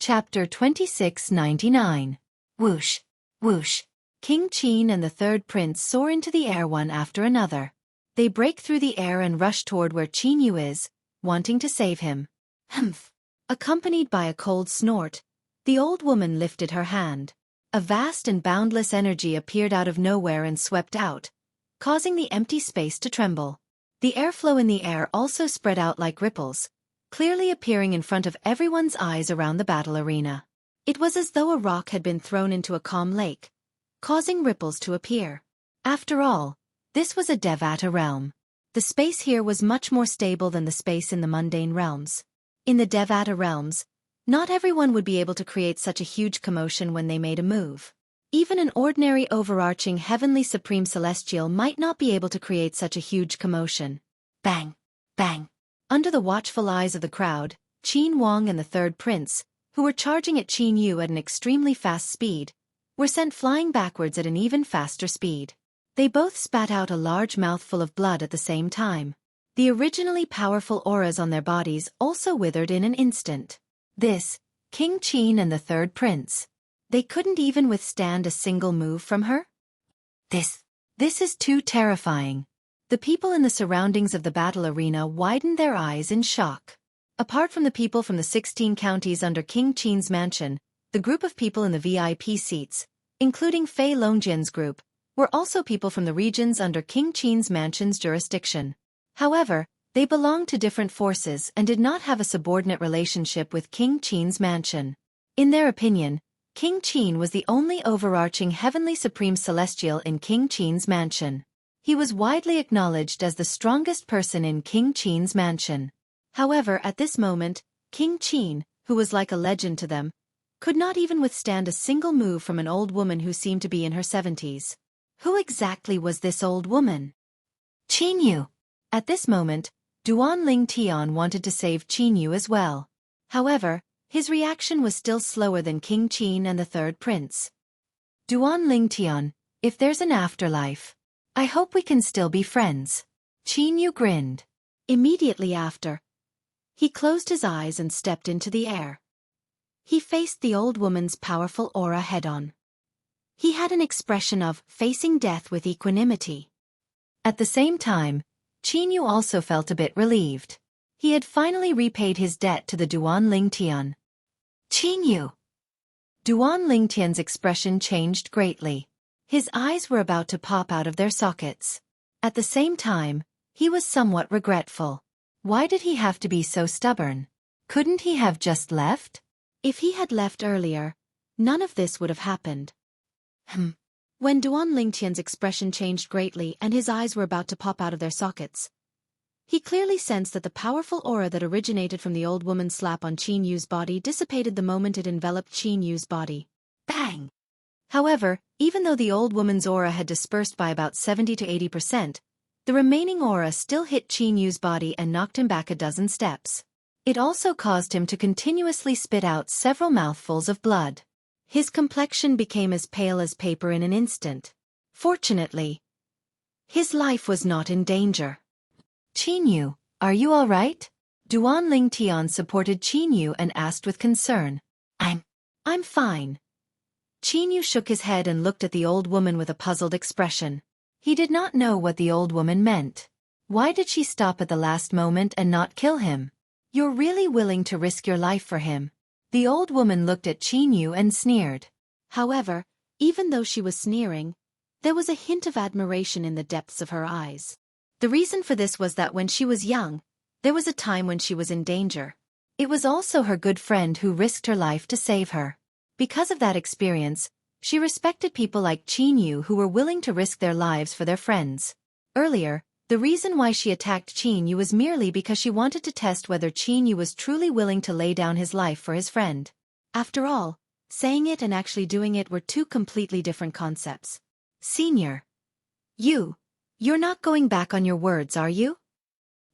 Chapter 2699. Whoosh, whoosh. King Qin and the third prince soar into the air one after another. They break through the air and rush toward where Qin Yu is, wanting to save him. Humph! Accompanied by a cold snort, the old woman lifted her hand. A vast and boundless energy appeared out of nowhere and swept out, causing the empty space to tremble. The airflow in the air also spread out like ripples, clearly appearing in front of everyone's eyes around the battle arena. It was as though a rock had been thrown into a calm lake, causing ripples to appear. After all, this was a Devata realm. The space here was much more stable than the space in the mundane realms. In the Devata realms, not everyone would be able to create such a huge commotion when they made a move. Even an ordinary overarching heavenly supreme celestial might not be able to create such a huge commotion. Bang! Bang! Under the watchful eyes of the crowd, Qin Wang and the third prince, who were charging at Qin Yu at an extremely fast speed, were sent flying backwards at an even faster speed. They both spat out a large mouthful of blood at the same time. The originally powerful auras on their bodies also withered in an instant. This, King Qin and the third prince. They couldn't even withstand a single move from her? This is too terrifying. The people in the surroundings of the battle arena widened their eyes in shock. Apart from the people from the 16 counties under King Qin's mansion, the group of people in the VIP seats, including Fei Longjian's group, were also people from the regions under King Qin's mansion's jurisdiction. However, they belonged to different forces and did not have a subordinate relationship with King Qin's mansion. In their opinion, King Qin was the only overarching heavenly supreme celestial in King Qin's mansion. He was widely acknowledged as the strongest person in King Qin's mansion. However, at this moment, King Qin, who was like a legend to them, could not even withstand a single move from an old woman who seemed to be in her 70s. Who exactly was this old woman? Qin Yu. At this moment, Duan Ling Tian wanted to save Qin Yu as well. However, his reaction was still slower than King Qin and the third prince. Duan Ling Tian, if there's an afterlife, I hope we can still be friends. Qin Yu grinned. Immediately after, he closed his eyes and stepped into the air. He faced the old woman's powerful aura head-on. He had an expression of facing death with equanimity. At the same time, Qin Yu also felt a bit relieved. He had finally repaid his debt to the Duan Ling Tian. Qin Yu. Duan Ling Tian's expression changed greatly. His eyes were about to pop out of their sockets. At the same time, he was somewhat regretful. Why did he have to be so stubborn? Couldn't he have just left? If he had left earlier, none of this would have happened. When Duan Ling Tian's expression changed greatly and his eyes were about to pop out of their sockets, he clearly sensed that the powerful aura that originated from the old woman's slap on Qin Yu's body dissipated the moment it enveloped Qin Yu's body. Bang! However, even though the old woman's aura had dispersed by about 70 to 80%, the remaining aura still hit Qin Yu's body and knocked him back a dozen steps. It also caused him to continuously spit out several mouthfuls of blood. His complexion became as pale as paper in an instant. Fortunately, his life was not in danger. Qin Yu, are you all right? Duan Ling Tian supported Qin Yu and asked with concern. I'm fine. Qin Yu shook his head and looked at the old woman with a puzzled expression. He did not know what the old woman meant. Why did she stop at the last moment and not kill him? You're really willing to risk your life for him? The old woman looked at Qin Yu and sneered. However, even though she was sneering, there was a hint of admiration in the depths of her eyes. The reason for this was that when she was young, there was a time when she was in danger. It was also her good friend who risked her life to save her. Because of that experience, she respected people like Qin Yu who were willing to risk their lives for their friends. Earlier, the reason why she attacked Qin Yu was merely because she wanted to test whether Qin Yu was truly willing to lay down his life for his friend. After all, saying it and actually doing it were two completely different concepts. Senior. You're not going back on your words, are you?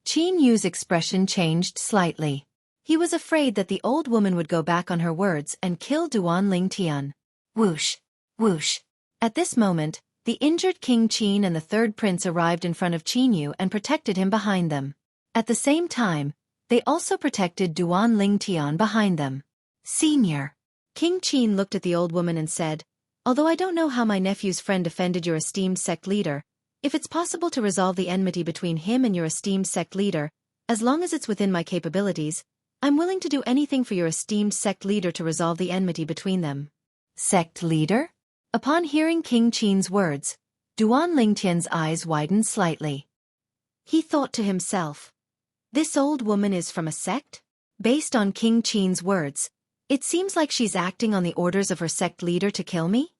Qin Yu's expression changed slightly. He was afraid that the old woman would go back on her words and kill Duan Ling Tian. Whoosh, whoosh. At this moment, the injured King Qin and the third prince arrived in front of Qin Yu and protected him behind them. At the same time, they also protected Duan Ling Tian behind them. Senior. King Qin looked at the old woman and said, "Although I don't know how my nephew's friend offended your esteemed sect leader, if it's possible to resolve the enmity between him and your esteemed sect leader, as long as it's within my capabilities, I'm willing to do anything for your esteemed sect leader to resolve the enmity between them." Sect leader? Upon hearing King Qin's words, Duan Lingtian's eyes widened slightly. He thought to himself, this old woman is from a sect? Based on King Qin's words, it seems like she's acting on the orders of her sect leader to kill me?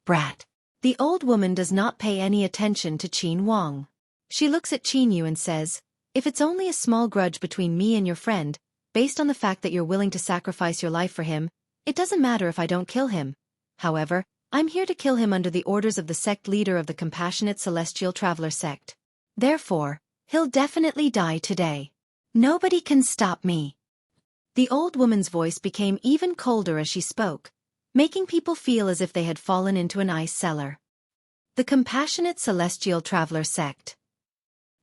Brat. The old woman does not pay any attention to Qin Wang. She looks at Qin Yu and says, "If it's only a small grudge between me and your friend, based on the fact that you're willing to sacrifice your life for him, it doesn't matter if I don't kill him. However, I'm here to kill him under the orders of the sect leader of the Compassionate Celestial Traveler sect. Therefore, he'll definitely die today. Nobody can stop me." The old woman's voice became even colder as she spoke, making people feel as if they had fallen into an ice cellar. The Compassionate Celestial Traveler sect.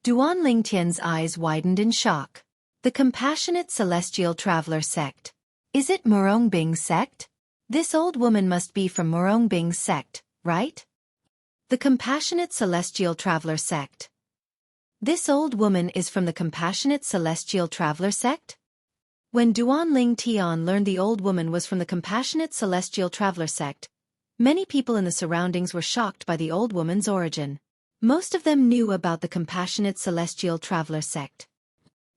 Duan Lingtian's eyes widened in shock. The Compassionate Celestial Traveler sect. Is it Murongbing's sect? This old woman must be from Murongbing's sect, right? The Compassionate Celestial Traveler sect. This old woman is from the Compassionate Celestial Traveler sect? When Duan Ling Tian learned the old woman was from the Compassionate Celestial Traveler sect, many people in the surroundings were shocked by the old woman's origin. Most of them knew about the Compassionate Celestial Traveler sect.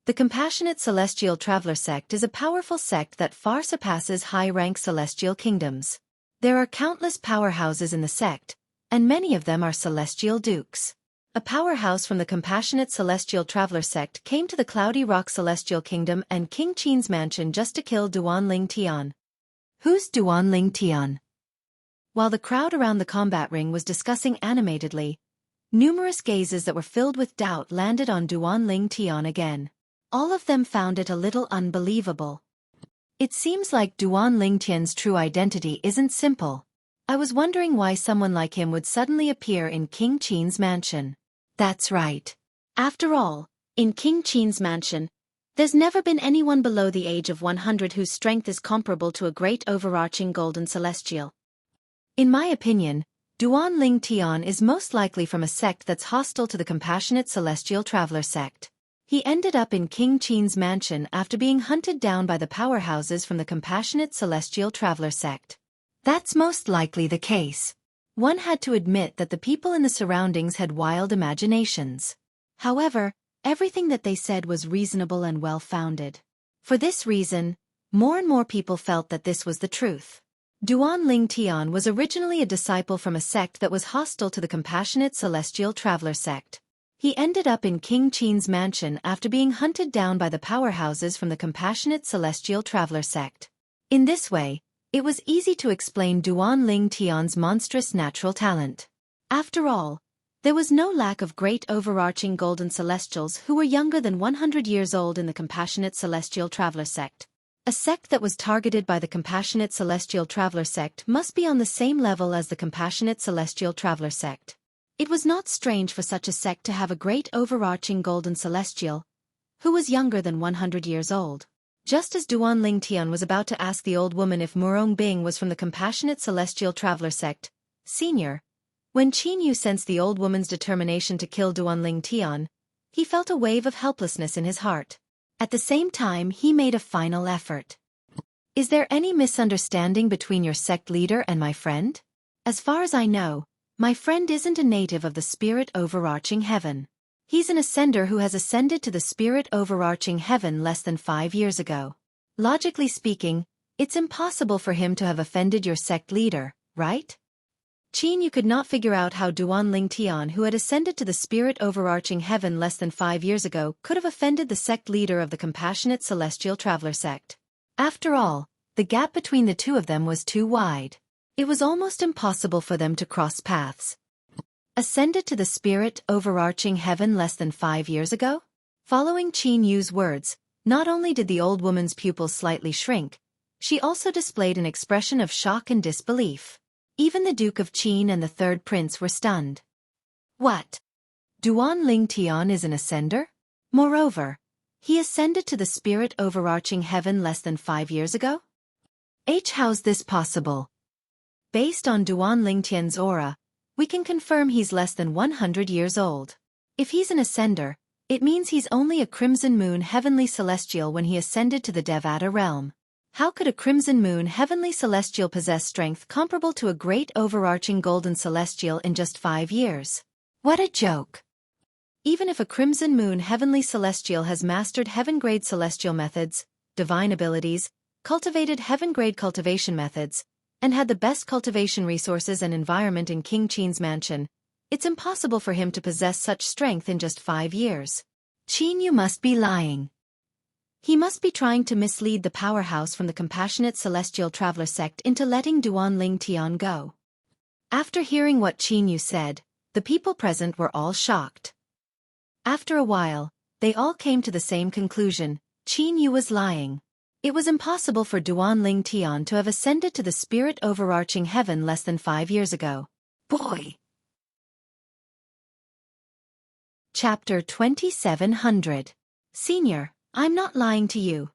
The Compassionate Celestial Traveler sect is a powerful sect that far surpasses high-rank celestial kingdoms. There are countless powerhouses in the sect, and many of them are celestial dukes. A powerhouse from the Compassionate Celestial Traveler sect came to the Cloudy Rock Celestial Kingdom and King Qin's mansion just to kill Duan Ling Tian. Who's Duan Ling Tian? While the crowd around the combat ring was discussing animatedly, numerous gazes that were filled with doubt landed on Duan Ling Tian again. All of them found it a little unbelievable. It seems like Duan Lingtian's true identity isn't simple. I was wondering why someone like him would suddenly appear in King Qin's mansion. That's right. After all, in King Qin's mansion, there's never been anyone below the age of 100 whose strength is comparable to a great overarching golden celestial. In my opinion, Duan Ling Tian is most likely from a sect that's hostile to the Compassionate Celestial Traveler sect. He ended up in King Qin's mansion after being hunted down by the powerhouses from the Compassionate Celestial Traveler sect. That's most likely the case. One had to admit that the people in the surroundings had wild imaginations. However, everything that they said was reasonable and well-founded. For this reason, more and more people felt that this was the truth. Duan Ling Tian was originally a disciple from a sect that was hostile to the Compassionate Celestial Traveler sect. He ended up in King Qin's mansion after being hunted down by the powerhouses from the Compassionate Celestial Traveler sect. In this way, it was easy to explain Duan Ling Tian's monstrous natural talent. After all, there was no lack of great overarching golden celestials who were younger than 100 years old in the Compassionate Celestial Traveler sect. A sect that was targeted by the Compassionate Celestial Traveler sect must be on the same level as the Compassionate Celestial Traveler sect. It was not strange for such a sect to have a great overarching golden celestial, who was younger than 100 years old. Just as Duan Ling Tian was about to ask the old woman if Murong Bing was from the Compassionate Celestial Traveler sect, Senior, when Qin Yu sensed the old woman's determination to kill Duan Ling Tian, he felt a wave of helplessness in his heart. At the same time, he made a final effort. Is there any misunderstanding between your sect leader and my friend? As far as I know, my friend isn't a native of the spirit overarching heaven. He's an ascender who has ascended to the spirit overarching heaven less than 5 years ago. Logically speaking, it's impossible for him to have offended your sect leader, right? Qin Yu could not figure out how Duan Ling Tian, who had ascended to the spirit overarching heaven less than 5 years ago, could have offended the sect leader of the Compassionate Celestial Traveler sect. After all, the gap between the two of them was too wide. It was almost impossible for them to cross paths. Ascended to the spirit overarching heaven less than 5 years ago? Following Qin Yu's words, not only did the old woman's pupils slightly shrink, she also displayed an expression of shock and disbelief. Even the Duke of Qin and the third prince were stunned. What? Duan Ling Tian is an ascender? Moreover, he ascended to the spirit overarching heaven less than 5 years ago? How's this possible? Based on Duan Lingtian's aura, we can confirm he's less than 100 years old. If he's an ascender, it means he's only a Crimson Moon Heavenly Celestial when he ascended to the Devata realm. How could a Crimson Moon Heavenly Celestial possess strength comparable to a great overarching Golden Celestial in just 5 years? What a joke! Even if a Crimson Moon Heavenly Celestial has mastered Heaven-grade Celestial methods, divine abilities, cultivated Heaven-grade cultivation methods, and had the best cultivation resources and environment in King Qin's mansion, it's impossible for him to possess such strength in just 5 years. Qin, you must be lying. He must be trying to mislead the powerhouse from the Compassionate Celestial Traveler sect into letting Duan Lingtian go. After hearing what Qin Yu said, the people present were all shocked. After a while, they all came to the same conclusion: Qin Yu was lying. It was impossible for Duan Lingtian to have ascended to the spirit overarching heaven less than 5 years ago. Boy! Chapter 2700. Senior, I'm not lying to you.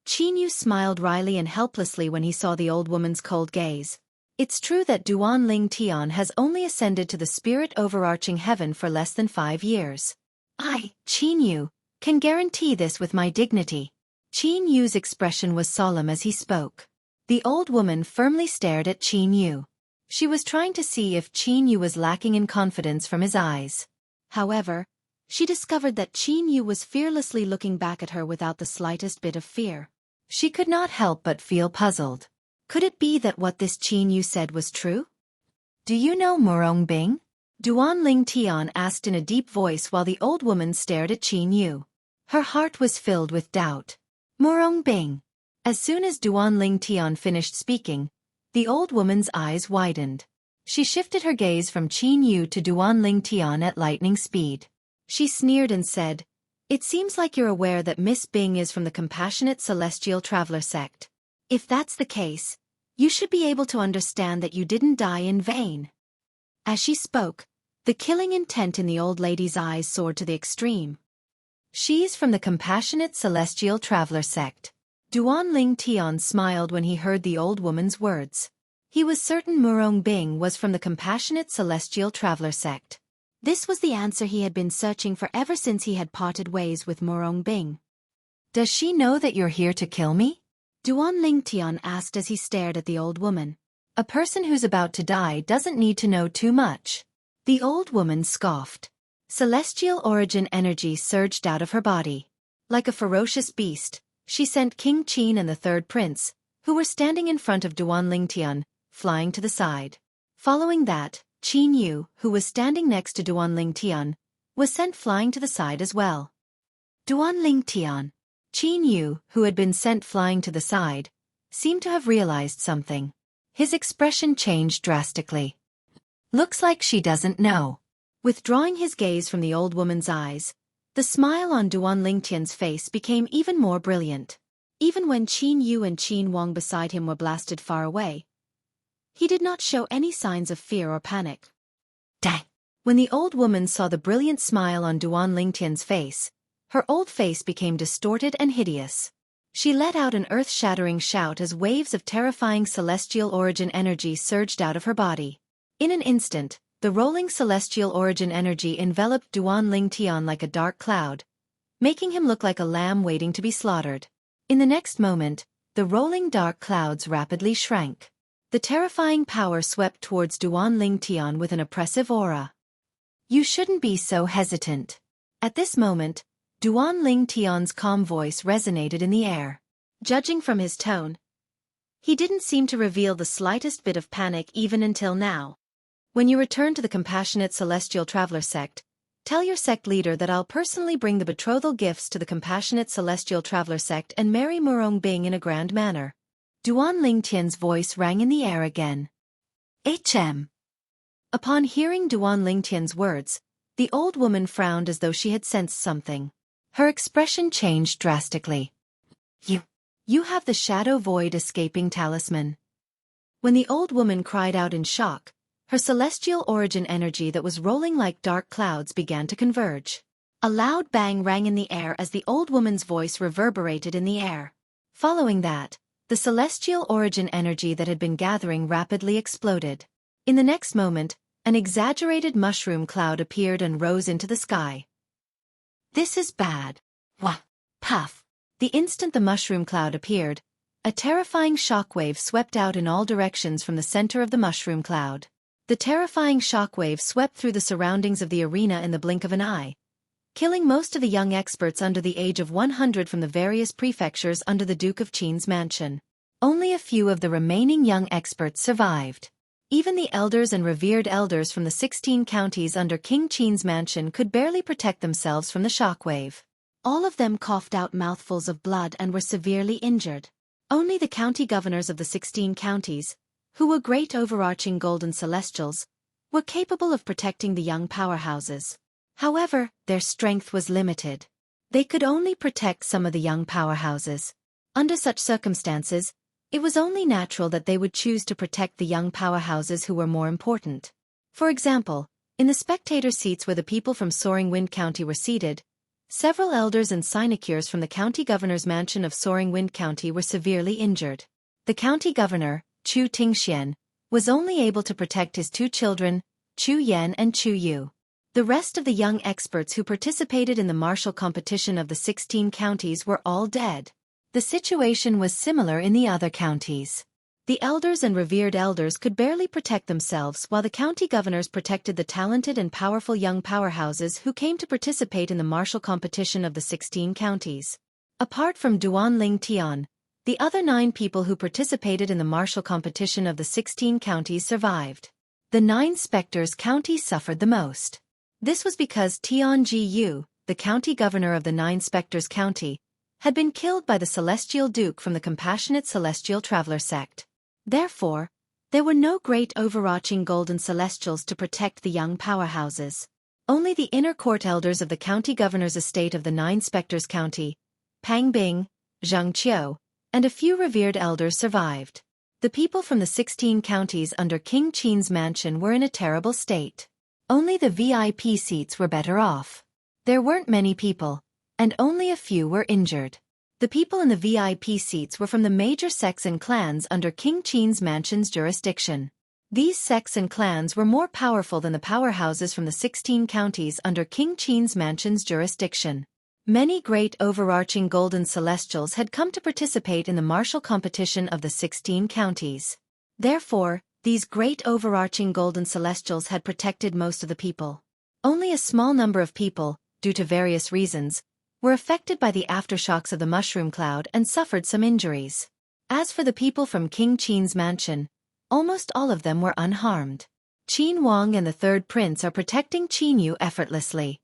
Qin Yu smiled wryly and helplessly when he saw the old woman's cold gaze. It's true that Duan Lingtian has only ascended to the spirit overarching heaven for less than 5 years. I, Qin Yu, can guarantee this with my dignity. Qin Yu's expression was solemn as he spoke. The old woman firmly stared at Qin Yu. She was trying to see if Qin Yu was lacking in confidence from his eyes. However, she discovered that Qin Yu was fearlessly looking back at her without the slightest bit of fear. She could not help but feel puzzled. Could it be that what this Qin Yu said was true? Do you know Murong Bing? Duan Lingtian asked in a deep voice while the old woman stared at Qin Yu. Her heart was filled with doubt. Murong Bing. As soon as Duan Lingtian finished speaking, the old woman's eyes widened. She shifted her gaze from Qin Yu to Duan Lingtian at lightning speed. She sneered and said, "It seems like you're aware that Miss Bing is from the Compassionate Celestial Traveler sect. If that's the case, you should be able to understand that you didn't die in vain." As she spoke, the killing intent in the old lady's eyes soared to the extreme. She's from the Compassionate Celestial Traveler sect. Duan Lingtian smiled when he heard the old woman's words. He was certain Murong Bing was from the Compassionate Celestial Traveler sect. This was the answer he had been searching for ever since he had parted ways with Murong Bing. "Does she know that you're here to kill me?" Duan Lingtian asked as he stared at the old woman. "A person who's about to die doesn't need to know too much." The old woman scoffed. Celestial origin energy surged out of her body. Like a ferocious beast, she sent King Qin and the third prince, who were standing in front of Duan Lingtian, flying to the side. Following that, Qin Yu, who was standing next to Duan Lingtian, was sent flying to the side as well. Duan Lingtian. Qin Yu, who had been sent flying to the side, seemed to have realized something. His expression changed drastically. Looks like she doesn't know. Withdrawing his gaze from the old woman's eyes, the smile on Duan Lingtian's face became even more brilliant. Even when Qin Yu and Qin Wang beside him were blasted far away, he did not show any signs of fear or panic. Dang! When the old woman saw the brilliant smile on Duan Lingtian's face, her old face became distorted and hideous. She let out an earth-shattering shout as waves of terrifying celestial origin energy surged out of her body. In an instant, the rolling celestial origin energy enveloped Duan Lingtian like a dark cloud, making him look like a lamb waiting to be slaughtered. In the next moment, the rolling dark clouds rapidly shrank. The terrifying power swept towards Duan Lingtian with an oppressive aura. "You shouldn't be so hesitant." At this moment, Duan Lingtian's calm voice resonated in the air. Judging from his tone, he didn't seem to reveal the slightest bit of panic even until now. "When you return to the Compassionate Celestial Traveler sect, tell your sect leader that I'll personally bring the betrothal gifts to the Compassionate Celestial Traveler sect and marry Murong Bing in a grand manner." Duan Lingtian's voice rang in the air again. "HM." Upon hearing Duan Lingtian's words, the old woman frowned as though she had sensed something. Her expression changed drastically. You have the Shadow Void Escaping Talisman." When the old woman cried out in shock, her celestial origin energy that was rolling like dark clouds began to converge. A loud bang rang in the air as the old woman's voice reverberated in the air. Following that, The celestial origin energy that had been gathering rapidly exploded. In the next moment, an exaggerated mushroom cloud appeared and rose into the sky. This is bad. Wah! Puff! The instant the mushroom cloud appeared, a terrifying shockwave swept out in all directions from the center of the mushroom cloud. The terrifying shockwave swept through the surroundings of the arena in the blink of an eye, killing most of the young experts under the age of 100 from the various prefectures under the Duke of Qin's mansion. Only a few of the remaining young experts survived. Even the elders and revered elders from the 16 counties under King Qin's mansion could barely protect themselves from the shockwave. All of them coughed out mouthfuls of blood and were severely injured. Only the county governors of the 16 counties, who were great overarching golden celestials, were capable of protecting the young powerhouses. However, their strength was limited. They could only protect some of the young powerhouses. Under such circumstances, it was only natural that they would choose to protect the young powerhouses who were more important. For example, in the spectator seats where the people from Soaring Wind County were seated, several elders and sinecures from the county governor's mansion of Soaring Wind County were severely injured. The county governor, Chu Tingxian, was only able to protect his two children, Chu Yan and Chu Yu. The rest of the young experts who participated in the martial competition of the 16 counties were all dead. The situation was similar in the other counties. The elders and revered elders could barely protect themselves while the county governors protected the talented and powerful young powerhouses who came to participate in the martial competition of the 16 counties. Apart from Duan Ling Tian, the other 9 people who participated in the martial competition of the 16 counties survived. The 9 specters counties suffered the most. This was because Tian Ji Yu, the county governor of the 9 specters county, had been killed by the Celestial Duke from the Compassionate Celestial Traveler sect. Therefore, there were no great overarching golden celestials to protect the young powerhouses. Only the inner court elders of the county governor's estate of the 9 specters county, Pang Bing, Zhang Qiu, and a few revered elders survived. The people from the 16 counties under King Qin's mansion were in a terrible state. Only the VIP seats were better off. There weren't many people, and only a few were injured. The people in the VIP seats were from the major sects and clans under King Qin's mansion's jurisdiction. These sects and clans were more powerful than the powerhouses from the 16 counties under King Qin's mansion's jurisdiction. Many great overarching golden celestials had come to participate in the martial competition of the 16 counties. Therefore, these great overarching golden celestials had protected most of the people. Only a small number of people, due to various reasons, were affected by the aftershocks of the mushroom cloud and suffered some injuries. As for the people from King Qin's mansion, almost all of them were unharmed. Qin Wang and the third prince are protecting Qin Yu effortlessly.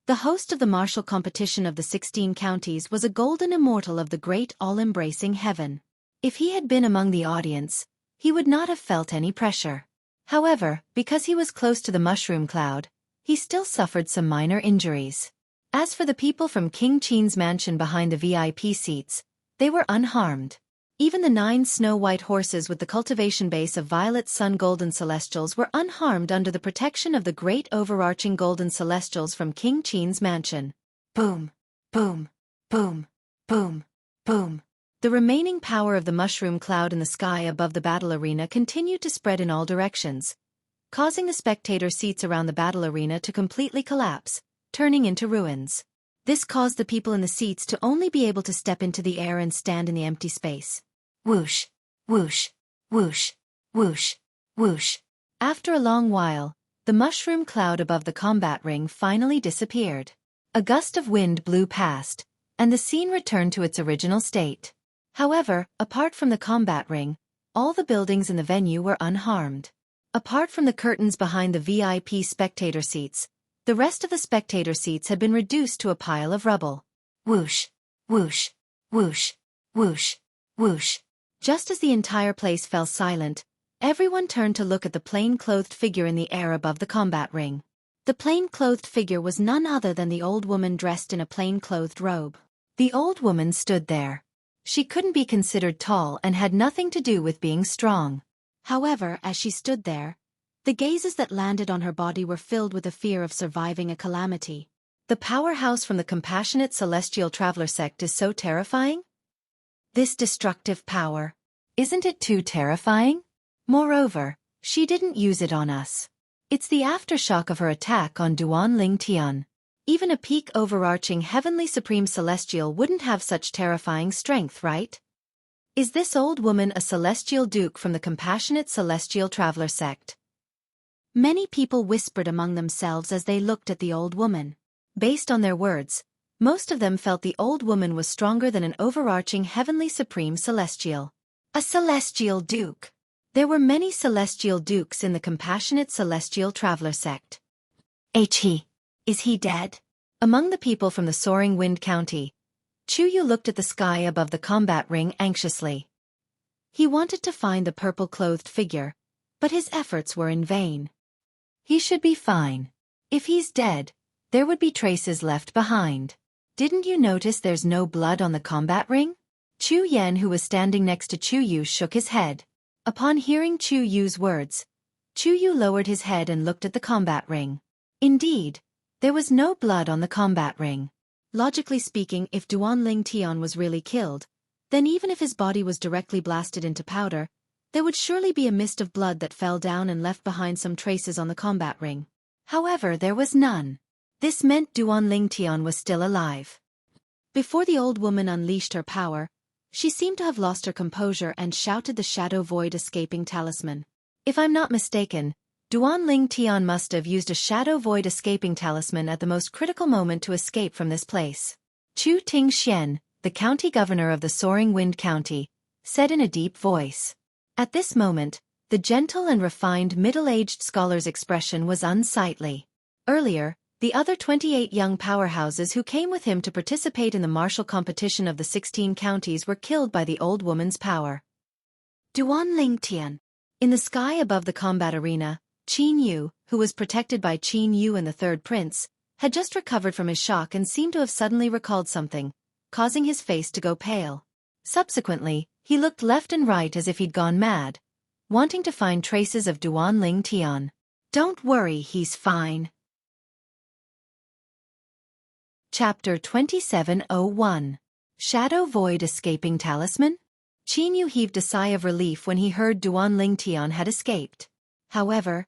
The host of the martial competition of the 16 counties was a golden immortal of the great all-embracing heaven. If he had been among the audience, he would not have felt any pressure. However, because he was close to the mushroom cloud, he still suffered some minor injuries. As for the people from King Qin's mansion behind the VIP seats, they were unharmed. Even the 9 snow-white horses with the cultivation base of violet sun golden celestials were unharmed under the protection of the great overarching golden celestials from King Qin's mansion. Boom! Boom! Boom! Boom! Boom! The remaining power of the mushroom cloud in the sky above the battle arena continued to spread in all directions, causing the spectator seats around the battle arena to completely collapse, turning into ruins. This caused the people in the seats to only be able to step into the air and stand in the empty space. Whoosh! Whoosh! Whoosh! Whoosh! Whoosh! After a long while, the mushroom cloud above the combat ring finally disappeared. A gust of wind blew past, and the scene returned to its original state. However, apart from the combat ring, all the buildings in the venue were unharmed. Apart from the curtains behind the VIP spectator seats, the rest of the spectator seats had been reduced to a pile of rubble. Whoosh! Whoosh! Whoosh! Whoosh! Whoosh! Just as the entire place fell silent, everyone turned to look at the plain-clothed figure in the air above the combat ring. The plain-clothed figure was none other than the old woman dressed in a plain-clothed robe. The old woman stood there. She couldn't be considered tall and had nothing to do with being strong. However, as she stood there, the gazes that landed on her body were filled with a fear of surviving a calamity. The powerhouse from the Compassionate Celestial Traveler sect is so terrifying? This destructive power. Isn't it too terrifying? Moreover, she didn't use it on us. It's the aftershock of her attack on Duan Ling Tian. Even a peak overarching heavenly supreme celestial wouldn't have such terrifying strength, right? Is this old woman a celestial duke from the compassionate celestial traveler sect? Many people whispered among themselves as they looked at the old woman. Based on their words, most of them felt the old woman was stronger than an overarching heavenly supreme celestial. A celestial duke. There were many celestial dukes in the compassionate celestial traveler sect. Is he dead? Among the people from the Soaring Wind County, Xueqi looked at the sky above the combat ring anxiously. He wanted to find the purple-clothed figure, but his efforts were in vain. He should be fine. If he's dead, there would be traces left behind. Didn't you notice there's no blood on the combat ring? Chu Yan, who was standing next to Xueqi, shook his head. Upon hearing Xueqi's words, Xueqi lowered his head and looked at the combat ring. Indeed, there was no blood on the combat ring. Logically speaking, if Duan Ling Tian was really killed, then even if his body was directly blasted into powder, there would surely be a mist of blood that fell down and left behind some traces on the combat ring. However, there was none. This meant Duan Ling Tian was still alive. Before the old woman unleashed her power, she seemed to have lost her composure and shouted the Shadow Void Escaping Talisman. If I'm not mistaken, Duan Ling Tian must have used a Shadow Void Escaping Talisman at the most critical moment to escape from this place. Chu Tingxian, the county governor of the Soaring Wind County, said in a deep voice. At this moment, the gentle and refined middle-aged scholar's expression was unsightly. Earlier, the other 28 young powerhouses who came with him to participate in the martial competition of the 16 counties were killed by the old woman's power. Duan Ling Tian. In the sky above the combat arena, Qin Yu, who was protected by Qin Yu and the third prince, had just recovered from his shock and seemed to have suddenly recalled something, causing his face to go pale. Subsequently, he looked left and right as if he'd gone mad, wanting to find traces of Duan Ling Tian. Don't worry, he's fine. Chapter 2701. Shadow Void Escaping Talisman? Qin Yu heaved a sigh of relief when he heard Duan Ling Tian had escaped. However,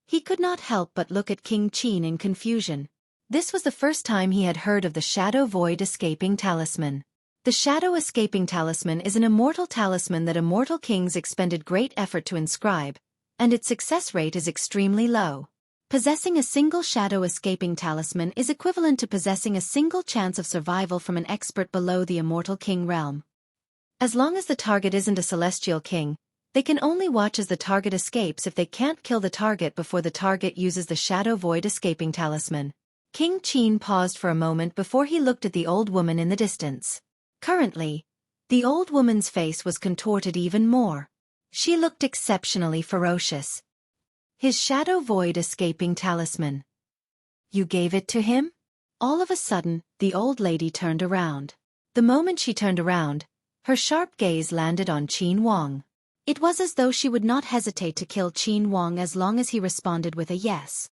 he could not help but look at King Qin in confusion. This was the first time he had heard of the Shadow Void Escaping Talisman. The Shadow Escaping Talisman is an immortal talisman that immortal kings expended great effort to inscribe, and its success rate is extremely low. Possessing a single Shadow Escaping Talisman is equivalent to possessing a single chance of survival from an expert below the immortal king realm. As long as the target isn't a celestial king, they can only watch as the target escapes if they can't kill the target before the target uses the Shadow Void Escaping Talisman. King Qin paused for a moment before he looked at the old woman in the distance. Currently, the old woman's face was contorted even more. She looked exceptionally ferocious. His Shadow Void Escaping Talisman. You gave it to him? All of a sudden, the old lady turned around. The moment she turned around, her sharp gaze landed on Qin Wang. It was as though she would not hesitate to kill Qin Wang as long as he responded with a yes.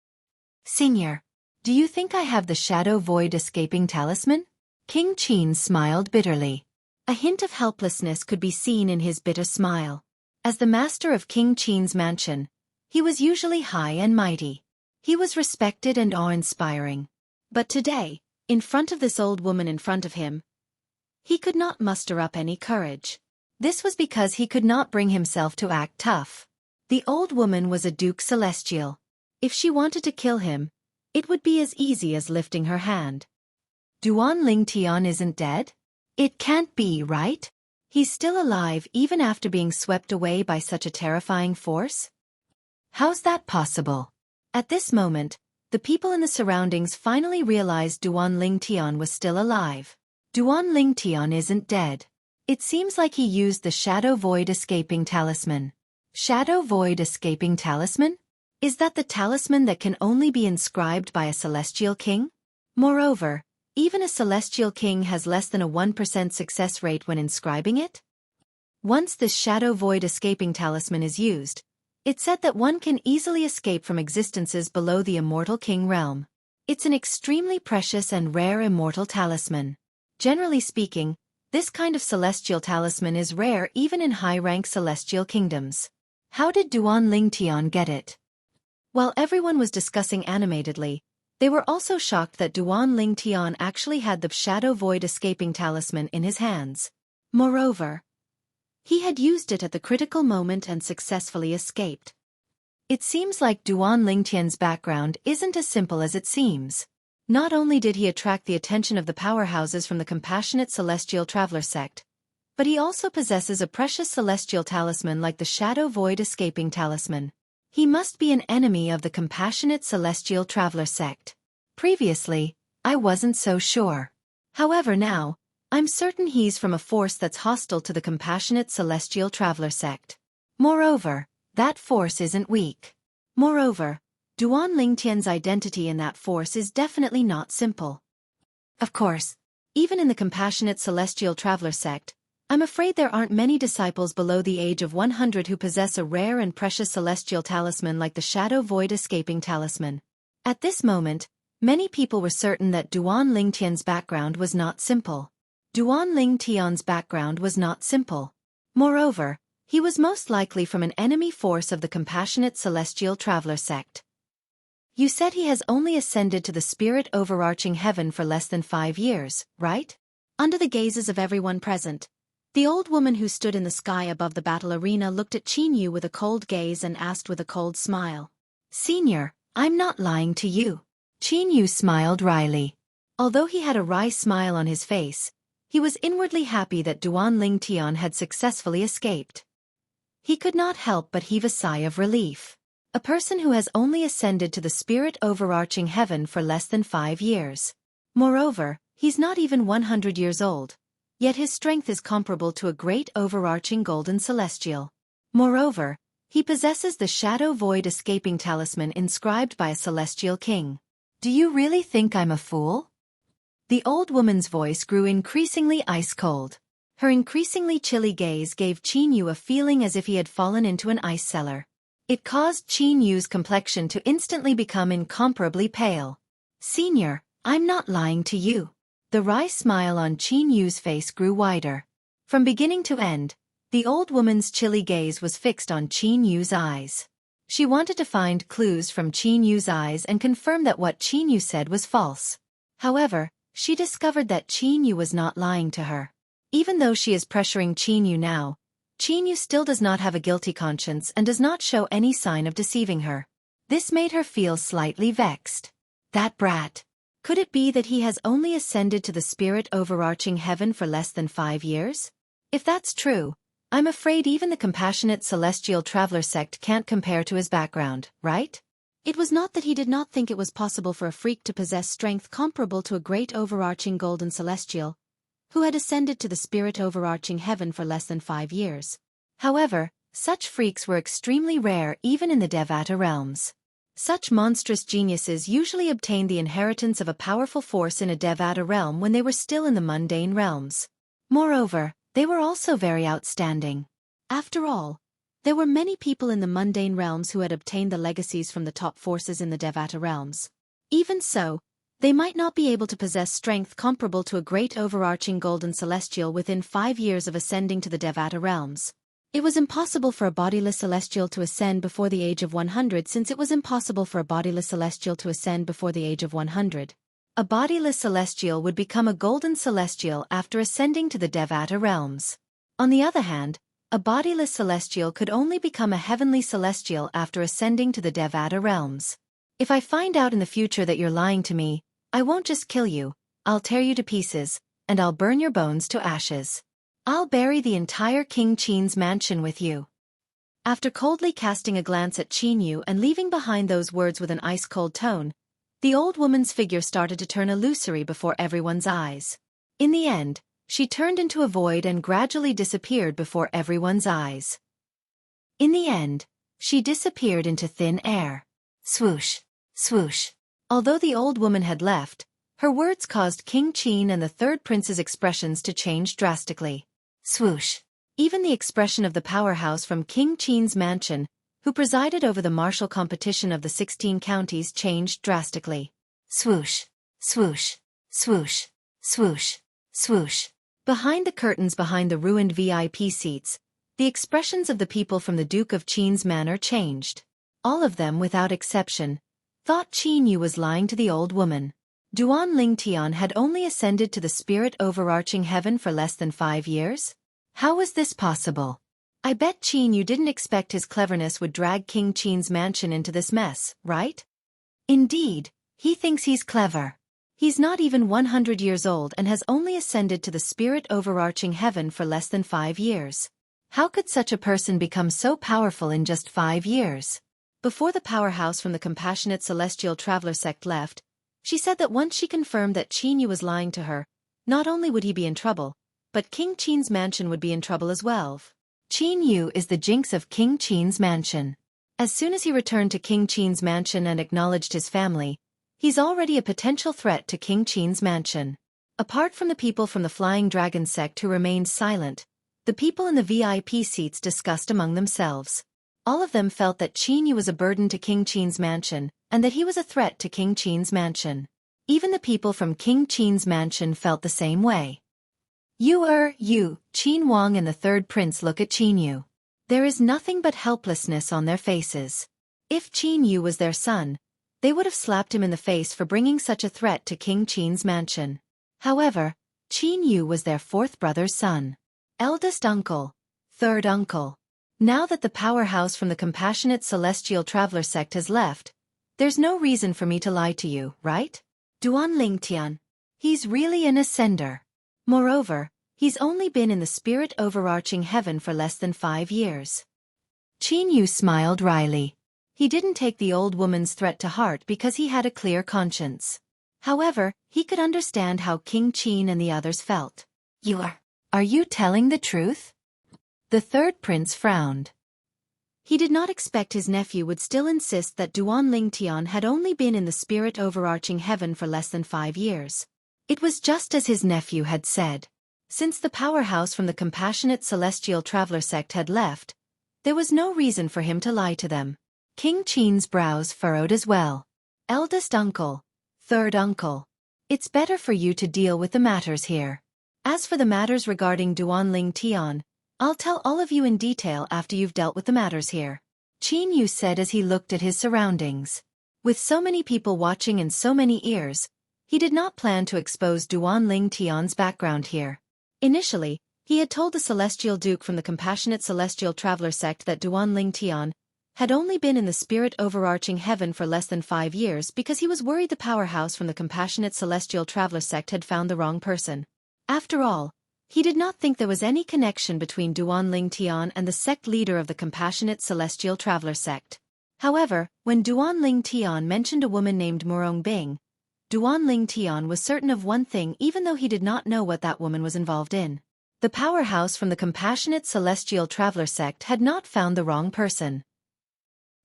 Senior, do you think I have the Shadow Void Escaping Talisman? King Qin smiled bitterly. A hint of helplessness could be seen in his bitter smile. As the master of King Qin's mansion, he was usually high and mighty. He was respected and awe-inspiring. But today, in front of this old woman in front of him, he could not muster up any courage. This was because he could not bring himself to act tough. The old woman was a Duke Celestial. If she wanted to kill him, it would be as easy as lifting her hand. Duan Ling Tian isn't dead? It can't be, right? He's still alive even after being swept away by such a terrifying force? How's that possible? At this moment, the people in the surroundings finally realized Duan Ling Tian was still alive. Duan Ling Tian isn't dead. It seems like he used the Shadow Void Escaping Talisman. Shadow Void Escaping Talisman? Is that the talisman that can only be inscribed by a celestial king? Moreover, even a celestial king has less than a 1% success rate when inscribing it? Once this Shadow Void Escaping Talisman is used, it's said that one can easily escape from existences below the immortal king realm. It's an extremely precious and rare immortal talisman. Generally speaking, This kind of celestial talisman is rare even in high-rank celestial kingdoms. How did Duan Lingtian get it? While everyone was discussing animatedly, they were also shocked that Duan Lingtian actually had the Shadow Void escaping talisman in his hands. Moreover, he had used it at the critical moment and successfully escaped. It seems like Duan Lingtian's background isn't as simple as it seems. Not only did he attract the attention of the powerhouses from the compassionate celestial traveler sect, but he also possesses a precious celestial talisman like the Shadow Void escaping talisman. He must be an enemy of the compassionate celestial traveler sect. Previously, I wasn't so sure. However now, I'm certain he's from a force that's hostile to the compassionate celestial traveler sect. Moreover, that force isn't weak. Moreover, Duan Lingtian's identity in that force is definitely not simple. Of course, even in the compassionate celestial traveler sect, I'm afraid there aren't many disciples below the age of 100 who possess a rare and precious celestial talisman like the Shadow Void escaping talisman. At this moment, many people were certain that Duan Lingtian's background was not simple. Duan Lingtian's background was not simple. Moreover, he was most likely from an enemy force of the compassionate celestial traveler sect. You said he has only ascended to the spirit overarching heaven for less than 5 years, right? Under the gazes of everyone present, the old woman who stood in the sky above the battle arena looked at Qin Yu with a cold gaze and asked with a cold smile. Senior, I'm not lying to you. Qin Yu smiled wryly. Although he had a wry smile on his face, he was inwardly happy that Duan Lingtian had successfully escaped. He could not help but heave a sigh of relief. A person who has only ascended to the spirit overarching heaven for less than 5 years. Moreover, he's not even 100 years old. Yet his strength is comparable to a great overarching golden celestial. Moreover, he possesses the Shadow Void escaping talisman inscribed by a celestial king. Do you really think I'm a fool? The old woman's voice grew increasingly ice-cold. Her increasingly chilly gaze gave Qin Yu a feeling as if he had fallen into an ice cellar. It caused Qin Yu's complexion to instantly become incomparably pale. Senior, I'm not lying to you. The wry smile on Qin Yu's face grew wider. From beginning to end, the old woman's chilly gaze was fixed on Qin Yu's eyes. She wanted to find clues from Qin Yu's eyes and confirm that what Qin Yu said was false. However, she discovered that Qin Yu was not lying to her. Even though she is pressuring Qin Yu now, Qin Yu still does not have a guilty conscience and does not show any sign of deceiving her. This made her feel slightly vexed. That brat. Could it be that he has only ascended to the spirit overarching heaven for less than 5 years? If that's true, I'm afraid even the compassionate celestial traveler sect can't compare to his background, right? It was not that he did not think it was possible for a freak to possess strength comparable to a great overarching golden celestial, who had ascended to the spirit overarching heaven for less than 5 years. However, such freaks were extremely rare even in the Devata realms. Such monstrous geniuses usually obtained the inheritance of a powerful force in a Devata realm when they were still in the mundane realms. Moreover, they were also very outstanding. After all, there were many people in the mundane realms who had obtained the legacies from the top forces in the Devata realms. Even so, they might not be able to possess strength comparable to a great overarching golden celestial within 5 years of ascending to the Devata realms. It was impossible for a bodiless celestial to ascend before the age of 100 since it was impossible for a bodiless celestial to ascend before the age of 100. A bodiless celestial would become a golden celestial after ascending to the Devata realms. On the other hand, a bodiless celestial could only become a heavenly celestial after ascending to the Devata realms. If I find out in the future that you're lying to me, I won't just kill you, I'll tear you to pieces, and I'll burn your bones to ashes. I'll bury the entire King Qin's mansion with you. After coldly casting a glance at Qin Yu and leaving behind those words with an ice-cold tone, the old woman's figure started to turn illusory before everyone's eyes. In the end, she turned into a void and gradually disappeared before everyone's eyes. In the end, she disappeared into thin air. Swoosh, swoosh. Although the old woman had left, her words caused King Qin and the third prince's expressions to change drastically. Swoosh. Even the expression of the powerhouse from King Qin's mansion, who presided over the martial competition of the 16 counties, changed drastically. Swoosh, swoosh, swoosh, swoosh, swoosh. Behind the curtains behind the ruined VIP seats, the expressions of the people from the Duke of Qin's manor changed. All of them, without exception, thought Qin Yu was lying to the old woman. Duan Lingtian had only ascended to the spirit overarching heaven for less than 5 years? How was this possible? I bet Qin Yu didn't expect his cleverness would drag King Qin's mansion into this mess, right? Indeed, he thinks he's clever. He's not even 100 years old and has only ascended to the spirit overarching heaven for less than 5 years. How could such a person become so powerful in just 5 years? Before the powerhouse from the compassionate celestial traveler sect left, she said that once she confirmed that Qin Yu was lying to her, not only would he be in trouble, but King Qin's mansion would be in trouble as well. Qin Yu is the jinx of King Qin's mansion. As soon as he returned to King Qin's mansion and acknowledged his family, he's already a potential threat to King Qin's mansion. Apart from the people from the Flying Dragon sect who remained silent, the people in the VIP seats discussed among themselves. All of them felt that Qin Yu was a burden to King Qin's mansion, and that he was a threat to King Qin's mansion. Even the people from King Qin's mansion felt the same way. Qin Wang and the third prince look at Qin Yu. There is nothing but helplessness on their faces. If Qin Yu was their son, they would have slapped him in the face for bringing such a threat to King Qin's mansion. However, Qin Yu was their fourth brother's son. Eldest uncle, third uncle. Now that the powerhouse from the compassionate celestial traveler sect has left, there's no reason for me to lie to you, right? Duan Lingtian. He's really an ascender. Moreover, he's only been in the spirit overarching heaven for less than 5 years. Qin Yu smiled wryly. He didn't take the old woman's threat to heart because he had a clear conscience. However, he could understand how King Qin and the others felt. Are you telling the truth? The third prince frowned. He did not expect his nephew would still insist that Duan Lingtian had only been in the spirit overarching heaven for less than 5 years. It was just as his nephew had said. Since the powerhouse from the compassionate celestial traveler sect had left, there was no reason for him to lie to them. King Qin's brows furrowed as well. Eldest uncle, third uncle. It's better for you to deal with the matters here. As for the matters regarding Duan Lingtian, I'll tell all of you in detail after you've dealt with the matters here. Qin Yu said as he looked at his surroundings. With so many people watching and so many ears, he did not plan to expose Duan Lingtian's background here. Initially, he had told the Celestial Duke from the Compassionate Celestial Traveler sect that Duan Lingtian had only been in the spirit overarching heaven for less than 5 years because he was worried the powerhouse from the Compassionate Celestial Traveler sect had found the wrong person. After all, he did not think there was any connection between Duan Lingtian and the sect leader of the Compassionate Celestial Traveler sect. However, when Duan Lingtian mentioned a woman named Murong Bing, Duan Lingtian was certain of one thing even though he did not know what that woman was involved in. The powerhouse from the Compassionate Celestial Traveler sect had not found the wrong person.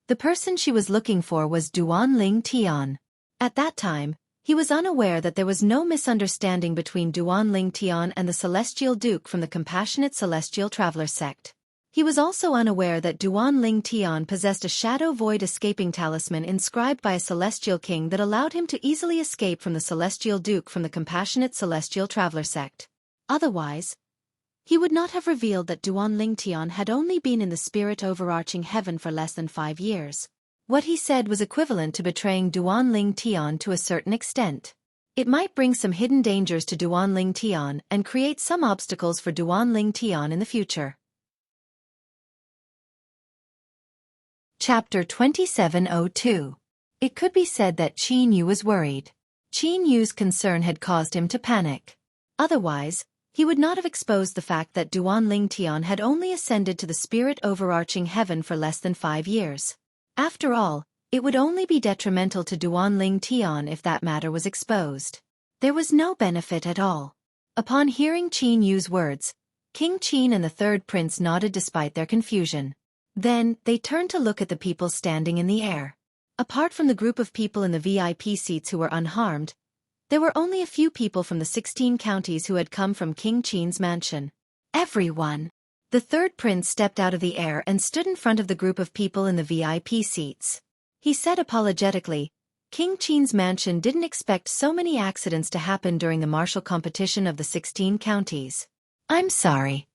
The person she was looking for was Duan Lingtian. At that time, he was unaware that there was no misunderstanding between Duan Lingtian and the Celestial Duke from the Compassionate Celestial Traveler sect. He was also unaware that Duan Lingtian possessed a shadow void escaping talisman inscribed by a celestial king that allowed him to easily escape from the Celestial Duke from the Compassionate Celestial Traveler sect. Otherwise, he would not have revealed that Duan Lingtian had only been in the spirit overarching heaven for less than 5 years. What he said was equivalent to betraying Duan Lingtian to a certain extent. It might bring some hidden dangers to Duan Lingtian and create some obstacles for Duan Lingtian in the future. Chapter 2702. It could be said that Qin Yu was worried. Qin Yu's concern had caused him to panic. Otherwise, he would not have exposed the fact that Duan Lingtian had only ascended to the spirit overarching heaven for less than 5 years. After all, it would only be detrimental to Duan Lingtian if that matter was exposed. There was no benefit at all. Upon hearing Qin Yu's words, King Qin and the third prince nodded despite their confusion. Then, they turned to look at the people standing in the air. Apart from the group of people in the VIP seats who were unharmed, there were only a few people from the 16 counties who had come from King Qin's mansion. Everyone. The third prince stepped out of the air and stood in front of the group of people in the VIP seats. He said apologetically, King Qin's mansion didn't expect so many accidents to happen during the martial competition of the 16 counties. I'm sorry.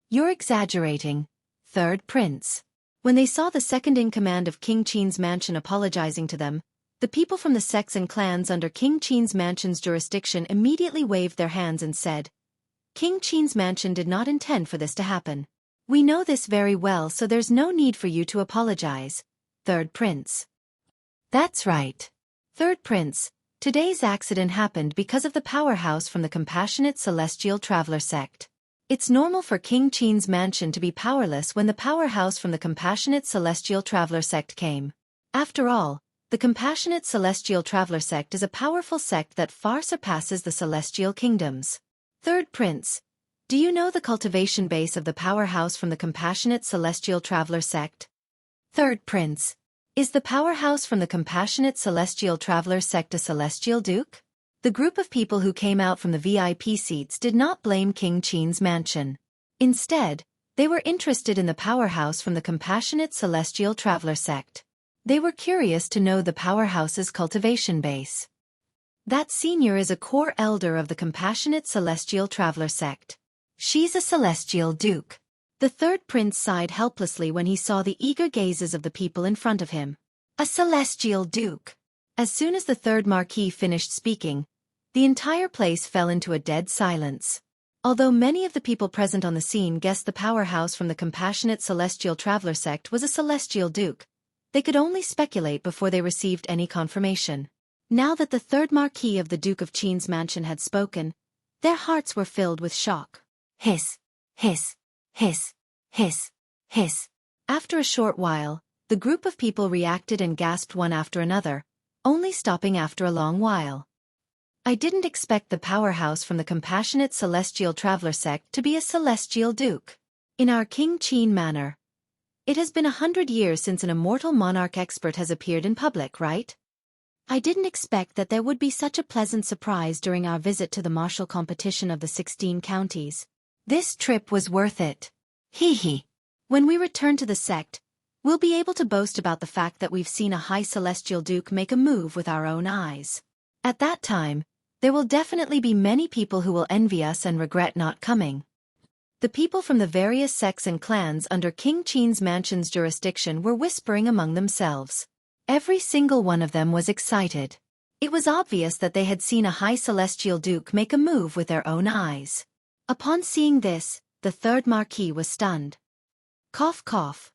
You're exaggerating, third prince. When they saw the second-in-command of King Qin's mansion apologizing to them, the people from the sects and clans under King Qin's mansion's jurisdiction immediately waved their hands and said, King Qin's mansion did not intend for this to happen. We know this very well, so there's no need for you to apologize, third prince. That's right. Third prince, today's accident happened because of the powerhouse from the compassionate celestial traveler sect. It's normal for King Qin's mansion to be powerless when the powerhouse from the compassionate celestial traveler sect came. After all, the compassionate celestial traveler sect is a powerful sect that far surpasses the celestial kingdoms. Third prince, do you know the cultivation base of the powerhouse from the compassionate celestial traveler sect? Third prince, is the powerhouse from the compassionate celestial traveler sect a celestial duke? The group of people who came out from the VIP seats did not blame King Qin's mansion. Instead, they were interested in the powerhouse from the compassionate celestial traveler sect. They were curious to know the powerhouse's cultivation base. That senior is a core elder of the compassionate celestial traveler sect. She's a celestial duke. The third prince sighed helplessly when he saw the eager gazes of the people in front of him. A celestial duke. As soon as the third marquis finished speaking, the entire place fell into a dead silence. Although many of the people present on the scene guessed the powerhouse from the compassionate celestial traveler sect was a celestial duke, they could only speculate before they received any confirmation. Now that the third marquis of the Duke of Qin's mansion had spoken, their hearts were filled with shock. Hiss, hiss, hiss, hiss, hiss. After a short while, the group of people reacted and gasped one after another, only stopping after a long while. I didn't expect the powerhouse from the compassionate celestial traveler sect to be a celestial duke. In our King Qin manor, it has been 100 years since an immortal monarch expert has appeared in public, right? I didn't expect that there would be such a pleasant surprise during our visit to the martial competition of the 16 counties. This trip was worth it. Hee hee. When we return to the sect, we'll be able to boast about the fact that we've seen a high celestial duke make a move with our own eyes. At that time, there will definitely be many people who will envy us and regret not coming. The people from the various sects and clans under King Qin's mansion's jurisdiction were whispering among themselves. Every single one of them was excited. It was obvious that they had seen a high celestial duke make a move with their own eyes. Upon seeing this, the third marquis was stunned. Cough cough.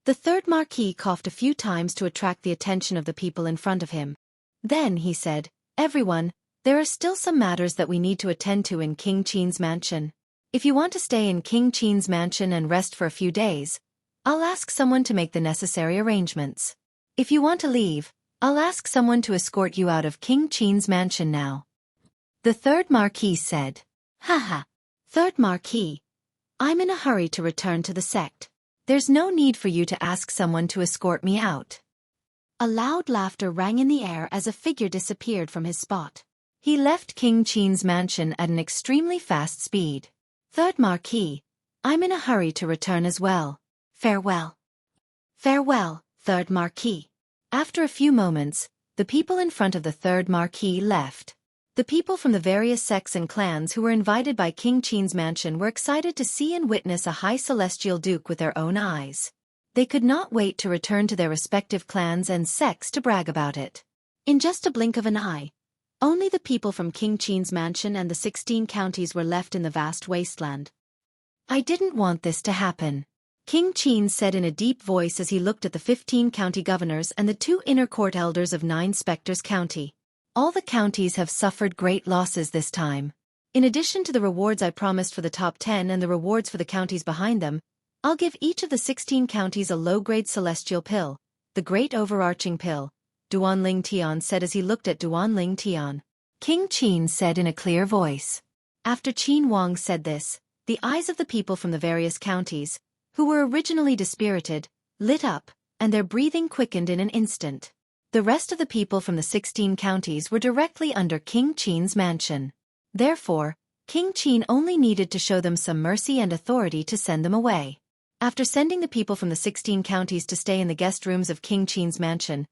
The third marquis coughed a few times to attract the attention of the people in front of him. Then he said, Everyone, there are still some matters that we need to attend to in King Qin's mansion. If you want to stay in King Qin's mansion and rest for a few days, I'll ask someone to make the necessary arrangements. If you want to leave, I'll ask someone to escort you out of King Qin's mansion now. The third marquis said. Haha. Third marquis, I'm in a hurry to return to the sect. There's no need for you to ask someone to escort me out. A loud laughter rang in the air as a figure disappeared from his spot. He left King Qin's mansion at an extremely fast speed. Third marquis, I'm in a hurry to return as well. Farewell. Farewell, third marquis. After a few moments, the people in front of the third marquis left. The people from the various sects and clans who were invited by King Qin's mansion were excited to see and witness a high celestial duke with their own eyes. They could not wait to return to their respective clans and sects to brag about it. In just a blink of an eye, only the people from King Qin's mansion and the 16 counties were left in the vast wasteland. I didn't want this to happen, King Qin said in a deep voice as he looked at the 15 county governors and the 2 inner court elders of 9 Spectres County. All the counties have suffered great losses this time. In addition to the rewards I promised for the top 10 and the rewards for the counties behind them, I'll give each of the 16 counties a low-grade celestial pill, the Great Overarching Pill, Duanling Tian said as he looked at Duanling Tian. King Qin said in a clear voice. After Qin Wang said this, the eyes of the people from the various counties, who were originally dispirited, lit up, and their breathing quickened in an instant. The rest of the people from the 16 counties were directly under King Qin's mansion. Therefore, King Qin only needed to show them some mercy and authority to send them away. After sending the people from the 16 counties to stay in the guest rooms of King Qin's mansion,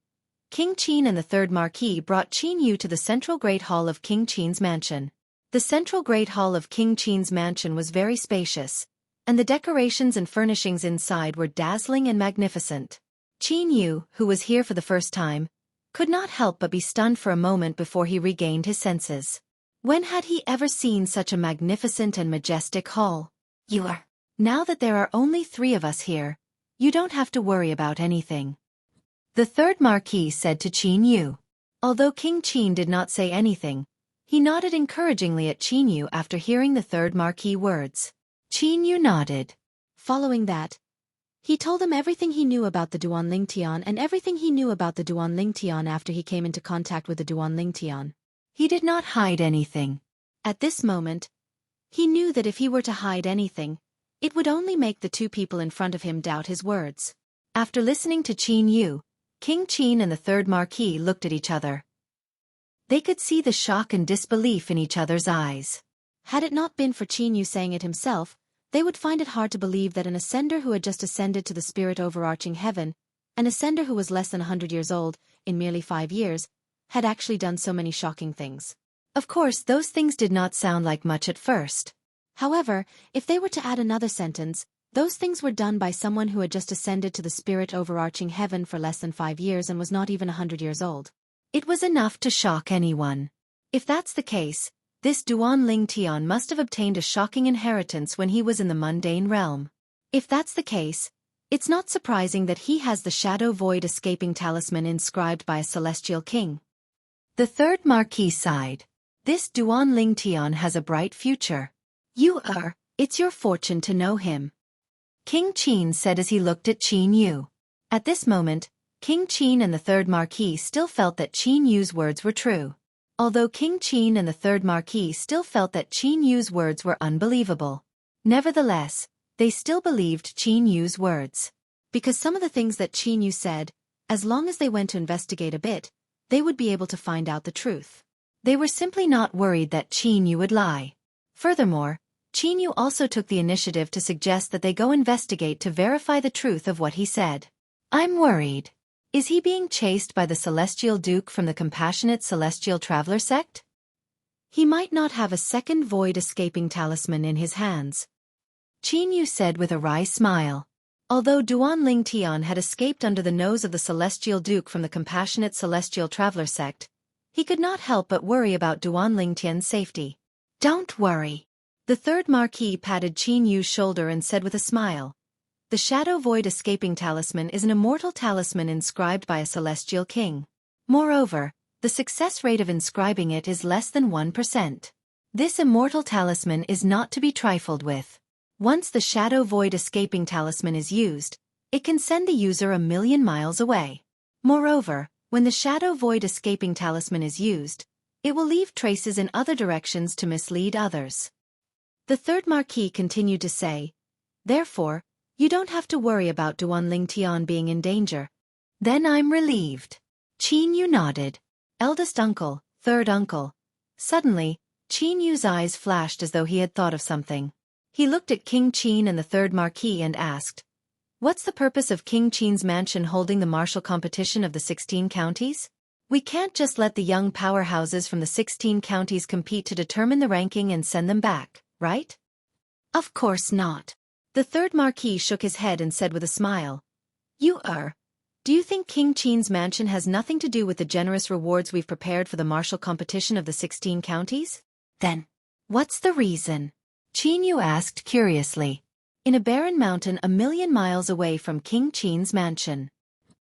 King Qin and the third Marquis brought Qin Yu to the central Great Hall of King Qin's mansion. The central Great Hall of King Qin's mansion was very spacious, and the decorations and furnishings inside were dazzling and magnificent. Qin Yu, who was here for the first time, could not help but be stunned for a moment before he regained his senses. When had he ever seen such a magnificent and majestic hall? Now that there are only 3 of us here, you don't have to worry about anything, the third Marquis said to Qin Yu. Although King Qin did not say anything, he nodded encouragingly at Qin Yu after hearing the third Marquis words. Qin Yu nodded. Following that, he told him everything he knew about the Duanling Tian and everything he knew about the Duanling Tian after he came into contact with the Duanling Tian. He did not hide anything. At this moment, he knew that if he were to hide anything, it would only make the 2 people in front of him doubt his words. After listening to Qin Yu, King Qin and the third Marquis looked at each other. They could see the shock and disbelief in each other's eyes. Had it not been for Qin Yu saying it himself, they would find it hard to believe that an ascender who had just ascended to the spirit overarching heaven, an ascender who was less than 100 years old, in merely 5 years, had actually done so many shocking things. Of course, those things did not sound like much at first. However, if they were to add another sentence, those things were done by someone who had just ascended to the spirit overarching heaven for less than 5 years and was not even 100 years old. It was enough to shock anyone. If that's the case, this Duanling Tian must have obtained a shocking inheritance when he was in the mundane realm. If that's the case, it's not surprising that he has the Shadow Void Escaping Talisman inscribed by a celestial king. The third Marquis sighed. This Duanling Tian has a bright future. It's your fortune to know him, King Qin said as he looked at Qin Yu. At this moment, King Qin and the third Marquis still felt that Qin Yu's words were true. Although King Qin and the third Marquis still felt that Qin Yu's words were unbelievable, nevertheless, they still believed Qin Yu's words. Because some of the things that Qin Yu said, as long as they went to investigate a bit, they would be able to find out the truth. They were simply not worried that Qin Yu would lie. Furthermore, Qin Yu also took the initiative to suggest that they go investigate to verify the truth of what he said. I'm worried. Is he being chased by the Celestial Duke from the Compassionate Celestial Traveler sect? He might not have a second Void Escaping Talisman in his hands, Qin Yu said with a wry smile. Although Duanling Tian had escaped under the nose of the Celestial Duke from the Compassionate Celestial Traveler sect, he could not help but worry about Duanling Tian's safety. Don't worry. The third Marquis patted Qin Yu's shoulder and said with a smile. The Shadow Void Escaping Talisman is an immortal talisman inscribed by a celestial king. Moreover, the success rate of inscribing it is less than 1%. This immortal talisman is not to be trifled with. Once the Shadow Void Escaping Talisman is used, it can send the user 1,000,000 miles away. Moreover, when the Shadow Void Escaping Talisman is used, it will leave traces in other directions to mislead others. The third Marquis continued to say, therefore, you don't have to worry about Duanling Tian being in danger. Then I'm relieved. Qin Yu nodded. Eldest uncle, third uncle. Suddenly, Qin Yu's eyes flashed as though he had thought of something. He looked at King Qin and the third Marquis and asked, what's the purpose of King Qin's mansion holding the martial competition of the 16 counties? We can't just let the young powerhouses from the 16 counties compete to determine the ranking and send them back, right? Of course not. The third Marquis shook his head and said with a smile, do you think King Qin's mansion has nothing to do with the generous rewards we've prepared for the martial competition of the 16 counties? Then, what's the reason? Qin Yu asked curiously. In a barren mountain 1,000,000 miles away from King Qin's mansion.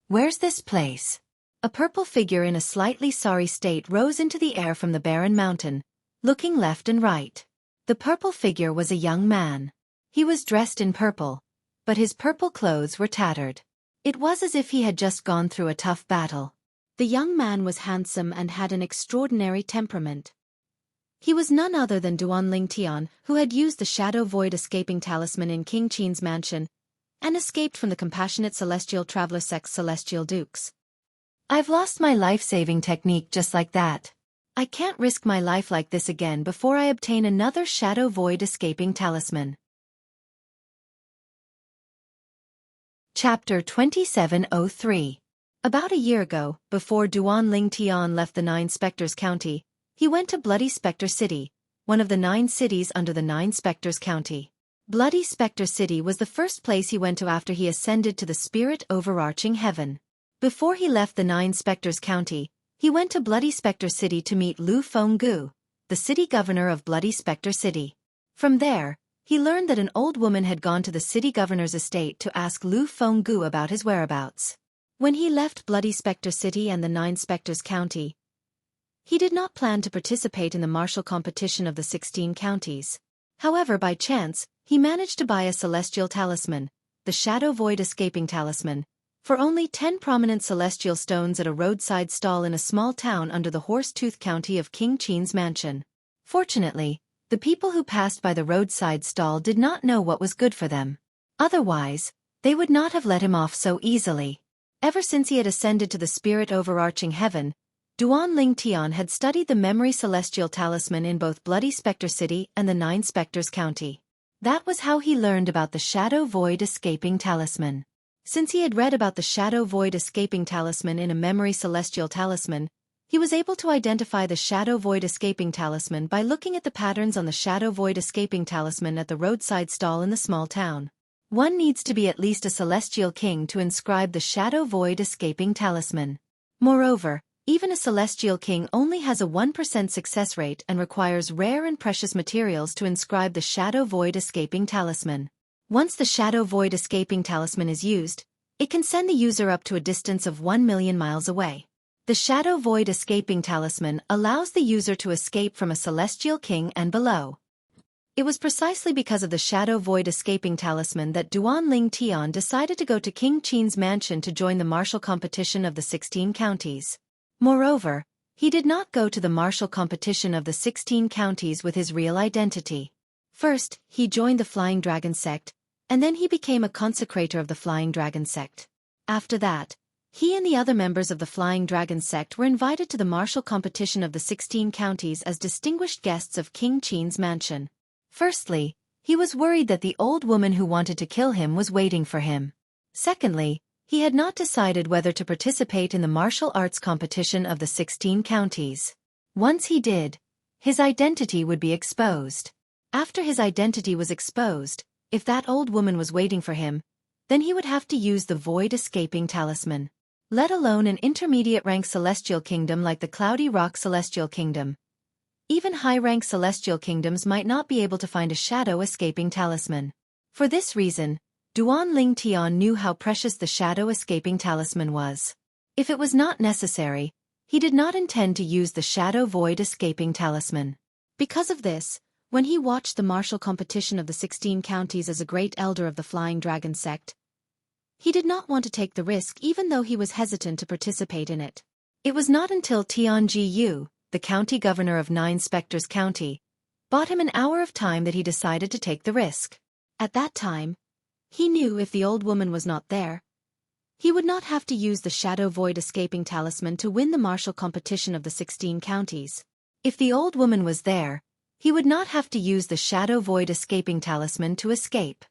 Where's this place? A purple figure in a slightly sorry state rose into the air from the barren mountain, looking left and right. The purple figure was a young man. He was dressed in purple, but his purple clothes were tattered. It was as if he had just gone through a tough battle. The young man was handsome and had an extraordinary temperament. He was none other than Duanling Tian, who had used the Shadow Void Escaping Talisman in King Qin's mansion, and escaped from the Compassionate Celestial Traveler sect's Celestial Dukes. I've lost my life-saving technique just like that. I can't risk my life like this again before I obtain another Shadow Void Escaping Talisman. Chapter 2703. About a year ago, before Duan Ling Tian left the Nine Spectres County, he went to Bloody Spectre City, one of the 9 cities under the Nine Spectres County. Bloody Spectre City was the first place he went to after he ascended to the spirit overarching heaven. Before he left the Nine Spectres County, he went to Bloody Spectre City to meet Lu Fenggu, the city governor of Bloody Spectre City. From there, he learned that an old woman had gone to the city governor's estate to ask Lu Fenggu about his whereabouts. When he left Bloody Spectre City and the Nine Spectres County, he did not plan to participate in the martial competition of the 16 counties. However, by chance, he managed to buy a celestial talisman, the Shadow Void Escaping Talisman, for only 10 prominent celestial stones at a roadside stall in a small town under the Horsetooth County of King Qin's mansion. Fortunately, the people who passed by the roadside stall did not know what was good for them. Otherwise, they would not have let him off so easily. Ever since he had ascended to the spirit overarching heaven, Duan Ling Tian had studied the memory celestial talisman in both Bloody Spectre City and the Nine Spectres County. That was how he learned about the Shadow Void Escaping Talisman. Since he had read about the Shadow Void Escaping Talisman in a memory celestial talisman, he was able to identify the Shadow Void Escaping Talisman by looking at the patterns on the Shadow Void Escaping Talisman at the roadside stall in the small town. One needs to be at least a celestial king to inscribe the Shadow Void Escaping Talisman. Moreover, even a celestial king only has a 1% success rate and requires rare and precious materials to inscribe the Shadow Void Escaping Talisman. Once the Shadow Void Escaping Talisman is used, it can send the user up to a distance of 1 million miles away. The Shadow Void Escaping Talisman allows the user to escape from a celestial king and below. It was precisely because of the Shadow Void Escaping Talisman that Duan Ling Tian decided to go to King Qin's mansion to join the martial competition of the 16 counties. Moreover, he did not go to the martial competition of the 16 counties with his real identity. First, he joined the Flying Dragon sect, and then he became a consecrator of the Flying Dragon sect. After that, he and the other members of the Flying Dragon sect were invited to the martial competition of the 16 counties as distinguished guests of King Qin's mansion. Firstly, he was worried that the old woman who wanted to kill him was waiting for him. Secondly, he had not decided whether to participate in the martial arts competition of the 16 counties. Once he did, his identity would be exposed. After his identity was exposed, if that old woman was waiting for him, then he would have to use the Void Escaping Talisman. Let alone an intermediate-rank celestial kingdom like the Cloudy Rock Celestial Kingdom. Even high-rank celestial kingdoms might not be able to find a Shadow Escaping Talisman. For this reason, Duan Ling Tian knew how precious the Shadow Escaping Talisman was. If it was not necessary, he did not intend to use the Shadow Void Escaping Talisman. Because of this, when he watched the martial competition of the 16 counties as a great elder of the Flying Dragon sect, he did not want to take the risk even though he was hesitant to participate in it. It was not until Tianji Yu, the county governor of Nine Spectres County, bought him an hour of time that he decided to take the risk. At that time, he knew if the old woman was not there, he would not have to use the Shadow Void Escaping Talisman to win the martial competition of the 16 counties. If the old woman was there, he would not have to use the Shadow Void Escaping Talisman to escape.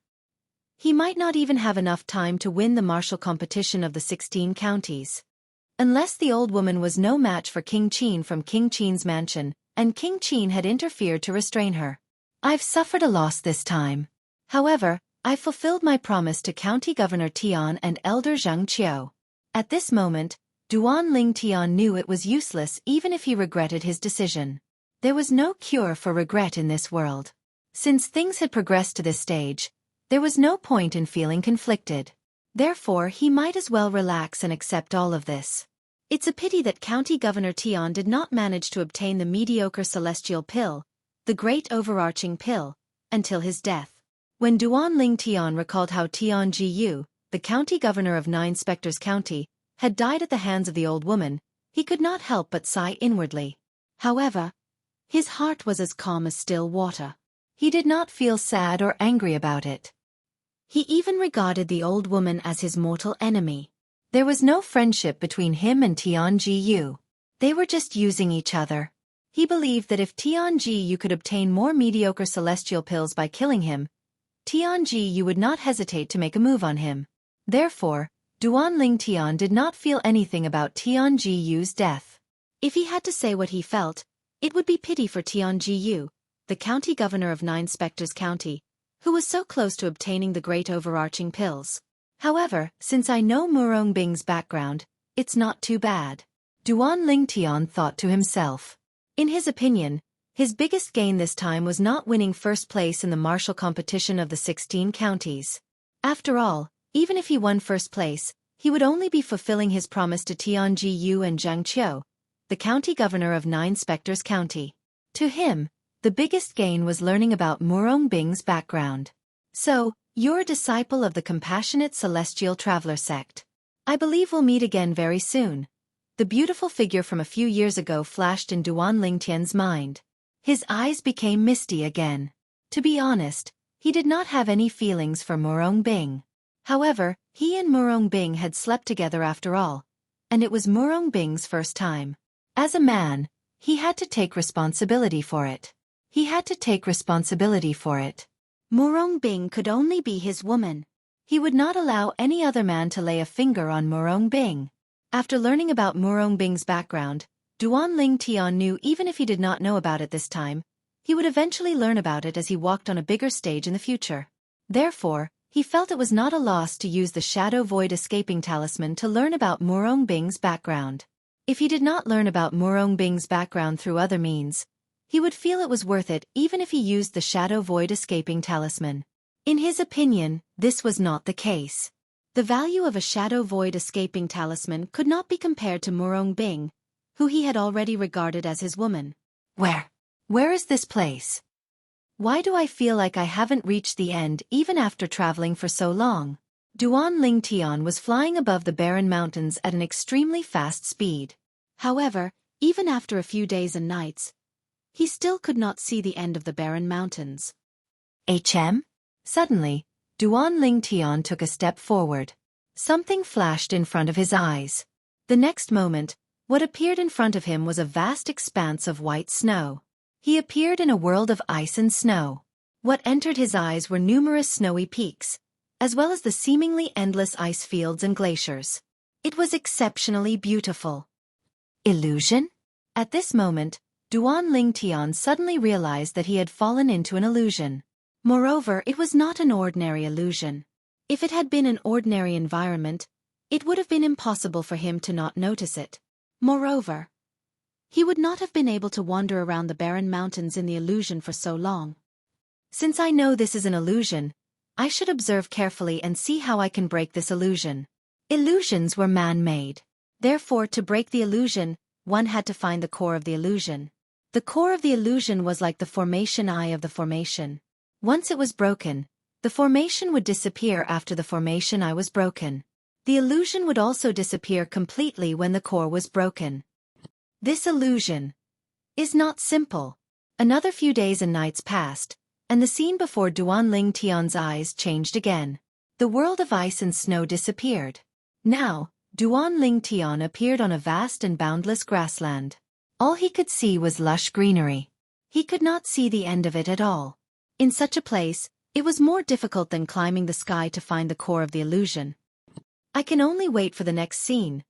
He might not even have enough time to win the martial competition of the 16 counties. Unless the old woman was no match for King Qin from King Qin's mansion, and King Qin had interfered to restrain her. I've suffered a loss this time. However, I fulfilled my promise to County Governor Tian and Elder Zhang Qiu. At this moment, Duan Ling Tian knew it was useless even if he regretted his decision. There was no cure for regret in this world. Since things had progressed to this stage, there was no point in feeling conflicted. Therefore, he might as well relax and accept all of this. It's a pity that County Governor Tian did not manage to obtain the mediocre celestial pill, the great overarching pill, until his death. When Duan Ling Tian recalled how Tianji Yu, the county governor of Nine Spectres County, had died at the hands of the old woman, he could not help but sigh inwardly. However, his heart was as calm as still water. He did not feel sad or angry about it. He even regarded the old woman as his mortal enemy. There was no friendship between him and Tianji Yu. They were just using each other. He believed that if Tianji Yu could obtain more mediocre celestial pills by killing him, Tianji Yu would not hesitate to make a move on him. Therefore, Duan Ling Tian did not feel anything about Tian Jiyu's death. If he had to say what he felt, it would be pity for Tian Jiyu, the county governor of Nine Spectres County, who was so close to obtaining the great overarching pills. However, since I know Murong Bing's background, it's not too bad. Duan Ling Tian thought to himself. In his opinion, his biggest gain this time was not winning first place in the martial competition of the 16 counties. After all, even if he won first place, he would only be fulfilling his promise to Tian Jiyu and Zhang Qiu, the county governor of Nine Spectres County. To him, the biggest gain was learning about Murong Bing's background. So, you're a disciple of the Compassionate Celestial Traveler sect. I believe we'll meet again very soon. The beautiful figure from a few years ago flashed in Duan Ling Tian's mind. His eyes became misty again. To be honest, he did not have any feelings for Murong Bing. However, he and Murong Bing had slept together after all, and it was Murong Bing's first time. As a man, he had to take responsibility for it. Murong Bing could only be his woman. He would not allow any other man to lay a finger on Murong Bing. After learning about Murong Bing's background, Duan Ling Tian knew even if he did not know about it this time, he would eventually learn about it as he walked on a bigger stage in the future. Therefore, he felt it was not a loss to use the Shadow Void Escaping Talisman to learn about Murong Bing's background. If he did not learn about Murong Bing's background through other means, he would feel it was worth it even if he used the Shadow Void Escaping Talisman. In his opinion, this was not the case. The value of a Shadow Void Escaping Talisman could not be compared to Murong Bing, who he had already regarded as his woman. Where is this place? Why do I feel like I haven't reached the end even after traveling for so long? Duan Ling Tian was flying above the barren mountains at an extremely fast speed. However, even after a few days and nights, he still could not see the end of the barren mountains. Suddenly, Duan Ling Tian took a step forward. Something flashed in front of his eyes. The next moment, what appeared in front of him was a vast expanse of white snow. He appeared in a world of ice and snow. What entered his eyes were numerous snowy peaks, as well as the seemingly endless ice fields and glaciers. It was exceptionally beautiful. Illusion? At this moment, Duan Ling Tian suddenly realized that he had fallen into an illusion. Moreover, it was not an ordinary illusion. If it had been an ordinary environment, it would have been impossible for him to not notice it. Moreover, he would not have been able to wander around the barren mountains in the illusion for so long. Since I know this is an illusion, I should observe carefully and see how I can break this illusion. Illusions were man-made. Therefore, to break the illusion, one had to find the core of the illusion. The core of the illusion was like the formation eye of the formation. Once it was broken, the formation would disappear after the formation eye was broken. The illusion would also disappear completely when the core was broken. This illusion is not simple. Another few days and nights passed, and the scene before Duan Ling Tian's eyes changed again. The world of ice and snow disappeared. Now, Duan Ling Tian appeared on a vast and boundless grassland. All he could see was lush greenery. He could not see the end of it at all. In such a place, it was more difficult than climbing the sky to find the core of the illusion. I can only wait for the next scene.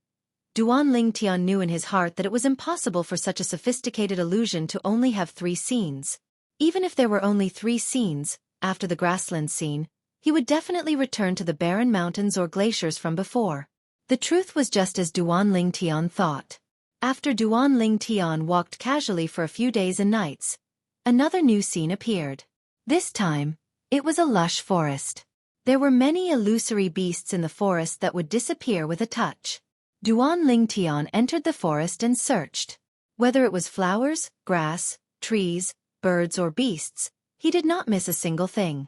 Duan Ling Tian knew in his heart that it was impossible for such a sophisticated illusion to only have 3 scenes. Even if there were only 3 scenes, after the grassland scene, he would definitely return to the barren mountains or glaciers from before. The truth was just as Duan Ling Tian thought. After Duan Ling Tian walked casually for a few days and nights, another new scene appeared. This time, it was a lush forest. There were many illusory beasts in the forest that would disappear with a touch. Duan Ling Tian entered the forest and searched. Whether it was flowers, grass, trees, birds or beasts, he did not miss a single thing.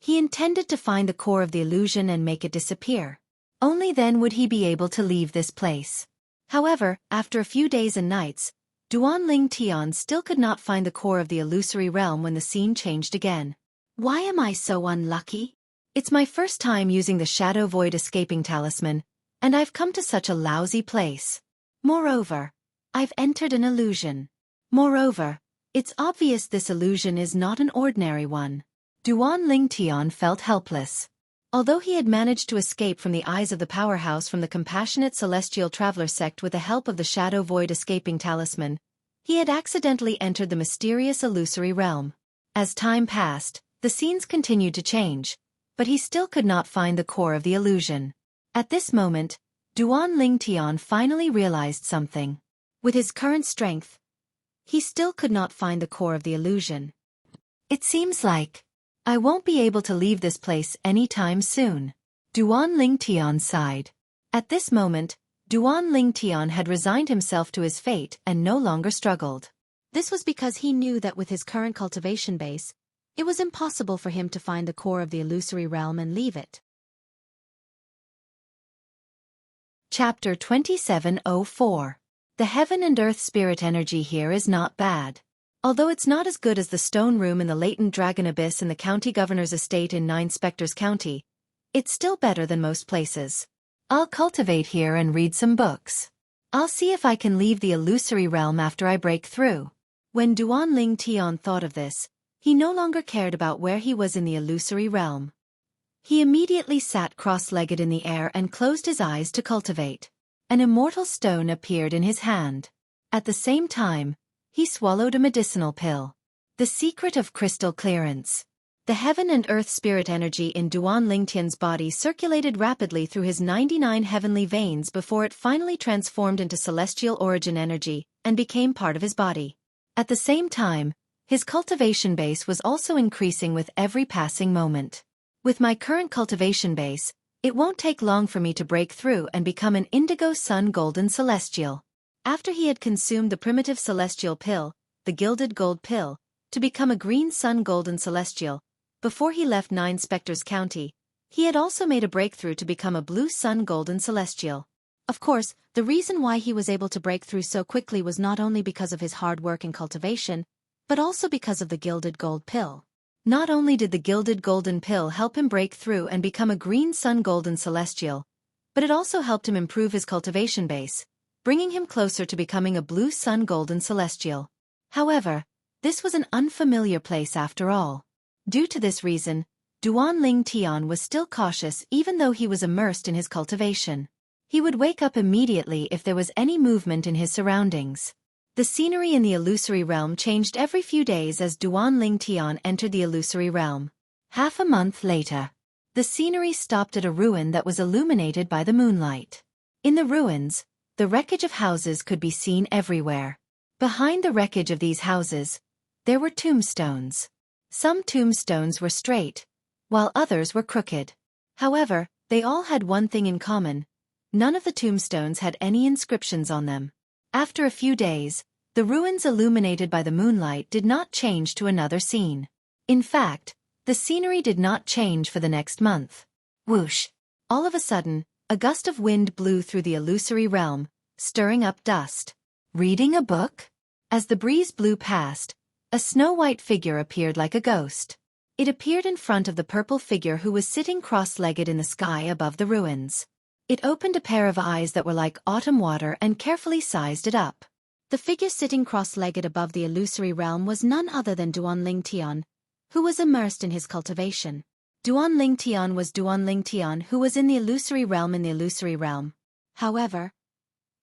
He intended to find the core of the illusion and make it disappear. Only then would he be able to leave this place. However, after a few days and nights, Duan Ling Tian still could not find the core of the illusory realm when the scene changed again. Why am I so unlucky? It's my first time using the Shadow Void Escaping Talisman, and I've come to such a lousy place. Moreover, I've entered an illusion. Moreover, it's obvious this illusion is not an ordinary one. Duan Ling Tian felt helpless. Although he had managed to escape from the eyes of the powerhouse from the compassionate celestial traveler sect with the help of the Shadow Void escaping talisman, he had accidentally entered the mysterious illusory realm. As time passed, the scenes continued to change, but he still could not find the core of the illusion. At this moment, Duan Lingtian finally realized something. With his current strength, he still could not find the core of the illusion. It seems like I won't be able to leave this place anytime soon. Duan Lingtian sighed. At this moment, Duan Lingtian had resigned himself to his fate and no longer struggled. This was because he knew that with his current cultivation base, it was impossible for him to find the core of the illusory realm and leave it. Chapter 2704. The Heaven and Earth Spirit energy here is not bad. Although it's not as good as the stone room in the latent dragon abyss in the county governor's estate in 9 Spectres County, it's still better than most places. I'll cultivate here and read some books. I'll see if I can leave the illusory realm after I break through. When Duan Lingtian thought of this, he no longer cared about where he was in the illusory realm. He immediately sat cross-legged in the air and closed his eyes to cultivate. An immortal stone appeared in his hand. At the same time, he swallowed a medicinal pill. The secret of crystal clearance. The heaven and earth spirit energy in Duan Lingtian's body circulated rapidly through his 99 heavenly veins before it finally transformed into celestial origin energy and became part of his body. At the same time, his cultivation base was also increasing with every passing moment. With my current cultivation base, it won't take long for me to break through and become an indigo sun golden celestial. After he had consumed the primitive celestial pill, the gilded gold pill, to become a green sun golden celestial, before he left 9 Spectres County, he had also made a breakthrough to become a blue sun golden celestial. Of course, the reason why he was able to break through so quickly was not only because of his hard work and cultivation, but also because of the gilded gold pill. Not only did the gilded golden pill help him break through and become a green sun golden celestial, but it also helped him improve his cultivation base, bringing him closer to becoming a blue sun golden celestial. However, this was an unfamiliar place after all. Due to this reason, Duan Lingtian was still cautious even though he was immersed in his cultivation. He would wake up immediately if there was any movement in his surroundings. The scenery in the illusory realm changed every few days as Duan Lingtian entered the illusory realm. Half a month later, the scenery stopped at a ruin that was illuminated by the moonlight. In the ruins, the wreckage of houses could be seen everywhere. Behind the wreckage of these houses, there were tombstones. Some tombstones were straight, while others were crooked. However, they all had one thing in common. None of the tombstones had any inscriptions on them. After a few days, the ruins illuminated by the moonlight did not change to another scene. In fact, the scenery did not change for the next month. Whoosh! All of a sudden, a gust of wind blew through the illusory realm, stirring up dust. Reading a book? As the breeze blew past, a snow-white figure appeared like a ghost. It appeared in front of the purple figure who was sitting cross-legged in the sky above the ruins. It opened a pair of eyes that were like autumn water and carefully sized it up. The figure sitting cross-legged above the illusory realm was none other than Duan Lingtian, who was immersed in his cultivation. Duan Lingtian was Duan Lingtian who was in the illusory realm. However,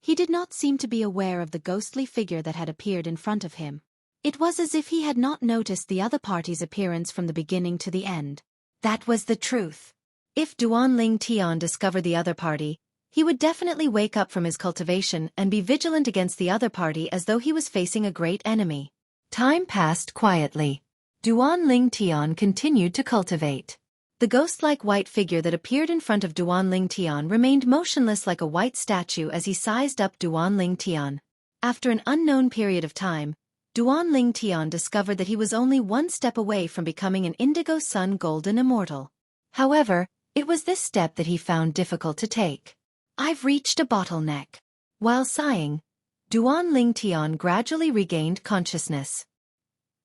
he did not seem to be aware of the ghostly figure that had appeared in front of him. It was as if he had not noticed the other party's appearance from the beginning to the end. That was the truth. If Duan Lingtian discovered the other party, he would definitely wake up from his cultivation and be vigilant against the other party as though he was facing a great enemy. Time passed quietly. Duan Lingtian continued to cultivate. The ghost-like white figure that appeared in front of Duan Lingtian remained motionless like a white statue as he sized up Duan Lingtian. After an unknown period of time, Duan Lingtian discovered that he was only one step away from becoming an indigo sun golden immortal. However, it was this step that he found difficult to take. I've reached a bottleneck. While sighing, Duan Lingtian gradually regained consciousness.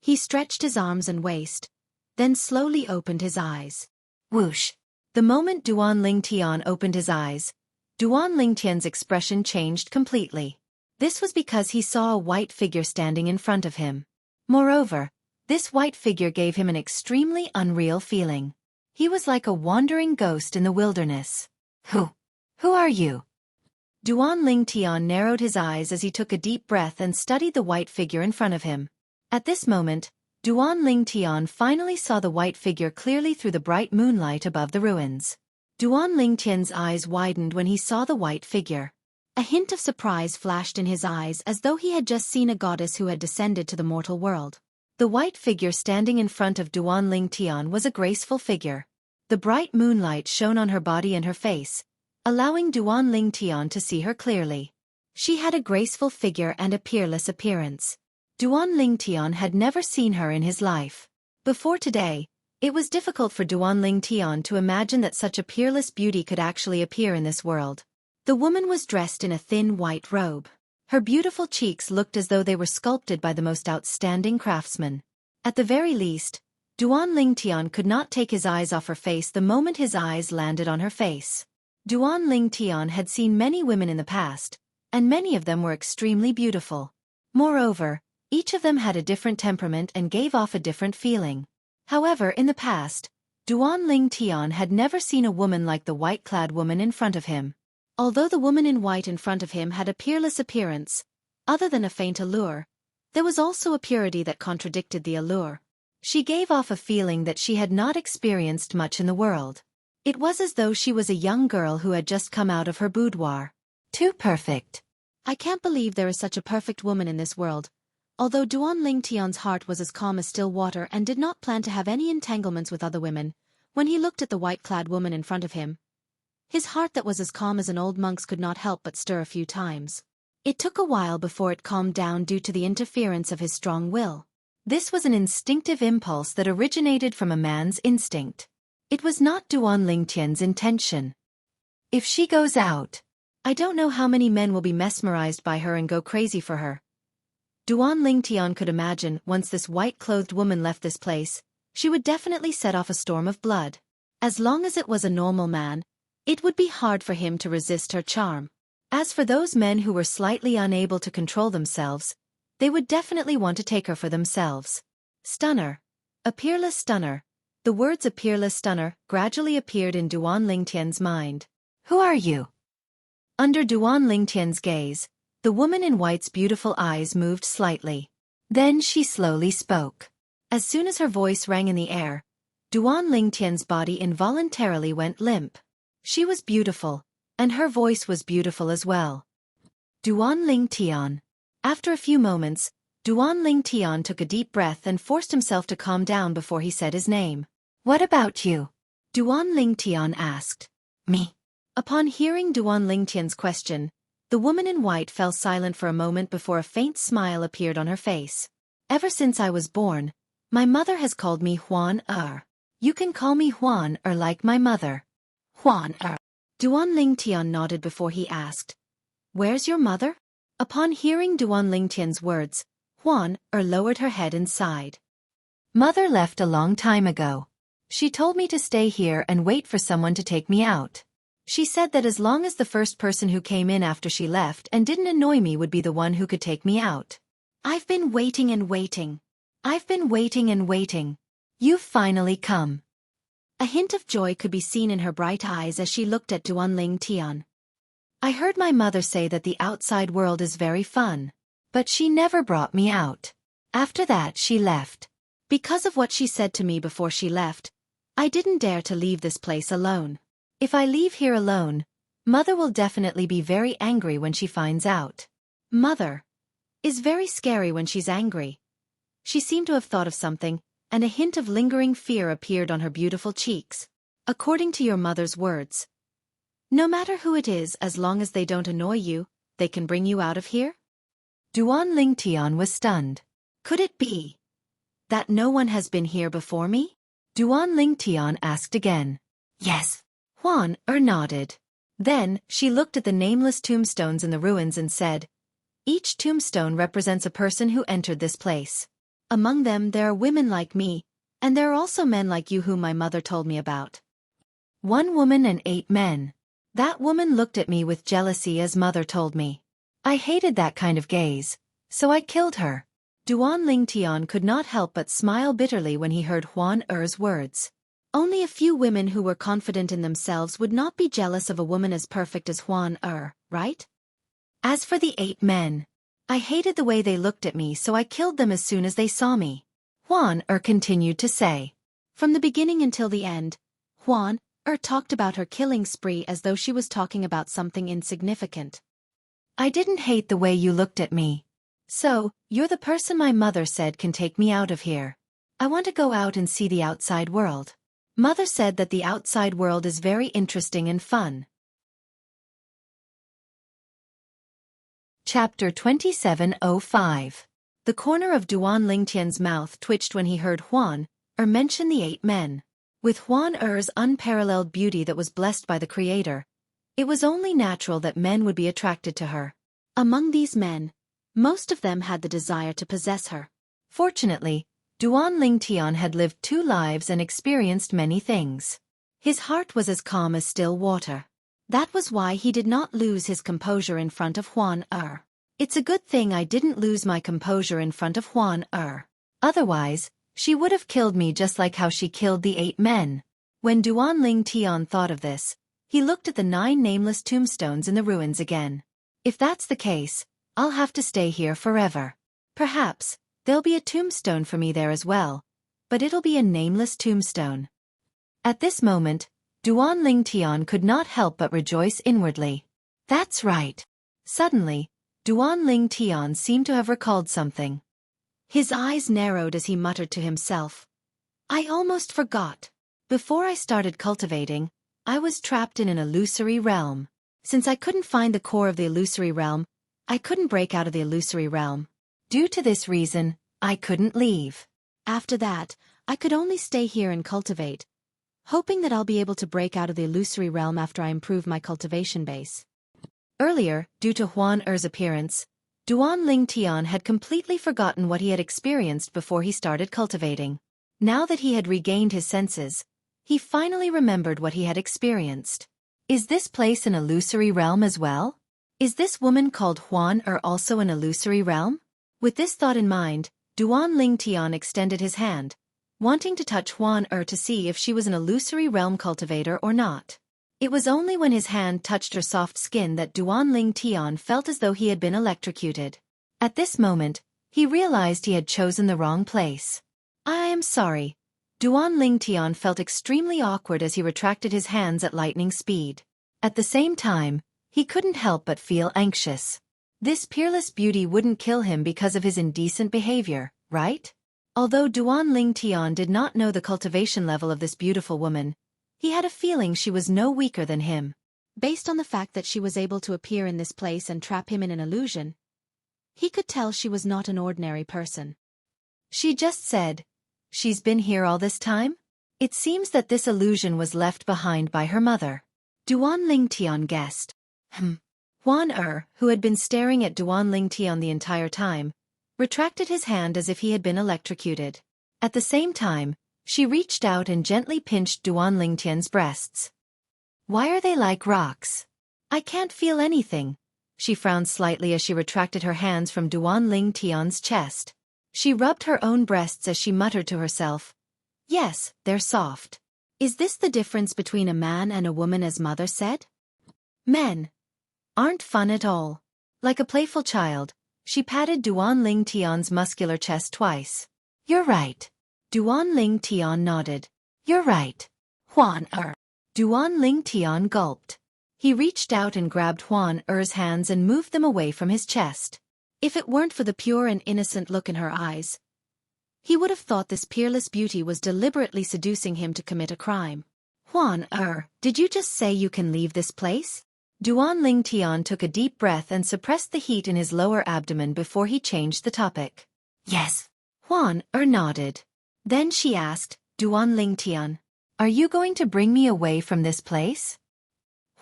He stretched his arms and waist, then slowly opened his eyes. Whoosh! The moment Duan Lingtian opened his eyes, Duan Lingtian's expression changed completely. This was because he saw a white figure standing in front of him. Moreover, this white figure gave him an extremely unreal feeling. He was like a wandering ghost in the wilderness. Who are you? Duan Ling Tian narrowed his eyes as he took a deep breath and studied the white figure in front of him. At this moment, Duan Ling Tian finally saw the white figure clearly through the bright moonlight above the ruins. Duan Ling Tian's eyes widened when he saw the white figure. A hint of surprise flashed in his eyes as though he had just seen a goddess who had descended to the mortal world. The white figure standing in front of Duan Ling Tian was a graceful figure. The bright moonlight shone on her body and her face, allowing Duan Ling Tian to see her clearly. She had a graceful figure and a peerless appearance. Duan Ling Tian had never seen her in his life. Before today, it was difficult for Duan Ling Tian to imagine that such a peerless beauty could actually appear in this world. The woman was dressed in a thin white robe. Her beautiful cheeks looked as though they were sculpted by the most outstanding craftsman. At the very least, Duan Ling Tian could not take his eyes off her face the moment his eyes landed on her face. Duan Ling Tian had seen many women in the past, and many of them were extremely beautiful. Moreover, each of them had a different temperament and gave off a different feeling. However, in the past, Duan Ling Tian had never seen a woman like the white-clad woman in front of him. Although the woman in white in front of him had a peerless appearance, other than a faint allure, there was also a purity that contradicted the allure. She gave off a feeling that she had not experienced much in the world. It was as though she was a young girl who had just come out of her boudoir. Too perfect. I can't believe there is such a perfect woman in this world. Although Duan Ling Tian's heart was as calm as still water and did not plan to have any entanglements with other women, when he looked at the white-clad woman in front of him, his heart that was as calm as an old monk's could not help but stir a few times. It took a while before it calmed down due to the interference of his strong will. This was an instinctive impulse that originated from a man's instinct. It was not Duan Ling Tian's intention. If she goes out, I don't know how many men will be mesmerized by her and go crazy for her. Duan Ling Tian could imagine once this white-clothed woman left this place, she would definitely set off a storm of blood. As long as it was a normal man, it would be hard for him to resist her charm. As for those men who were slightly unable to control themselves, they would definitely want to take her for themselves. Stunner. A peerless stunner. The words "a peerless stunner" gradually appeared in Duan Ling Tian's mind. Who are you? Under Duan Ling Tian's gaze, the woman in white's beautiful eyes moved slightly. Then she slowly spoke. As soon as her voice rang in the air, Duan Ling Tian's body involuntarily went limp. She was beautiful, and her voice was beautiful as well. Duan Ling Tian. After a few moments, Duan Ling Tian took a deep breath and forced himself to calm down before he said his name. What about you? Duan Ling Tian asked. Me. Upon hearing Duan Ling Tian's question, the woman in white fell silent for a moment before a faint smile appeared on her face. Ever since I was born, my mother has called me Huan Er. You can call me Huan Er like my mother. Huan Er. Duan Ling Tian nodded before he asked, Where's your mother? Upon hearing Duan Ling Tian's words, Huan Er lowered her head and sighed. Mother left a long time ago. She told me to stay here and wait for someone to take me out. She said that as long as the first person who came in after she left and didn't annoy me would be the one who could take me out. I've been waiting and waiting. I've been waiting and waiting. You've finally come. A hint of joy could be seen in her bright eyes as she looked at Duan Ling Tian. I heard my mother say that the outside world is very fun, but she never brought me out. After that she left. Because of what she said to me before she left, I didn't dare to leave this place alone. If I leave here alone, Mother will definitely be very angry when she finds out. Mother is very scary when she's angry. She seemed to have thought of something, and a hint of lingering fear appeared on her beautiful cheeks. According to your mother's words, no matter who it is, as long as they don't annoy you, they can bring you out of here? Duan Ling Tian was stunned. Could it be that no one has been here before me? Duan Ling Tian asked again. Yes. Huan Er nodded. Then, she looked at the nameless tombstones in the ruins and said, Each tombstone represents a person who entered this place. Among them there are women like me, and there are also men like you whom my mother told me about. 1 woman and 8 men. That woman looked at me with jealousy as mother told me. I hated that kind of gaze, so I killed her. Duan Ling Tian could not help but smile bitterly when he heard Huan Er's words. Only a few women who were confident in themselves would not be jealous of a woman as perfect as Huan right? As for the 8 men, I hated the way they looked at me, so I killed them as soon as they saw me. Huan continued to say. From the beginning until the end, Huan talked about her killing spree as though she was talking about something insignificant. I didn't hate the way you looked at me. So, you're the person my mother said can take me out of here. I want to go out and see the outside world. Mother said that the outside world is very interesting and fun. Chapter 27:05. The corner of Duan Lingtian's mouth twitched when he heard Huan mention the 8 men. With Huan unparalleled beauty that was blessed by the Creator, it was only natural that men would be attracted to her. Among these men, most of them had the desire to possess her. Fortunately, Duan Lingtian had lived 2 lives and experienced many things. His heart was as calm as still water. That was why he did not lose his composure in front of Huan It's a good thing I didn't lose my composure in front of Huan Otherwise, she would have killed me just like how she killed the 8 men. When Duan Lingtian thought of this, he looked at the 9 nameless tombstones in the ruins again. If that's the case, I'll have to stay here forever. Perhaps, there'll be a tombstone for me there as well, but it'll be a nameless tombstone. At this moment, Duan Lingtian could not help but rejoice inwardly. That's right. Suddenly, Duan Lingtian seemed to have recalled something. His eyes narrowed as he muttered to himself. I almost forgot. Before I started cultivating, I was trapped in an illusory realm. Since I couldn't find the core of the illusory realm, I couldn't break out of the illusory realm. Due to this reason, I couldn't leave. After that, I could only stay here and cultivate, hoping that I'll be able to break out of the illusory realm after I improve my cultivation base. Earlier, due to Huan appearance, Duan Lingtian had completely forgotten what he had experienced before he started cultivating. Now that he had regained his senses, he finally remembered what he had experienced. Is this place an illusory realm as well? Is this woman called Huan also an illusory realm? With this thought in mind, Duan Lingtian extended his hand, wanting to touch Huan to see if she was an illusory realm cultivator or not. It was only when his hand touched her soft skin that Duan Lingtian felt as though he had been electrocuted. At this moment, he realized he had chosen the wrong place. I am sorry. Duan Lingtian felt extremely awkward as he retracted his hands at lightning speed. At the same time, he couldn't help but feel anxious. This peerless beauty wouldn't kill him because of his indecent behavior, right? Although Duan Lingtian did not know the cultivation level of this beautiful woman, he had a feeling she was no weaker than him. Based on the fact that she was able to appear in this place and trap him in an illusion, he could tell she was not an ordinary person. She just said, "She's been here all this time?" It seems that this illusion was left behind by her mother. Duan Lingtian guessed. Huan who had been staring at Duan Lingtian the entire time, retracted his hand as if he had been electrocuted. At the same time, she reached out and gently pinched Duan Lingtian's breasts. Why are they like rocks? I can't feel anything. She frowned slightly as she retracted her hands from Duan Lingtian's chest. She rubbed her own breasts as she muttered to herself. Yes, they're soft. Is this the difference between a man and a woman, as mother said? Men aren't fun at all. Like a playful child, she patted Duan Lingtian's muscular chest twice. You're right. Duan Lingtian nodded. You're right. Huan Duan Lingtian gulped. He reached out and grabbed Huan hands and moved them away from his chest. If it weren't for the pure and innocent look in her eyes, he would have thought this peerless beauty was deliberately seducing him to commit a crime. Huan did you just say you can leave this place? Duan Lingtian took a deep breath and suppressed the heat in his lower abdomen before he changed the topic. Yes. Huan nodded. Then she asked, Duan Lingtian, are you going to bring me away from this place?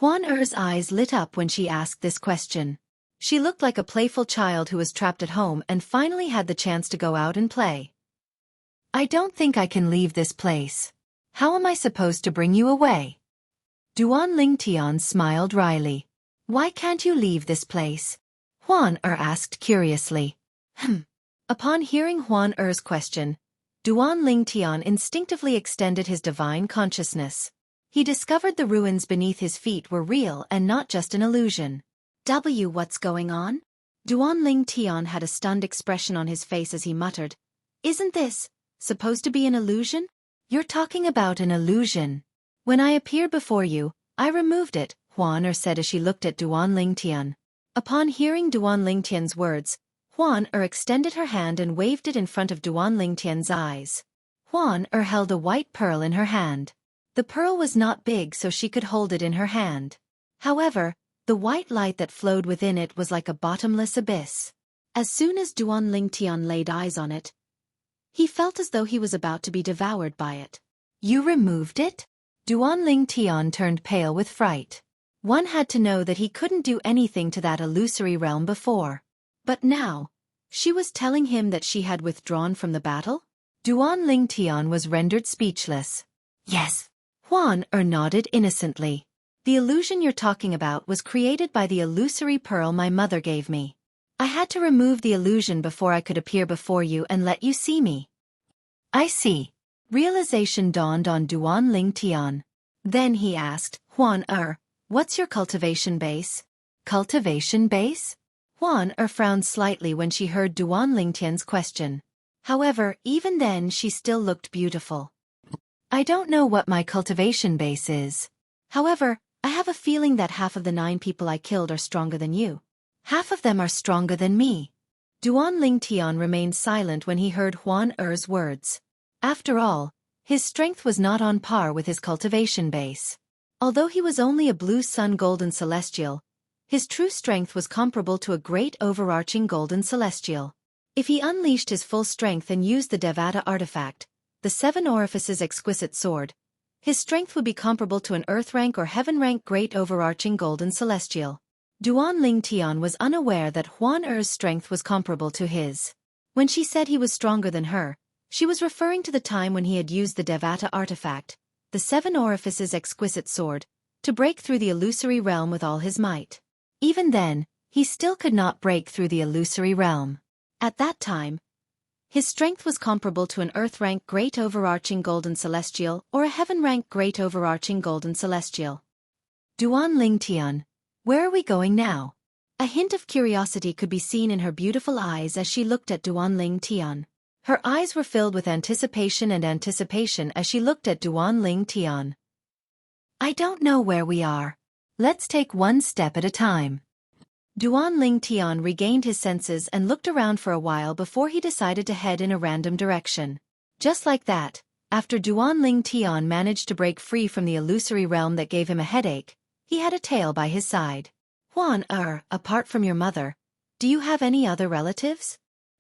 Huan eyes lit up when she asked this question. She looked like a playful child who was trapped at home and finally had the chance to go out and play. I don't think I can leave this place. How am I supposed to bring you away? Duan Lingtian smiled wryly. Why can't you leave this place? Huan asked curiously. Upon hearing Huan question, Duan Lingtian instinctively extended his divine consciousness. He discovered the ruins beneath his feet were real and not just an illusion. What's going on? Duan Lingtian had a stunned expression on his face as he muttered, "Isn't this supposed to be an illusion?" "You're talking about an illusion. When I appeared before you, I removed it," Huan said as she looked at Duan Lingtian. Upon hearing Duan Lingtian's words, Huan extended her hand and waved it in front of Duan Lingtian's eyes. Huan held a white pearl in her hand. The pearl was not big so she could hold it in her hand. However, the white light that flowed within it was like a bottomless abyss. As soon as Duan Lingtian laid eyes on it, he felt as though he was about to be devoured by it. "You removed it?" Duan Lingtian turned pale with fright. One had to know that he couldn't do anything to that illusory realm before. But now, she was telling him that she had withdrawn from the battle? Duan Lingtian was rendered speechless. "Yes." Huan nodded innocently. "The illusion you're talking about was created by the illusory pearl my mother gave me. I had to remove the illusion before I could appear before you and let you see me." "I see." Realization dawned on Duan Lingtian. Then he asked, "Huan what's your cultivation base?" "Cultivation base?" Huan frowned slightly when she heard Duan Lingtian's question. However, even then she still looked beautiful. "I don't know what my cultivation base is. However, I have a feeling that half of the 9 people I killed are stronger than you. Half of them are stronger than me." Duan Lingtian remained silent when he heard Huan words. After all, his strength was not on par with his cultivation base. Although he was only a blue sun golden celestial, his true strength was comparable to a great overarching golden celestial. If he unleashed his full strength and used the Devata artifact, the 7 orifices exquisite sword, his strength would be comparable to an earth rank or heaven rank great overarching golden celestial. Duan Lingtian was unaware that Huan strength was comparable to his. When she said he was stronger than her, she was referring to the time when he had used the Devata artifact, the 7 orifices exquisite sword, to break through the illusory realm with all his might. Even then, he still could not break through the illusory realm. At that time, his strength was comparable to an earth rank great overarching golden celestial or a heaven rank great overarching golden celestial. "Duan Lingtian, where are we going now?" A hint of curiosity could be seen in her beautiful eyes as she looked at Duan Lingtian. Her eyes were filled with anticipation as she looked at Duan Lingtian. "I don't know where we are. Let's take one step at a time." Duan Lingtian regained his senses and looked around for a while before he decided to head in a random direction. Just like that, after Duan Lingtian managed to break free from the illusory realm that gave him a headache, he had a tail by his side. "Huan apart from your mother, do you have any other relatives?"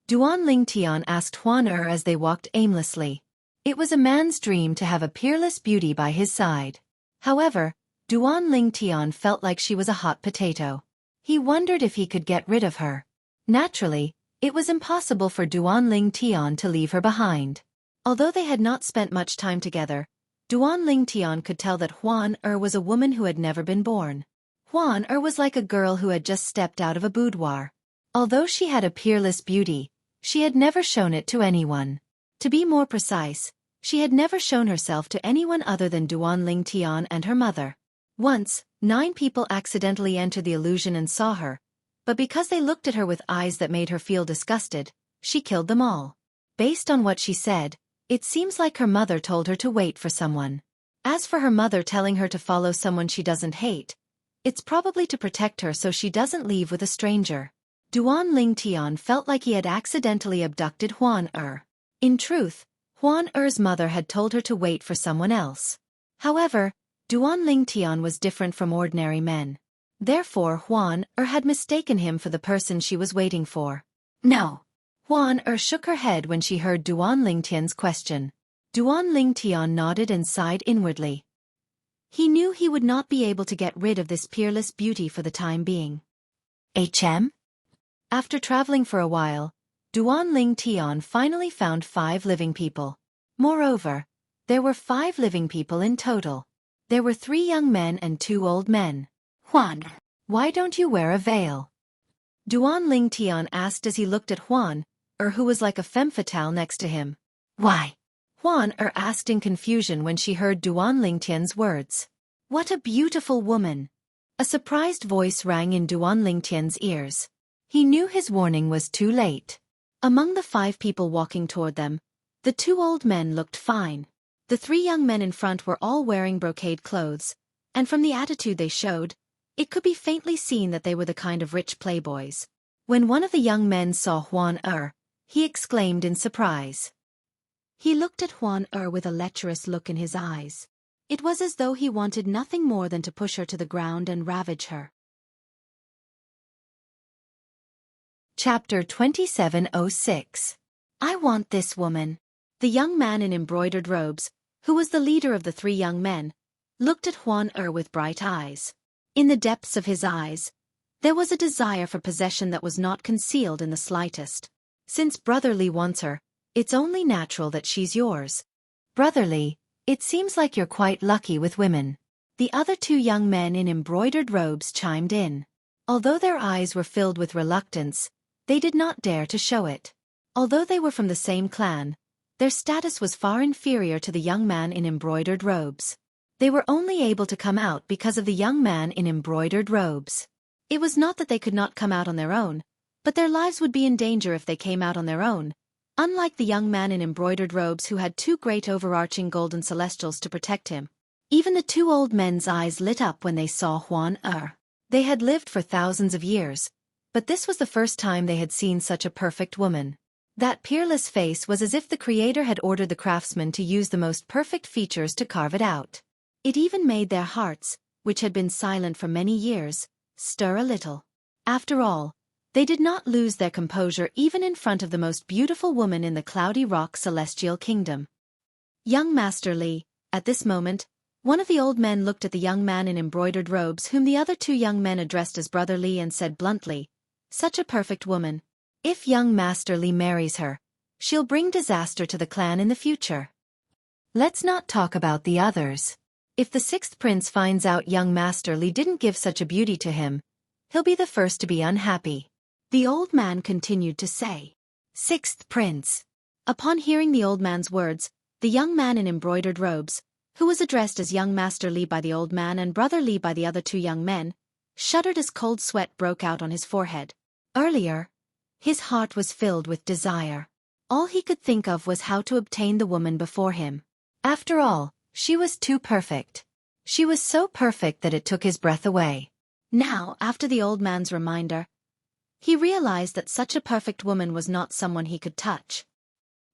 Duan Lingtian asked Huan as they walked aimlessly. It was a man's dream to have a peerless beauty by his side. However, Duan Lingtian felt like she was a hot potato. He wondered if he could get rid of her. Naturally, it was impossible for Duan Lingtian to leave her behind. Although they had not spent much time together, Duan Lingtian could tell that Huan was a woman who had never been born. Huan was like a girl who had just stepped out of a boudoir. Although she had a peerless beauty, she had never shown it to anyone. To be more precise, she had never shown herself to anyone other than Duan Lingtian and her mother. Once, 9 people accidentally entered the illusion and saw her, but because they looked at her with eyes that made her feel disgusted, she killed them all. Based on what she said, it seems like her mother told her to wait for someone. As for her mother telling her to follow someone she doesn't hate, it's probably to protect her so she doesn't leave with a stranger. Duan Lingtian felt like he had accidentally abducted Huan. In truth, Huan mother had told her to wait for someone else. However, Duan Lingtian was different from ordinary men. Therefore Huan had mistaken him for the person she was waiting for. "No." Huan shook her head when she heard Duan Lingtian's question. Duan Lingtian nodded and sighed inwardly. He knew he would not be able to get rid of this peerless beauty for the time being. After traveling for a while, Duan Lingtian finally found 5 living people. Moreover, there were 5 living people in total. There were 3 young men and 2 old men. "Huan, why don't you wear a veil?" Duan Lingtian asked as he looked at Huan, who was like a femme fatale next to him. Why? Huan Er asked in confusion when she heard Duan Lingtian's words. What a beautiful woman! A surprised voice rang in Duan Lingtian's ears. He knew his warning was too late. Among the 5 people walking toward them, the 2 old men looked fine. The 3 young men in front were all wearing brocade clothes, and from the attitude they showed, it could be faintly seen that they were the kind of rich playboys. When one of the young men saw Huan Er, he exclaimed in surprise. He looked at Huan Er with a lecherous look in his eyes. It was as though he wanted nothing more than to push her to the ground and ravage her. Chapter 2706. I want this woman. The young man in embroidered robes, who was the leader of the 3 young men, looked at Huan Er with bright eyes. In the depths of his eyes, there was a desire for possession that was not concealed in the slightest. Since Brother Li wants her, it's only natural that she's yours. Brother Li, it seems like you're quite lucky with women. The other 2 young men in embroidered robes chimed in. Although their eyes were filled with reluctance, they did not dare to show it. Although they were from the same clan, their status was far inferior to the young man in embroidered robes. They were only able to come out because of the young man in embroidered robes. It was not that they could not come out on their own, but their lives would be in danger if they came out on their own, unlike the young man in embroidered robes who had 2 great overarching golden celestials to protect him. Even the 2 old men's eyes lit up when they saw Huan Er. They had lived for thousands of years, but this was the first time they had seen such a perfect woman. That peerless face was as if the Creator had ordered the craftsman to use the most perfect features to carve it out. It even made their hearts, which had been silent for many years, stir a little. After all, they did not lose their composure even in front of the most beautiful woman in the Cloudy Rock Celestial Kingdom. Young Master Li, at this moment, one of the old men looked at the young man in embroidered robes whom the other 2 young men addressed as Brother Li and said bluntly, "Such a perfect woman. If young Master Li marries her, she'll bring disaster to the clan in the future." Let's not talk about the others. If the 6th prince finds out young Master Li didn't give such a beauty to him, he'll be the first to be unhappy. The old man continued to say. 6th prince. Upon hearing the old man's words, the young man in embroidered robes, who was addressed as young Master Li by the old man and Brother Li by the other 2 young men, shuddered as cold sweat broke out on his forehead. Earlier, his heart was filled with desire. All he could think of was how to obtain the woman before him. After all, she was too perfect. She was so perfect that it took his breath away. Now, after the old man's reminder, he realized that such a perfect woman was not someone he could touch.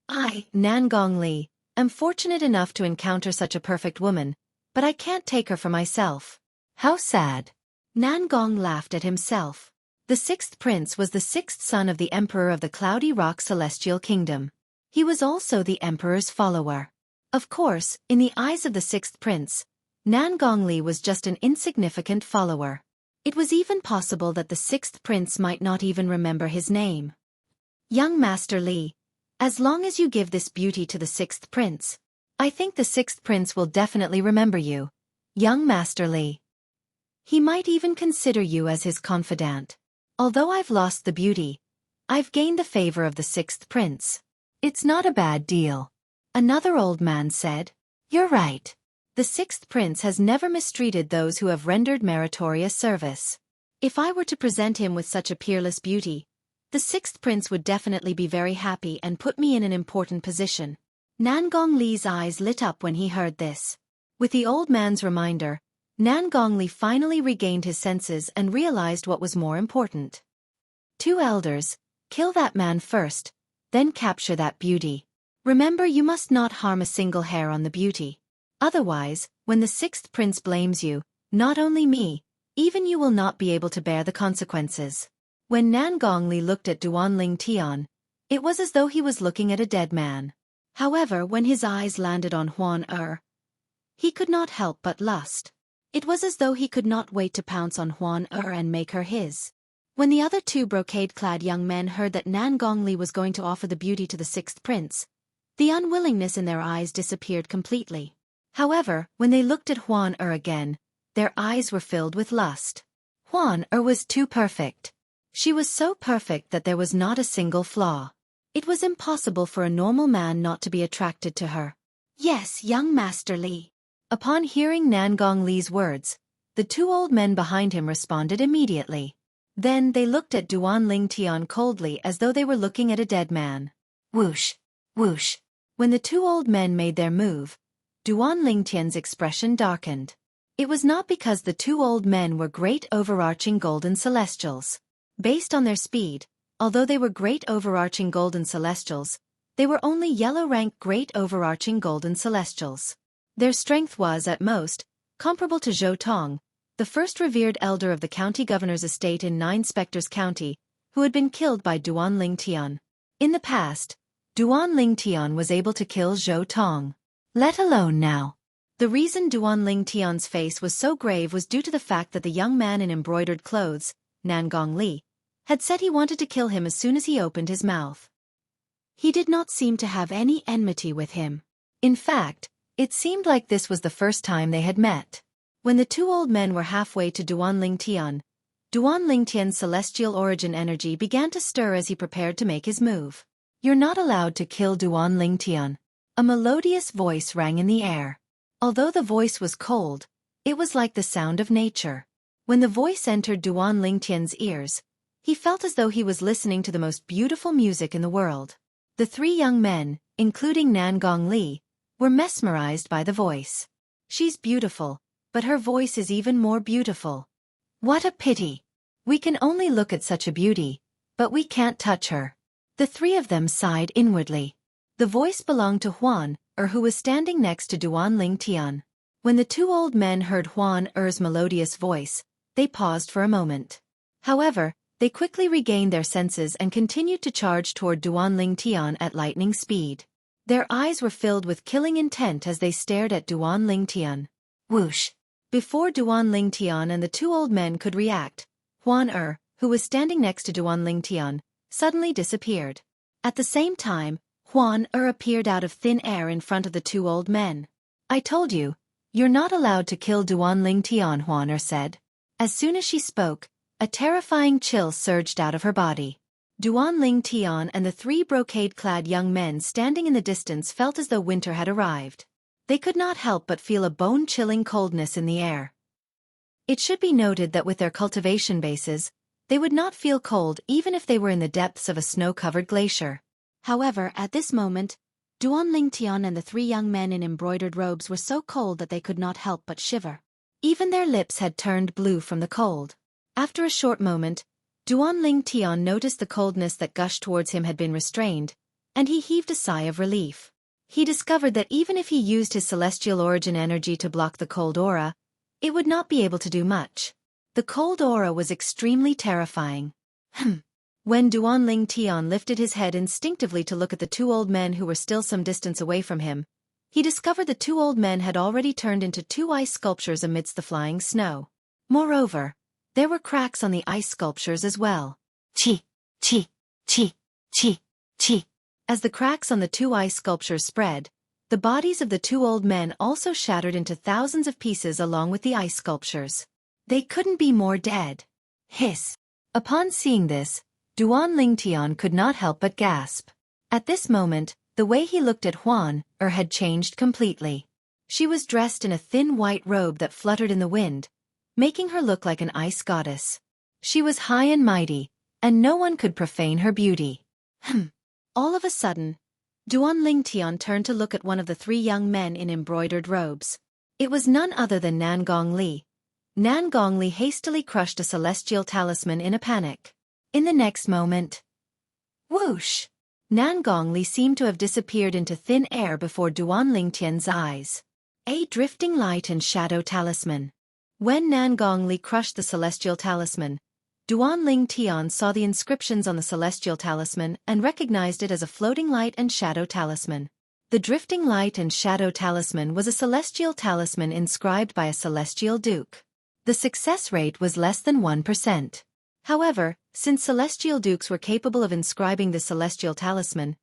I, Nangong Li, am fortunate enough to encounter such a perfect woman, but I can't take her for myself. How sad. Nangong laughed at himself. The 6th prince was the 6th son of the emperor of the Cloudy Rock Celestial Kingdom. He was also the emperor's follower. Of course, in the eyes of the 6th prince, Nangong Li was just an insignificant follower. It was even possible that the 6th prince might not even remember his name. Young Master Li, as long as you give this beauty to the 6th prince, I think the 6th prince will definitely remember you. Young Master Li. He might even consider you as his confidant. Although I've lost the beauty, I've gained the favor of the 6th prince. It's not a bad deal. Another old man said. You're right. The 6th prince has never mistreated those who have rendered meritorious service. If I were to present him with such a peerless beauty, the 6th prince would definitely be very happy and put me in an important position. Nangong Li's eyes lit up when he heard this. With the old man's reminder, Nangong Li finally regained his senses and realized what was more important. 2 elders, kill that man first, then capture that beauty. Remember, you must not harm a single hair on the beauty. Otherwise, when the 6th prince blames you, not only me, even you will not be able to bear the consequences. When Nangong Li looked at Duan Ling Tian, it was as though he was looking at a dead man. However, when his eyes landed on Huan Er, he could not help but lust. It was as though he could not wait to pounce on Huan Er and make her his. When the other 2 brocade-clad young men heard that Nangong Li was going to offer the beauty to the 6th prince, the unwillingness in their eyes disappeared completely. However, when they looked at Huan Er again, their eyes were filled with lust. Huan Er was too perfect. She was so perfect that there was not a single flaw. It was impossible for a normal man not to be attracted to her. Yes, young Master Li. Upon hearing Nangong Li's words, the two old men behind him responded immediately. Then they looked at Duan Lingtian coldly as though they were looking at a dead man. Whoosh, whoosh. When the two old men made their move, Duan Lingtian's expression darkened. It was not because the two old men were great overarching golden celestials. Based on their speed, although they were great overarching golden celestials, they were only yellow-rank great overarching golden celestials. Their strength was, at most, comparable to Zhou Tong, the first revered elder of the county governor's estate in Nine Spectres County, who had been killed by Duan Lingtian. In the past, Duan Lingtian was able to kill Zhou Tong. Let alone now. The reason Duan Lingtian's face was so grave was due to the fact that the young man in embroidered clothes, Nangong Li, had said he wanted to kill him as soon as he opened his mouth. He did not seem to have any enmity with him. In fact, it seemed like this was the first time they had met. When the two old men were halfway to Duan Lingtian's celestial origin energy began to stir as he prepared to make his move. You're not allowed to kill Duan Lingtian. A melodious voice rang in the air. Although the voice was cold, it was like the sound of nature. When the voice entered Duan Lingtian's ears, he felt as though he was listening to the most beautiful music in the world. The three young men, including Nangong Li, were mesmerized by the voice. She's beautiful, but her voice is even more beautiful. What a pity. We can only look at such a beauty, but we can't touch her. The three of them sighed inwardly. The voice belonged to Huan, who was standing next to Duan Lingtian. When the two old men heard Huan Er's melodious voice, they paused for a moment. However, they quickly regained their senses and continued to charge toward Duan Lingtian at lightning speed. Their eyes were filled with killing intent as they stared at Duan Lingtian. Whoosh! Before Duan Lingtian and the two old men could react, Huan who was standing next to Duan Lingtian, suddenly disappeared. At the same time, Huan appeared out of thin air in front of the two old men. I told you, you're not allowed to kill Duan Lingtian, Huan said. As soon as she spoke, a terrifying chill surged out of her body. Duan Lingtian and the three brocade-clad young men standing in the distance felt as though winter had arrived. They could not help but feel a bone-chilling coldness in the air. It should be noted that with their cultivation bases, they would not feel cold even if they were in the depths of a snow-covered glacier. However, at this moment, Duan Lingtian and the three young men in embroidered robes were so cold that they could not help but shiver. Even their lips had turned blue from the cold. After a short moment, Duan Lingtian noticed the coldness that gushed towards him had been restrained, and he heaved a sigh of relief. He discovered that even if he used his celestial origin energy to block the cold aura, it would not be able to do much. The cold aura was extremely terrifying. When Duan Lingtian lifted his head instinctively to look at the two old men who were still some distance away from him, he discovered the two old men had already turned into two ice sculptures amidst the flying snow. Moreover, there were cracks on the ice sculptures as well. Chi, chi, chi, chi, chi. As the cracks on the two ice sculptures spread, the bodies of the two old men also shattered into thousands of pieces along with the ice sculptures. They couldn't be more dead. Hiss. Upon seeing this, Duan Lingtian could not help but gasp. At this moment, the way he looked at Huan had changed completely. She was dressed in a thin white robe that fluttered in the wind, making her look like an ice goddess. She was high and mighty, and no one could profane her beauty. All of a sudden, Duan Lingtian turned to look at one of the three young men in embroidered robes. It was none other than Nangong Li. Nangong Li hastily crushed a celestial talisman in a panic. In the next moment, whoosh! Nangong Li seemed to have disappeared into thin air before Duan Lingtian's eyes. A drifting light and shadow talisman. When Nangong Li crushed the celestial talisman, Duan Lingtian saw the inscriptions on the celestial talisman and recognized it as a floating light and shadow talisman. The drifting light and shadow talisman was a celestial talisman inscribed by a celestial duke. The success rate was less than 1%. However, since celestial dukes were capable of inscribing the celestial talisman,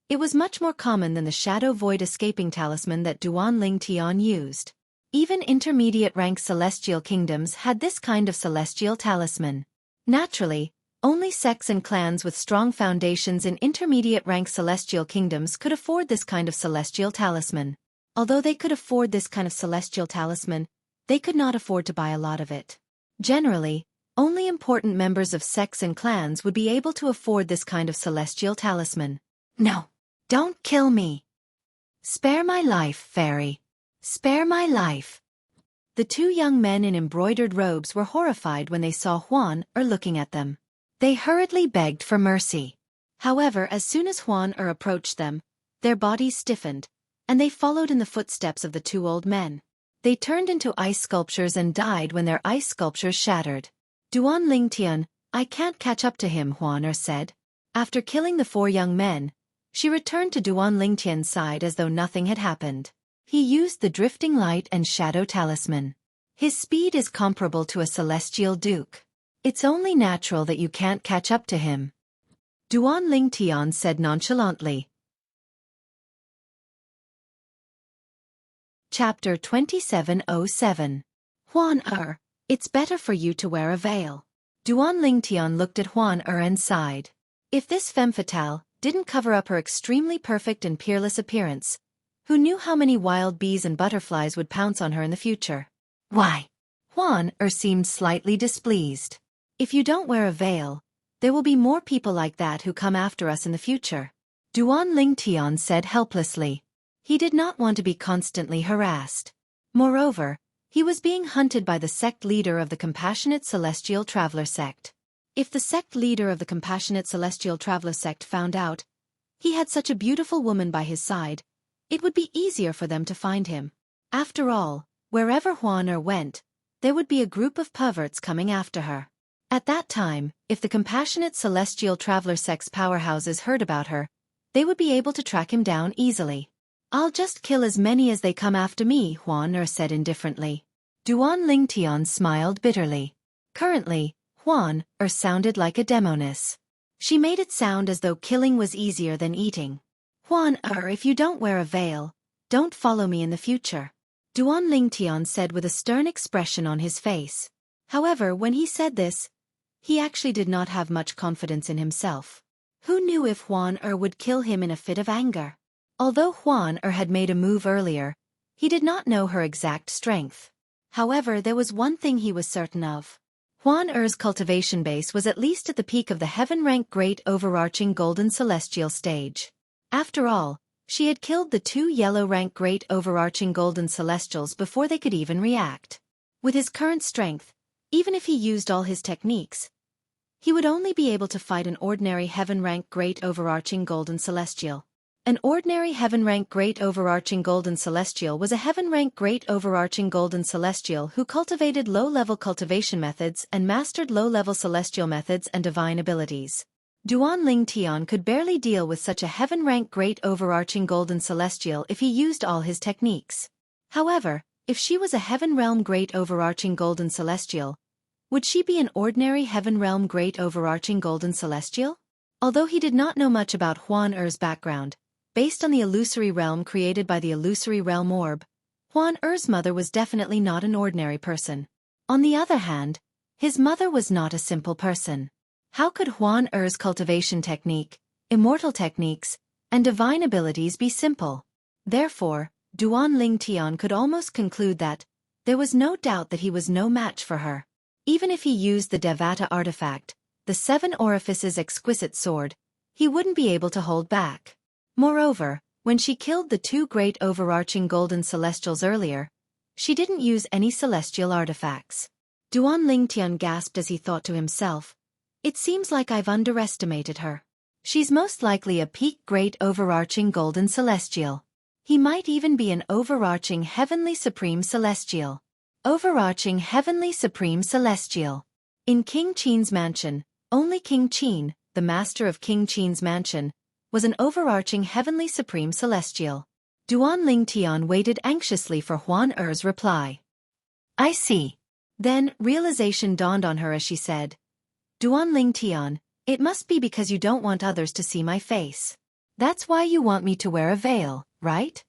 it was much more common than the shadow void escaping talisman that Duan Lingtian used. Even intermediate-rank celestial kingdoms had this kind of celestial talisman. Naturally, Only sects and clans with strong foundations in intermediate-rank celestial kingdoms could afford this kind of celestial talisman. Although they could afford this kind of celestial talisman, they could not afford to buy a lot of it. Generally, only important members of sects and clans would be able to afford this kind of celestial talisman. No, don't kill me. Spare my life, fairy. Spare my life. The two young men in embroidered robes were horrified when they saw Huan looking at them. They hurriedly begged for mercy. However, as soon as Huan approached them, their bodies stiffened, and they followed in the footsteps of the two old men. They turned into ice sculptures and died when their ice sculptures shattered. Duan Lingtian, I can't catch up to him, Huan said. After killing the four young men, she returned to Duan Lingtian's side as though nothing had happened. He used the drifting light and shadow talisman. His speed is comparable to a celestial duke. It's only natural that you can't catch up to him. Duan Lingtian said nonchalantly. Chapter 2707. Huan it's better for you to wear a veil. Duan Lingtian looked at Huan and sighed. If this femme fatale didn't cover up her extremely perfect and peerless appearance, who knew how many wild bees and butterflies would pounce on her in the future? Why? Huan seemed slightly displeased. If you don't wear a veil, there will be more people like that who come after us in the future. Duan Lingtian said helplessly. He did not want to be constantly harassed. Moreover, he was being hunted by the sect leader of the Compassionate Celestial Traveler sect. If the sect leader of the Compassionate Celestial Traveler sect found out he had such a beautiful woman by his side, it would be easier for them to find him. After all, wherever Huan went, there would be a group of perverts coming after her. At that time, if the Compassionate Celestial Traveler sect's powerhouses heard about her, they would be able to track him down easily. I'll just kill as many as they come after me, Huan said indifferently. Duan Lingtian smiled bitterly. Currently, Huan sounded like a demoness. She made it sound as though killing was easier than eating. Huan if you don't wear a veil, don't follow me in the future. Duan Lingtian said with a stern expression on his face. However, when he said this, he actually did not have much confidence in himself. Who knew if Huan would kill him in a fit of anger? Although Huan had made a move earlier, he did not know her exact strength. However, there was one thing he was certain of. Huan cultivation base was at least at the peak of the heaven-rank great overarching golden celestial stage. After all, she had killed the two yellow-rank great overarching golden celestials before they could even react. With his current strength, even if he used all his techniques, he would only be able to fight an ordinary heaven-rank great overarching golden celestial. An ordinary heaven-rank great overarching golden celestial was a heaven-rank great overarching golden celestial who cultivated low-level cultivation methods and mastered low-level celestial methods and divine abilities. Duan Lingtian could barely deal with such a heaven-rank great overarching golden celestial if he used all his techniques. However, if she was a heaven realm great overarching golden celestial, would she be an ordinary heaven realm great overarching golden celestial? Although he did not know much about Huan background, based on the illusory realm created by the illusory realm orb, Huan mother was definitely not an ordinary person. On the other hand, his mother was not a simple person. How could Huan cultivation technique, immortal techniques, and divine abilities be simple? Therefore, Duan Lingtian could almost conclude that there was no doubt that he was no match for her. Even if he used the Devata artifact, the Seven Orifices exquisite sword, he wouldn't be able to hold back. Moreover, when she killed the two great overarching golden celestials earlier, she didn't use any celestial artifacts. Duan Lingtian gasped as he thought to himself, it seems like I've underestimated her. She's most likely a peak great overarching golden celestial. He might even be an overarching heavenly supreme celestial. Overarching heavenly supreme celestial. In King Qin's mansion, only King Qin, the master of King Qin's mansion, was an overarching heavenly supreme celestial. Duan Lingtian waited anxiously for Huan reply. I see. Then, realization dawned on her as she said, Duan Lingtian, it must be because you don't want others to see my face. That's why you want me to wear a veil, right?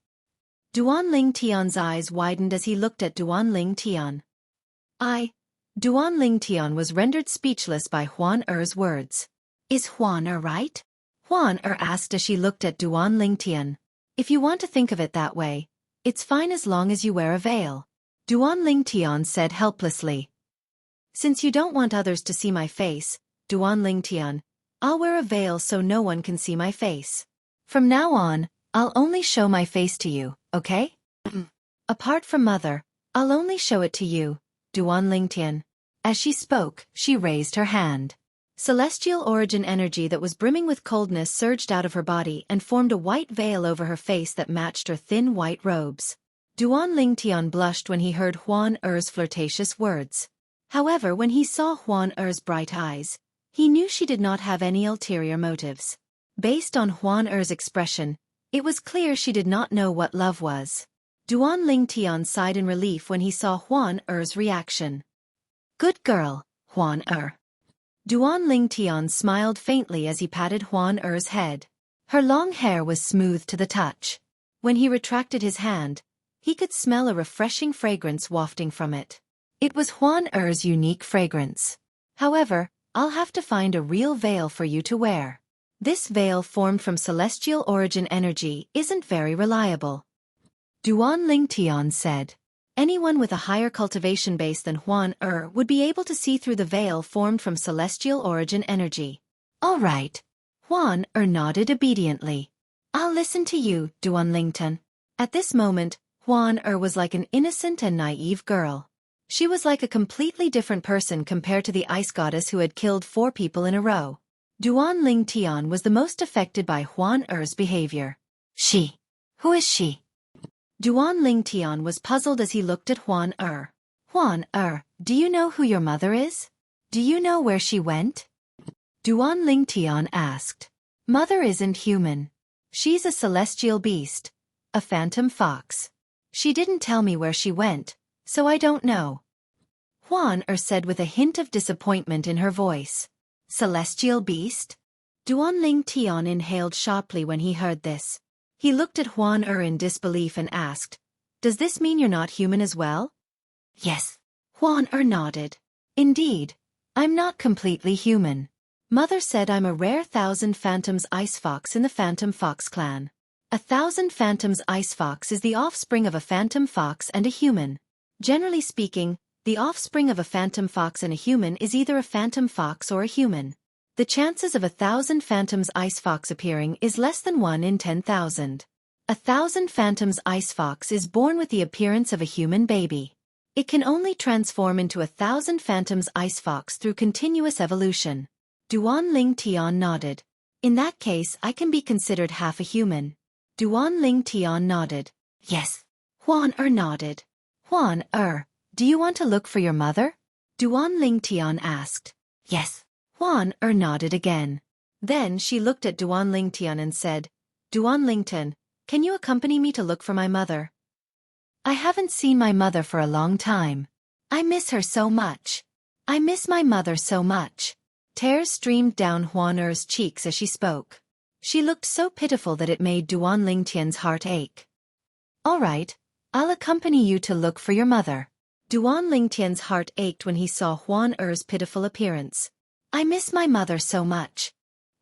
Duan Lingtian's eyes widened as he looked at Duan Lingtian. Duan Lingtian was rendered speechless by Huan Er's words. Is Huan Er right? Huan Er asked as she looked at Duan Lingtian. If you want to think of it that way, it's fine as long as you wear a veil. Duan Lingtian said helplessly. Since you don't want others to see my face, Duan Lingtian, I'll wear a veil so no one can see my face. From now on, I'll only show my face to you, okay? Apart from Mother, I'll only show it to you, Duan Lingtian. As she spoke, she raised her hand. Celestial origin energy that was brimming with coldness surged out of her body and formed a white veil over her face that matched her thin white robes. Duan Lingtian blushed when he heard Huan Er's flirtatious words. However, when he saw Huan Er's bright eyes, he knew she did not have any ulterior motives. Based on Huan Er's expression, it was clear she did not know what love was. Duan Lingtian sighed in relief when he saw Huan Er's reaction. Good girl, Huan Er. Duan Lingtian smiled faintly as he patted Huan Er's head. Her long hair was smooth to the touch. When he retracted his hand, he could smell a refreshing fragrance wafting from it. It was Huan Er's unique fragrance. However, I'll have to find a real veil for you to wear. This veil formed from celestial origin energy isn't very reliable. Duan Lingtian said. Anyone with a higher cultivation base than Huan Er would be able to see through the veil formed from celestial origin energy. All right. Huan Er nodded obediently. I'll listen to you, Duan Lingtian. At this moment, Huan Er was like an innocent and naive girl. She was like a completely different person compared to the ice goddess who had killed 4 people in a row. Duan Lingtian was the most affected by Huan Er's behavior. She. Who is she? Duan Lingtian was puzzled as he looked at Huan Er. Huan Er, do you know who your mother is? Do you know where she went? Duan Lingtian asked. Mother isn't human. She's a celestial beast. A phantom fox. She didn't tell me where she went, so I don't know. Huan Er said with a hint of disappointment in her voice. Celestial beast? Duan Lingtian inhaled sharply when he heard this. He looked at Huan Er in disbelief and asked, Does this mean you're not human as well? Yes. Huan Er nodded. Indeed. I'm not completely human. Mother said I'm a rare 1,000 Phantoms Ice Fox in the Phantom Fox clan. 1,000 Phantoms Ice Fox is the offspring of a Phantom Fox and a human. Generally speaking, the offspring of a Phantom Fox and a human is either a Phantom Fox or a human. The chances of 1,000 Phantoms Ice Fox appearing is less than 1 in 10,000. 1,000 Phantoms Ice Fox is born with the appearance of a human baby. It can only transform into 1,000 Phantoms Ice Fox through continuous evolution. Duan Lingtian nodded. In that case, I can be considered half a human. Duan Lingtian nodded. Yes. Huan Er nodded. Huan Er, do you want to look for your mother? Duan Lingtian asked. Yes. Huan Er nodded again. Then she looked at Duan Lingtian and said, Duan Lingtian, can you accompany me to look for my mother? I haven't seen my mother for a long time. I miss her so much. I miss my mother so much. Tears streamed down Huan Er's cheeks as she spoke. She looked so pitiful that it made Duan Lingtian's heart ache. All right, I'll accompany you to look for your mother. Duan Lingtian's heart ached when he saw Huan Er's pitiful appearance. I miss my mother so much.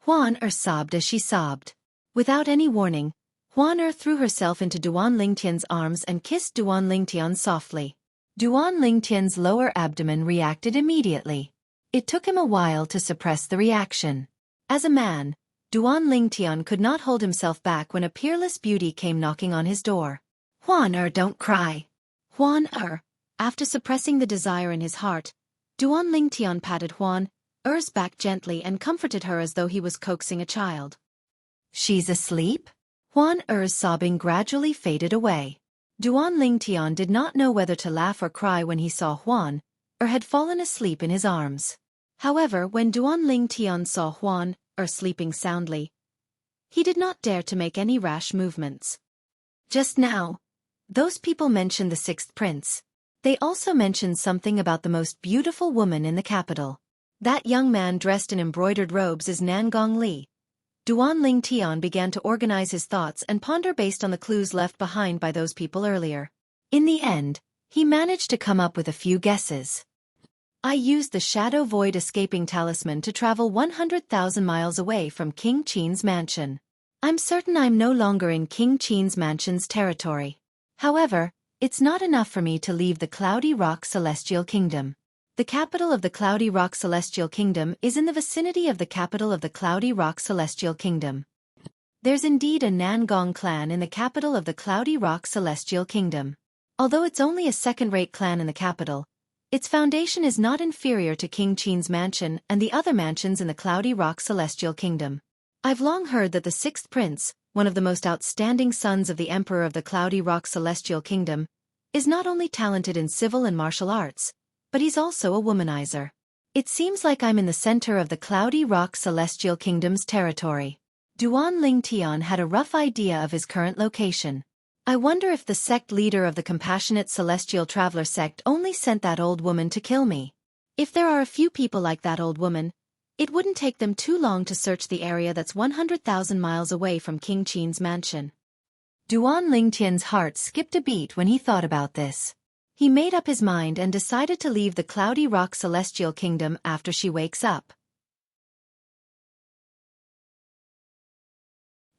Huan Er sobbed as she sobbed. Without any warning, Huan Er threw herself into Duan Lingtian's arms and kissed Duan Lingtian softly. Duan Lingtian's lower abdomen reacted immediately. It took him a while to suppress the reaction. As a man, Duan Lingtian could not hold himself back when a peerless beauty came knocking on his door. Huan Er, don't cry. Huan Er. After suppressing the desire in his heart, Duan Lingtian patted Huan Er's back gently and comforted her as though he was coaxing a child. She's asleep? Huan Er's sobbing gradually faded away. Duan Lingtian did not know whether to laugh or cry when he saw Huan Er had fallen asleep in his arms. However, when Duan Lingtian saw Huan Er sleeping soundly, he did not dare to make any rash movements. Just now, those people mentioned the 6th prince. They also mentioned something about the most beautiful woman in the capital. That young man dressed in embroidered robes is Nangong Li. Duan Lingtian began to organize his thoughts and ponder based on the clues left behind by those people earlier. In the end, he managed to come up with a few guesses. I used the Shadow Void escaping talisman to travel 100,000 miles away from King Qin's mansion. I'm certain I'm no longer in King Qin's mansion's territory. However, it's not enough for me to leave the Cloudy Rock Celestial Kingdom. The capital of the Cloudy Rock Celestial Kingdom is in the vicinity of the capital of the Cloudy Rock Celestial Kingdom. There's indeed a Nangong clan in the capital of the Cloudy Rock Celestial Kingdom. Although it's only a second-rate clan in the capital, its foundation is not inferior to King Qin's mansion and the other mansions in the Cloudy Rock Celestial Kingdom. I've long heard that the sixth prince, one of the most outstanding sons of the Emperor of the Cloudy Rock Celestial Kingdom, is not only talented in civil and martial arts, but he's also a womanizer. It seems like I'm in the center of the Cloudy Rock Celestial Kingdom's territory. Duan Ling Tian had a rough idea of his current location. I wonder if the sect leader of the Compassionate Celestial Traveler sect only sent that old woman to kill me. If there are a few people like that old woman, it wouldn't take them too long to search the area that's 100,000 miles away from King Qin's mansion. Duan Ling Tian's heart skipped a beat when he thought about this. He made up his mind and decided to leave the Cloudy Rock Celestial Kingdom after she wakes up.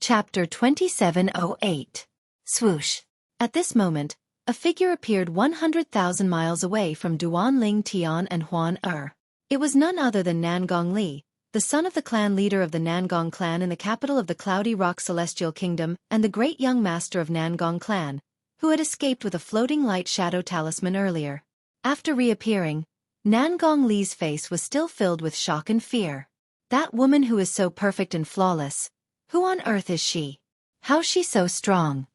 Chapter 2708. Swoosh. At this moment, a figure appeared 100,000 miles away from Duan Ling Tian and Huan Er. It was none other than Nangong Li, the son of the clan leader of the Nangong clan in the capital of the Cloudy Rock Celestial Kingdom and the great young master of Nangong clan, who had escaped with a floating light shadow talisman earlier. After reappearing, Nangong Li's face was still filled with shock and fear. That woman who is so perfect and flawless, who on earth is she? How's she so strong?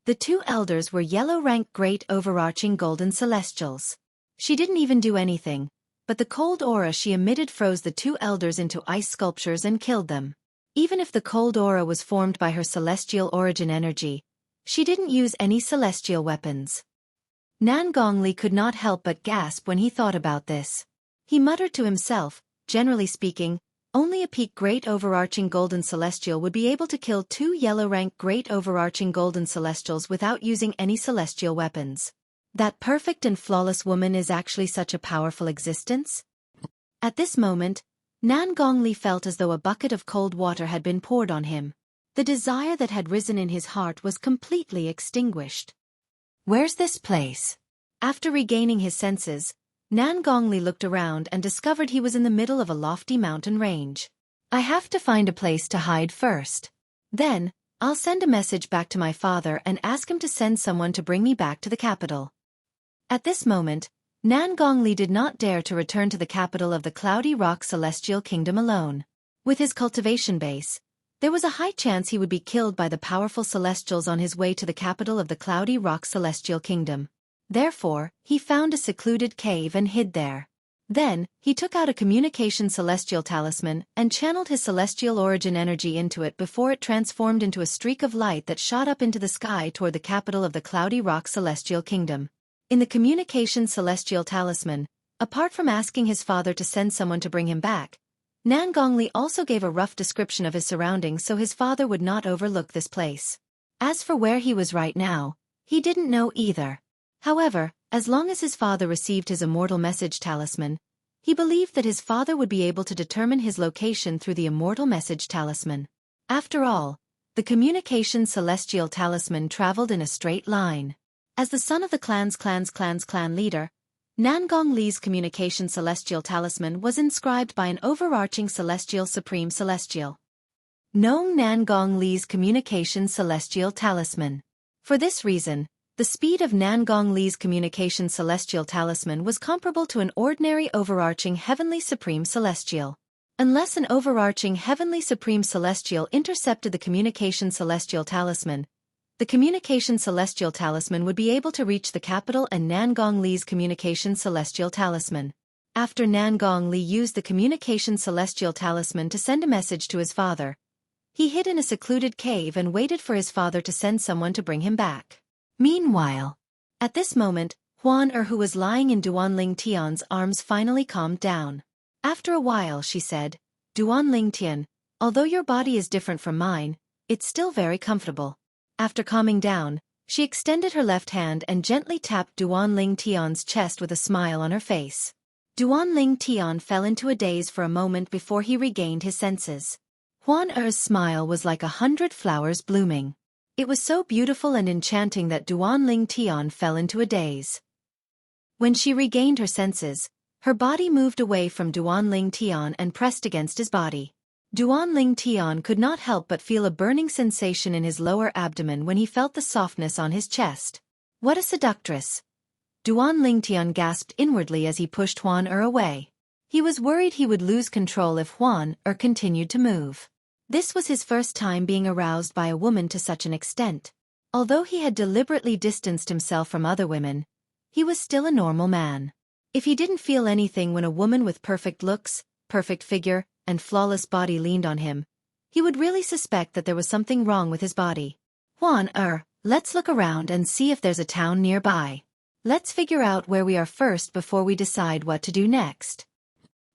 The two elders were yellow-rank great overarching golden celestials. She didn't even do anything, but the cold aura she emitted froze the two elders into ice sculptures and killed them. Even if the cold aura was formed by her celestial origin energy, she didn't use any celestial weapons. Nangong Li could not help but gasp when he thought about this. He muttered to himself, generally speaking, only a peak great overarching golden celestial would be able to kill two yellow-rank great overarching golden celestials without using any celestial weapons. That perfect and flawless woman is actually such a powerful existence? At this moment, Nangong Li felt as though a bucket of cold water had been poured on him. The desire that had risen in his heart was completely extinguished. Where's this place? After regaining his senses, Nangong Li looked around and discovered he was in the middle of a lofty mountain range. I have to find a place to hide first. Then, I'll send a message back to my father and ask him to send someone to bring me back to the capital. At this moment, Nangong Li did not dare to return to the capital of the Cloudy Rock Celestial Kingdom alone. With his cultivation base, there was a high chance he would be killed by the powerful celestials on his way to the capital of the Cloudy Rock Celestial Kingdom. Therefore, he found a secluded cave and hid there. Then, he took out a communication celestial talisman and channeled his celestial origin energy into it before it transformed into a streak of light that shot up into the sky toward the capital of the Cloudy Rock Celestial Kingdom. In the communication celestial talisman, apart from asking his father to send someone to bring him back, Nangong Li also gave a rough description of his surroundings so his father would not overlook this place. As for where he was right now, he didn't know either. However, as long as his father received his immortal message talisman, he believed that his father would be able to determine his location through the immortal message talisman. After all, the communication celestial talisman traveled in a straight line. As the son of the clan leader, Nangong Li's communication celestial talisman was inscribed by an overarching celestial supreme celestial. Known Nangong Li's communication celestial talisman. For this reason, the speed of Nangong Li's communication celestial talisman was comparable to an ordinary overarching heavenly supreme celestial. Unless an overarching heavenly supreme celestial intercepted the communication celestial talisman, the communication celestial talisman would be able to reach the capital and Nangong Li's communication celestial talisman. After Nangong Li used the communication celestial talisman to send a message to his father, he hid in a secluded cave and waited for his father to send someone to bring him back. Meanwhile, at this moment, Huan Er, who was lying in Duan Ling Tian's arms, finally calmed down. After a while she said, Duan Ling Tian, although your body is different from mine, it's still very comfortable. After calming down, she extended her left hand and gently tapped Duan Ling Tian's chest with a smile on her face. Duan Ling Tian fell into a daze for a moment before he regained his senses. Huan Er's smile was like 100 flowers blooming. It was so beautiful and enchanting that Duan Ling Tian fell into a daze. When she regained her senses, her body moved away from Duan Ling Tian and pressed against his body. Duan Ling Tian could not help but feel a burning sensation in his lower abdomen when he felt the softness on his chest. What a seductress! Duan Ling Tian gasped inwardly as he pushed Huan Er away. He was worried he would lose control if Huan Er continued to move. This was his first time being aroused by a woman to such an extent. Although he had deliberately distanced himself from other women, he was still a normal man. If he didn't feel anything when a woman with perfect looks, perfect figure, and flawless body leaned on him, he would really suspect that there was something wrong with his body. Huan Er, let's look around and see if there's a town nearby. Let's figure out where we are first before we decide what to do next.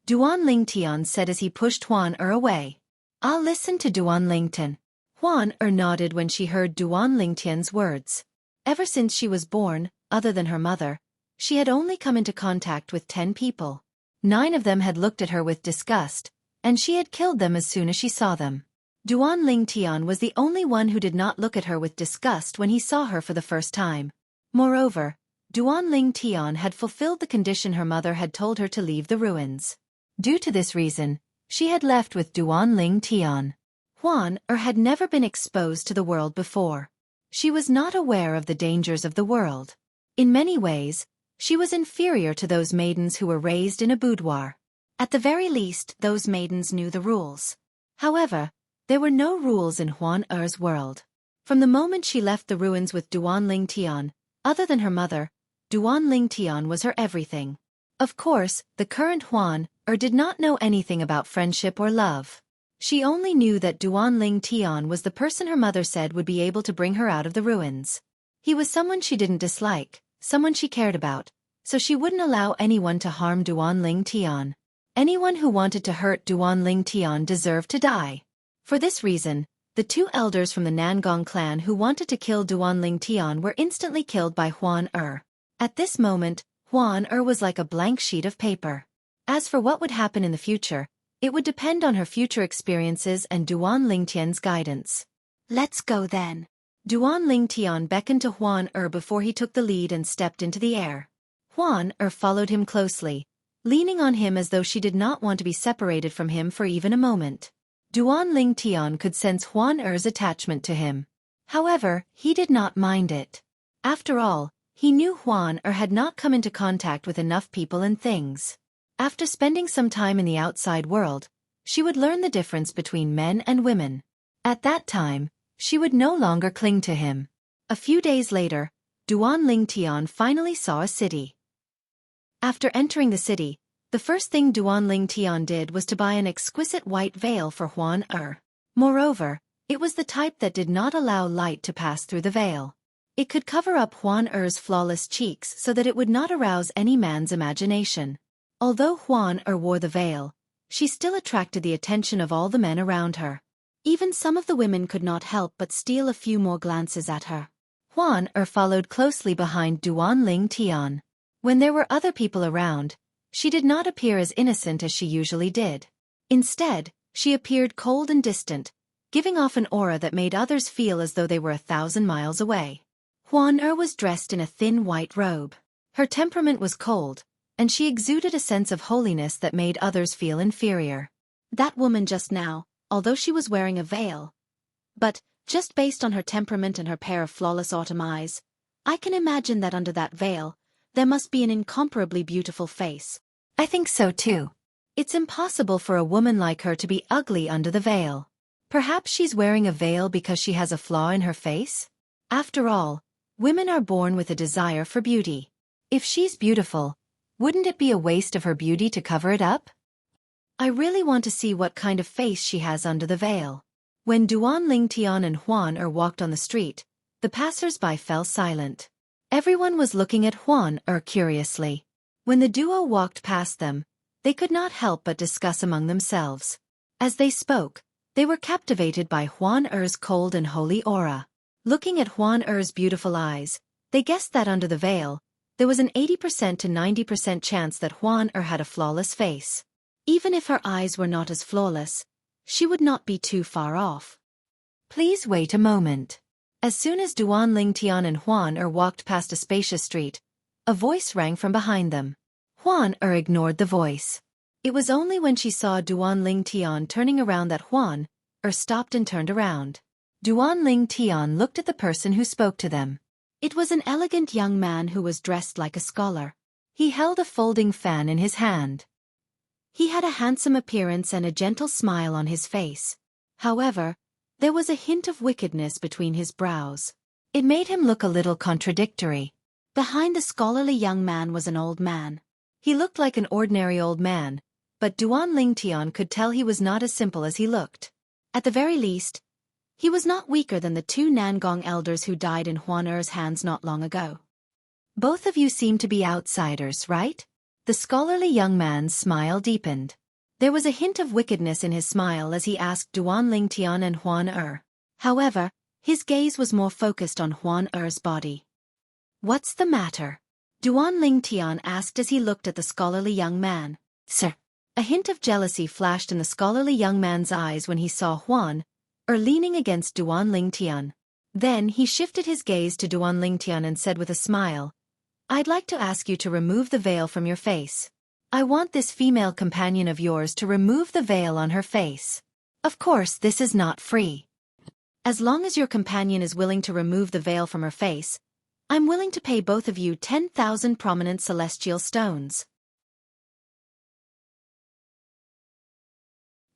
Duan Ling Tian said as he pushed Huan Er away. I'll listen to Duan Ling Tian. Huan Er nodded when she heard Duan Ling Tian's words. Ever since she was born, other than her mother, she had only come into contact with 10 people. 9 of them had looked at her with disgust, and she had killed them as soon as she saw them. Duan Ling Tian was the only one who did not look at her with disgust when he saw her for the first time. Moreover, Duan Ling Tian had fulfilled the condition her mother had told her to leave the ruins. Due to this reason, she had left with Duan Ling Tian. Huan Er had never been exposed to the world before. She was not aware of the dangers of the world. In many ways, she was inferior to those maidens who were raised in a boudoir. At the very least, those maidens knew the rules. However, there were no rules in Huan Er's world. From the moment she left the ruins with Duan Ling Tian, other than her mother, Duan Ling Tian was her everything. Of course, the current Huan Er did not know anything about friendship or love. She only knew that Duan Ling Tian was the person her mother said would be able to bring her out of the ruins. He was someone she didn't dislike, someone she cared about, so she wouldn't allow anyone to harm Duan Ling Tian. Anyone who wanted to hurt Duan Ling Tian deserved to die. For this reason, the 2 elders from the Nangong clan who wanted to kill Duan Ling Tian were instantly killed by Huan Er. At this moment, Huan Er was like a blank sheet of paper. As for what would happen in the future, it would depend on her future experiences and Duan Ling Tian's guidance. Let's go then. Duan Ling Tian beckoned to Huan Er before he took the lead and stepped into the air. Huan Er followed him closely, leaning on him as though she did not want to be separated from him for even a moment. Duan Ling Tian could sense Huan Er's attachment to him. However, he did not mind it. After all, he knew Huan Er had not come into contact with enough people and things. After spending some time in the outside world, she would learn the difference between men and women. At that time, she would no longer cling to him. A few days later, Duan Ling Tian finally saw a city. After entering the city, the first thing Duan Ling Tian did was to buy an exquisite white veil for Huan Er. Moreover, it was the type that did not allow light to pass through the veil. It could cover up Huan Er's flawless cheeks so that it would not arouse any man's imagination. Although Huan Er wore the veil, she still attracted the attention of all the men around her. Even some of the women could not help but steal a few more glances at her. Huan Er followed closely behind Duan Ling Tian. When there were other people around, she did not appear as innocent as she usually did. Instead, she appeared cold and distant, giving off an aura that made others feel as though they were 1,000 miles away. Huan Er was dressed in a thin white robe. Her temperament was cold, and she exuded a sense of holiness that made others feel inferior. That woman just now, although she was wearing a veil, but, just based on her temperament and her pair of flawless autumn eyes, I can imagine that under that veil, there must be an incomparably beautiful face. I think so too. It's impossible for a woman like her to be ugly under the veil. Perhaps she's wearing a veil because she has a flaw in her face? After all, women are born with a desire for beauty. If she's beautiful, wouldn't it be a waste of her beauty to cover it up? I really want to see what kind of face she has under the veil. When Duan Ling Tian and Huan Er walked on the street, the passers-by fell silent. Everyone was looking at Huan Er curiously. When the duo walked past them, they could not help but discuss among themselves. As they spoke, they were captivated by Huan Er's cold and holy aura. Looking at Huan Er's beautiful eyes, they guessed that under the veil, There was an 80% to 90% chance that Huan had a flawless face. Even if her eyes were not as flawless, she would not be too far off. Please wait a moment. As soon as Duan Lingtian and Huan walked past a spacious street, a voice rang from behind them. Huan ignored the voice. It was only when she saw Duan Lingtian turning around that Huan stopped and turned around. Duan Lingtian looked at the person who spoke to them. It was an elegant young man who was dressed like a scholar. He held a folding fan in his hand. He had a handsome appearance and a gentle smile on his face. However, there was a hint of wickedness between his brows. It made him look a little contradictory. Behind the scholarly young man was an old man. He looked like an ordinary old man, but Duan Lingtian could tell he was not as simple as he looked. At the very least, he was not weaker than the two Nangong elders who died in Huan hands not long ago. Both of you seem to be outsiders, right? The scholarly young man's smile deepened. There was a hint of wickedness in his smile as he asked Duan Lingtian and Huan. However, his gaze was more focused on Huan's body. What's the matter? Duan Lingtian asked as he looked at the scholarly young man. Sir. A hint of jealousy flashed in the scholarly young man's eyes when he saw Huan leaning against Duan Lingtian. Then he shifted his gaze to Duan Lingtian and said with a smile, I'd like to ask you to remove the veil from your face. I want this female companion of yours to remove the veil on her face. Of course, this is not free. As long as your companion is willing to remove the veil from her face, I'm willing to pay both of you 10,000 prominent celestial stones.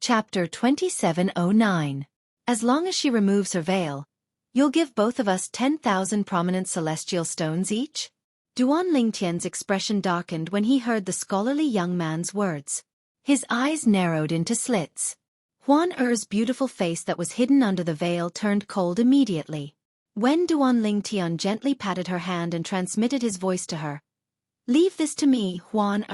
Chapter 2709. As long as she removes her veil, you'll give both of us 10,000 prominent celestial stones each? Duan Lingtian's expression darkened when he heard the scholarly young man's words. His eyes narrowed into slits. Huan's beautiful face that was hidden under the veil turned cold immediately. When Duan Lingtian gently patted her hand and transmitted his voice to her, Leave this to me, Huan.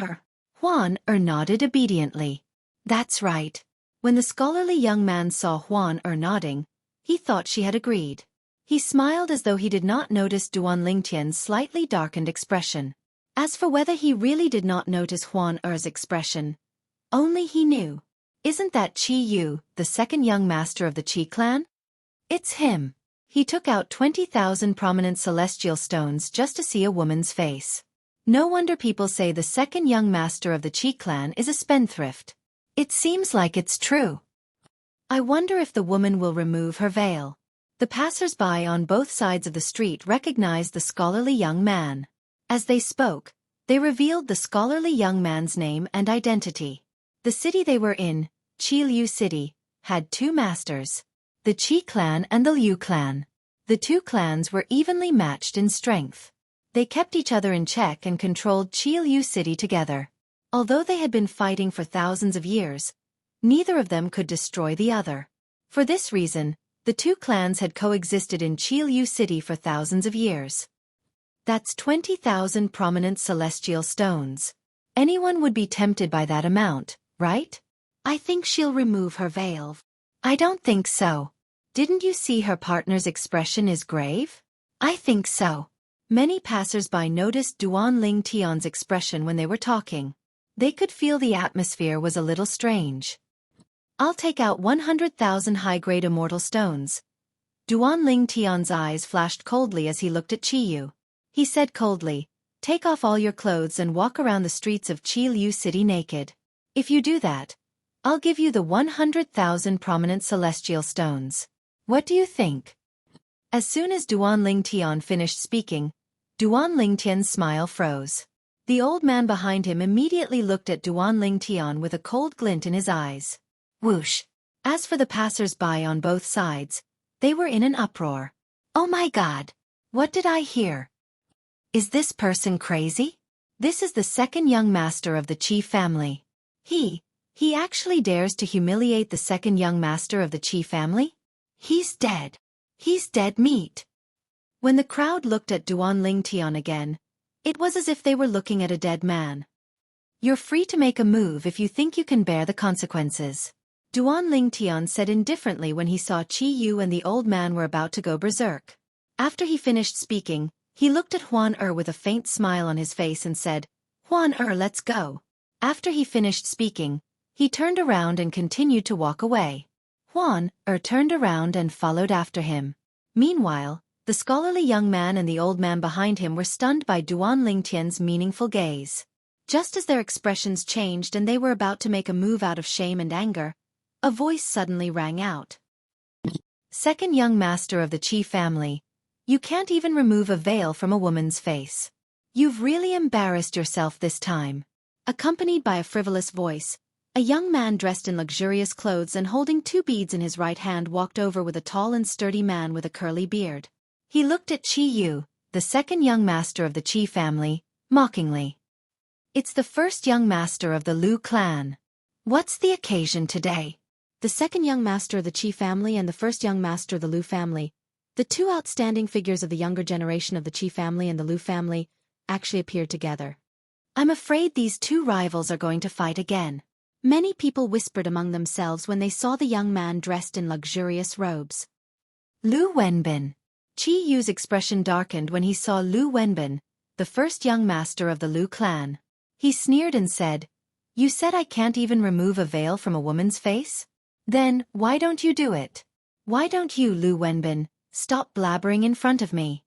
Huan nodded obediently. That's right. When the scholarly young man saw Huan nodding, he thought she had agreed. He smiled as though he did not notice Duan Lingtian's slightly darkened expression. As for whether he really did not notice Huan's expression, only he knew. Isn't that Qi Yu, the second young master of the Qi clan? It's him. He took out 20,000 prominent celestial stones just to see a woman's face. No wonder people say the second young master of the Qi clan is a spendthrift. It seems like it's true. I wonder if the woman will remove her veil. The passers-by on both sides of the street recognized the scholarly young man. As they spoke, they revealed the scholarly young man's name and identity. The city they were in, Qi Liu City, had two masters, the Qi clan and the Liu clan. The two clans were evenly matched in strength. They kept each other in check and controlled Qi Liu City together. Although they had been fighting for thousands of years, neither of them could destroy the other. For this reason, the two clans had coexisted in Qi Liu City for thousands of years. That's 20,000 prominent celestial stones. Anyone would be tempted by that amount, right? I think she'll remove her veil. I don't think so. Didn't you see her partner's expression is grave? I think so. Many passers-by noticed Duan Lingtian's expression when they were talking. They could feel the atmosphere was a little strange. I'll take out 100,000 high-grade immortal stones. Duan Lingtian's eyes flashed coldly as he looked at Qi Yu. He said coldly, Take off all your clothes and walk around the streets of Qi Liu City naked. If you do that, I'll give you the 100,000 prominent celestial stones. What do you think? As soon as Duan Lingtian finished speaking, Duan Lingtian's smile froze. The old man behind him immediately looked at Duan Lingtian with a cold glint in his eyes. Whoosh! As for the passers-by on both sides, they were in an uproar. Oh my God! What did I hear? Is this person crazy? This is the second young master of the Qi family. He actually dares to humiliate the second young master of the Qi family? He's dead. He's dead meat. When the crowd looked at Duan Lingtian again, it was as if they were looking at a dead man. You're free to make a move if you think you can bear the consequences. Duan Lingtian said indifferently when he saw Qi Yu and the old man were about to go berserk. After he finished speaking, He looked at Huan with a faint smile on his face and said, "Huan, let's go." After he finished speaking, he turned around and continued to walk away. Huan turned around and followed after him. Meanwhile, the scholarly young man and the old man behind him were stunned by Duan Lingtian's meaningful gaze. Just as their expressions changed and they were about to make a move out of shame and anger, a voice suddenly rang out. "Second young master of the Qi family, you can't even remove a veil from a woman's face. You've really embarrassed yourself this time." Accompanied by a frivolous voice, a young man dressed in luxurious clothes and holding 2 beads in his right hand walked over with a tall and sturdy man with a curly beard. He looked at Qi Yu, the second young master of the Qi family, mockingly. "It's the first young master of the Lu clan. What's the occasion today?" The second young master of the Qi family and the first young master of the Lu family, the 2 outstanding figures of the younger generation of the Qi family and the Lu family, actually appeared together. "I'm afraid these 2 rivals are going to fight again." Many people whispered among themselves when they saw the young man dressed in luxurious robes. Lu Wenbin. Qi Yu's expression darkened when he saw Lu Wenbin, the first young master of the Lu clan. He sneered and said, "You said I can't even remove a veil from a woman's face? Then, why don't you do it? Why don't you, Lu Wenbin, stop blabbering in front of me?"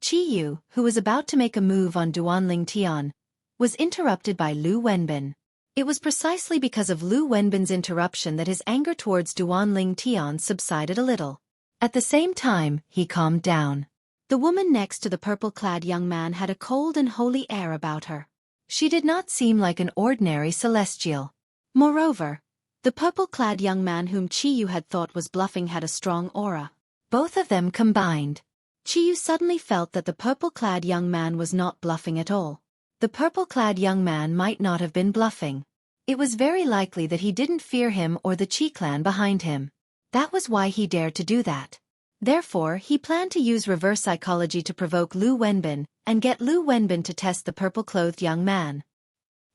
Qi Yu, who was about to make a move on Duan Lingtian, was interrupted by Lu Wenbin. It was precisely because of Lu Wenbin's interruption that his anger towards Duan Lingtian subsided a little. At the same time, he calmed down. The woman next to the purple-clad young man had a cold and holy air about her. She did not seem like an ordinary celestial. Moreover, the purple-clad young man whom Qi Yu had thought was bluffing had a strong aura. Both of them combined. Qi Yu suddenly felt that the purple-clad young man was not bluffing at all. The purple-clad young man might not have been bluffing. It was very likely that he didn't fear him or the Qi clan behind him. That was why he dared to do that. Therefore, he planned to use reverse psychology to provoke Lu Wenbin and get Lu Wenbin to test the purple-clothed young man.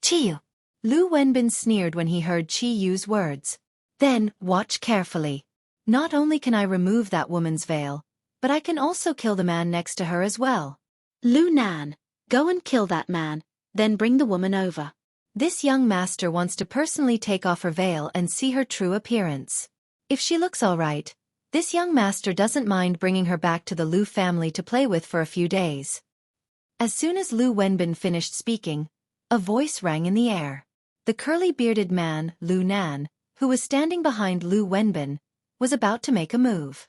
"Qi Yu." Lu Wenbin sneered when he heard Qi Yu's words. "Then, watch carefully. Not only can I remove that woman's veil, but I can also kill the man next to her as well. Lu Nan, go and kill that man, then bring the woman over. This young master wants to personally take off her veil and see her true appearance. If she looks all right, this young master doesn't mind bringing her back to the Lu family to play with for a few days." As soon as Lu Wenbin finished speaking, a voice rang in the air. The curly-bearded man, Lu Nan, who was standing behind Lu Wenbin, was about to make a move.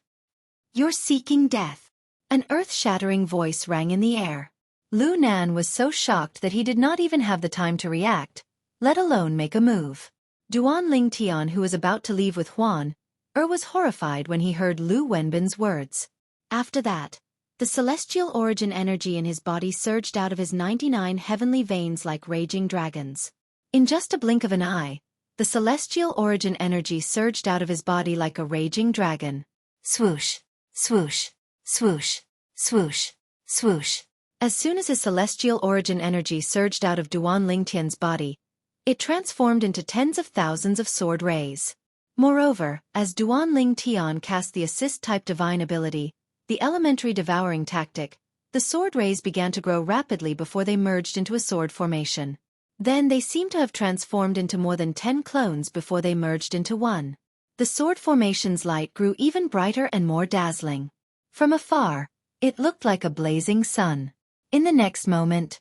"You're seeking death." An earth-shattering voice rang in the air. Lu Nan was so shocked that he did not even have the time to react, let alone make a move. Duan Lingtian, who was about to leave with Huan, was horrified when he heard Lu Wenbin's words. After that, the celestial origin energy in his body surged out of his 99 heavenly veins like raging dragons. In just a blink of an eye, the celestial origin energy surged out of his body like a raging dragon. Swoosh, swoosh, swoosh, swoosh, swoosh. As soon as his celestial origin energy surged out of Duan Lingtian's body, it transformed into tens of thousands of sword rays. Moreover, as Duan Lingtian cast the assist-type divine ability, the elementary devouring tactic, the sword rays began to grow rapidly before they merged into a sword formation. Then they seemed to have transformed into more than 10 clones before they merged into one. The sword formation's light grew even brighter and more dazzling. From afar, it looked like a blazing sun. In the next moment,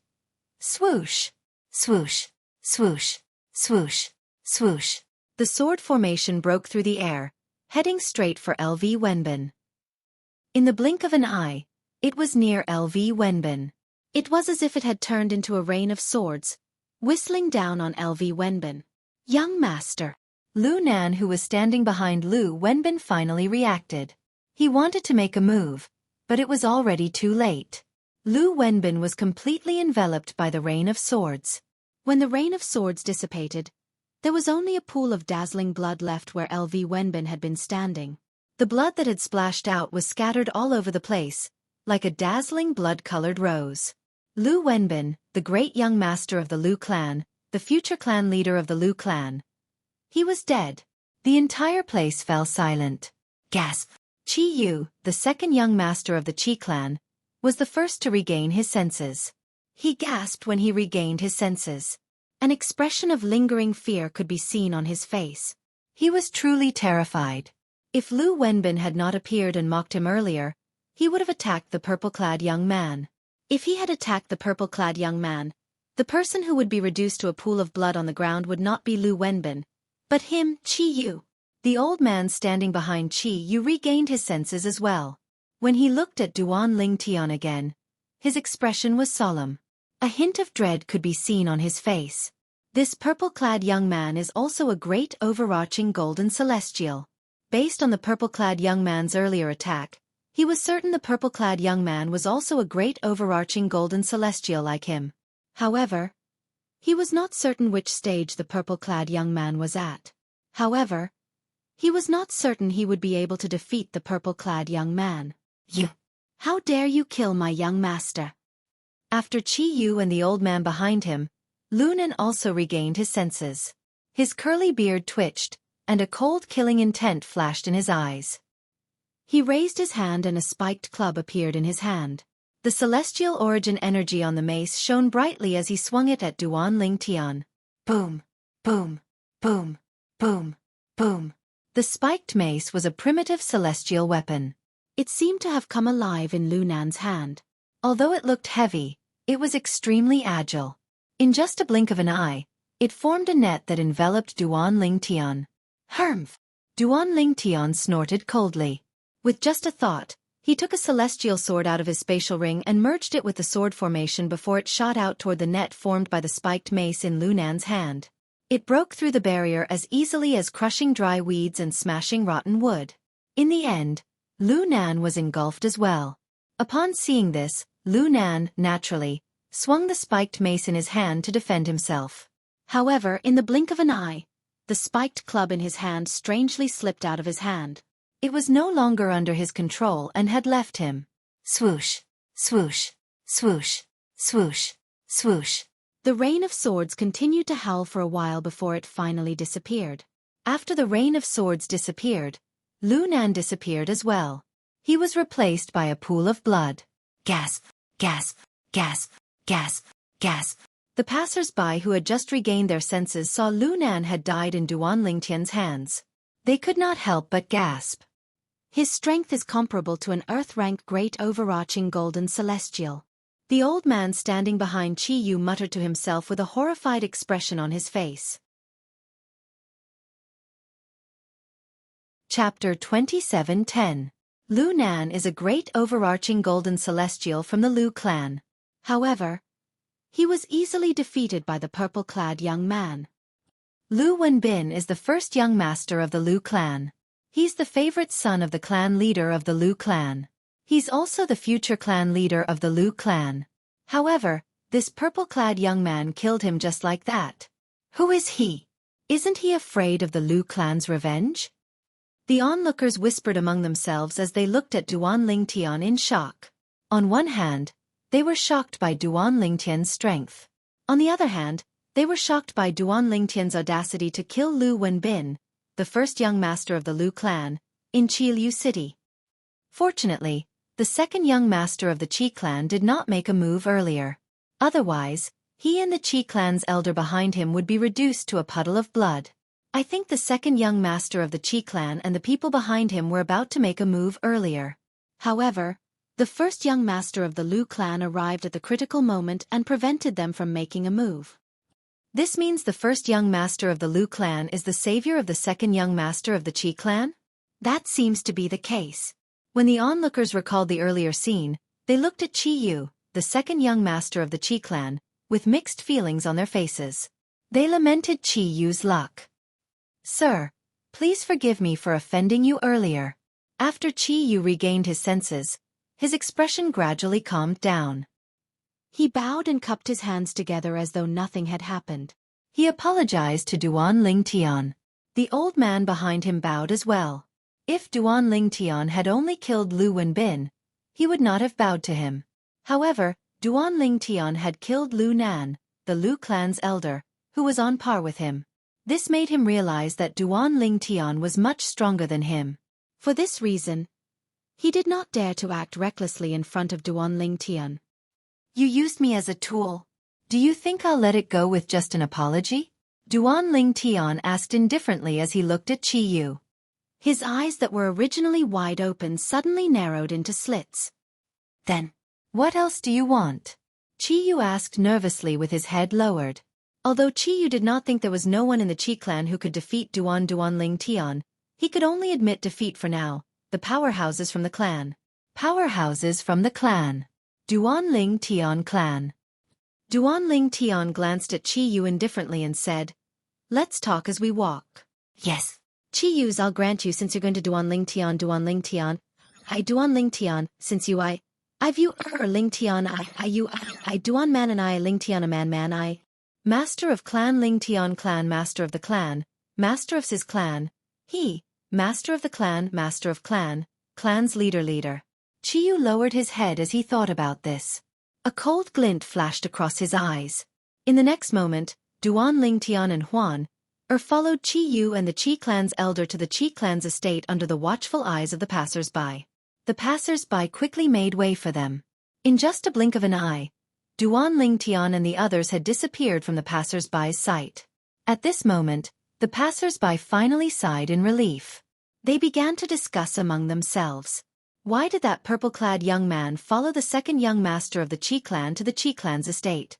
swoosh, swoosh, swoosh, swoosh, swoosh. The sword formation broke through the air, heading straight for LV Wenbin. In the blink of an eye, it was near LV Wenbin. It was as if it had turned into a rain of swords, whistling down on LV Wenbin. "Young master." Lu Nan, who was standing behind Lu Wenbin, finally reacted. He wanted to make a move, but it was already too late. Lu Wenbin was completely enveloped by the rain of swords. When the rain of swords dissipated, there was only a pool of dazzling blood left where LV Wenbin had been standing. The blood that had splashed out was scattered all over the place, like a dazzling blood-colored rose. Lu Wenbin, the great young master of the Lu clan, the future clan leader of the Lu clan. He was dead. The entire place fell silent. Gasp! Qi Yu, the second young master of the Qi clan, was the first to regain his senses. He gasped when he regained his senses. An expression of lingering fear could be seen on his face. He was truly terrified. If Lu Wenbin had not appeared and mocked him earlier, he would have attacked the purple-clad young man. If he had attacked the purple-clad young man, the person who would be reduced to a pool of blood on the ground would not be Lu Wenbin, but him, Qi Yu. The old man standing behind Qi Yu regained his senses as well. When he looked at Duan Ling Tian again, his expression was solemn. A hint of dread could be seen on his face. This purple-clad young man is also a great overarching golden celestial. Based on the purple-clad young man's earlier attack, he was certain the purple-clad young man was also a great overarching golden celestial like him. However, he was not certain which stage the purple-clad young man was at. However, he was not certain he would be able to defeat the purple-clad young man. You! How dare you kill my young master? After Qi Yu and the old man behind him, Lu Nan also regained his senses. His curly beard twitched, and a cold killing intent flashed in his eyes. He raised his hand and a spiked club appeared in his hand. The celestial origin energy on the mace shone brightly as he swung it at Duan Ling Tian. Boom! Boom! Boom! Boom! Boom! The spiked mace was a primitive celestial weapon. It seemed to have come alive in Lu Nan's hand. Although it looked heavy, it was extremely agile. In just a blink of an eye, it formed a net that enveloped Duan Ling Tian. Humph! Duan Ling Tian snorted coldly. With just a thought, he took a celestial sword out of his spatial ring and merged it with the sword formation before it shot out toward the net formed by the spiked mace in Lu Nan's hand. It broke through the barrier as easily as crushing dry weeds and smashing rotten wood. In the end, Lu Nan was engulfed as well. Upon seeing this, Lu Nan, naturally, swung the spiked mace in his hand to defend himself. However, in the blink of an eye, the spiked club in his hand strangely slipped out of his hand. It was no longer under his control and had left him. Swoosh, swoosh, swoosh, swoosh, swoosh. The rain of swords continued to howl for a while before it finally disappeared. After the rain of swords disappeared, Lu Nan disappeared as well. He was replaced by a pool of blood. Gasp, gasp, gasp, gasp, gasp. The passers-by who had just regained their senses saw Lu Nan had died in Duan Ling Tian's hands. They could not help but gasp. His strength is comparable to an Earth-ranked great overarching golden celestial. The old man standing behind Qi Yu muttered to himself with a horrified expression on his face. Chapter 27:10. Lu Nan is a great overarching golden celestial from the Lu clan. However, he was easily defeated by the purple-clad young man. Lu Wenbin is the first young master of the Lu clan. He's the favorite son of the clan leader of the Lu clan. He's also the future clan leader of the Lu clan. However, this purple-clad young man killed him just like that. Who is he? Isn't he afraid of the Lu clan's revenge? The onlookers whispered among themselves as they looked at Duan Ling Tian in shock. On one hand, they were shocked by Duan Ling Tian's strength. On the other hand, they were shocked by Duan Ling Tian's audacity to kill Lu Wenbin, the first young master of the Lu clan, in Qiliu City. Fortunately, the second young master of the Qi clan did not make a move earlier. Otherwise, he and the Qi clan's elder behind him would be reduced to a puddle of blood. I think the second young master of the Qi clan and the people behind him were about to make a move earlier. However, the first young master of the Lu clan arrived at the critical moment and prevented them from making a move. This means the first young master of the Lu clan is the savior of the second young master of the Qi clan? That seems to be the case. When the onlookers recalled the earlier scene, they looked at Qi Yu, the second young master of the Qi clan, with mixed feelings on their faces. They lamented Qi Yu's luck. Sir, please forgive me for offending you earlier. After Qi Yu regained his senses, his expression gradually calmed down. He bowed and cupped his hands together as though nothing had happened. He apologized to Duan Ling Tian. The old man behind him bowed as well. If Duan Ling Tian had only killed Lu Wenbin, he would not have bowed to him. However, Duan Ling Tian had killed Lu Nan, the Lu clan's elder, who was on par with him. This made him realize that Duan Ling Tian was much stronger than him. For this reason, He did not dare to act recklessly in front of Duan Ling Tian. You used me as a tool. Do you think I'll let it go with just an apology? Duan Ling Tian asked indifferently as he looked at Qi Yu. His eyes that were originally wide open suddenly narrowed into slits. Then, what else do you want? Qi Yu asked nervously with his head lowered. Although Qi Yu did not think there was no one in the Qi clan who could defeat Duan Ling Tian, he could only admit defeat for now, the powerhouses from the clan. Powerhouses from the clan. Duan Ling Tian clan. Duan Ling Tian glanced at Qi Yu indifferently and said, Let's talk as we walk. Yes. Qi Yu's I'll grant you since you're going to Duan Ling Tian. I Duan Ling Tian, since you I view Ling Tian I you I Duan man and I Ling Tian a man I. Master of clan Ling Tian clan master of the clan, master of his clan, he, master of the clan master of clan, clan's leader. Qi Yu lowered his head as he thought about this. A cold glint flashed across his eyes. In the next moment, Duan Ling Tian and Huan followed Qi Yu and the Qi clan's elder to the Qi clan's estate under the watchful eyes of the passers-by. The passers-by quickly made way for them. In just a blink of an eye, Duan Ling Tian and the others had disappeared from the passers-by's sight. At this moment, the passers-by finally sighed in relief. They began to discuss among themselves. Why did that purple-clad young man follow the second young master of the Qi clan to the Qi clan's estate?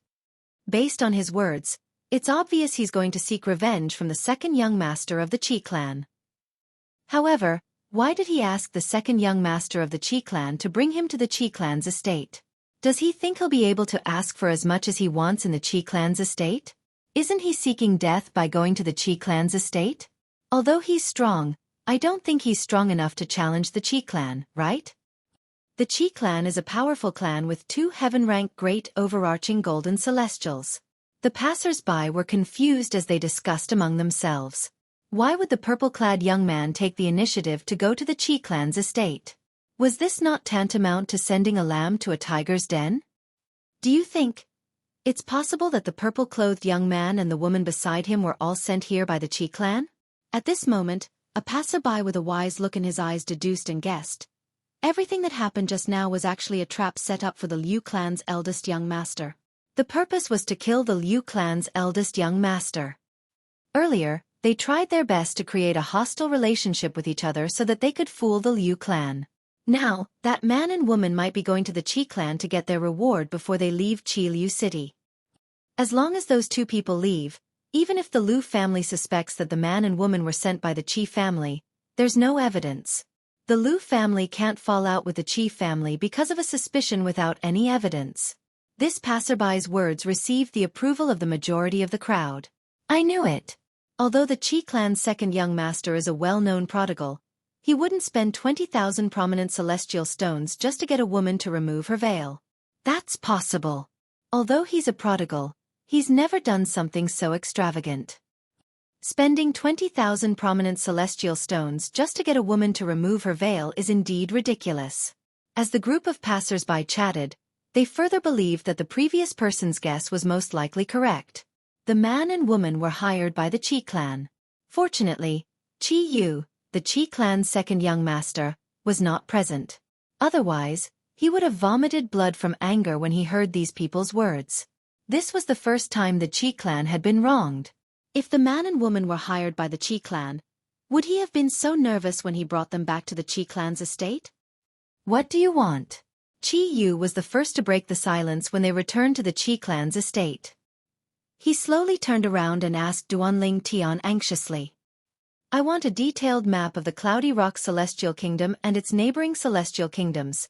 Based on his words, it's obvious he's going to seek revenge from the second young master of the Qi clan. However, why did he ask the second young master of the Qi clan to bring him to the Qi clan's estate? Does he think he'll be able to ask for as much as he wants in the Qi clan's estate? Isn't he seeking death by going to the Qi clan's estate? Although he's strong, I don't think he's strong enough to challenge the Qi clan, right? The Qi clan is a powerful clan with 2 heaven-rank great overarching golden celestials. The passers-by were confused as they discussed among themselves. Why would the purple-clad young man take the initiative to go to the Qi clan's estate? Was this not tantamount to sending a lamb to a tiger's den? Do you think it's possible that the purple-clothed young man and the woman beside him were all sent here by the Qi clan? At this moment, a passerby with a wise look in his eyes deduced and guessed. Everything that happened just now was actually a trap set up for the Liu clan's eldest young master. The purpose was to kill the Liu clan's eldest young master. Earlier, they tried their best to create a hostile relationship with each other so that they could fool the Liu clan. Now, that man and woman might be going to the Qi clan to get their reward before they leave Qi Liu City. As long as those 2 people leave, even if the Liu family suspects that the man and woman were sent by the Qi family, there's no evidence. The Liu family can't fall out with the Qi family because of a suspicion without any evidence. This passerby's words received the approval of the majority of the crowd. I knew it. Although the Qi clan's second young master is a well-known prodigal, he wouldn't spend 20,000 prominent celestial stones just to get a woman to remove her veil. That's possible. Although he's a prodigal, he's never done something so extravagant. Spending 20,000 prominent celestial stones just to get a woman to remove her veil is indeed ridiculous. As the group of passers-by chatted, they further believed that the previous person's guess was most likely correct. The man and woman were hired by the Qi clan. Fortunately, Qi Yu, the Qi clan's second young master, was not present. Otherwise, he would have vomited blood from anger when he heard these people's words. This was the first time the Qi clan had been wronged. If the man and woman were hired by the Qi clan, would he have been so nervous when he brought them back to the Qi clan's estate? What do you want? Qi Yu was the first to break the silence when they returned to the Qi clan's estate. He slowly turned around and asked Duan Ling Tian anxiously. I want a detailed map of the Cloudy Rock Celestial Kingdom and its neighboring celestial kingdoms.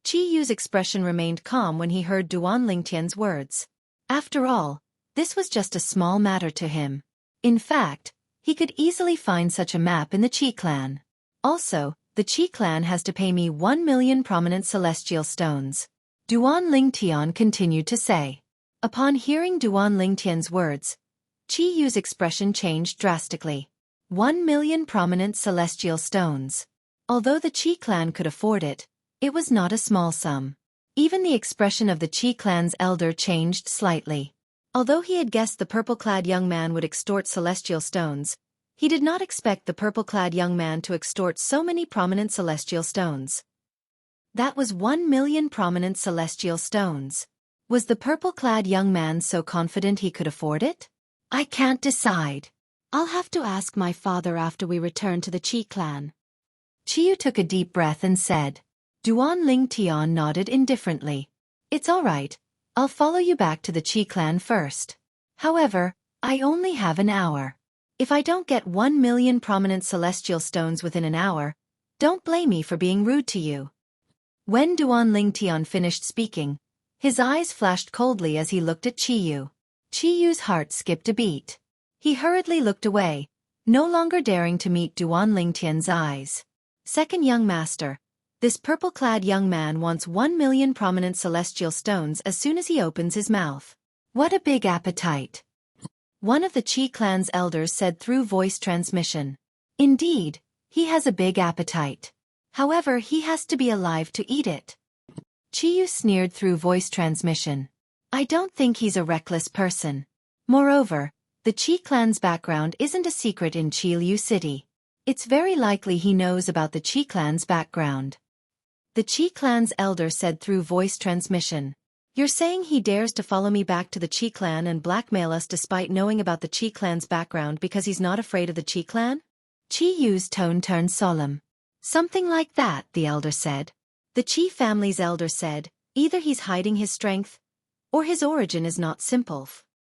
Qi Yu's expression remained calm when he heard Duan Ling Tian's words. After all, this was just a small matter to him. In fact, he could easily find such a map in the Qi clan. Also, the Qi clan has to pay me 1 million prominent celestial stones. Duan Ling Tian continued to say. Upon hearing Duan Ling Tian's words, Qi Yu's expression changed drastically. 1 million prominent celestial stones. Although the Qi clan could afford it, it was not a small sum. Even the expression of the Qi clan's elder changed slightly. Although he had guessed the purple-clad young man would extort celestial stones, He did not expect the purple-clad young man to extort so many prominent celestial stones. That was 1,000,000 prominent celestial stones. Was the purple-clad young man so confident he could afford it? I can't decide. I'll have to ask my father after we return to the Qi clan. Qiyu took a deep breath and said. Duan Ling Tian nodded indifferently. It's all right. I'll follow you back to the Qi clan first. However, I only have an hour. If I don't get 1,000,000 prominent celestial stones within an hour, don't blame me for being rude to you. When Duan Ling Tian finished speaking, his eyes flashed coldly as he looked at Qiyu. Qiyu's heart skipped a beat. He hurriedly looked away, no longer daring to meet Duan Ling Tian's eyes. Second young master, this purple-clad young man wants 1,000,000 prominent celestial stones as soon as he opens his mouth. What a big appetite. One of the Qi clan's elders said through voice transmission. Indeed, he has a big appetite. However, he has to be alive to eat it. Qiyu sneered through voice transmission. I don't think he's a reckless person. Moreover, the Qi clan's background isn't a secret in Qiliu City. It's very likely he knows about the Qi clan's background. The Qi clan's elder said through voice transmission. You're saying he dares to follow me back to the Qi clan and blackmail us despite knowing about the Qi clan's background because he's not afraid of the Qi clan? Qiyu's tone turned solemn. Something like that, the elder said. The Qi family's elder said, either he's hiding his strength, or his origin is not simple.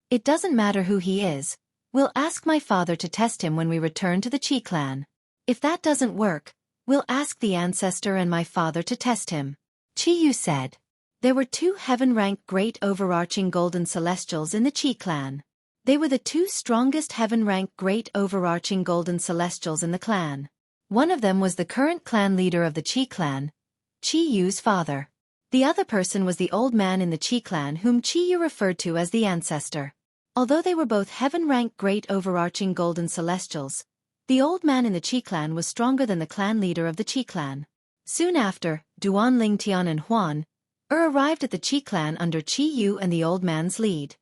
It doesn't matter who he is. We'll ask my father to test him when we return to the Qi clan. If that doesn't work, we'll ask the ancestor and my father to test him. Qiyu said. There were 2 heaven-rank great overarching golden celestials in the Qi clan. They were the 2 strongest heaven-rank great overarching golden celestials in the clan. One of them was the current clan leader of the Qi clan, Qiyu's father. The other person was the old man in the Qi clan whom Qiyu referred to as the ancestor. Although they were both heaven-rank great overarching golden celestials, the old man in the Qi clan was stronger than the clan leader of the Qi clan. Soon after, Duan Ling Tian and Huan arrived at the Qi clan under Qiyu and the old man's lead.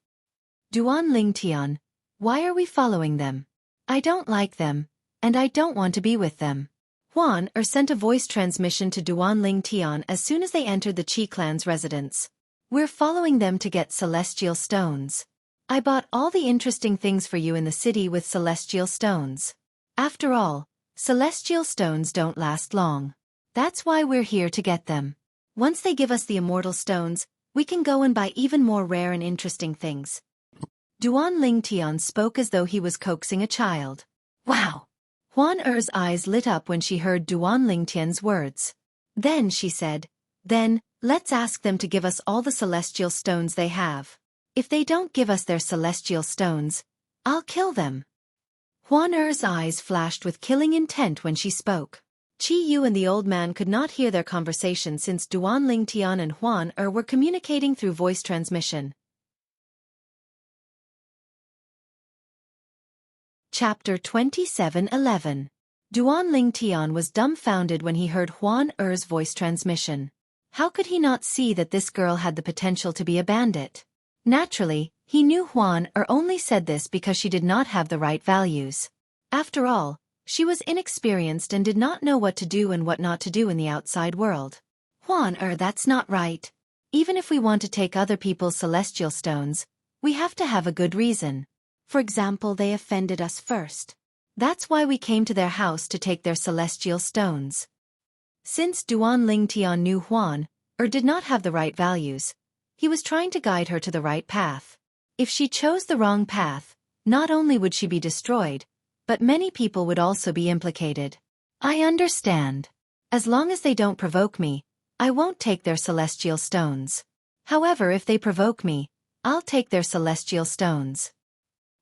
Duan Ling Tian, why are we following them? I don't like them, and I don't want to be with them. Huan sent a voice transmission to Duan Ling Tian as soon as they entered the Qi clan's residence. We're following them to get celestial stones. I bought all the interesting things for you in the city with celestial stones. After all, celestial stones don't last long. That's why we're here to get them. Once they give us the immortal stones, we can go and buy even more rare and interesting things. Duan Ling Tian spoke as though he was coaxing a child. Wow! Huan Er's eyes lit up when she heard Duan Ling Tian's words. Then she said, then, let's ask them to give us all the celestial stones they have. If they don't give us their celestial stones, I'll kill them. Huan Er's eyes flashed with killing intent when she spoke. Qiyu and the old man could not hear their conversation since Duan Ling Tian and Huan were communicating through voice transmission. Chapter 27:11. Duan Ling Tian was dumbfounded when he heard Huan Er's voice transmission. How could he not see that this girl had the potential to be a bandit? Naturally, he knew Huan only said this because she did not have the right values. After all, she was inexperienced and did not know what to do and what not to do in the outside world. Huan that's not right. Even if we want to take other people's celestial stones, we have to have a good reason. For example, they offended us first. That's why we came to their house to take their celestial stones. Since Duan Ling Tian knew Huan did not have the right values, he was trying to guide her to the right path. If she chose the wrong path, not only would she be destroyed, but many people would also be implicated. I understand. As long as they don't provoke me, I won't take their celestial stones. However, if they provoke me, I'll take their celestial stones.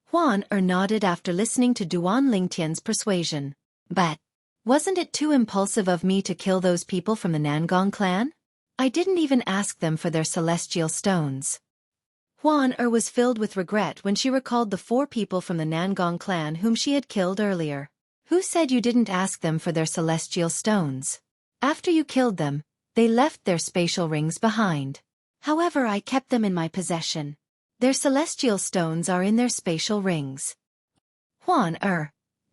Huan nodded after listening to Duan Ling Tian's persuasion. But wasn't it too impulsive of me to kill those people from the Nangong clan? I didn't even ask them for their celestial stones. Huan was filled with regret when she recalled the 4 people from the Nangong clan whom she had killed earlier. Who said you didn't ask them for their celestial stones? After you killed them, they left their spatial rings behind. However, I kept them in my possession. Their celestial stones are in their spatial rings. Huan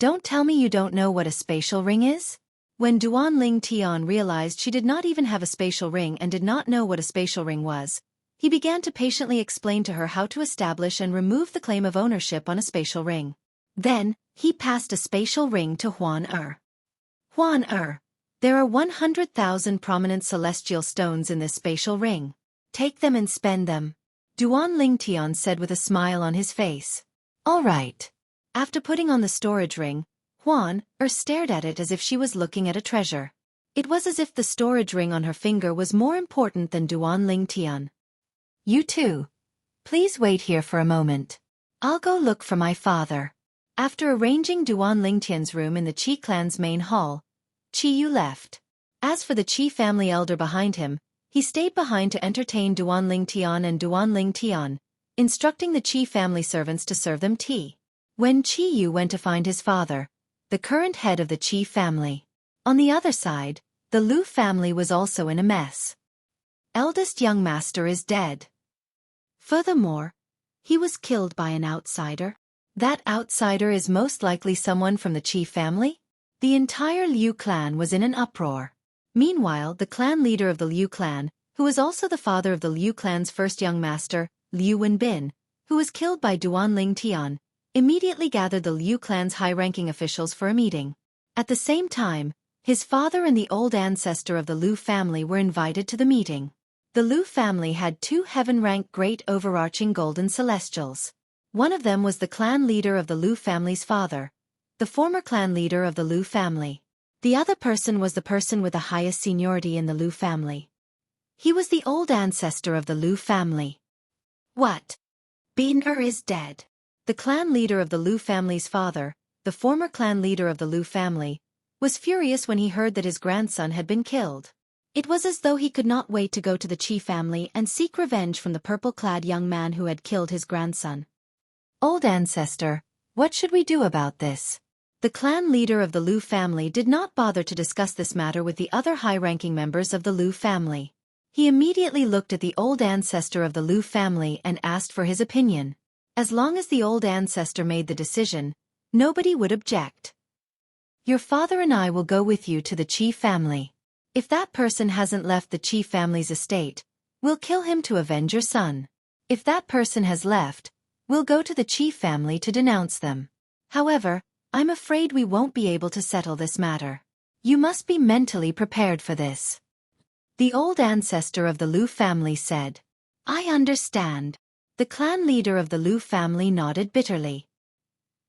Don't tell me you don't know what a spatial ring is? When Duan Ling Tian realized she did not even have a spatial ring and did not know what a spatial ring was, he began to patiently explain to her how to establish and remove the claim of ownership on a spatial ring. Then, he passed a spatial ring to Huan Er. Huan Er, there are 100,000 prominent celestial stones in this spatial ring. Take them and spend them. Duan Ling Tian said with a smile on his face. All right. After putting on the storage ring, Huan Er stared at it as if she was looking at a treasure. It was as if the storage ring on her finger was more important than Duan Ling Tian. You too. Please wait here for a moment. I'll go look for my father. After arranging Duan Ling Tian's room in the Qi clan's main hall, Qi Yu left. As for the Qi family elder behind him, he stayed behind to entertain Duan Ling Tian and Duan Ling Tian, instructing the Qi family servants to serve them tea. When Qi Yu went to find his father, the current head of the Qi family. On the other side, the Lu family was also in a mess. Eldest young master is dead. Furthermore, he was killed by an outsider. That outsider is most likely someone from the Qi family? The entire Liu clan was in an uproar. Meanwhile, the clan leader of the Liu clan, who was also the father of the Liu clan's first young master, Liu Wenbin, who was killed by Duan Ling Tian, immediately gathered the Liu clan's high-ranking officials for a meeting. At the same time, his father and the old ancestor of the Liu family were invited to the meeting. The Liu family had two heaven-ranked great overarching golden celestials. One of them was the clan leader of the Liu family's father, the former clan leader of the Liu family. The other person was the person with the highest seniority in the Liu family. He was the old ancestor of the Liu family. What? Bin Er is dead. The clan leader of the Liu family's father, the former clan leader of the Liu family, was furious when he heard that his grandson had been killed. It was as though he could not wait to go to the Qi family and seek revenge from the purple-clad young man who had killed his grandson. Old ancestor, what should we do about this? The clan leader of the Liu family did not bother to discuss this matter with the other high-ranking members of the Liu family. He immediately looked at the old ancestor of the Liu family and asked for his opinion. As long as the old ancestor made the decision, nobody would object. Your father and I will go with you to the Qi family. If that person hasn't left the Qi family's estate, we'll kill him to avenge your son. If that person has left, we'll go to the Qi family to denounce them. However, I'm afraid we won't be able to settle this matter. You must be mentally prepared for this. The old ancestor of the Liu family said. I understand. The clan leader of the Liu family nodded bitterly.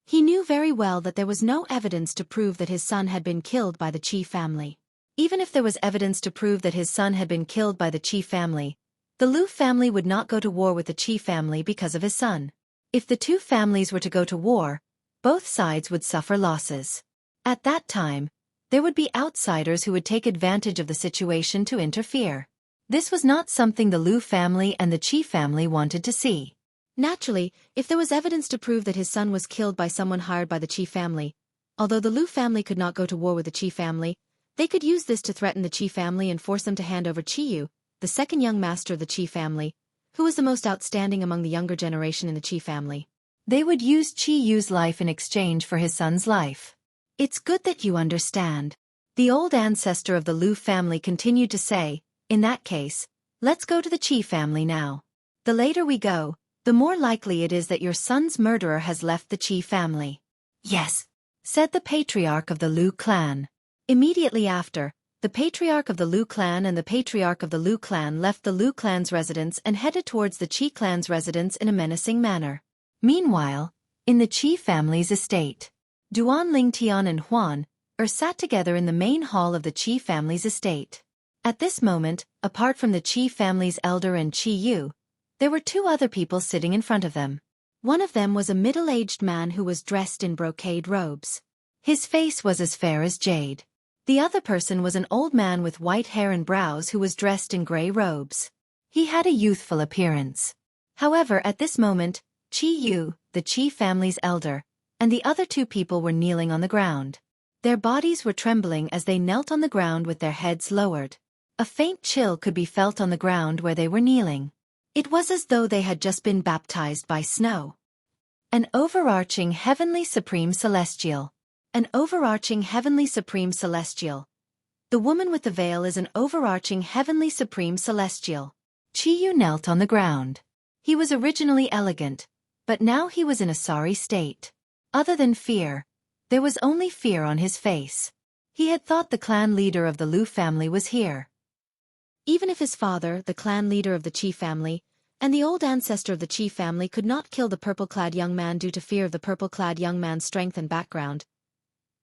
He knew very well that there was no evidence to prove that his son had been killed by the Qi family. Even if there was evidence to prove that his son had been killed by the Qi family, the Liu family would not go to war with the Qi family because of his son. If the two families were to go to war, both sides would suffer losses. At that time, there would be outsiders who would take advantage of the situation to interfere. This was not something the Liu family and the Qi family wanted to see. Naturally, if there was evidence to prove that his son was killed by someone hired by the Qi family, although the Liu family could not go to war with the Qi family, they could use this to threaten the Qi family and force them to hand over Qi Yu, the second young master of the Qi family, who was the most outstanding among the younger generation in the Qi family. They would use Qi Yu's life in exchange for his son's life. It's good that you understand. The old ancestor of the Liu family continued to say, in that case, let's go to the Qi family now. The later we go, the more likely it is that your son's murderer has left the Qi family. Yes, said the patriarch of the Liu clan. Immediately after, the patriarch of the Liu clan and the patriarch of the Liu clan left the Liu clan's residence and headed towards the Qi clan's residence in a menacing manner. Meanwhile, in the Qi family's estate, Duan Ling Tian and Huan Er sat together in the main hall of the Qi family's estate. At this moment, apart from the Qi family's elder and Qi Yu, there were two other people sitting in front of them. One of them was a middle-aged man who was dressed in brocade robes. His face was as fair as jade. The other person was an old man with white hair and brows who was dressed in gray robes. He had a youthful appearance. However, at this moment, Qi Yu, the Qi family's elder, and the other two people were kneeling on the ground. Their bodies were trembling as they knelt on the ground with their heads lowered. A faint chill could be felt on the ground where they were kneeling. It was as though they had just been baptized by snow. An overarching heavenly supreme celestial. An overarching heavenly supreme celestial. The woman with the veil is an overarching heavenly supreme celestial. Qiyu knelt on the ground. He was originally elegant, but now he was in a sorry state. Other than fear, there was only fear on his face. He had thought the clan leader of the Lu family was here. Even if his father, the clan leader of the Qi family, and the old ancestor of the Qi family could not kill the purple-clad young man due to fear of the purple-clad young man's strength and background,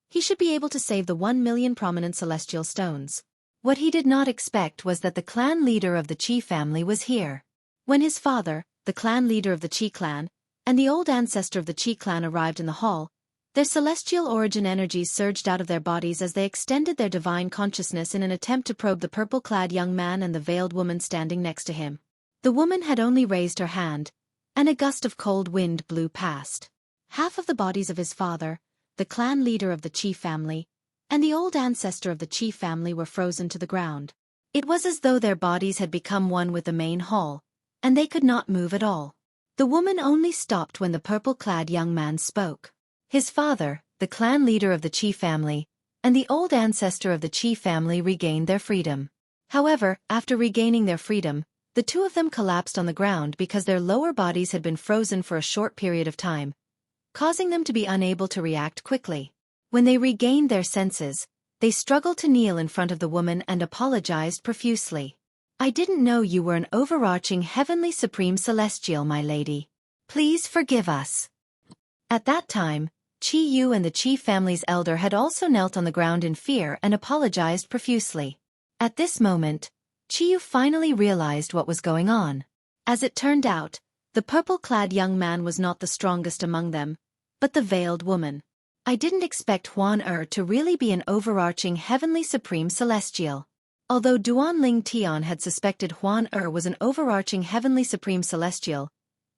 he should be able to save the 1 million prominent celestial stones. What he did not expect was that the clan leader of the Qi family was here. When his father, the clan leader of the Qi clan, and the old ancestor of the Qi clan arrived in the hall, their celestial origin energies surged out of their bodies as they extended their divine consciousness in an attempt to probe the purple-clad young man and the veiled woman standing next to him. The woman had only raised her hand, and a gust of cold wind blew past. Half of the bodies of his father, the clan leader of the Qi family, and the old ancestor of the Qi family were frozen to the ground. It was as though their bodies had become one with the main hall, and they could not move at all. The woman only stopped when the purple-clad young man spoke. His father, the clan leader of the Qi family, and the old ancestor of the Qi family regained their freedom. However, after regaining their freedom, the two of them collapsed on the ground because their lower bodies had been frozen for a short period of time, causing them to be unable to react quickly. When they regained their senses, they struggled to kneel in front of the woman and apologized profusely. "I didn't know you were an overarching heavenly supreme celestial, my lady. Please forgive us." At that time, Qi Yu and the Qi family's elder had also knelt on the ground in fear and apologized profusely. At this moment, Qi Yu finally realized what was going on. As it turned out, the purple-clad young man was not the strongest among them, but the veiled woman. "I didn't expect Huan to really be an overarching heavenly supreme celestial." Although Duan Ling Tian had suspected Huan was an overarching heavenly supreme celestial,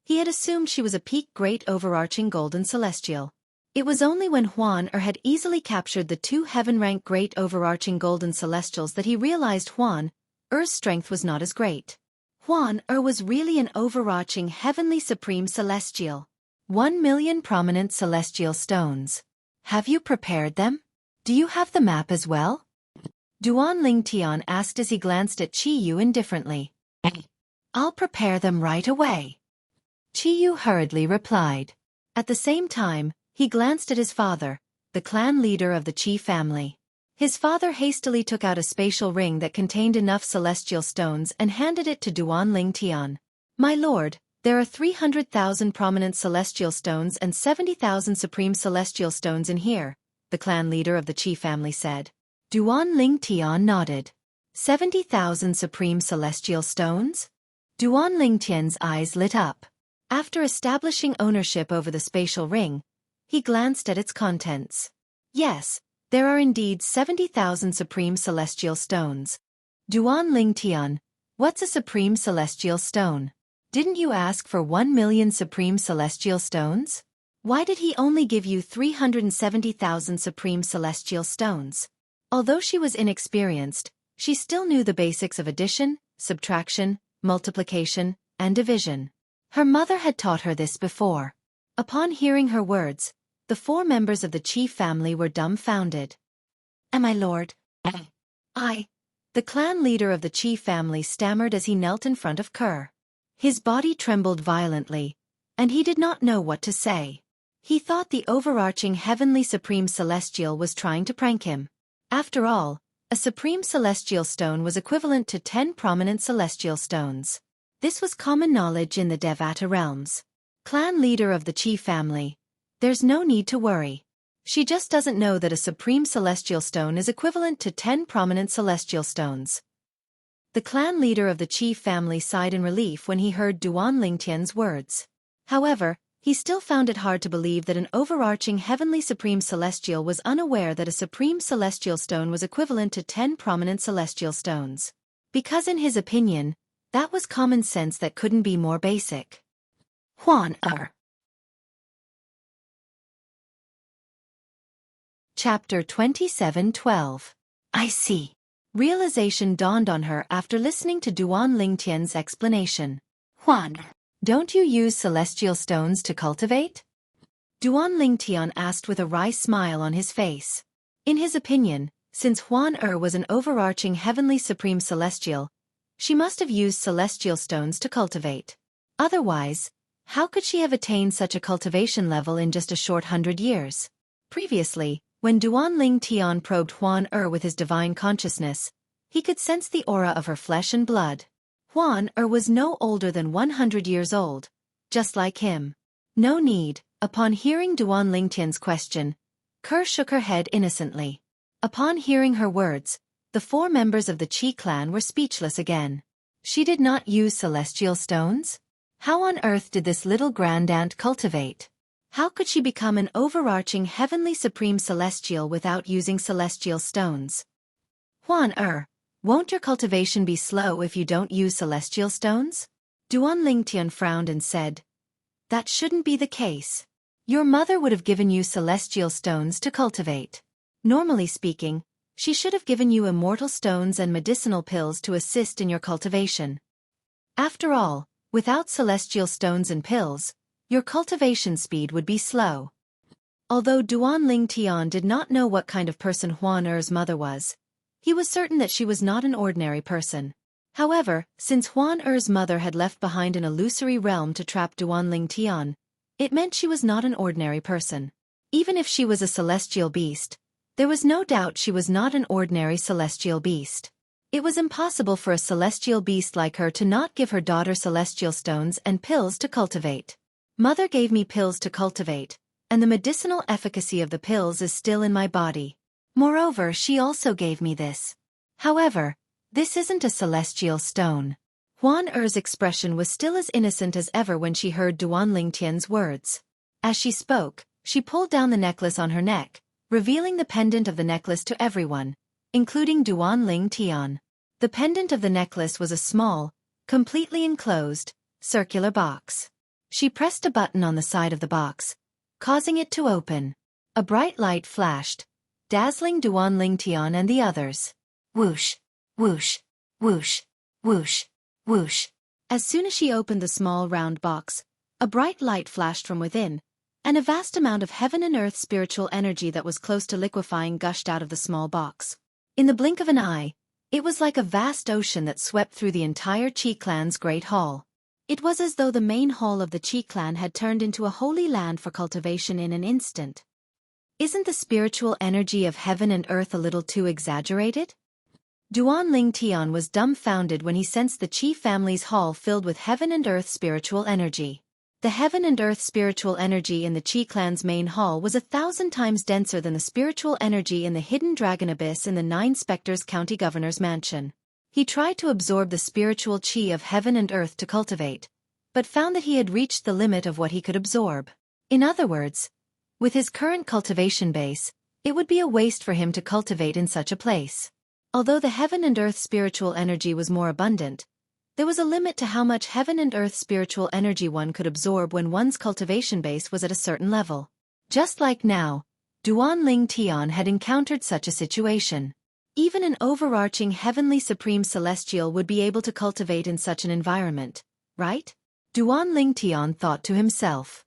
he had assumed she was a peak great overarching golden celestial. It was only when Huan had easily captured the two heaven-rank great overarching golden celestials that he realized Huan strength was not as great. Huan was really an overarching heavenly supreme celestial. 1 million prominent celestial stones. Have you prepared them? Do you have the map as well? Duan Ling Tian asked as he glanced at Qi Yu indifferently. "I'll prepare them right away," Qi Yu hurriedly replied. At the same time, he glanced at his father, the clan leader of the Qi family. His father hastily took out a spatial ring that contained enough celestial stones and handed it to Duan Ling Tian. "My lord, there are 300,000 prominent celestial stones and 70,000 supreme celestial stones in here," the clan leader of the Qi family said. Duan Ling Tian nodded. 70,000 supreme celestial stones? Duan Ling Tian's eyes lit up. After establishing ownership over the spatial ring, he glanced at its contents. "Yes, there are indeed 70,000 supreme celestial stones." Duan Ling Tian, what's a supreme celestial stone? Didn't you ask for 1 million supreme celestial stones? Why did he only give you 370,000 supreme celestial stones? Although she was inexperienced, she still knew the basics of addition, subtraction, multiplication, and division. Her mother had taught her this before. Upon hearing her words, the 4 members of the Qi family were dumbfounded. "My lord, the clan leader of the Qi family stammered as he knelt in front of Kerr. His body trembled violently, and he did not know what to say. He thought the overarching heavenly supreme celestial was trying to prank him. After all, a supreme celestial stone was equivalent to 10 prominent celestial stones. This was common knowledge in the Devata realms. Clan leader of the Qi family, there's no need to worry. She just doesn't know that a supreme celestial stone is equivalent to 10 prominent celestial stones." The clan leader of the Qi family sighed in relief when he heard Duan Lingtian's words. However, he still found it hard to believe that an overarching heavenly supreme celestial was unaware that a supreme celestial stone was equivalent to 10 prominent celestial stones. Because in his opinion, that was common sense that couldn't be more basic. Huan Chapter 27:12. I see. Realization dawned on her after listening to Duan Lingtian's explanation. "Huan, don't you use celestial stones to cultivate?" Duan Lingtian asked with a wry smile on his face. In his opinion, since Huan was an overarching heavenly supreme celestial, she must have used celestial stones to cultivate. Otherwise, how could she have attained such a cultivation level in just a short 100 years? Previously, when Duan Lingtian probed Huan with his divine consciousness, he could sense the aura of her flesh and blood. Huan was no older than 100 years old, just like him. No need. Upon hearing Duan Lingtian's question, Ke shook her head innocently. Upon hearing her words, the 4 members of the Qi clan were speechless again. She did not use celestial stones? How on earth did this little grandaunt cultivate? How could she become an overarching heavenly supreme celestial without using celestial stones? Huan won't your cultivation be slow if you don't use celestial stones? Duan Lingtian frowned and said, that shouldn't be the case. Your mother would have given you celestial stones to cultivate. Normally speaking, she should have given you immortal stones and medicinal pills to assist in your cultivation. After all, without celestial stones and pills, your cultivation speed would be slow. Although Duan Lingtian did not know what kind of person Huan mother was, he was certain that she was not an ordinary person. However, since Huan mother had left behind an illusory realm to trap Duan Lingtian, it meant she was not an ordinary person. Even if she was a celestial beast, there was no doubt she was not an ordinary celestial beast. It was impossible for a celestial beast like her to not give her daughter celestial stones and pills to cultivate. Mother gave me pills to cultivate, and the medicinal efficacy of the pills is still in my body. Moreover, she also gave me this. However, this isn't a celestial stone. Huan expression was still as innocent as ever when she heard Duan Lingtian's words. As she spoke, she pulled down the necklace on her neck, revealing the pendant of the necklace to everyone, including Duan Lingtian. The pendant of the necklace was a small, completely enclosed, circular box. She pressed a button on the side of the box, causing it to open. A bright light flashed, dazzling Duan Lingtian and the others. Whoosh, whoosh, whoosh, whoosh, whoosh. As soon as she opened the small round box, a bright light flashed from within, and a vast amount of heaven and earth spiritual energy that was close to liquefying gushed out of the small box. In the blink of an eye, it was like a vast ocean that swept through the entire Qi clan's great hall. It was as though the main hall of the Qi clan had turned into a holy land for cultivation in an instant. Isn't the spiritual energy of heaven and earth a little too exaggerated? Duan Lingtian was dumbfounded when he sensed the Qi family's hall filled with heaven and earth spiritual energy. The heaven and earth spiritual energy in the Qi clan's main hall was 1,000 times denser than the spiritual energy in the hidden dragon abyss in the 9 Spectres County Governor's mansion. He tried to absorb the spiritual Qi of heaven and earth to cultivate, but found that he had reached the limit of what he could absorb. In other words, with his current cultivation base, it would be a waste for him to cultivate in such a place. Although the heaven and earth spiritual energy was more abundant, there was a limit to how much heaven and earth spiritual energy one could absorb when one's cultivation base was at a certain level. Just like now, Duan Lingtian had encountered such a situation. Even an overarching heavenly supreme celestial would be able to cultivate in such an environment, right? Duan Lingtian thought to himself.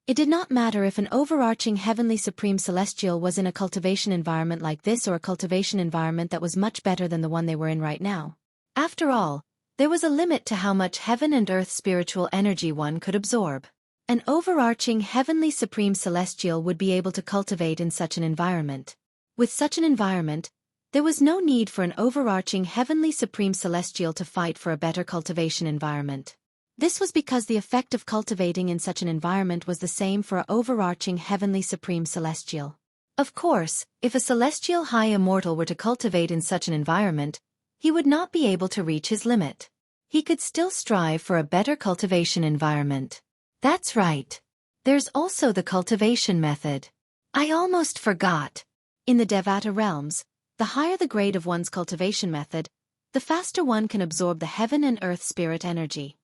It did not matter if an overarching heavenly supreme celestial was in a cultivation environment like this or a cultivation environment that was much better than the one they were in right now. After all, there was a limit to how much heaven and earth spiritual energy one could absorb. An overarching heavenly supreme celestial would be able to cultivate in such an environment. With such an environment, there was no need for an overarching heavenly supreme celestial to fight for a better cultivation environment. This was because the effect of cultivating in such an environment was the same for an overarching heavenly supreme celestial. Of course, if a celestial high immortal were to cultivate in such an environment, he would not be able to reach his limit. He could still strive for a better cultivation environment. That's right. There's also the cultivation method. I almost forgot. In the Devata realms, the higher the grade of one's cultivation method, the faster one can absorb the heaven and earth spirit energy.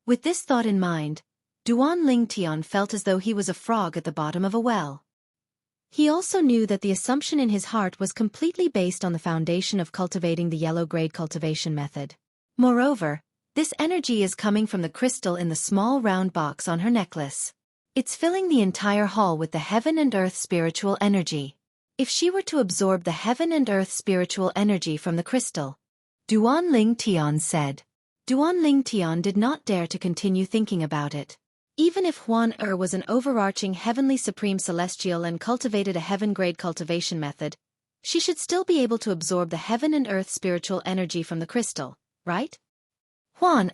With this thought in mind, Duan Lingtian felt as though he was a frog at the bottom of a well. He also knew that the assumption in his heart was completely based on the foundation of cultivating the yellow-grade cultivation method. Moreover, this energy is coming from the crystal in the small round box on her necklace. It's filling the entire hall with the heaven and earth spiritual energy. If she were to absorb the heaven and earth spiritual energy from the crystal, Duan Ling Tian said. Duan Ling Tian did not dare to continue thinking about it. Even if Huan was an overarching heavenly supreme celestial and cultivated a heaven-grade cultivation method, she should still be able to absorb the heaven and earth spiritual energy from the crystal, right? Huan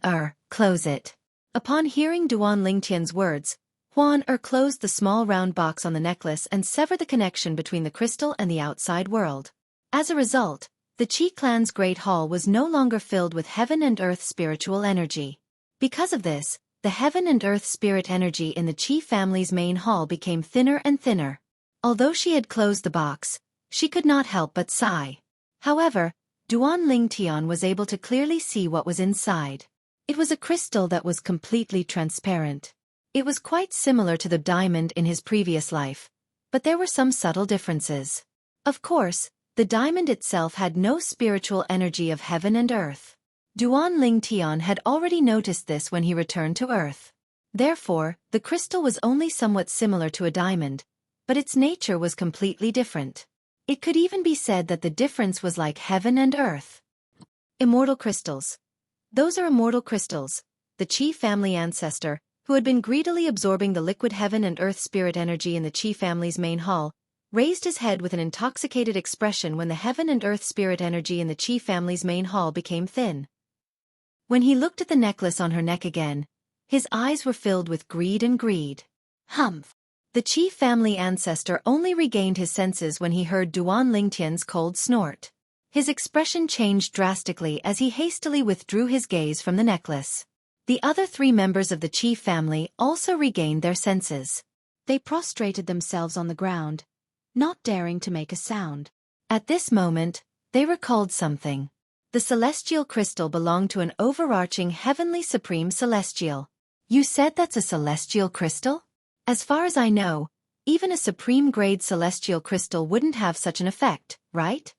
close it. Upon hearing Duan Ling Tian's words, Huan closed the small round box on the necklace and severed the connection between the crystal and the outside world. As a result, the Qi clan's great hall was no longer filled with heaven and earth spiritual energy. Because of this, the heaven and earth spirit energy in the Qi family's main hall became thinner and thinner. Although she had closed the box, she could not help but sigh. However, Duan Ling Tian was able to clearly see what was inside. It was a crystal that was completely transparent. It was quite similar to the diamond in his previous life, but there were some subtle differences. Of course, the diamond itself had no spiritual energy of heaven and earth. Duan Ling Tian had already noticed this when he returned to Earth. Therefore, the crystal was only somewhat similar to a diamond, but its nature was completely different. It could even be said that the difference was like heaven and earth. Immortal crystals. Those are immortal crystals. The Qi family ancestor, who had been greedily absorbing the liquid heaven and earth spirit energy in the Qi family's main hall, raised his head with an intoxicated expression when the heaven and earth spirit energy in the Qi family's main hall became thin. When he looked at the necklace on her neck again, his eyes were filled with greed and greed. Humph! The Qi family ancestor only regained his senses when he heard Duan Ling Tian's cold snort. His expression changed drastically as he hastily withdrew his gaze from the necklace. The other three members of the Qi family also regained their senses. They prostrated themselves on the ground, not daring to make a sound. At this moment, they recalled something. The celestial crystal belonged to an overarching heavenly supreme celestial. You said that's a celestial crystal? As far as I know, even a supreme-grade celestial crystal wouldn't have such an effect, right?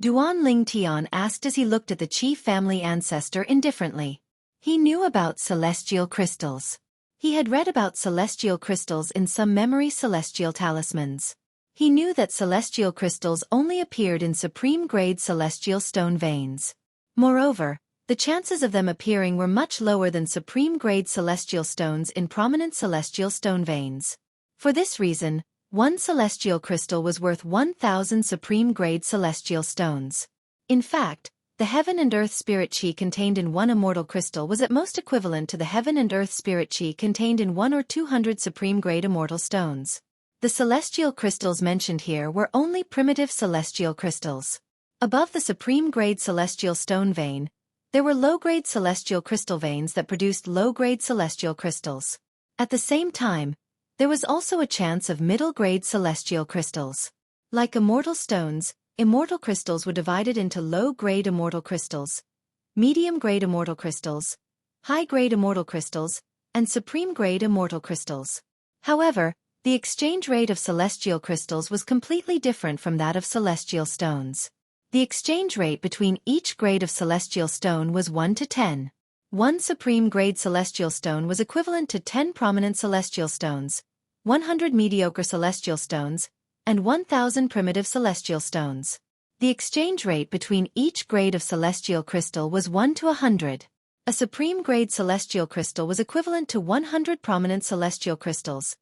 Duan Ling Tian asked as he looked at the Qi family ancestor indifferently. He knew about celestial crystals. He had read about celestial crystals in some memory celestial talismans. He knew that celestial crystals only appeared in supreme-grade celestial stone veins. Moreover, the chances of them appearing were much lower than supreme-grade celestial stones in prominent celestial stone veins. For this reason, one celestial crystal was worth 1,000 supreme-grade celestial stones. In fact, the heaven and earth spirit qi contained in one immortal crystal was at most equivalent to the heaven and earth spirit qi contained in 1 or 200 supreme-grade immortal stones. The celestial crystals mentioned here were only primitive celestial crystals. Above the supreme-grade celestial stone vein, there were low-grade celestial crystal veins that produced low-grade celestial crystals. At the same time, there was also a chance of middle-grade celestial crystals. Like immortal stones, immortal crystals were divided into low-grade immortal crystals, medium-grade immortal crystals, high-grade immortal crystals, and supreme-grade immortal crystals. However, the exchange rate of celestial crystals was completely different from that of celestial stones. The exchange rate between each grade of celestial stone was 1 to 10. One supreme-grade celestial stone was equivalent to 10 prominent celestial stones, 100 mediocre celestial stones, and 1,000 primitive celestial stones. The exchange rate between each grade of celestial crystal was 1 to 100. A supreme-grade celestial crystal was equivalent to 100 prominent celestial crystals,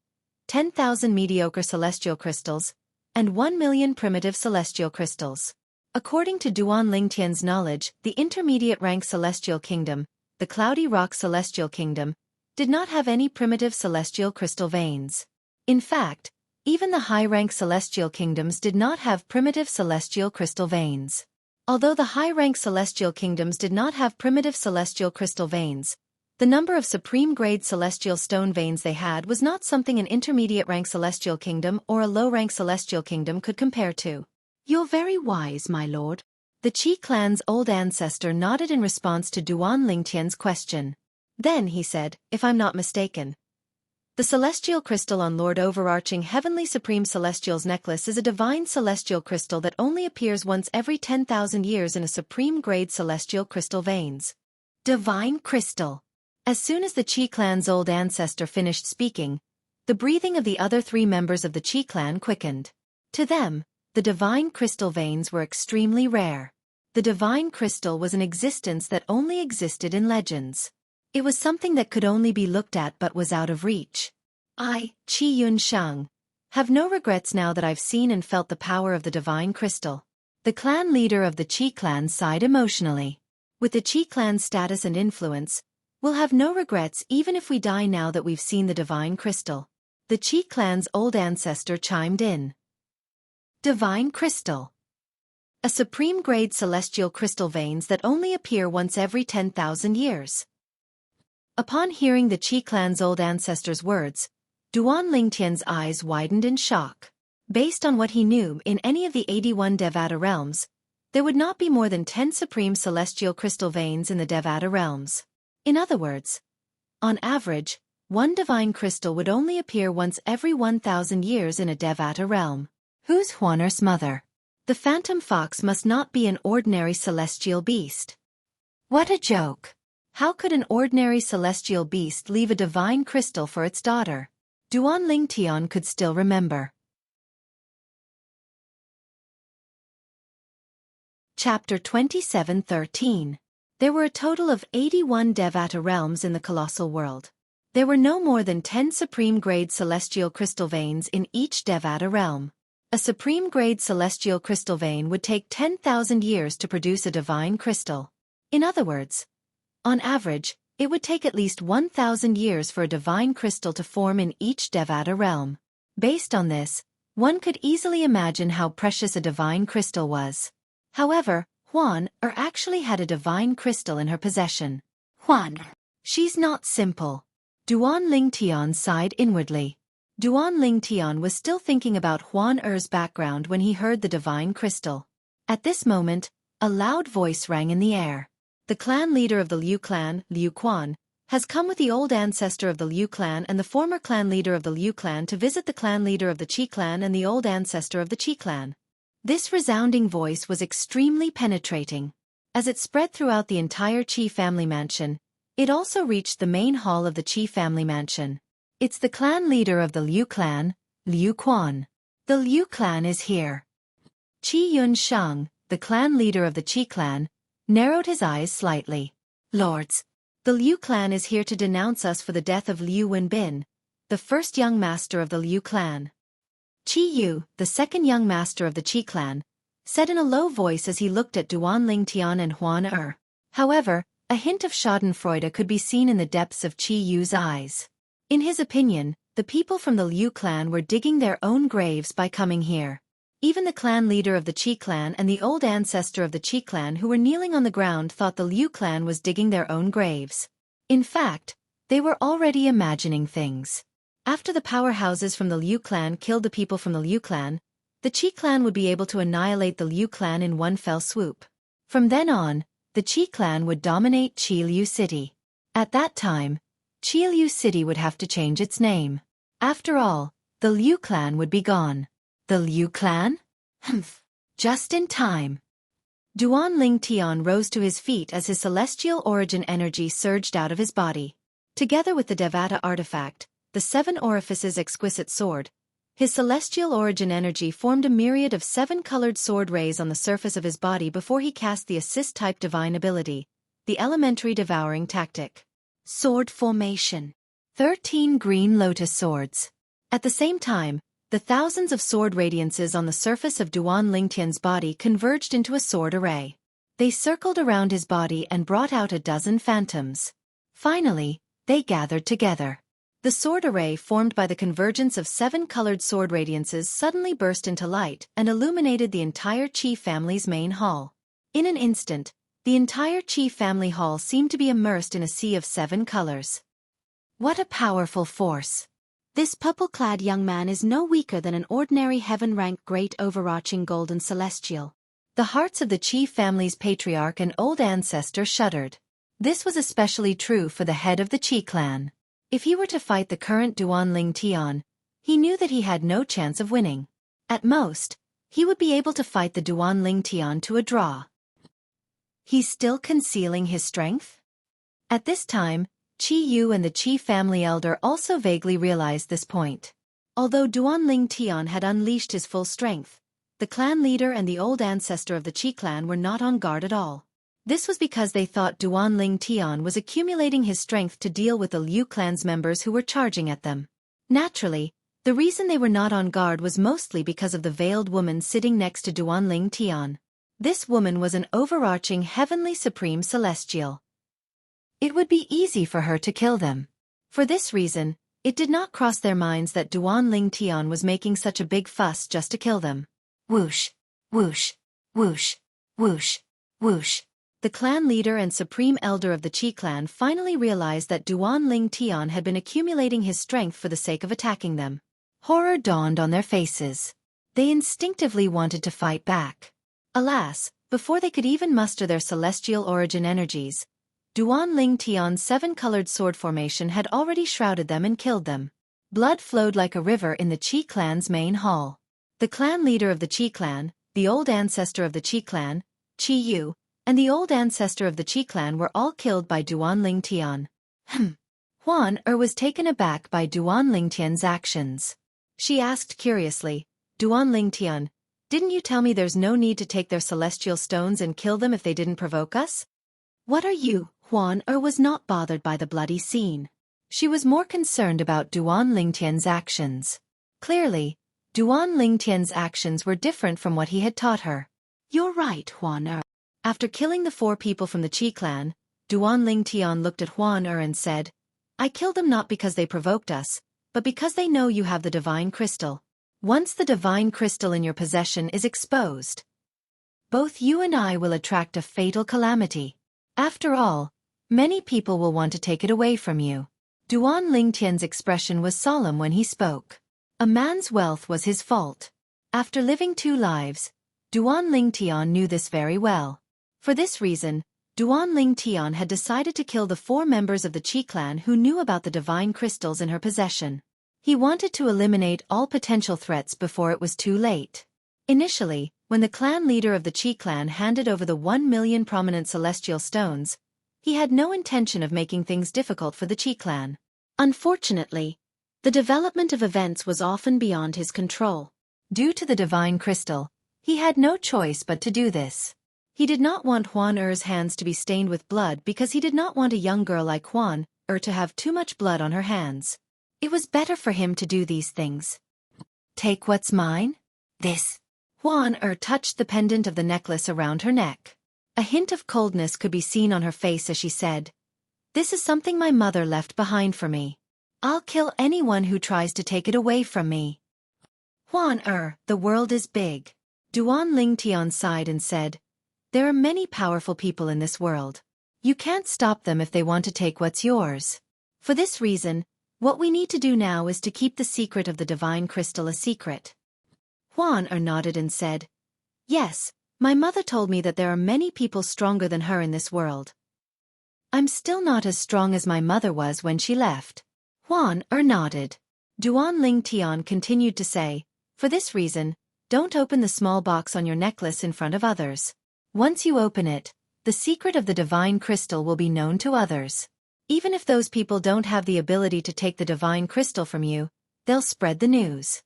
10,000 mediocre celestial crystals, and 1 million primitive celestial crystals. According to Duan Ling Tian's knowledge, the intermediate rank celestial kingdom, the Cloudy Rock Celestial Kingdom, did not have any primitive celestial crystal veins. In fact, even the high-rank celestial kingdoms did not have primitive celestial crystal veins. Although the high-rank celestial kingdoms did not have primitive celestial crystal veins, the number of supreme-grade celestial stone veins they had was not something an intermediate-rank celestial kingdom or a low-rank celestial kingdom could compare to. You're very wise, my lord. The Qi clan's old ancestor nodded in response to Duan Ling Tian's question. Then he said, if I'm not mistaken, the celestial crystal on Lord Overarching Heavenly Supreme Celestial's necklace is a divine celestial crystal that only appears once every 10,000 years in a supreme-grade celestial crystal veins. Divine crystal. As soon as the Qi clan's old ancestor finished speaking, The breathing of the other 3 members of the Qi clan quickened. To them, the divine crystal veins were extremely rare. The divine crystal was an existence that only existed in legends. It was something that could only be looked at but was out of reach. I, Qi Yunsheng, have no regrets now that I've seen and felt the power of the divine crystal. The clan leader of the Qi clan sighed emotionally. With the Qi clan's status and influence, we'll have no regrets even if we die now that we've seen the divine crystal. The Qi clan's old ancestor chimed in. Divine crystal. A supreme-grade celestial crystal veins that only appear once every 10,000 years. Upon hearing the Qi clan's old ancestor's words, Duan Lingtian's eyes widened in shock. Based on what he knew in any of the 81 Devata realms, there would not be more than 10 supreme celestial crystal veins in the Devata realms. In other words, on average, one divine crystal would only appear once every 1,000 years in a Devata realm. Who's Huaner's mother? The phantom fox must not be an ordinary celestial beast. What a joke! How could an ordinary celestial beast leave a divine crystal for its daughter? Duan Lingtian could still remember. Chapter 27:13. There were a total of 81 Devata realms in the colossal world. There were no more than 10 supreme-grade celestial crystal veins in each Devata realm. A supreme-grade celestial crystal vein would take 10,000 years to produce a divine crystal. In other words, on average, it would take at least 1,000 years for a divine crystal to form in each Devata realm. Based on this, one could easily imagine how precious a divine crystal was. However, Huan actually had a divine crystal in her possession. Huan. She's not simple. Duan Lingtian sighed inwardly. Duan Lingtian was still thinking about Huan background when he heard the divine crystal. At this moment, a loud voice rang in the air. The clan leader of the Liu clan, Liu Quan, has come with the old ancestor of the Liu clan and the former clan leader of the Liu clan to visit the clan leader of the Qi clan and the old ancestor of the Qi clan. This resounding voice was extremely penetrating. As it spread throughout the entire Qi family mansion, it also reached the main hall of the Qi family mansion. It's the clan leader of the Liu clan, Liu Quan. The Liu clan is here. Qi Yunsheng, the clan leader of the Qi clan, narrowed his eyes slightly. Lords, the Liu clan is here to denounce us for the death of Liu Wenbin, the first young master of the Liu clan. Qi Yu, the second young master of the Qi clan, said in a low voice as he looked at Duan Lingtian and Huan. However, a hint of schadenfreude could be seen in the depths of Qi Yu's eyes. In his opinion, the people from the Liu clan were digging their own graves by coming here. Even the clan leader of the Qi clan and the old ancestor of the Qi clan who were kneeling on the ground thought the Liu clan was digging their own graves. In fact, they were already imagining things. After the powerhouses from the Liu clan killed the people from the Liu clan, the Qi clan would be able to annihilate the Liu clan in one fell swoop. From then on, the Qi clan would dominate Qiliu City. At that time, Qiliu City would have to change its name. After all, the Liu clan would be gone. The Liu clan? Humph. Just in time. Duan Lingtian rose to his feet as his celestial origin energy surged out of his body. Together with the Devata artifact, the 7 orifices exquisite sword, his celestial origin energy formed a myriad of 7-colored sword rays on the surface of his body before he cast the assist-type divine ability, the elementary devouring tactic. Sword formation. 13 green lotus swords. At the same time, the thousands of sword radiances on the surface of Duan Lingtian's body converged into a sword array. They circled around his body and brought out a dozen phantoms. Finally, they gathered together. The sword array formed by the convergence of 7-colored sword radiances suddenly burst into light and illuminated the entire Qi family's main hall. In an instant, the entire Qi family hall seemed to be immersed in a sea of 7 colors. What a powerful force! This purple-clad young man is no weaker than an ordinary heaven-rank great overarching golden celestial. The hearts of the Qi family's patriarch and old ancestor shuddered. This was especially true for the head of the Qi clan. If he were to fight the current Duan Lingtian, he knew that he had no chance of winning. At most, he would be able to fight the Duan Lingtian to a draw. He's still concealing his strength? At this time, Qi Yu and the Qi family elder also vaguely realized this point. Although Duanling Tian had unleashed his full strength, the clan leader and the old ancestor of the Qi clan were not on guard at all. This was because they thought Duanling Tian was accumulating his strength to deal with the Liu clan's members who were charging at them. Naturally, the reason they were not on guard was mostly because of the veiled woman sitting next to Duanling Tian. This woman was an overarching heavenly supreme celestial. It would be easy for her to kill them. For this reason, it did not cross their minds that Duanling Tian was making such a big fuss just to kill them. Whoosh, whoosh, whoosh, whoosh, whoosh. The clan leader and supreme elder of the Qi clan finally realized that Duanling Tian had been accumulating his strength for the sake of attacking them. Horror dawned on their faces. They instinctively wanted to fight back. Alas, before they could even muster their celestial origin energies, Duanling Tian's seven-colored sword formation had already shrouded them and killed them. Blood flowed like a river in the Qi clan's main hall. The clan leader of the Qi clan, the old ancestor of the Qi clan, Qi Yu, and the old ancestor of the Qi clan were all killed by Duanling Tian. Huan was taken aback by Duanling Tian's actions. She asked curiously, Duanling Tian, didn't you tell me there's no need to take their celestial stones and kill them if they didn't provoke us? What are you? Huan was not bothered by the bloody scene. She was more concerned about Duanling Tian's actions. Clearly, Duanling Tian's actions were different from what he had taught her. You're right, Huan. After killing the 4 people from the Qi clan, Duanling Tian looked at Huan and said, I killed them not because they provoked us, but because they know you have the divine crystal. Once the divine crystal in your possession is exposed, both you and I will attract a fatal calamity. After all, many people will want to take it away from you. Duanling Tian's expression was solemn when he spoke. A man's wealth was his fault. After living 2 lives, Duanling Tian knew this very well. For this reason, Duanling Tian had decided to kill the 4 members of the Qi clan who knew about the divine crystals in her possession. He wanted to eliminate all potential threats before it was too late. Initially, when the clan leader of the Qi clan handed over the 1 million prominent celestial stones, he had no intention of making things difficult for the Qi clan. Unfortunately, the development of events was often beyond his control. Due to the divine crystal, he had no choice but to do this. He did not want Huan hands to be stained with blood because he did not want a young girl like Huan to have too much blood on her hands. It was better for him to do these things. Take what's mine? This. Huan touched the pendant of the necklace around her neck. A hint of coldness could be seen on her face as she said, This is something my mother left behind for me. I'll kill anyone who tries to take it away from me. Huan the world is big. Duanling Tian sighed and said, There are many powerful people in this world. You can't stop them if they want to take what's yours. For this reason, what we need to do now is to keep the secret of the divine crystal a secret. Huan nodded and said, Yes, my mother told me that there are many people stronger than her in this world. I'm still not as strong as my mother was when she left. Huan nodded. Duanling Tian continued to say, For this reason, don't open the small box on your necklace in front of others. Once you open it, the secret of the divine crystal will be known to others. Even if those people don't have the ability to take the divine crystal from you, they'll spread the news.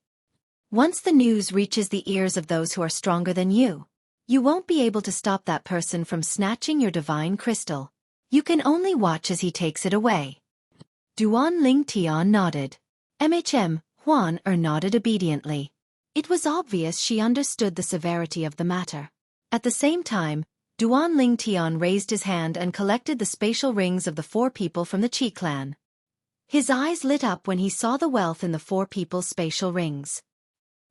Once the news reaches the ears of those who are stronger than you won't be able to stop that person from snatching your divine crystal. You can only watch as he takes it away. Duanling Tian nodded. Huan nodded obediently. It was obvious she understood the severity of the matter. At the same time, Duanling Tian raised his hand and collected the spatial rings of the 4 people from the Qi clan. His eyes lit up when he saw the wealth in the 4 people's spatial rings.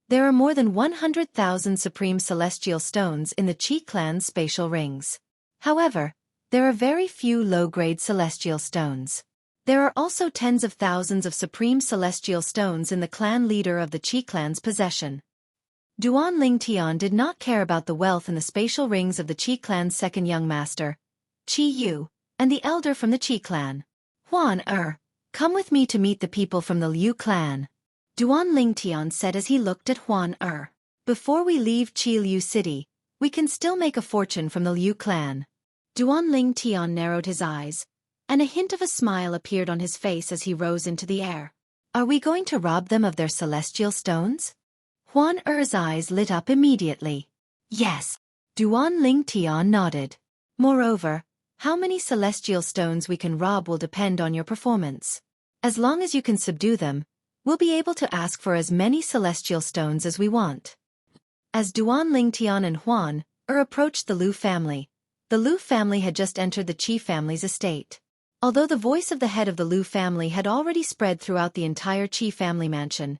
There are more than 100,000 supreme celestial stones in the Qi clan's spatial rings. However, there are very few low-grade celestial stones. There are also tens of thousands of supreme celestial stones in the clan leader of the Qi clan's possession. Duanling Tian did not care about the wealth in the spatial rings of the Qi clan's second young master, Qi Yu, and the elder from the Qi clan. Huan come with me to meet the people from the Liu clan. Duanling Tian said as he looked at Huan Before we leave Qi Liu City, we can still make a fortune from the Liu clan. Duanling Tian narrowed his eyes. and a hint of a smile appeared on his face as he rose into the air. Are we going to rob them of their celestial stones? Huan Er's eyes lit up immediately. Yes. Duan Ling Tian nodded. Moreover, how many celestial stones we can rob will depend on your performance. As long as you can subdue them, we'll be able to ask for as many celestial stones as we want. As Duan Ling Tian and Huan Er approached the Liu family, the Liu family had just entered the Qi family's estate. Although the voice of the head of the Liu family had already spread throughout the entire Qi family mansion,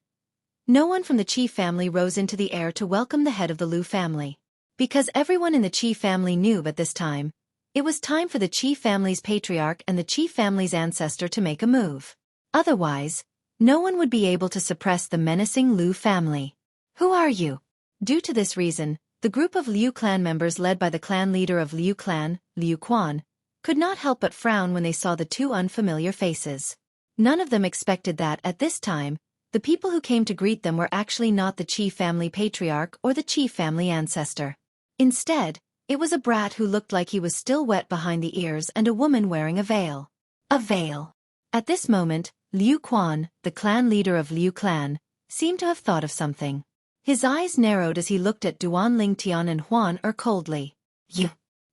no one from the Qi family rose into the air to welcome the head of the Liu family. Because everyone in the Qi family knew at this time, it was time for the Qi family's patriarch and the Qi family's ancestor to make a move. Otherwise, no one would be able to suppress the menacing Liu family. Who are you? Due to this reason, the group of Liu clan members led by the clan leader of Liu clan, Liu Quan, could not help but frown when they saw the two unfamiliar faces. None of them expected that, at this time, the people who came to greet them were actually not the Qi family patriarch or the Qi family ancestor. Instead, it was a brat who looked like he was still wet behind the ears and a woman wearing a veil. A veil. At this moment, Liu Quan, the clan leader of Liu clan, seemed to have thought of something. His eyes narrowed as he looked at Duan Ling Tian and Huan Er coldly.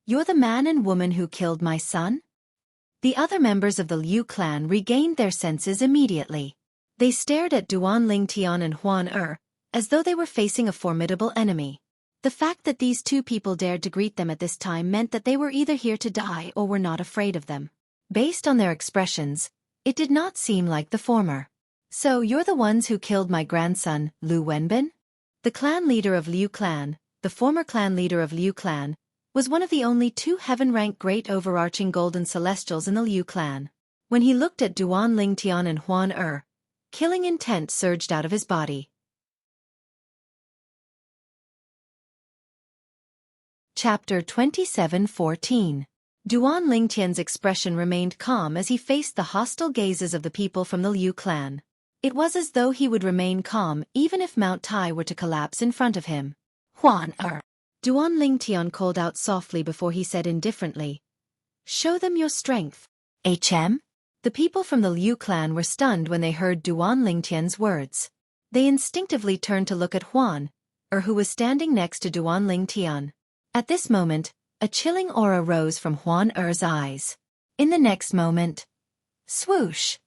You're the man and woman who killed my son? The other members of the Liu clan regained their senses immediately. They stared at Duan Ling Tian and Huan Er, as though they were facing a formidable enemy. The fact that these two people dared to greet them at this time meant that they were either here to die or were not afraid of them. Based on their expressions, it did not seem like the former. So you're the ones who killed my grandson, Liu Wenbin? The clan leader of Liu clan, the former clan leader of Liu clan, was one of the only two heaven-ranked great overarching golden celestials in the Liu clan. When he looked at Duan Ling Tian and Huan Er, killing intent surged out of his body. Chapter 27:14. Duan Ling Tian's expression remained calm as he faced the hostile gazes of the people from the Liu clan. It was as though he would remain calm even if Mount Tai were to collapse in front of him. Huan Er. Duan Ling Tian called out softly before he said indifferently, "Show them your strength." HM? The people from the Liu clan were stunned when they heard Duan Ling Tian's words. They instinctively turned to look at Huan Er, who was standing next to Duan Ling Tian. At this moment, a chilling aura rose from Huan Er's eyes. In the next moment, swoosh!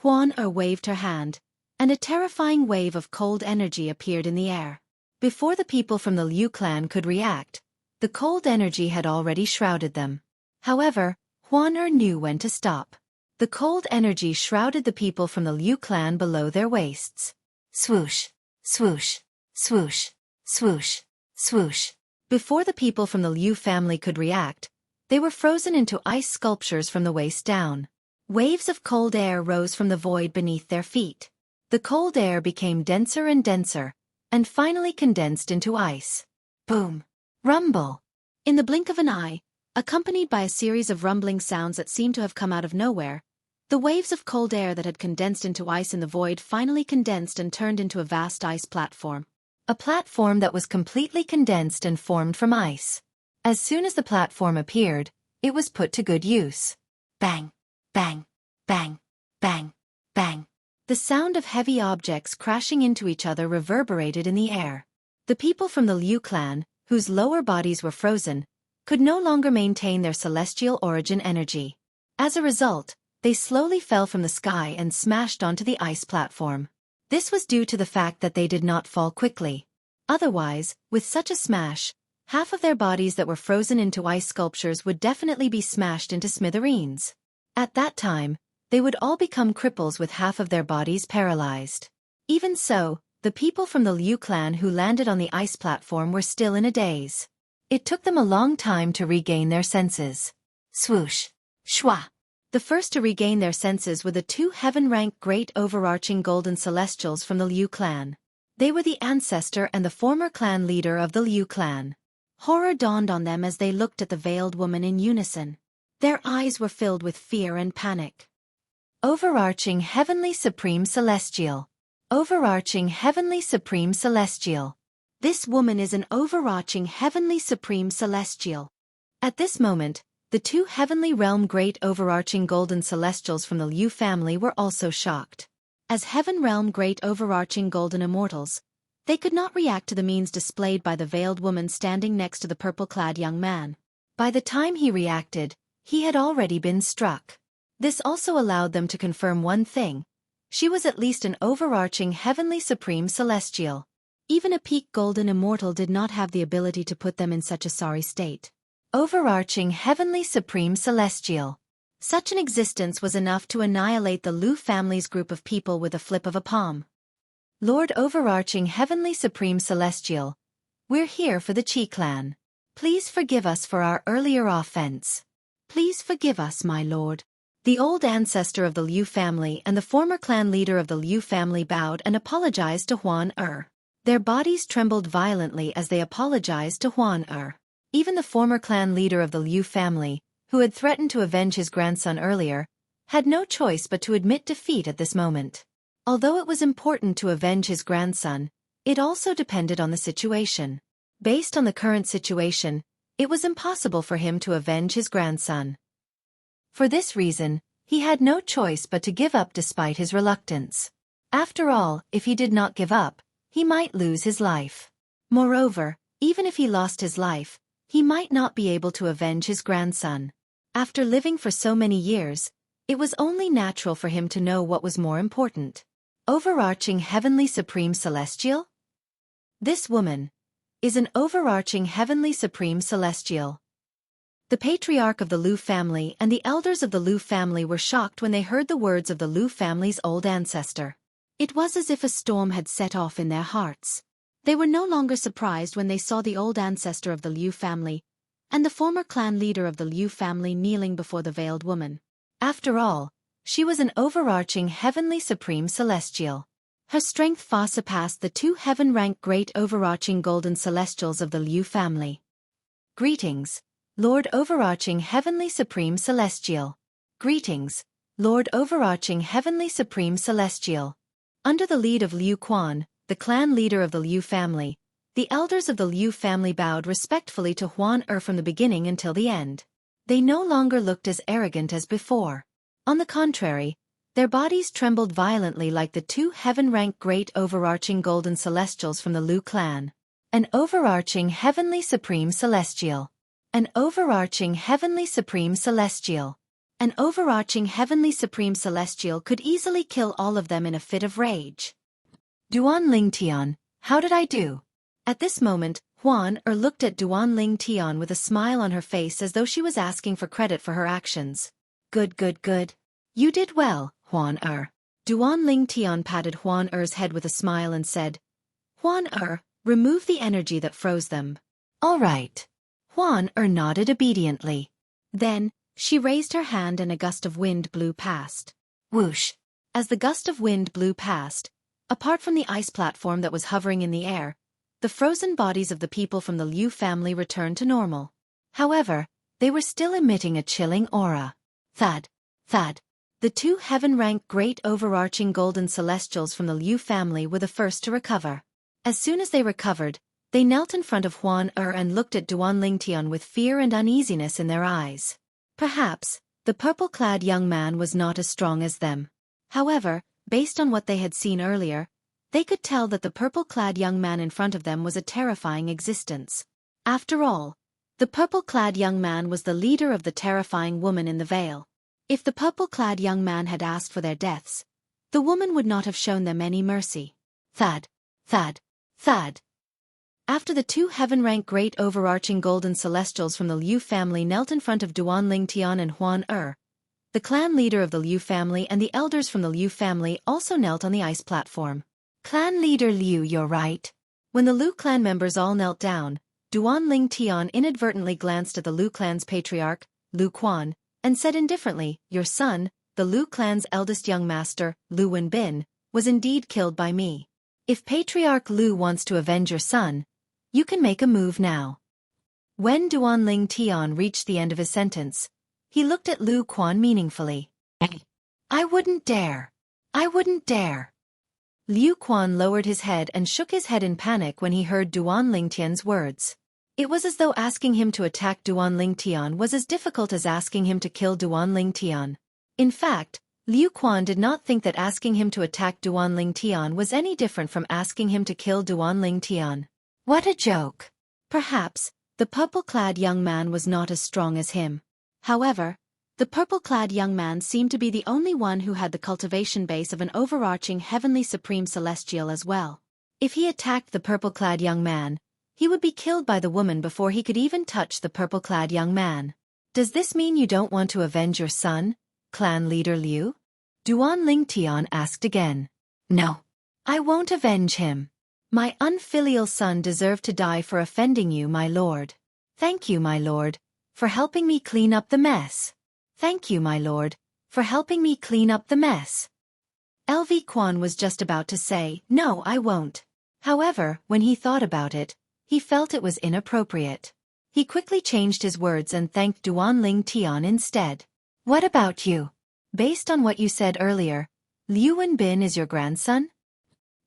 Huan Er waved her hand, and a terrifying wave of cold energy appeared in the air. Before the people from the Liu clan could react, the cold energy had already shrouded them. However, Huan Er knew when to stop. The cold energy shrouded the people from the Liu clan below their waists. Swoosh, swoosh, swoosh, swoosh, swoosh. Before the people from the Liu family could react, they were frozen into ice sculptures from the waist down. Waves of cold air rose from the void beneath their feet. The cold air became denser and denser, and finally condensed into ice. Boom! Rumble! In the blink of an eye, accompanied by a series of rumbling sounds that seemed to have come out of nowhere, the waves of cold air that had condensed into ice in the void finally condensed and turned into a vast ice platform. A platform that was completely condensed and formed from ice. As soon as the platform appeared, it was put to good use. Bang! Bang! Bang! Bang! Bang! The sound of heavy objects crashing into each other reverberated in the air. The people from the Liu clan, whose lower bodies were frozen, could no longer maintain their celestial origin energy. As a result, they slowly fell from the sky and smashed onto the ice platform. This was due to the fact that they did not fall quickly. Otherwise, with such a smash, half of their bodies that were frozen into ice sculptures would definitely be smashed into smithereens. At that time, they would all become cripples with half of their bodies paralyzed. Even so, the people from the Liu clan who landed on the ice platform were still in a daze. It took them a long time to regain their senses. Swoosh! Shwa! The first to regain their senses were the two heaven-ranked great overarching golden celestials from the Liu clan. They were the ancestor and the former clan leader of the Liu clan. Horror dawned on them as they looked at the veiled woman in unison. Their eyes were filled with fear and panic. Overarching Heavenly Supreme Celestial. Overarching Heavenly Supreme Celestial. This woman is an overarching Heavenly Supreme Celestial. At this moment, The two heavenly realm great overarching golden celestials from the Liu family were also shocked. As heaven realm great overarching golden immortals, they could not react to the means displayed by the veiled woman standing next to the purple-clad young man. By the time he reacted, he had already been struck. This also allowed them to confirm one thing: she was at least an overarching heavenly supreme celestial. Even a peak golden immortal did not have the ability to put them in such a sorry state. Overarching heavenly supreme celestial. Such an existence was enough to annihilate the Liu family's group of people with a flip of a palm. Lord Overarching Heavenly Supreme Celestial, we're here for the Qi clan. Please forgive us for our earlier offense. Please forgive us, my lord. The old ancestor of the Liu family and the former clan leader of the Liu family bowed and apologized to Huan Er. Their bodies trembled violently as they apologized to Huan Er. Even the former clan leader of the Liu family, who had threatened to avenge his grandson earlier, had no choice but to admit defeat at this moment. Although it was important to avenge his grandson, it also depended on the situation. Based on the current situation, it was impossible for him to avenge his grandson. For this reason, he had no choice but to give up despite his reluctance. After all, if he did not give up, he might lose his life. Moreover, even if he lost his life, he might not be able to avenge his grandson. After living for so many years, it was only natural for him to know what was more important. Overarching Heavenly Supreme Celestial? This woman is an overarching Heavenly Supreme Celestial. The patriarch of the Liu family and the elders of the Liu family were shocked when they heard the words of the Liu family's old ancestor. It was as if a storm had set off in their hearts. They were no longer surprised when they saw the old ancestor of the Liu family and the former clan leader of the Liu family kneeling before the veiled woman. After all, she was an overarching Heavenly Supreme Celestial. Her strength far surpassed the two heaven-ranked great overarching golden celestials of the Liu family. Greetings, Lord Overarching Heavenly Supreme Celestial. Greetings, Lord Overarching Heavenly Supreme Celestial. Under the lead of Liu Quan, the clan leader of the Liu family, the elders of the Liu family bowed respectfully to Huan Er from the beginning until the end. They no longer looked as arrogant as before. On the contrary, their bodies trembled violently like the two heaven-ranked great overarching golden celestials from the Liu clan. An overarching Heavenly Supreme Celestial. An overarching Heavenly Supreme Celestial. An overarching Heavenly Supreme Celestial could easily kill all of them in a fit of rage. Duan Ling Tian, how did I do? At this moment, Huan Er looked at Duan Ling Tian with a smile on her face as though she was asking for credit for her actions. Good, good, good. You did well, Huan Er. Duan Ling Tian patted Huan Er's head with a smile and said, Huan Er, remove the energy that froze them. All right. Huan Er nodded obediently. Then, she raised her hand and a gust of wind blew past. Whoosh! As the gust of wind blew past, apart from the ice platform that was hovering in the air, the frozen bodies of the people from the Liu family returned to normal. However, they were still emitting a chilling aura. Thud! Thud! The two heaven-ranked great overarching golden celestials from the Liu family were the first to recover. As soon as they recovered, they knelt in front of Huan Er and looked at Duan Lingtian with fear and uneasiness in their eyes. Perhaps, the purple-clad young man was not as strong as them. However, based on what they had seen earlier, they could tell that the purple-clad young man in front of them was a terrifying existence. After all, the purple-clad young man was the leader of the terrifying woman in the veil. If the purple-clad young man had asked for their deaths, the woman would not have shown them any mercy. Thud! Thud! Thud! After the two heaven-ranked great overarching golden celestials from the Liu family knelt in front of Duan Lingtian and Huan Er, the clan leader of the Liu family and the elders from the Liu family also knelt on the ice platform. Clan leader Liu, you're right. When the Liu clan members all knelt down, Duan Lingtian inadvertently glanced at the Liu clan's patriarch, Liu Quan, and said indifferently, your son, the Liu clan's eldest young master, Liu Wenbin, was indeed killed by me. If Patriarch Liu wants to avenge your son, you can make a move now. When Duan Lingtian reached the end of his sentence, he looked at Liu Quan meaningfully. I wouldn't dare. I wouldn't dare. Liu Quan lowered his head and shook his head in panic when he heard Duan Lingtian's words. It was as though asking him to attack Duan Lingtian was as difficult as asking him to kill Duan Lingtian. In fact, Liu Quan did not think that asking him to attack Duan Lingtian was any different from asking him to kill Duan Lingtian. What a joke! Perhaps, the purple-clad young man was not as strong as him. However, the purple-clad young man seemed to be the only one who had the cultivation base of an overarching heavenly supreme celestial as well. If he attacked the purple-clad young man, he would be killed by the woman before he could even touch the purple-clad young man. Does this mean you don't want to avenge your son, clan leader Liu? Duan Lingtian asked again. No. I won't avenge him. My unfilial son deserved to die for offending you, my lord. Thank you, my lord, for helping me clean up the mess. Thank you, my lord, for helping me clean up the mess. LV Quan was just about to say, no, I won't. However, when he thought about it, he felt it was inappropriate. He quickly changed his words and thanked Duan Lingtian instead. What about you? Based on what you said earlier, Liu Wenbin is your grandson?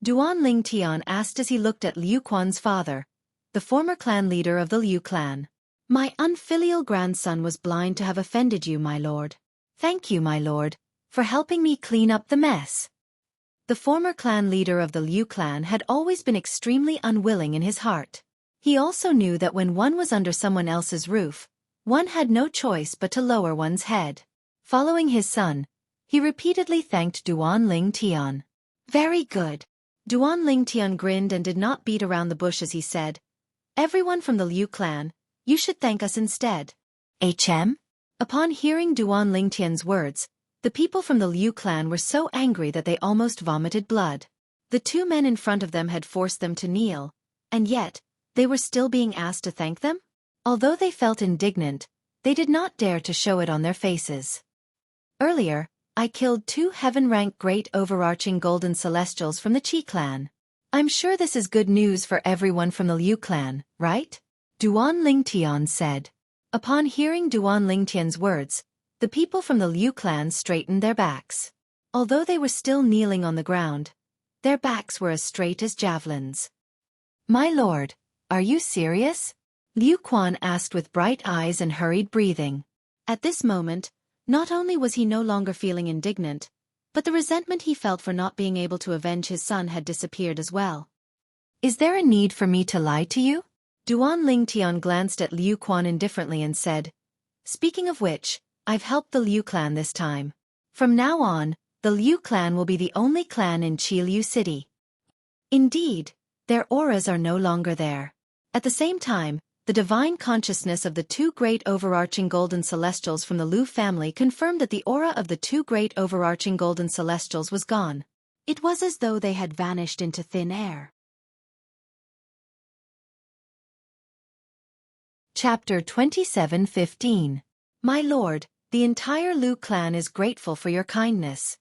Duan Lingtian asked as he looked at Liu Quan's father, the former clan leader of the Liu clan. My unfilial grandson was blind to have offended you, my lord. Thank you, my lord, for helping me clean up the mess. The former clan leader of the Liu clan had always been extremely unwilling in his heart. He also knew that when one was under someone else's roof, one had no choice but to lower one's head. Following his son, he repeatedly thanked Duan Lingtian. Very good. Duan Lingtian grinned and did not beat around the bush as he said, everyone from the Liu clan, you should thank us instead. HM? Upon hearing Duan Lingtian's words, the people from the Liu clan were so angry that they almost vomited blood. The two men in front of them had forced them to kneel, and yet, they were still being asked to thank them? Although they felt indignant, they did not dare to show it on their faces. Earlier, I killed 2 heaven-rank great overarching golden celestials from the Qi clan. I'm sure this is good news for everyone from the Liu clan, right? Duan Lingtian said. Upon hearing Duan Lingtian's words, the people from the Liu clan straightened their backs. Although they were still kneeling on the ground, their backs were as straight as javelins. My lord, are you serious? Liu Quan asked with bright eyes and hurried breathing. At this moment, not only was he no longer feeling indignant, but the resentment he felt for not being able to avenge his son had disappeared as well. Is there a need for me to lie to you? Duan Lingtian glanced at Liu Quan indifferently and said, speaking of which, I've helped the Liu clan this time. From now on, the Liu clan will be the only clan in Qiliu City. Indeed, their auras are no longer there. At the same time, the divine consciousness of the 2 great overarching golden celestials from the Liu family confirmed that the aura of the 2 great overarching golden celestials was gone. It was as though they had vanished into thin air. Chapter 27:15. My lord, the entire Liu clan is grateful for your kindness.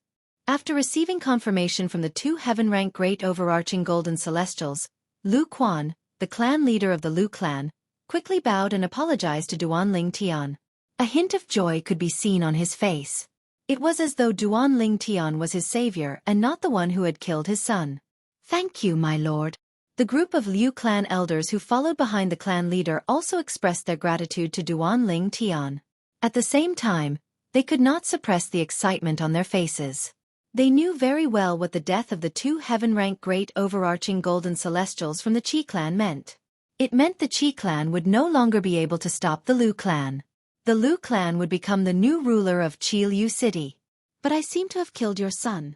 After receiving confirmation from the 2 heaven-rank great overarching golden celestials, Liu Quan, the clan leader of the Liu clan, quickly bowed and apologized to Duan Lingtian. A hint of joy could be seen on his face. It was as though Duan Lingtian was his savior and not the one who had killed his son. Thank you, my lord. The group of Liu clan elders who followed behind the clan leader also expressed their gratitude to Duan Lingtian. At the same time, they could not suppress the excitement on their faces. They knew very well what the death of the 2 heaven-rank great overarching golden celestials from the Qi clan meant. It meant the Qi clan would no longer be able to stop the Liu clan. The Liu clan would become the new ruler of Qiliu City. But I seem to have killed your son.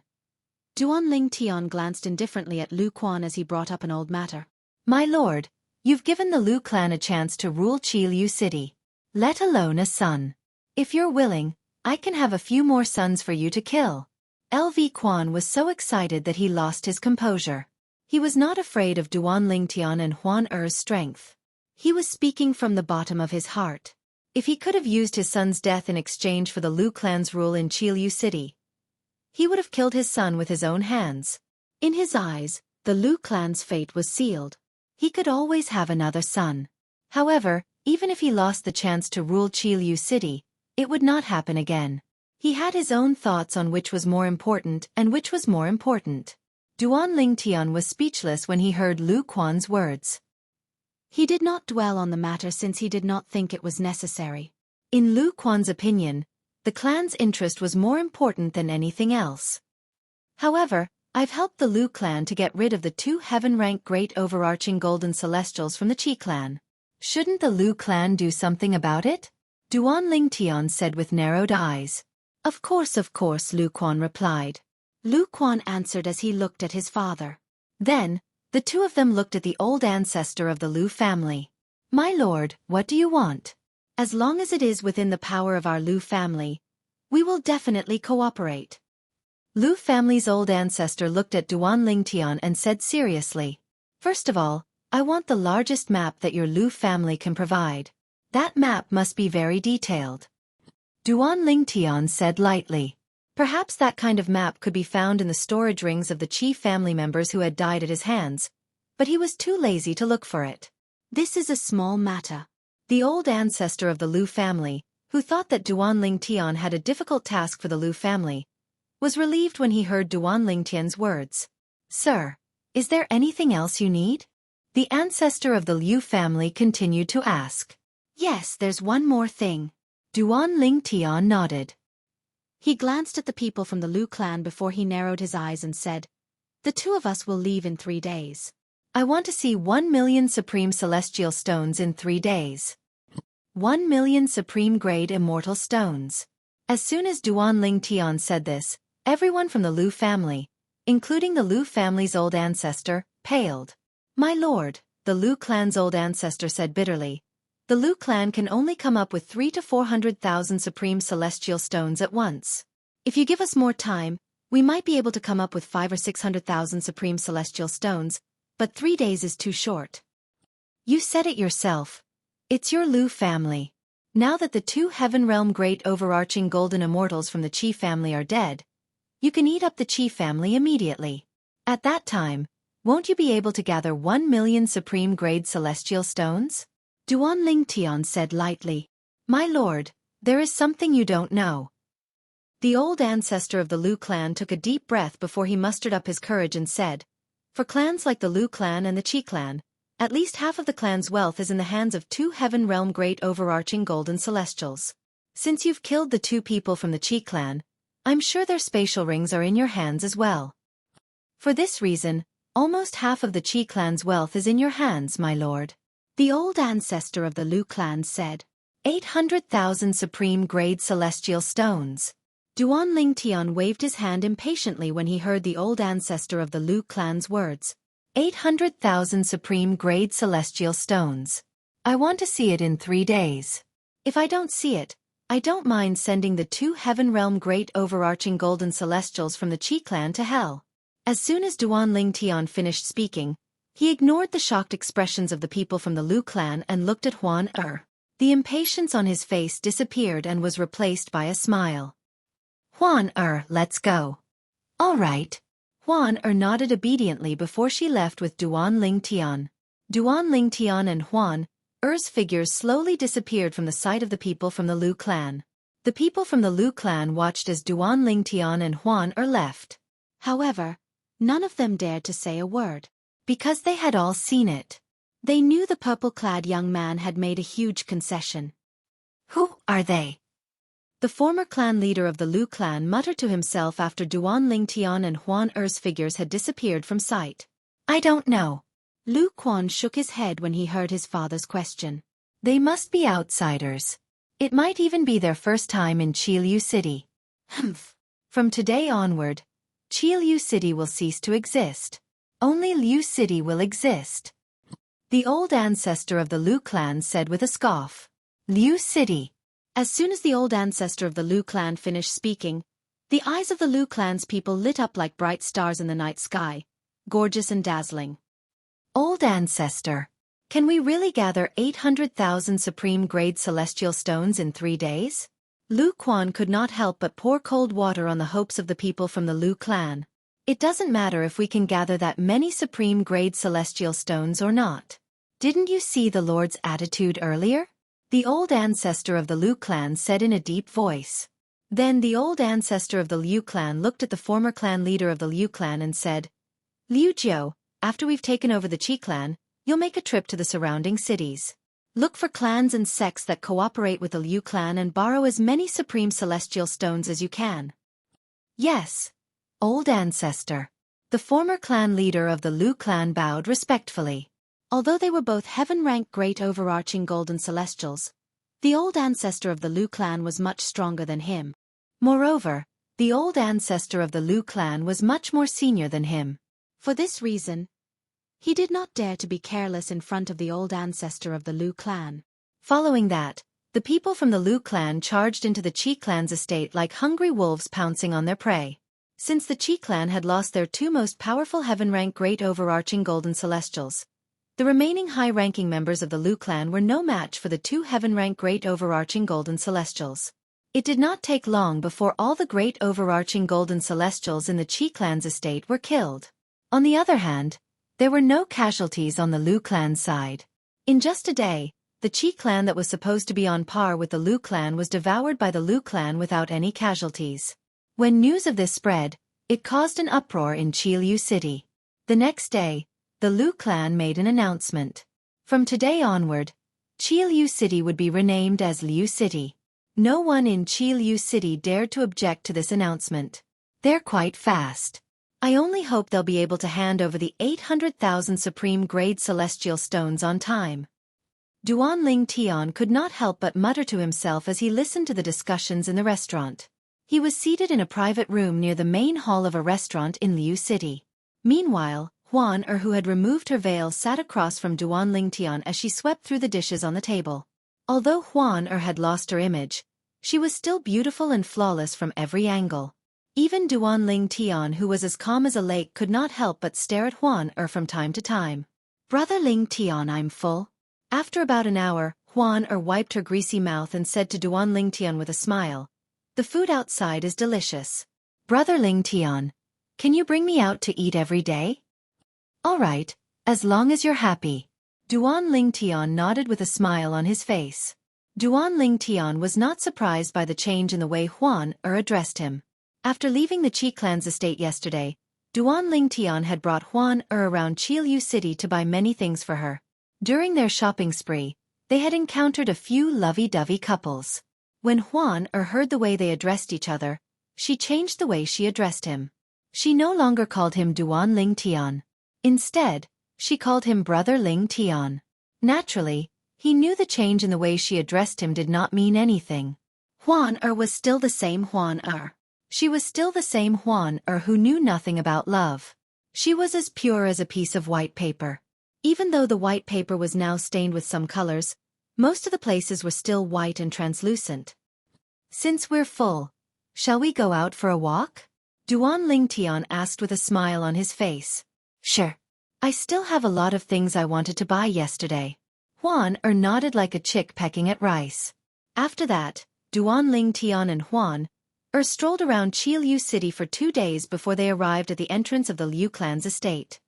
Duan Lingtian glanced indifferently at Liu Quan as he brought up an old matter. My lord, you've given the Liu clan a chance to rule Qiliu City. Let alone a son. If you're willing, I can have a few more sons for you to kill. LV Quan was so excited that he lost his composure. He was not afraid of Duan Lingtian and Huan Er's strength. He was speaking from the bottom of his heart. If he could have used his son's death in exchange for the Liu clan's rule in Qiliu City, he would have killed his son with his own hands. In his eyes, the Liu clan's fate was sealed. He could always have another son. However, even if he lost the chance to rule Qiliu City, it would not happen again. He had his own thoughts on which was more important and which was more important. Duan Lingtian was speechless when he heard Liu Quan's words. He did not dwell on the matter since he did not think it was necessary. In Lu Quan's opinion, the clan's interest was more important than anything else. However, I've helped the Lu clan to get rid of the 2 heaven-rank great overarching golden celestials from the Qi clan. Shouldn't the Lu clan do something about it? Duan Lingtian said with narrowed eyes. Of course, Lu Quan replied. Lu Quan answered as he looked at his father. Then, the 2 of them looked at the old ancestor of the Lu family. My lord, what do you want? As long as it is within the power of our Lu family, we will definitely cooperate. Lu family's old ancestor looked at Duan Lingtian and said seriously. First of all, I want the largest map that your Lu family can provide. That map must be very detailed. Duan Lingtian said lightly. Perhaps that kind of map could be found in the storage rings of the Qi family members who had died at his hands, but he was too lazy to look for it. This is a small matter. The old ancestor of the Lu family, who thought that Duan Lingtian had a difficult task for the Lu family, was relieved when he heard Duan Lingtian's words. Sir, is there anything else you need? The ancestor of the Liu family continued to ask. Yes, there's one more thing. Duan Lingtian nodded. He glanced at the people from the Lu clan before he narrowed his eyes and said, The 2 of us will leave in 3 days. I want to see 1 million supreme celestial stones in 3 days. 1 million supreme grade immortal stones. As soon as Duan Lingtian said this, everyone from the Lu family, including the Lu family's old ancestor, paled. My lord, the Lu clan's old ancestor said bitterly. The Lu clan can only come up with 300,000 to 400,000 supreme celestial stones at once. If you give us more time, we might be able to come up with 500,000 or 600,000 supreme celestial stones, but 3 days is too short. You said it yourself. It's your Lu family. Now that the 2 heaven realm great overarching golden immortals from the Qi family are dead, you can eat up the Qi family immediately. At that time, won't you be able to gather 1 million supreme grade celestial stones? Duan Lingtian said lightly. My lord, there is something you don't know. The old ancestor of the Lu clan took a deep breath before he mustered up his courage and said, For clans like the Lu clan and the Qi clan, at least half of the clan's wealth is in the hands of 2 heaven realm great overarching golden celestials. Since you've killed the 2 people from the Qi clan, I'm sure their spatial rings are in your hands as well. For this reason, almost half of the Qi clan's wealth is in your hands, my lord. The old ancestor of the Lu clan said, 800,000 supreme grade celestial stones. Duan Lingtian waved his hand impatiently when he heard the old ancestor of the Lu clan's words. 800,000 supreme grade celestial stones. I want to see it in 3 days. If I don't see it, I don't mind sending the 2 heaven realm great overarching golden celestials from the Qi clan to hell. As soon as Duan Lingtian finished speaking, he ignored the shocked expressions of the people from the Lu clan and looked at Huan Er. The impatience on his face disappeared and was replaced by a smile. Huan Er, let's go. All right. Huan Er nodded obediently before she left with Duan Lingtian. Duan Lingtian and Huan Er's figures slowly disappeared from the sight of the people from the Lu clan. The people from the Lu clan watched as Duan Lingtian and Huan Er left. However, none of them dared to say a word. Because they had all seen it. They knew the purple-clad young man had made a huge concession. Who are they? The former clan leader of the Lu clan muttered to himself after Duan Lingtian and Huan Er's figures had disappeared from sight. I don't know. Lu Quan shook his head when he heard his father's question. They must be outsiders. It might even be their first time in Qilu City. Humph. From today onward, Qilu City will cease to exist. Only Liu City will exist. The old ancestor of the Lu clan said with a scoff. Liu City. As soon as the old ancestor of the Lu clan finished speaking, the eyes of the Lu clan's people lit up like bright stars in the night sky, gorgeous and dazzling. Old ancestor, can we really gather 800,000 supreme grade celestial stones in 3 days? Lu Quan could not help but pour cold water on the hopes of the people from the Lu clan. It doesn't matter if we can gather that many supreme grade celestial stones or not. Didn't you see the Lord's attitude earlier? The old ancestor of the Lu clan said in a deep voice. Then the old ancestor of the Liu clan looked at the former clan leader of the Liu clan and said, Liu Jiu, after we've taken over the Qi clan, you'll make a trip to the surrounding cities. Look for clans and sects that cooperate with the Liu clan and borrow as many supreme celestial stones as you can. Yes. Old ancestor. The former clan leader of the Liu clan bowed respectfully. Although they were both heaven-rank great overarching golden celestials, the old ancestor of the Liu clan was much stronger than him. Moreover, the old ancestor of the Liu clan was much more senior than him. For this reason, he did not dare to be careless in front of the old ancestor of the Liu clan. Following that, the people from the Liu clan charged into the Qi clan's estate like hungry wolves pouncing on their prey. Since the Qi clan had lost their two most powerful heaven-rank great overarching golden celestials, the remaining high-ranking members of the Liu clan were no match for the two heaven-rank great overarching golden celestials. It did not take long before all the great overarching golden celestials in the Qi clan's estate were killed. On the other hand, there were no casualties on the Liu clan's side. In just a day, the Qi clan that was supposed to be on par with the Liu clan was devoured by the Liu clan without any casualties. When news of this spread, it caused an uproar in Qilu City. The next day, the Liu clan made an announcement. From today onward, Qilu City would be renamed as Liu City. No one in Qilu City dared to object to this announcement. They're quite fast. I only hope they'll be able to hand over the 800,000 supreme-grade celestial stones on time. Duanling Tian could not help but mutter to himself as he listened to the discussions in the restaurant. He was seated in a private room near the main hall of a restaurant in Liu City. Meanwhile, Huan who had removed her veil sat across from Duanling Tian as she swept through the dishes on the table. Although Huan had lost her image, she was still beautiful and flawless from every angle. Even Duanling Tian, who was as calm as a lake, could not help but stare at Huan from time to time. Brother Ling Tian, I'm full. After about an hour, Huan wiped her greasy mouth and said to Duanling Tian with a smile, "The food outside is delicious. Brother Ling Tian, can you bring me out to eat every day?" "All right, as long as you're happy." Duanling Tian nodded with a smile on his face. Duanling Tian was not surprised by the change in the way Huan addressed him. After leaving the Qi clan's estate yesterday, Duanling Tian had brought Huan around Qilu City to buy many things for her. During their shopping spree, they had encountered a few lovey-dovey couples. When Huan heard the way they addressed each other, she changed the way she addressed him. She no longer called him Duanling Tian. Instead, she called him Brother Ling Tian. Naturally, he knew the change in the way she addressed him did not mean anything. Huan was still the same Huan She was still the same Huan who knew nothing about love. She was as pure as a piece of white paper. Even though the white paper was now stained with some colors, most of the places were still white and translucent. "Since we're full, shall we go out for a walk?" Duanling Tian asked with a smile on his face. "Sure. I still have a lot of things I wanted to buy yesterday." Huan nodded like a chick pecking at rice. After that, Duanling Tian and Huan strolled around Qilu City for 2 days before they arrived at the entrance of the Liu clan's estate.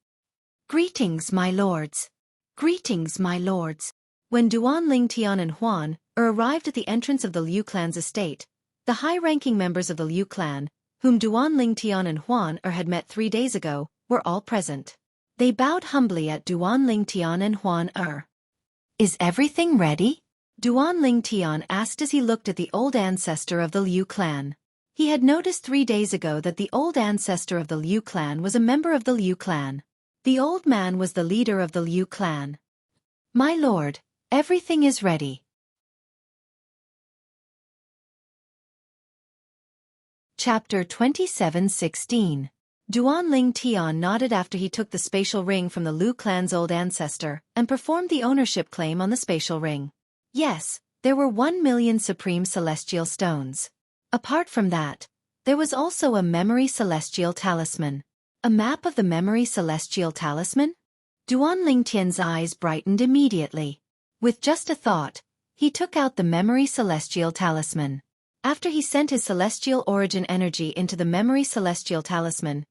"Greetings, my lords. Greetings, my lords." When Duanling Tian and Huan arrived at the entrance of the Liu clan's estate, the high-ranking members of the Liu clan, whom Duanling Tian and Huan had met 3 days ago, were all present. They bowed humbly at Duanling Tian and Huan "Is everything ready?" Duanling Tian asked as he looked at the old ancestor of the Liu clan. He had noticed 3 days ago that the old ancestor of the Liu clan was a member of the Liu clan. The old man was the leader of the Liu clan. "My lord, everything is ready." Chapter 27:16. Duanling Tian nodded after he took the spatial ring from the Liu clan's old ancestor and performed the ownership claim on the spatial ring. Yes, there were 1 million supreme celestial stones. Apart from that, there was also a memory celestial talisman. A map of the memory celestial talisman? Duanling Tian's eyes brightened immediately. With just a thought, he took out the memory celestial talisman. After he sent his celestial origin energy into the memory celestial talisman,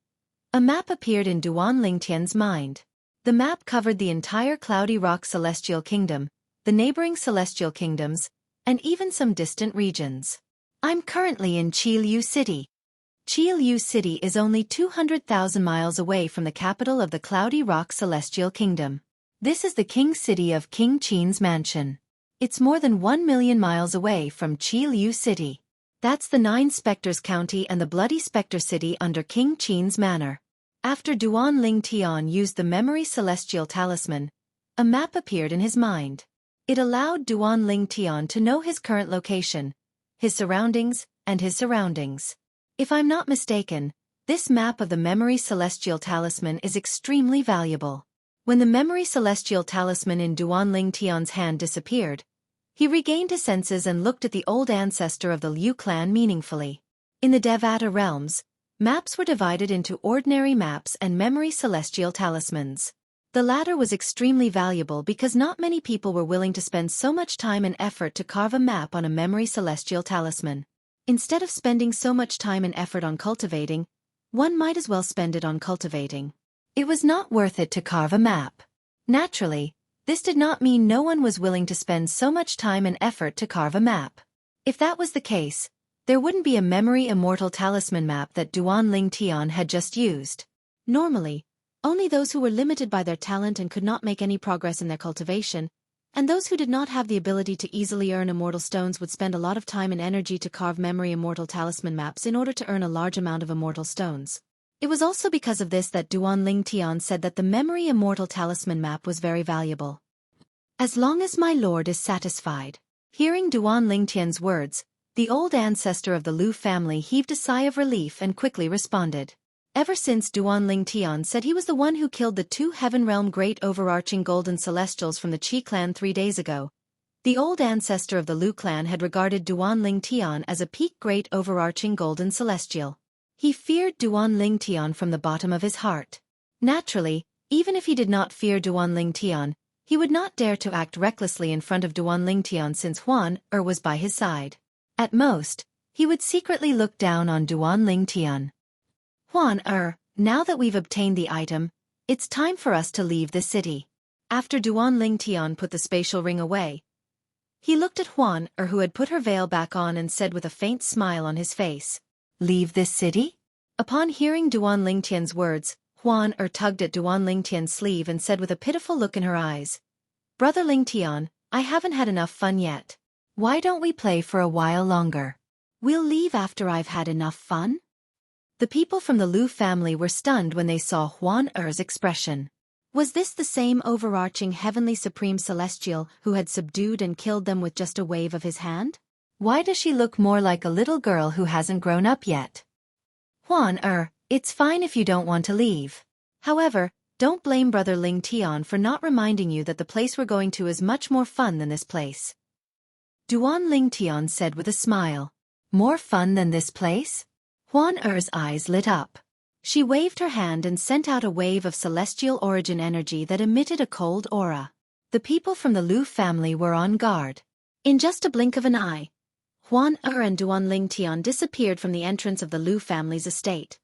a map appeared in Duanling Tian's mind. The map covered the entire Cloudy Rock Celestial Kingdom, the neighboring celestial kingdoms, and even some distant regions. I'm currently in Qilu City. Qilu City is only 200,000 miles away from the capital of the Cloudy Rock Celestial Kingdom. This is the king city of King Qin's mansion. It's more than 1 million miles away from Qi Liu City. That's the Nine Spectres County and the Bloody Spectre City under King Qin's manor. After Duan Ling Tian used the Memory Celestial Talisman, a map appeared in his mind. It allowed Duan Ling Tian to know his current location, his surroundings, and his surroundings. If I'm not mistaken, this map of the Memory Celestial Talisman is extremely valuable. When the Memory Celestial Talisman in Duan Ling Tian's hand disappeared, he regained his senses and looked at the old ancestor of the Liu clan meaningfully. In the Devata realms, maps were divided into ordinary maps and Memory Celestial Talismans. The latter was extremely valuable because not many people were willing to spend so much time and effort to carve a map on a Memory Celestial Talisman. Instead of spending so much time and effort on cultivating, one might as well spend it on cultivating. It was not worth it to carve a map. Naturally, this did not mean no one was willing to spend so much time and effort to carve a map. If that was the case, there wouldn't be a Memory Immortal Talisman map that Duan Ling Tian had just used. Normally, only those who were limited by their talent and could not make any progress in their cultivation, and those who did not have the ability to easily earn immortal stones would spend a lot of time and energy to carve Memory Immortal Talisman maps in order to earn a large amount of immortal stones. It was also because of this that Duan Ling Tian said that the Memory Immortal Talisman map was very valuable. As long as my lord is satisfied. Hearing Duan Ling Tian's words, the old ancestor of the Liu family heaved a sigh of relief and quickly responded. Ever since Duan Ling Tian said he was the one who killed the 2 Heaven Realm Great Overarching Golden Celestials from the Qi clan 3 days ago, the old ancestor of the Liu clan had regarded Duan Ling Tian as a peak Great Overarching Golden Celestial. He feared Duan Ling Tian from the bottom of his heart. Naturally, even if he did not fear Duan Ling Tian, he would not dare to act recklessly in front of Duan Ling Tian since Huan was by his side. At most, he would secretly look down on Duan Ling Tian. Huan now that we've obtained the item, it's time for us to leave the city. After Duan Ling Tian put the spatial ring away, he looked at Huan who had put her veil back on and said with a faint smile on his face, "Leave this city?" Upon hearing Duan Ling Tian's words, Huan tugged at Duan Ling Tian's sleeve and said with a pitiful look in her eyes, "Brother Ling Tian, I haven't had enough fun yet. Why don't we play for a while longer? We'll leave after I've had enough fun?" The people from the Liu family were stunned when they saw Huan expression. Was this the same overarching Heavenly Supreme Celestial who had subdued and killed them with just a wave of his hand? Why does she look more like a little girl who hasn't grown up yet? Huan it's fine if you don't want to leave. However, don't blame Brother Ling Tian for not reminding you that the place we're going to is much more fun than this place. Duan Ling Tian said with a smile. More fun than this place? Huan eyes lit up. She waved her hand and sent out a wave of celestial origin energy that emitted a cold aura. The people from the Liu family were on guard. In just a blink of an eye, Huan and Duan Ling Tian disappeared from the entrance of the Liu family's estate.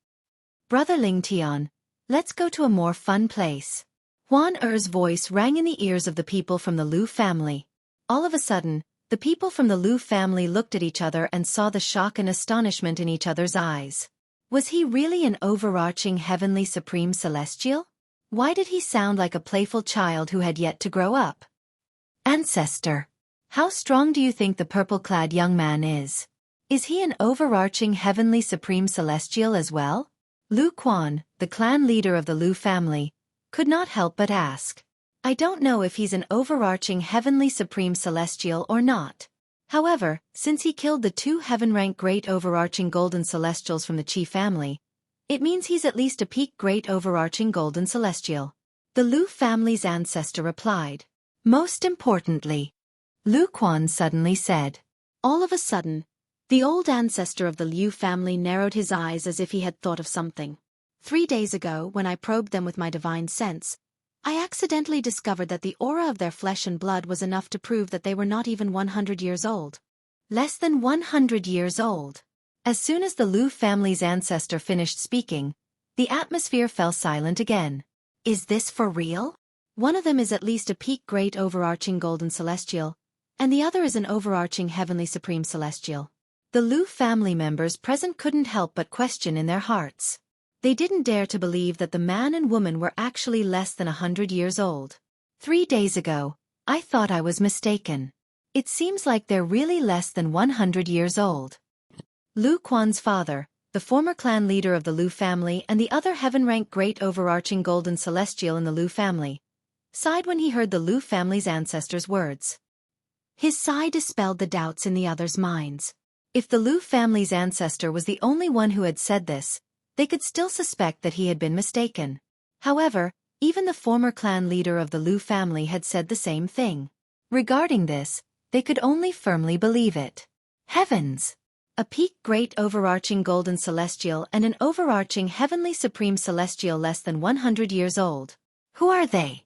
Brother Ling Tian, let's go to a more fun place. Huan voice rang in the ears of the people from the Liu family. All of a sudden, the people from the Liu family looked at each other and saw the shock and astonishment in each other's eyes. Was he really an overarching Heavenly Supreme Celestial? Why did he sound like a playful child who had yet to grow up? Ancestor. How strong do you think the purple-clad young man is? Is he an overarching Heavenly Supreme Celestial as well? Lu Quan, the clan leader of the Liu family, could not help but ask. I don't know if he's an overarching Heavenly Supreme Celestial or not. However, since he killed the 2 heaven-rank Great Overarching Golden Celestials from the Qi family, it means he's at least a peak Great Overarching Golden Celestial. The Liu family's ancestor replied. Most importantly, Lu Quan suddenly said. All of a sudden, the old ancestor of the Liu family narrowed his eyes as if he had thought of something. 3 days ago, when I probed them with my divine sense, I accidentally discovered that the aura of their flesh and blood was enough to prove that they were not even 100 years old. Less than 100 years old. As soon as the Liu family's ancestor finished speaking, the atmosphere fell silent again. Is this for real? One of them is at least a peak Great Overarching Golden Celestial, and the other is an overarching Heavenly Supreme Celestial. The Liu family members present couldn't help but question in their hearts. They didn't dare to believe that the man and woman were actually less than 100 years old. 3 days ago, I thought I was mistaken. It seems like they're really less than 100 years old. Lu Quan's father, the former clan leader of the Lu family and the other heaven-rank great overarching golden celestial in the Lu family, sighed when he heard the Lu family's ancestors' words. His sigh dispelled the doubts in the others' minds. If the Lu family's ancestor was the only one who had said this, they could still suspect that he had been mistaken. However, even the former clan leader of the Lu family had said the same thing. Regarding this, they could only firmly believe it. Heavens! A peak great overarching golden celestial and an overarching heavenly supreme celestial less than 100 years old. Who are they?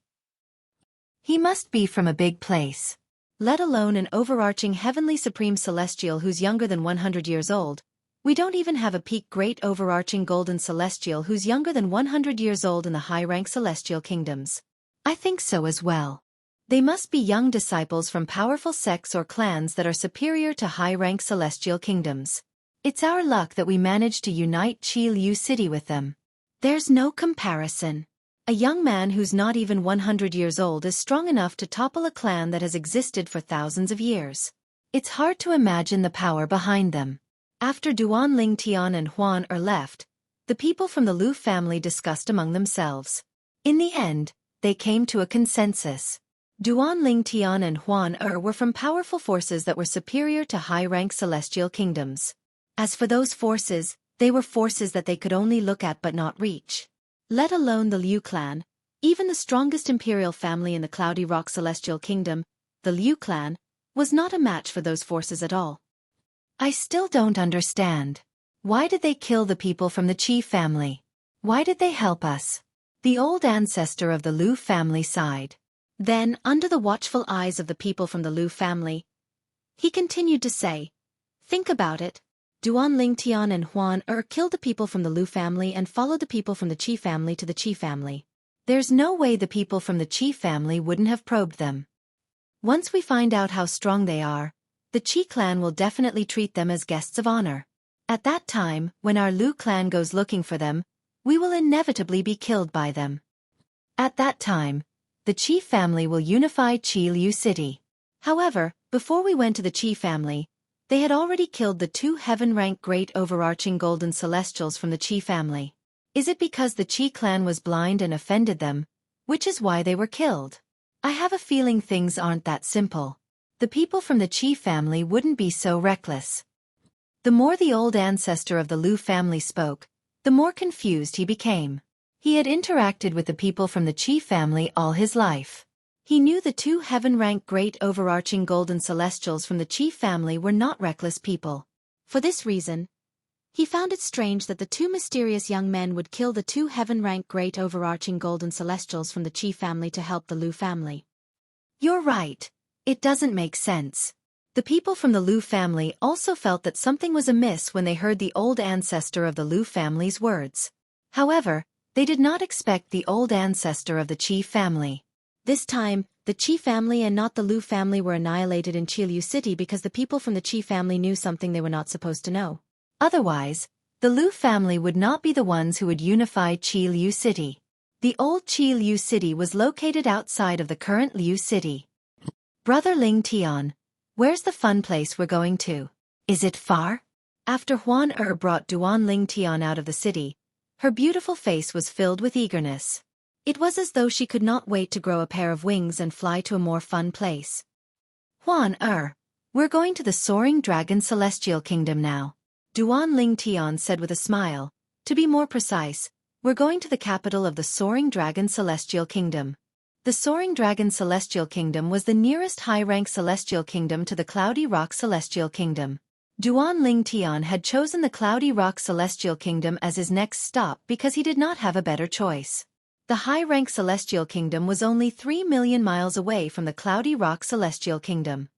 He must be from a big place. Let alone an overarching heavenly supreme celestial who's younger than 100 years old. We don't even have a peak great overarching golden celestial who's younger than 100 years old in the high-rank celestial kingdoms. I think so as well. They must be young disciples from powerful sects or clans that are superior to high-rank celestial kingdoms. It's our luck that we managed to unite Qi Liu City with them. There's no comparison. A young man who's not even 100 years old is strong enough to topple a clan that has existed for thousands of years. It's hard to imagine the power behind them. After Duan Ling Tian and Huan left, the people from the Lu family discussed among themselves. In the end, they came to a consensus. Duan Ling Tian and Huan were from powerful forces that were superior to high-rank celestial kingdoms. As for those forces, they were forces that they could only look at but not reach. Let alone the Liu clan, even the strongest imperial family in the Cloudy Rock Celestial Kingdom, the Liu clan, was not a match for those forces at all. I still don't understand. Why did they kill the people from the Qi family? Why did they help us? The old ancestor of the Liu family sighed. Then, under the watchful eyes of the people from the Liu family, he continued to say, think about it. Duan Ling Tian and Huan killed the people from the Liu family and followed the people from the Qi family to the Qi family. There's no way the people from the Qi family wouldn't have probed them. Once we find out how strong they are, the Qi clan will definitely treat them as guests of honor. At that time, when our Liu clan goes looking for them, we will inevitably be killed by them. At that time, the Qi family will unify Qi Liu City. However, before we went to the Qi family, they had already killed the 2 heaven-rank great overarching golden celestials from the Qi family. Is it because the Qi clan was blind and offended them, which is why they were killed? I have a feeling things aren't that simple. The people from the Qi family wouldn't be so reckless. The more the old ancestor of the Liu family spoke, the more confused he became. He had interacted with the people from the Qi family all his life. He knew the 2 heaven-rank great overarching golden celestials from the Qi family were not reckless people. For this reason, he found it strange that the 2 mysterious young men would kill the 2 heaven-rank great overarching golden celestials from the Qi family to help the Liu family. You're right. It doesn't make sense. The people from the Liu family also felt that something was amiss when they heard the old ancestor of the Liu family's words. However, they did not expect the old ancestor of the Qi family. This time, the Qi family and not the Liu family were annihilated in Qi Liu City because the people from the Qi family knew something they were not supposed to know. Otherwise, the Liu family would not be the ones who would unify Qi Liu City. The old Qi Liu City was located outside of the current Liu City. Brother Ling Tian, where's the fun place we're going to? Is it far? After Huan brought Duan Ling Tian out of the city, her beautiful face was filled with eagerness. It was as though she could not wait to grow a pair of wings and fly to a more fun place. Huan we're going to the Soaring Dragon Celestial Kingdom now. Duan Ling Tian said with a smile. To be more precise, we're going to the capital of the Soaring Dragon Celestial Kingdom. The Soaring Dragon Celestial Kingdom was the nearest high-rank celestial kingdom to the Cloudy Rock Celestial Kingdom. Duan Ling Tian had chosen the Cloudy Rock Celestial Kingdom as his next stop because he did not have a better choice. The high-rank Celestial Kingdom was only 3 million miles away from the Cloudy Rock Celestial Kingdom.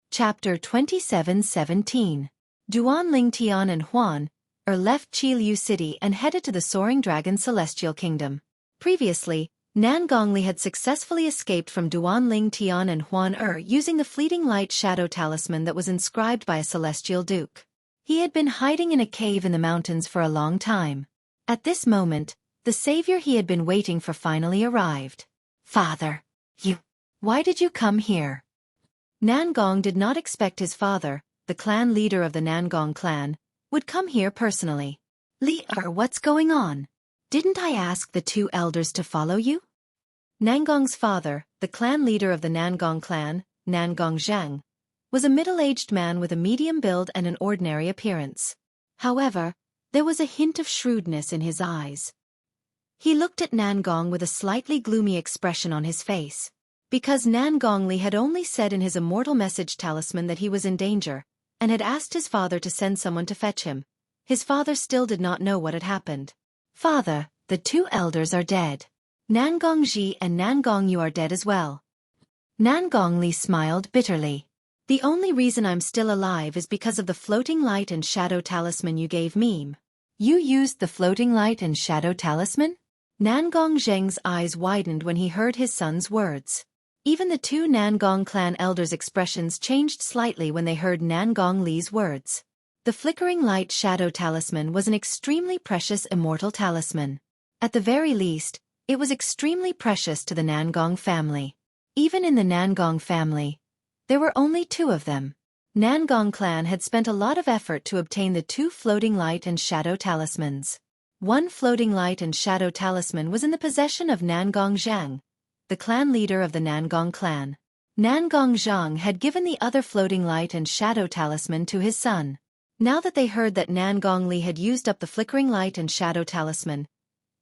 Chapter 27:17. Duan Ling Tian and Huan left Qi Liu City and headed to the Soaring Dragon Celestial Kingdom. Previously, Nan Gongli had successfully escaped from Duan Ling Tian and Huan using the fleeting light shadow talisman that was inscribed by a celestial duke. He had been hiding in a cave in the mountains for a long time. At this moment, the savior he had been waiting for finally arrived. "Father, why did you come here?" Nangong did not expect his father, the clan leader of the Nangong clan, would come here personally. What's going on? Didn't I ask the two elders to follow you?" Nangong's father, the clan leader of the Nangong clan, Nangong Zhang, was a middle-aged man with a medium build and an ordinary appearance. However, there was a hint of shrewdness in his eyes. He looked at Nangong with a slightly gloomy expression on his face. Because Nangong Li had only said in his immortal message talisman that he was in danger, and had asked his father to send someone to fetch him, his father still did not know what had happened. "Father, the two elders are dead. Nangong Ji and Nangong Yu are dead as well." Nangong Li smiled bitterly. "The only reason I'm still alive is because of the floating light and shadow talisman you gave me." "You used the floating light and shadow talisman?" Nangong Zheng's eyes widened when he heard his son's words. Even the two Nangong clan elders' expressions changed slightly when they heard Nangong Li's words. The flickering light shadow talisman was an extremely precious immortal talisman. At the very least, it was extremely precious to the Nangong family. Even in the Nangong family, there were only two of them. Nangong clan had spent a lot of effort to obtain the two floating light and shadow talismans. One floating light and shadow talisman was in the possession of Nangong Zhang, the clan leader of the Nangong clan. Nangong Zhang had given the other floating light and shadow talisman to his son. Now that they heard that Nangong Li had used up the flickering light and shadow talisman,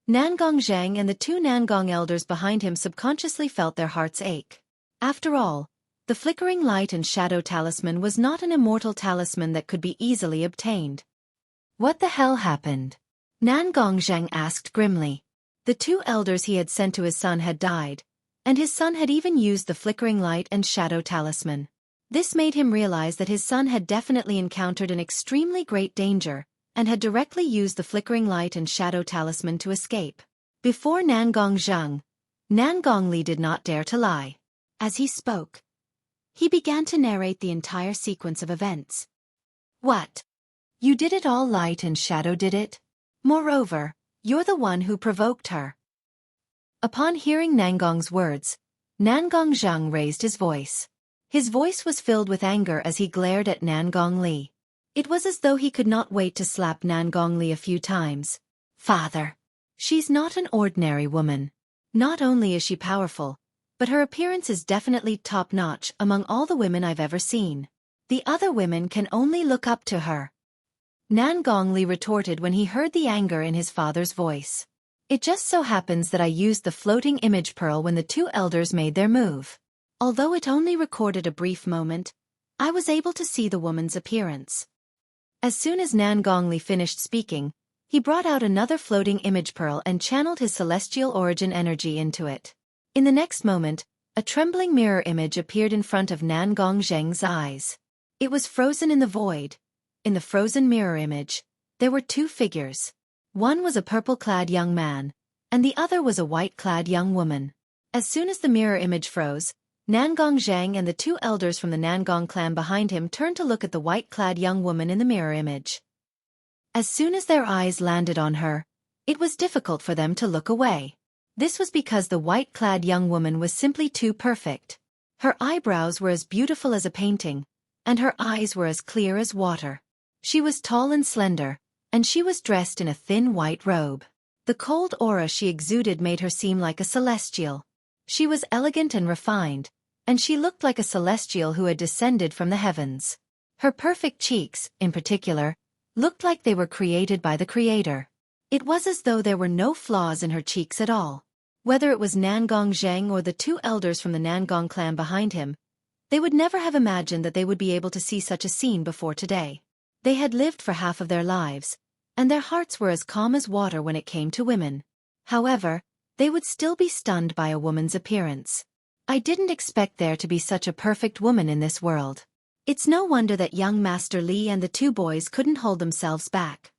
Nangong Zhang and the two Nangong elders behind him subconsciously felt their hearts ache. After all, the flickering light and shadow talisman was not an immortal talisman that could be easily obtained. "What the hell happened?" Nangong Zhang asked grimly. The two elders he had sent to his son had died, and his son had even used the flickering light and shadow talisman. This made him realize that his son had definitely encountered an extremely great danger, and had directly used the flickering light and shadow talisman to escape. Before Nangong Zhang, Nangong Li did not dare to lie. As he spoke, he began to narrate the entire sequence of events. "What? You did it all, light and shadow did it? Moreover, you're the one who provoked her." Upon hearing Nangong's words, Nangong Zhang raised his voice. His voice was filled with anger as he glared at Nangong Li. It was as though he could not wait to slap Nangong Li a few times. "Father, she's not an ordinary woman. Not only is she powerful, but her appearance is definitely top-notch among all the women I've ever seen. The other women can only look up to her." Nangong Li retorted when he heard the anger in his father's voice. "It just so happens that I used the floating image pearl when the two elders made their move. Although it only recorded a brief moment, I was able to see the woman's appearance." As soon as Nangong Li finished speaking, he brought out another floating image pearl and channeled his celestial origin energy into it. In the next moment, a trembling mirror image appeared in front of Nangong Zheng's eyes. It was frozen in the void. In the frozen mirror image, there were two figures. One was a purple-clad young man, and the other was a white-clad young woman. As soon as the mirror image froze, Nangong Zhang and the two elders from the Nangong clan behind him turned to look at the white-clad young woman in the mirror image. As soon as their eyes landed on her, it was difficult for them to look away. This was because the white-clad young woman was simply too perfect. Her eyebrows were as beautiful as a painting, and her eyes were as clear as water. She was tall and slender, and she was dressed in a thin white robe. The cold aura she exuded made her seem like a celestial. She was elegant and refined, and she looked like a celestial who had descended from the heavens. Her perfect cheeks, in particular, looked like they were created by the Creator. It was as though there were no flaws in her cheeks at all. Whether it was Nangong Zhang or the two elders from the Nangong clan behind him, they would never have imagined that they would be able to see such a scene before today. They had lived for half of their lives, and their hearts were as calm as water when it came to women. However, they would still be stunned by a woman's appearance. "I didn't expect there to be such a perfect woman in this world." It's no wonder that young Master Li and the two boys couldn't hold themselves back.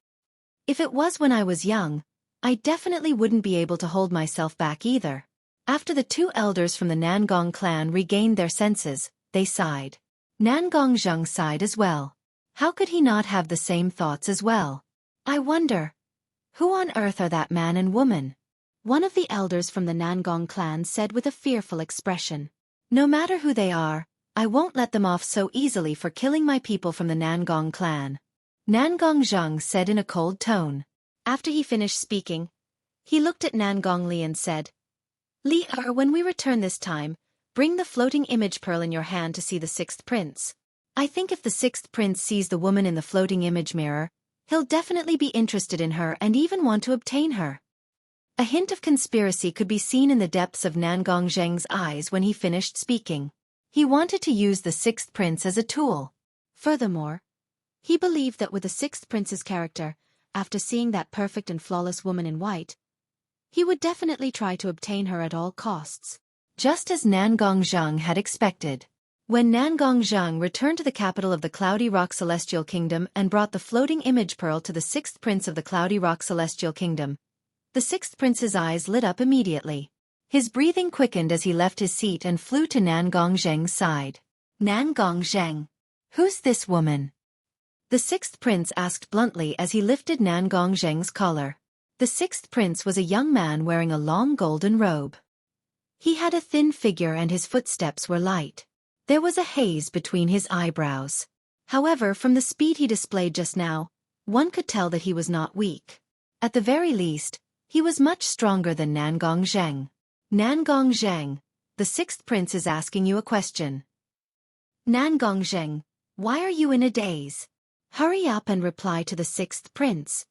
If it was when I was young, I definitely wouldn't be able to hold myself back either. After the two elders from the Nangong clan regained their senses, they sighed. Nangong Zhang sighed as well. How could he not have the same thoughts as well? "I wonder, Who on earth are that man and woman? One of the elders from the Nangong clan said with a fearful expression. No matter who they are, I won't let them off so easily for killing my people from the Nangong clan. Nangong Zhang said in a cold tone. After he finished speaking, he looked at Nangong Li and said, Li, when we return this time, bring the floating image pearl in your hand to see the sixth prince. I think if the sixth prince sees the woman in the floating image mirror, he'll definitely be interested in her and even want to obtain her. A hint of conspiracy could be seen in the depths of Nangong Zheng's eyes when he finished speaking. He wanted to use the sixth prince as a tool. Furthermore, he believed that with the sixth prince's character, after seeing that perfect and flawless woman in white, he would definitely try to obtain her at all costs. Just as Nangong Zhang had expected. When Nangong Zhang returned to the capital of the Cloudy Rock Celestial Kingdom and brought the floating image pearl to the sixth prince of the Cloudy Rock Celestial Kingdom, the sixth prince's eyes lit up immediately. His breathing quickened as he left his seat and flew to Nangong Zheng's side. Nangong Zheng. Who's this woman? The sixth prince asked bluntly as he lifted Nangong Zheng's collar. The sixth prince was a young man wearing a long golden robe. He had a thin figure and his footsteps were light. There was a haze between his eyebrows. However, from the speed he displayed just now, one could tell that he was not weak. At the very least, he was much stronger than Nangong Zheng. Nangong Zheng, the sixth prince is asking you a question. Nangong Zheng, why are you in a daze? Hurry up and reply to the sixth prince.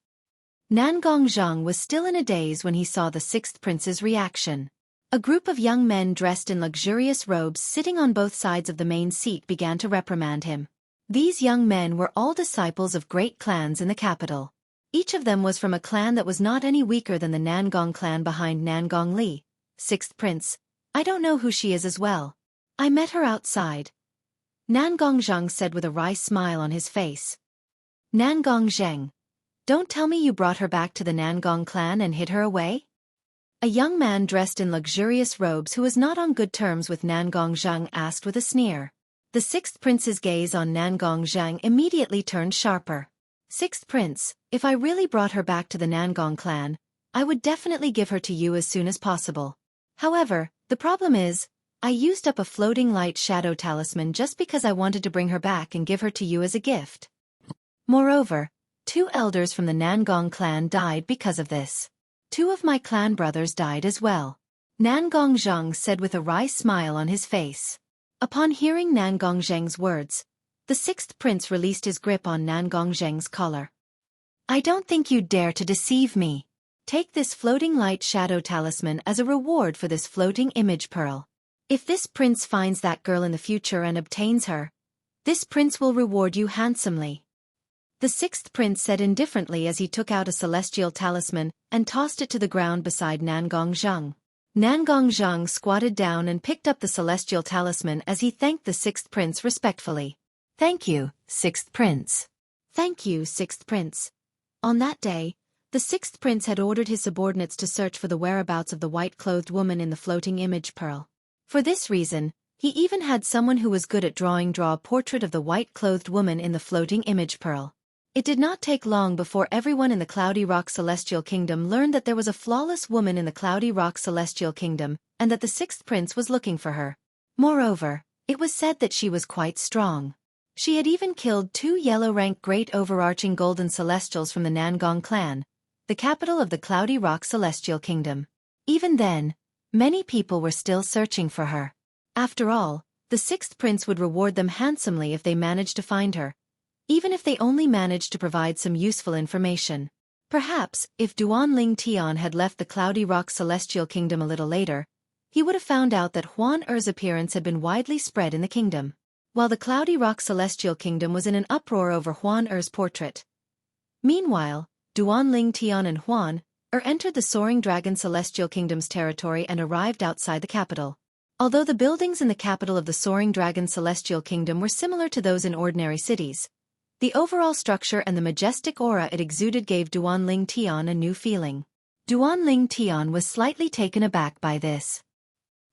Nangong Zheng was still in a daze when he saw the sixth prince's reaction. A group of young men dressed in luxurious robes sitting on both sides of the main seat began to reprimand him. These young men were all disciples of great clans in the capital. Each of them was from a clan that was not any weaker than the Nangong clan behind Nangong Li. Sixth prince, I don't know who she is as well. I met her outside. Nangong Zheng said with a wry smile on his face. Nangong Zheng, don't tell me you brought her back to the Nangong clan and hid her away? A young man dressed in luxurious robes who was not on good terms with Nangong Zheng asked with a sneer. The sixth prince's gaze on Nangong Zheng immediately turned sharper. Sixth prince, if I really brought her back to the Nangong clan, I would definitely give her to you as soon as possible. However, the problem is, I used up a floating light shadow talisman just because I wanted to bring her back and give her to you as a gift. Moreover, 2 elders from the Nangong clan died because of this. 2 of my clan brothers died as well. Nangong Zheng said with a wry smile on his face. Upon hearing Nangong Zheng's words, the sixth prince released his grip on Nangong Zheng's collar. I don't think you'd dare to deceive me. Take this floating light shadow talisman as a reward for this floating image pearl. If this prince finds that girl in the future and obtains her, this prince will reward you handsomely. The sixth prince said indifferently as he took out a celestial talisman and tossed it to the ground beside Nangong Zheng. Nangong Zheng squatted down and picked up the celestial talisman as he thanked the sixth prince respectfully. Thank you, sixth prince. Thank you, sixth prince. On that day, the sixth prince had ordered his subordinates to search for the whereabouts of the white-clothed woman in the floating image pearl. For this reason, he even had someone who was good at draw a portrait of the white-clothed woman in the floating image pearl. It did not take long before everyone in the Cloudy Rock Celestial Kingdom learned that there was a flawless woman in the Cloudy Rock Celestial Kingdom, and that the sixth prince was looking for her. Moreover, it was said that she was quite strong. She had even killed 2 yellow-rank great overarching golden celestials from the Nangong clan, the capital of the Cloudy Rock Celestial Kingdom. Even then, many people were still searching for her. After all, the sixth prince would reward them handsomely if they managed to find her, even if they only managed to provide some useful information. Perhaps, if Duanling Tian had left the Cloudy Rock Celestial Kingdom a little later, he would have found out that Huan Er's appearance had been widely spread in the kingdom. While the Cloudy Rock Celestial Kingdom was in an uproar over Huan Er's portrait. Meanwhile, Duanling Tian and Huan Er entered the Soaring Dragon Celestial Kingdom's territory and arrived outside the capital. Although the buildings in the capital of the Soaring Dragon Celestial Kingdom were similar to those in ordinary cities, the overall structure and the majestic aura it exuded gave Duanling Tian a new feeling. Duanling Tian was slightly taken aback by this.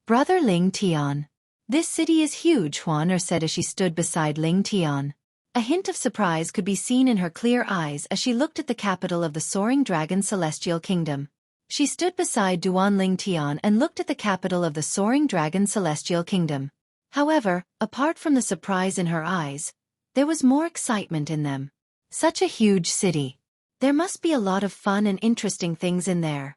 Brother Ling Tian. This city is huge, Huan Er said as she stood beside Ling Tian. A hint of surprise could be seen in her clear eyes as she looked at the capital of the Soaring Dragon Celestial Kingdom. She stood beside Duanling Tian and looked at the capital of the Soaring Dragon Celestial Kingdom. However, apart from the surprise in her eyes, there was more excitement in them. Such a huge city. There must be a lot of fun and interesting things in there.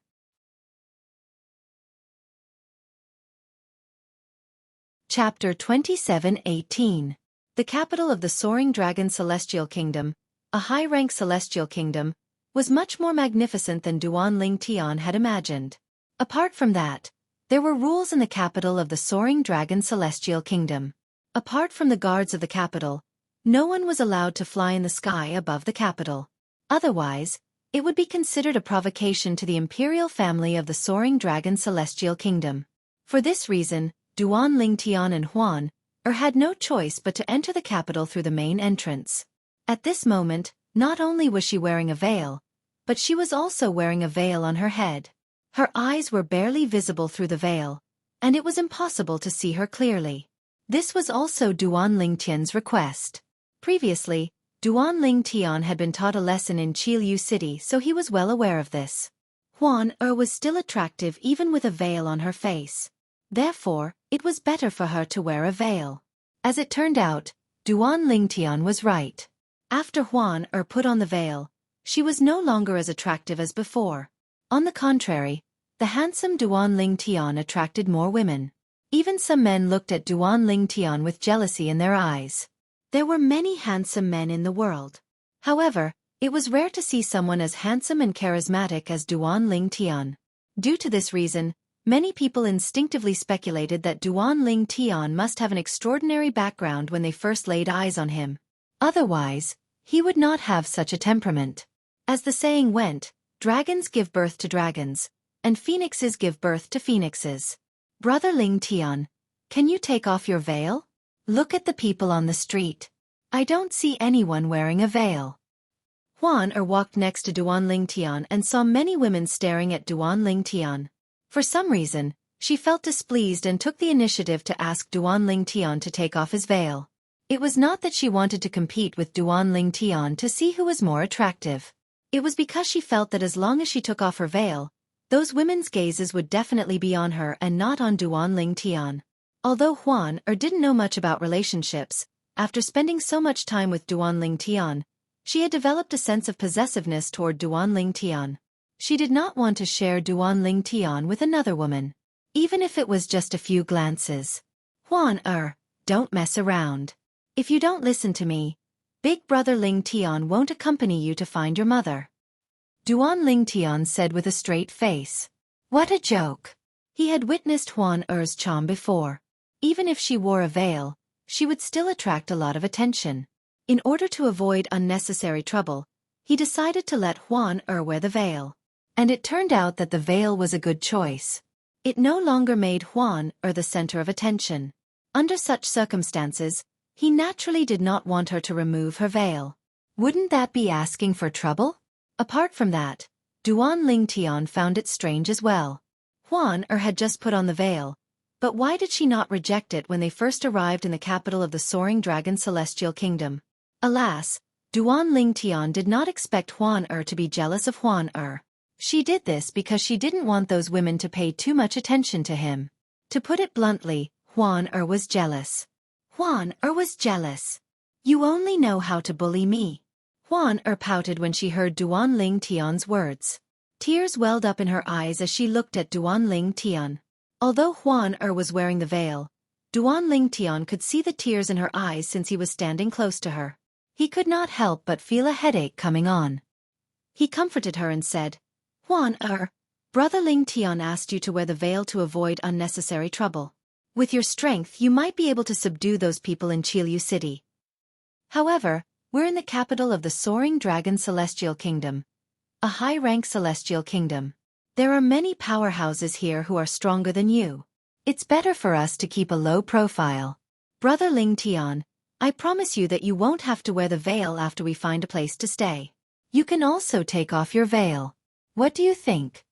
Chapter 27:18. The capital of the Soaring Dragon Celestial Kingdom, a high-rank celestial kingdom, was much more magnificent than Duanling Tian had imagined. Apart from that, there were rules in the capital of the Soaring Dragon Celestial Kingdom. Apart from the guards of the capital, no one was allowed to fly in the sky above the capital. Otherwise, it would be considered a provocation to the imperial family of the Soaring Dragon Celestial Kingdom. For this reason, Duanling Tian and Huan had no choice but to enter the capital through the main entrance. At this moment, not only was she wearing a veil, but she was also wearing a veil on her head. Her eyes were barely visible through the veil, and it was impossible to see her clearly. This was also Duanling Tian's request. Previously, Duanling Tian had been taught a lesson in Qilu City, so he was well aware of this. Huan was still attractive even with a veil on her face. Therefore, it was better for her to wear a veil. As it turned out, Duanling Tian was right. After Huan put on the veil, she was no longer as attractive as before. On the contrary, the handsome Duanling Tian attracted more women. Even some men looked at Duanling Tian with jealousy in their eyes. There were many handsome men in the world. However, it was rare to see someone as handsome and charismatic as Duanling Tian. Due to this reason, many people instinctively speculated that Duanling Tian must have an extraordinary background when they first laid eyes on him. Otherwise, he would not have such a temperament. As the saying went, dragons give birth to dragons, and phoenixes give birth to phoenixes. Brother Ling Tian, can you take off your veil? Look at the people on the street. I don't see anyone wearing a veil. Huan walked next to Duanling Tian and saw many women staring at Duanling Tian. For some reason, she felt displeased and took the initiative to ask Duanling Tian to take off his veil. It was not that she wanted to compete with Duanling Tian to see who was more attractive. It was because she felt that as long as she took off her veil, those women's gazes would definitely be on her and not on Duanling Tian. Although Huan didn't know much about relationships, after spending so much time with Duanling Tian, she had developed a sense of possessiveness toward Duanling Tian. She did not want to share Duanling Tian with another woman, even if it was just a few glances. Huan don't mess around. If you don't listen to me, Big Brother Ling Tian won't accompany you to find your mother. Duanling Tian said with a straight face. What a joke. He had witnessed Huan charm before. Even if she wore a veil, she would still attract a lot of attention. In order to avoid unnecessary trouble, he decided to let Huan wear the veil. And it turned out that the veil was a good choice. It no longer made Huan the center of attention. Under such circumstances, he naturally did not want her to remove her veil. Wouldn't that be asking for trouble? Apart from that, Duanling Tian found it strange as well. Huan had just put on the veil, but why did she not reject it when they first arrived in the capital of the Soaring Dragon Celestial Kingdom? Alas, Duanling Tian did not expect Huan to be jealous of Huan. She did this because she didn't want those women to pay too much attention to him. To put it bluntly, Huan was jealous. Huan was jealous. You only know how to bully me. Huan pouted when she heard Duanling Tian's words. Tears welled up in her eyes as she looked at Duanling Tian. Although Huan was wearing the veil, Duanling Tian could see the tears in her eyes since he was standing close to her. He could not help but feel a headache coming on. He comforted her and said, Huan Brother Ling Tian asked you to wear the veil to avoid unnecessary trouble. With your strength you might be able to subdue those people in Qilu City. However, we're in the capital of the Soaring Dragon Celestial Kingdom, a high-rank celestial kingdom. There are many powerhouses here who are stronger than you. It's better for us to keep a low profile. Brother Ling Tian, I promise you that you won't have to wear the veil after we find a place to stay. You can also take off your veil. What do you think?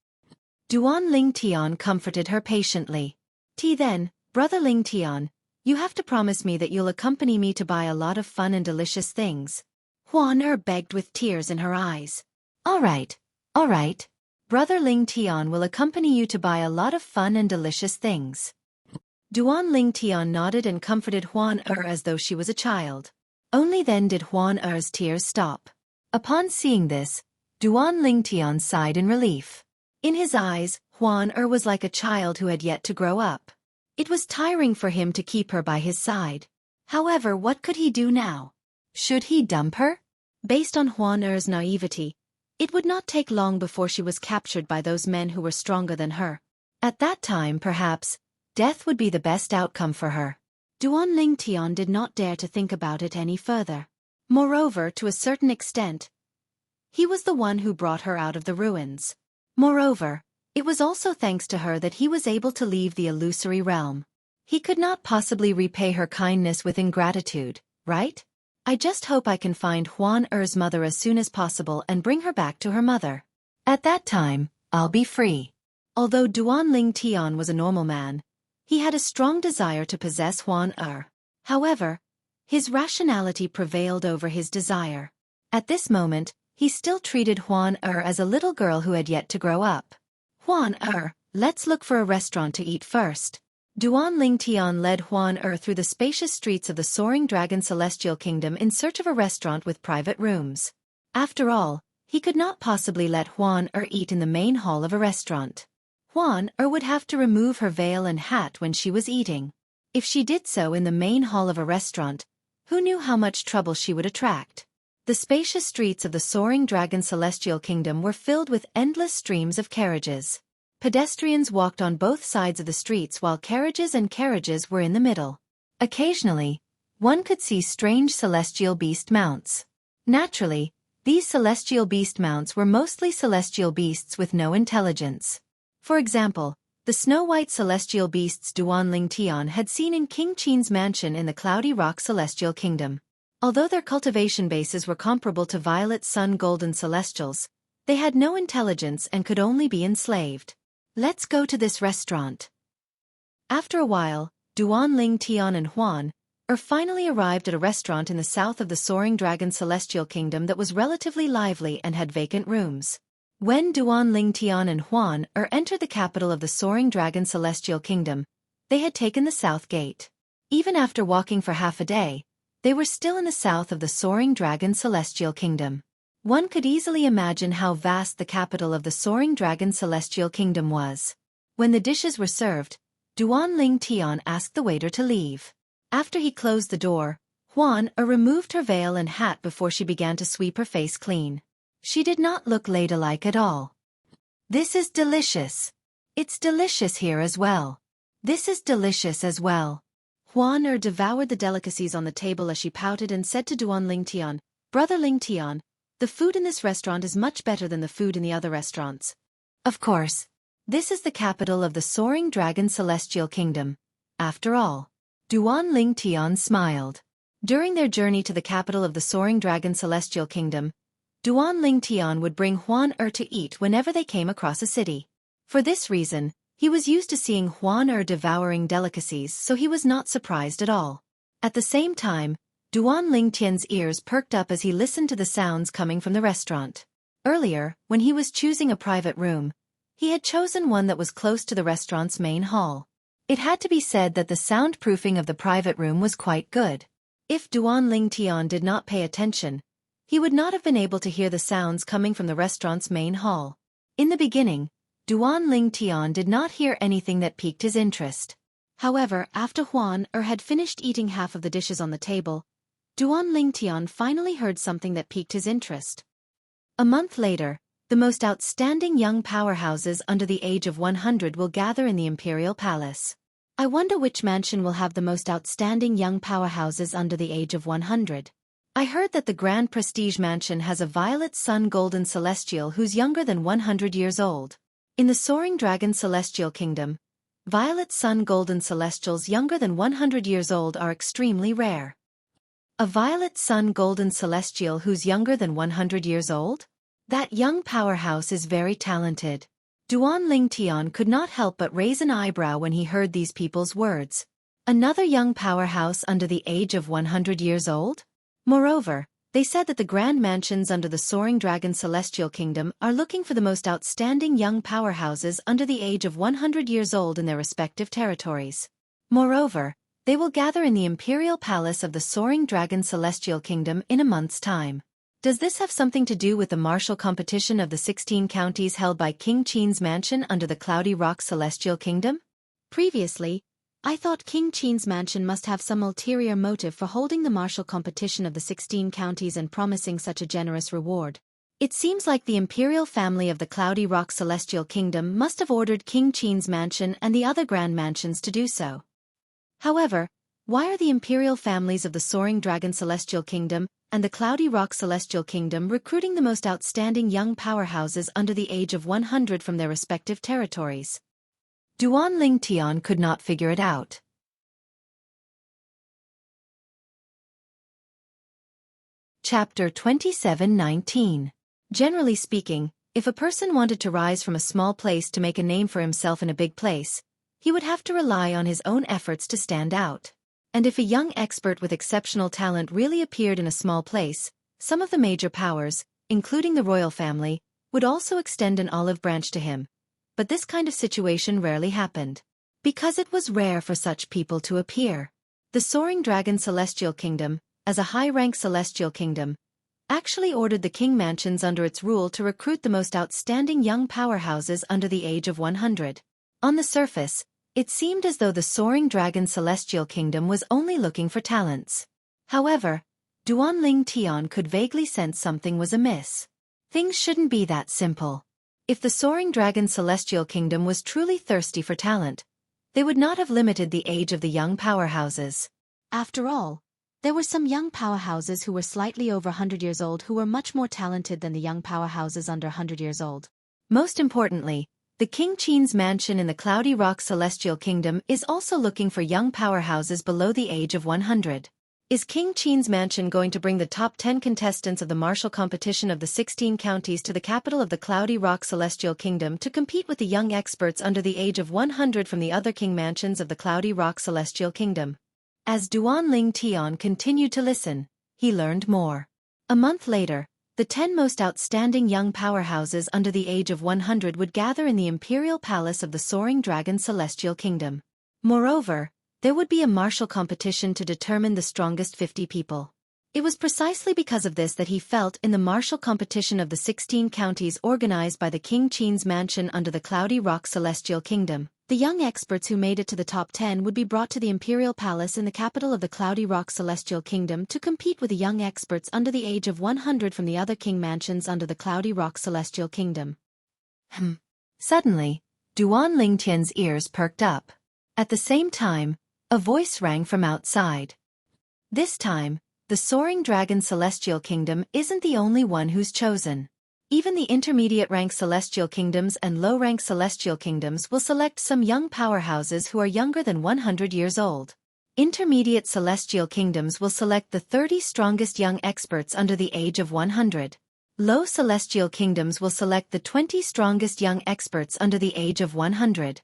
Duanling Tian comforted her patiently. Then, Brother Ling Tian, You have to promise me that you'll accompany me to buy a lot of fun and delicious things. Huan begged with tears in her eyes. All right. Brother Ling Tian will accompany you to buy a lot of fun and delicious things. Duan Ling Tian nodded and comforted Huan as though she was a child. Only then did Huan tears stop. Upon seeing this, Duan Ling Tian sighed in relief. In his eyes, Huan was like a child who had yet to grow up. It was tiring for him to keep her by his side. However, what could he do now? Should he dump her? Based on Huan naivety, it would not take long before she was captured by those men who were stronger than her. At that time, perhaps, death would be the best outcome for her. Duan Ling Tian did not dare to think about it any further. Moreover, to a certain extent, he was the one who brought her out of the ruins. Moreover, it was also thanks to her that he was able to leave the illusory realm. He could not possibly repay her kindness with ingratitude, right? I just hope I can find Huan mother as soon as possible and bring her back to her mother. At that time, I'll be free. Although Duan Ling Tian was a normal man, he had a strong desire to possess Huan. However, his rationality prevailed over his desire. At this moment, he still treated Huan as a little girl who had yet to grow up. Huan let's look for a restaurant to eat first. Duan Ling Tian led Huan through the spacious streets of the Soaring Dragon Celestial Kingdom in search of a restaurant with private rooms. After all, he could not possibly let Huan eat in the main hall of a restaurant. Huan would have to remove her veil and hat when she was eating. If she did so in the main hall of a restaurant, who knew how much trouble she would attract? The spacious streets of the Soaring Dragon Celestial Kingdom were filled with endless streams of carriages. Pedestrians walked on both sides of the streets while carriages were in the middle. Occasionally, one could see strange celestial beast mounts. Naturally, these celestial beast mounts were mostly celestial beasts with no intelligence. For example, the snow-white celestial beasts Duan Ling Tian had seen in King Qin's mansion in the Cloudy Rock Celestial Kingdom. Although their cultivation bases were comparable to Violet Sun Golden Celestials, they had no intelligence and could only be enslaved. Let's go to this restaurant. After a while, Duan Ling Tian and Huan finally arrived at a restaurant in the south of the Soaring Dragon Celestial Kingdom that was relatively lively and had vacant rooms. When Duan Ling Tian and Huan entered the capital of the Soaring Dragon Celestial Kingdom, they had taken the south gate. Even after walking for half a day, they were still in the south of the Soaring Dragon Celestial Kingdom. One could easily imagine how vast the capital of the Soaring Dragon Celestial Kingdom was. When the dishes were served, Duan Ling Tian asked the waiter to leave. After he closed the door, Huan removed her veil and hat before she began to sweep her face clean. She did not look ladylike at all. This is delicious. It's delicious here as well. This is delicious as well. Huan devoured the delicacies on the table as she pouted and said to Duan Ling Tian, Brother Ling Tian, the food in this restaurant is much better than the food in the other restaurants. Of course. This is the capital of the Soaring Dragon Celestial Kingdom. After all. Duan Ling Tian smiled. During their journey to the capital of the Soaring Dragon Celestial Kingdom, Duan Ling Tian would bring Huan to eat whenever they came across a city. For this reason, he was used to seeing Huan devouring delicacies, so he was not surprised at all. At the same time, Duan Ling Tian's ears perked up as he listened to the sounds coming from the restaurant. Earlier, when he was choosing a private room, he had chosen one that was close to the restaurant's main hall. It had to be said that the soundproofing of the private room was quite good. If Duan Ling Tian did not pay attention, he would not have been able to hear the sounds coming from the restaurant's main hall. In the beginning, Duan Ling Tian did not hear anything that piqued his interest. However, after Huan had finished eating half of the dishes on the table, Duan Ling Tian finally heard something that piqued his interest. A month later, the most outstanding young powerhouses under the age of 100 will gather in the Imperial Palace. I wonder which mansion will have the most outstanding young powerhouses under the age of 100. I heard that the Grand Prestige Mansion has a Violet Sun Golden Celestial who's younger than 100 years old. In the Soaring Dragon Celestial Kingdom, Violet Sun Golden Celestials younger than 100 years old are extremely rare. A Violet Sun Golden Celestial who's younger than 100 years old? That young powerhouse is very talented. Duan Ling Tian could not help but raise an eyebrow when he heard these people's words. Another young powerhouse under the age of 100 years old? Moreover, they said that the grand mansions under the Soaring Dragon Celestial Kingdom are looking for the most outstanding young powerhouses under the age of 100 years old in their respective territories. Moreover, they will gather in the Imperial Palace of the Soaring Dragon Celestial Kingdom in a month's time. Does this have something to do with the martial competition of the 16 counties held by King Qin's mansion under the Cloudy Rock Celestial Kingdom? Previously, I thought King Qin's mansion must have some ulterior motive for holding the martial competition of the 16 counties and promising such a generous reward. It seems like the imperial family of the Cloudy Rock Celestial Kingdom must have ordered King Qin's mansion and the other grand mansions to do so. However, why are the imperial families of the Soaring Dragon Celestial Kingdom and the Cloudy Rock Celestial Kingdom recruiting the most outstanding young powerhouses under the age of 100 from their respective territories? Duan Ling Tian could not figure it out. Chapter 27:19. Generally speaking, if a person wanted to rise from a small place to make a name for himself in a big place, he would have to rely on his own efforts to stand out. And if a young expert with exceptional talent really appeared in a small place, some of the major powers, including the royal family, would also extend an olive branch to him. But this kind of situation rarely happened, because it was rare for such people to appear. The Soaring Dragon Celestial Kingdom, as a high-rank celestial kingdom, actually ordered the king mansions under its rule to recruit the most outstanding young powerhouses under the age of 100. On the surface, it seemed as though the Soaring Dragon Celestial Kingdom was only looking for talents. However, Duan Ling Tian could vaguely sense something was amiss. Things shouldn't be that simple. If the Soaring Dragon Celestial Kingdom was truly thirsty for talent, they would not have limited the age of the young powerhouses. After all, there were some young powerhouses who were slightly over 100 years old who were much more talented than the young powerhouses under 100 years old. Most importantly, the King Qin's mansion in the Cloudy Rock Celestial Kingdom is also looking for young powerhouses below the age of 100. Is King Qin's mansion going to bring the top 10 contestants of the martial competition of the 16 counties to the capital of the Cloudy Rock Celestial Kingdom to compete with the young experts under the age of 100 from the other king mansions of the Cloudy Rock Celestial Kingdom? As Duan Ling Tian continued to listen, he learned more. A month later, the 10 most outstanding young powerhouses under the age of 100 would gather in the Imperial Palace of the Soaring Dragon Celestial Kingdom. Moreover, there would be a martial competition to determine the strongest 50 people. It was precisely because of this that he felt in the martial competition of the 16 counties organized by the King Qin's mansion under the Cloudy Rock Celestial Kingdom. The young experts who made it to the top 10 would be brought to the Imperial Palace in the capital of the Cloudy Rock Celestial Kingdom to compete with the young experts under the age of 100 from the other king mansions under the Cloudy Rock Celestial Kingdom. Suddenly, Duan Ling Tian's ears perked up. At the same time, a voice rang from outside. This time, the Soaring Dragon Celestial Kingdom isn't the only one who's chosen. Even the intermediate-rank celestial kingdoms and low-rank celestial kingdoms will select some young powerhouses who are younger than 100 years old. Intermediate celestial kingdoms will select the 30 strongest young experts under the age of 100. Low celestial kingdoms will select the 20 strongest young experts under the age of 100.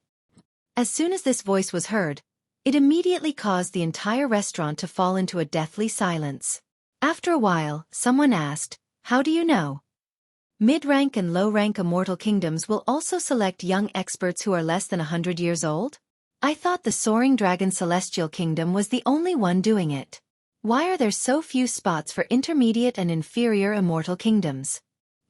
As soon as this voice was heard, it immediately caused the entire restaurant to fall into a deathly silence. After a while, someone asked, "How do you know?" Mid-rank and low-rank immortal kingdoms will also select young experts who are less than 100 years old? I thought the Soaring Dragon Celestial Kingdom was the only one doing it. Why are there so few spots for intermediate and inferior immortal kingdoms?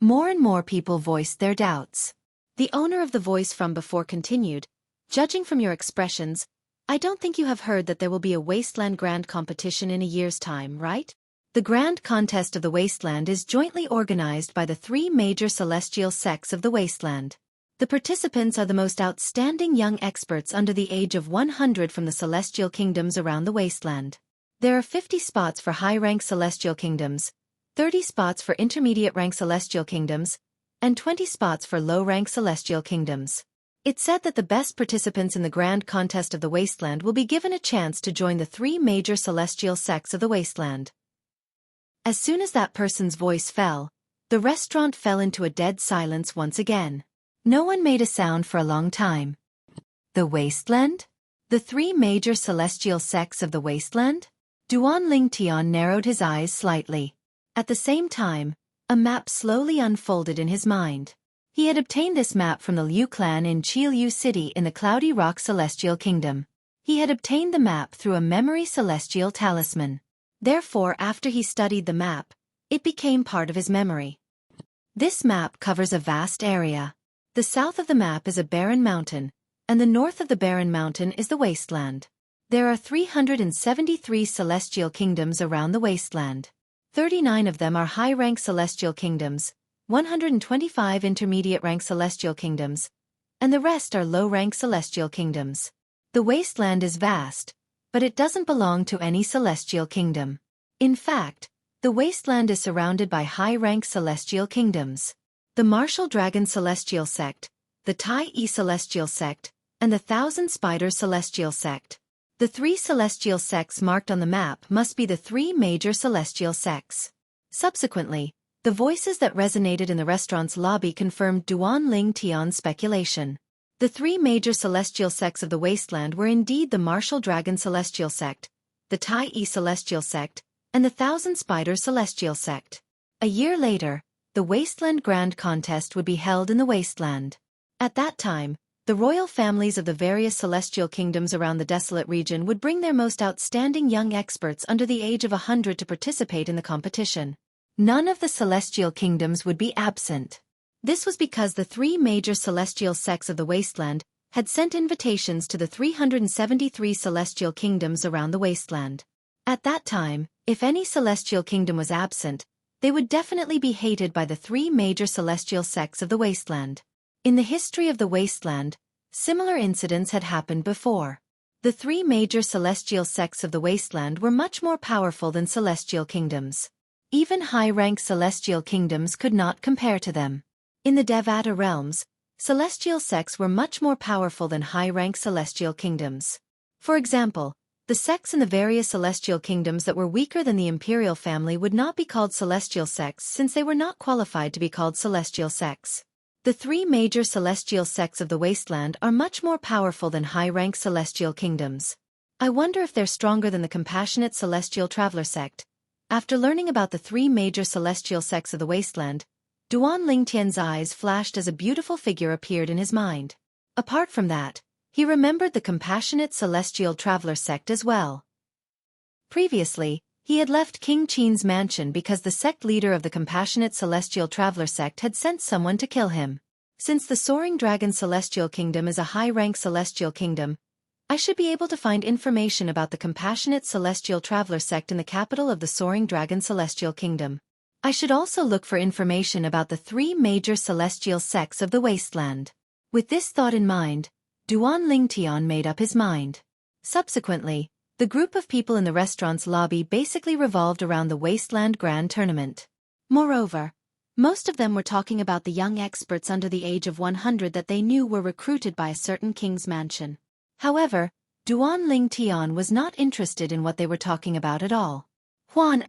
More and more people voiced their doubts. The owner of the voice from before continued, "Judging from your expressions, I don't think you have heard that there will be a Wasteland Grand Competition in a year's time, right? The Grand Contest of the Wasteland is jointly organized by the 3 major celestial sects of the Wasteland. The participants are the most outstanding young experts under the age of 100 from the celestial kingdoms around the Wasteland. There are 50 spots for high-rank celestial kingdoms, 30 spots for intermediate-rank celestial kingdoms, and 20 spots for low-rank celestial kingdoms. It's said that the best participants in the Grand Contest of the Wasteland will be given a chance to join the 3 major celestial sects of the Wasteland." As soon as that person's voice fell, the restaurant fell into a dead silence once again. No one made a sound for a long time. The Wasteland? The three major celestial sects of the wasteland? Duan Lingtian narrowed his eyes slightly. At the same time, a map slowly unfolded in his mind. He had obtained this map from the Liu clan in Qilu City in the Cloudy Rock Celestial Kingdom. He had obtained the map through a memory celestial talisman. Therefore, after he studied the map, it became part of his memory. This map covers a vast area. The south of the map is a barren mountain, and the north of the barren mountain is the wasteland. There are 373 celestial kingdoms around the wasteland. 39 of them are high-rank celestial kingdoms, 125 intermediate-rank celestial kingdoms, and the rest are low-rank celestial kingdoms. The wasteland is vast, but it doesn't belong to any celestial kingdom. In fact, the wasteland is surrounded by high-rank celestial kingdoms. The Martial Dragon Celestial Sect, the Tai E Celestial Sect, and the Thousand Spiders Celestial Sect. The three celestial sects marked on the map must be the three major celestial sects. Subsequently, the voices that resonated in the restaurant's lobby confirmed Duan Lingtian's speculation. The three major celestial sects of the wasteland were indeed the Martial Dragon Celestial Sect, the Tai E Celestial Sect, and the Thousand Spiders Celestial Sect. A year later, the Wasteland Grand Contest would be held in the wasteland. At that time, the royal families of the various celestial kingdoms around the desolate region would bring their most outstanding young experts under the age of 100 to participate in the competition. None of the celestial kingdoms would be absent. This was because the three major celestial sects of the wasteland had sent invitations to the 373 celestial kingdoms around the wasteland. At that time, if any celestial kingdom was absent, they would definitely be hated by the three major celestial sects of the wasteland. In the history of the wasteland, similar incidents had happened before. The three major celestial sects of the wasteland were much more powerful than celestial kingdoms. Even high-rank celestial kingdoms could not compare to them. In the Devata realms, celestial sects were much more powerful than high-rank celestial kingdoms. For example, the sects in the various celestial kingdoms that were weaker than the imperial family would not be called celestial sects since they were not qualified to be called celestial sects. The three major celestial sects of the wasteland are much more powerful than high-rank celestial kingdoms. I wonder if they're stronger than the compassionate celestial traveler sect. After learning about the three major celestial sects of the wasteland, Duan Lingtian's eyes flashed as a beautiful figure appeared in his mind. Apart from that, he remembered the compassionate celestial traveler sect as well. Previously, he had left King Qin's mansion because the sect leader of the compassionate celestial traveler sect had sent someone to kill him. Since the Soaring Dragon Celestial Kingdom is a high-rank celestial kingdom, I should be able to find information about the compassionate celestial traveler sect in the capital of the Soaring Dragon Celestial Kingdom. I should also look for information about the three major celestial sects of the wasteland. With this thought in mind, Duan Lingtian made up his mind. Subsequently, the group of people in the restaurant's lobby basically revolved around the Wasteland Grand Tournament. Moreover, most of them were talking about the young experts under the age of 100 that they knew were recruited by a certain king's mansion. However, Duan Lingtian was not interested in what they were talking about at all. Huan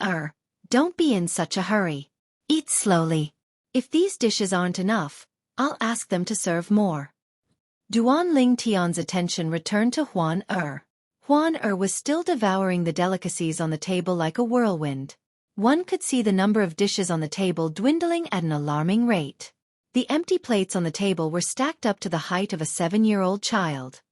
don't be in such a hurry. Eat slowly. If these dishes aren't enough, I'll ask them to serve more. Duan Lingtian's attention returned to Huan Huan was still devouring the delicacies on the table like a whirlwind. One could see the number of dishes on the table dwindling at an alarming rate. The empty plates on the table were stacked up to the height of a 7-year-old child.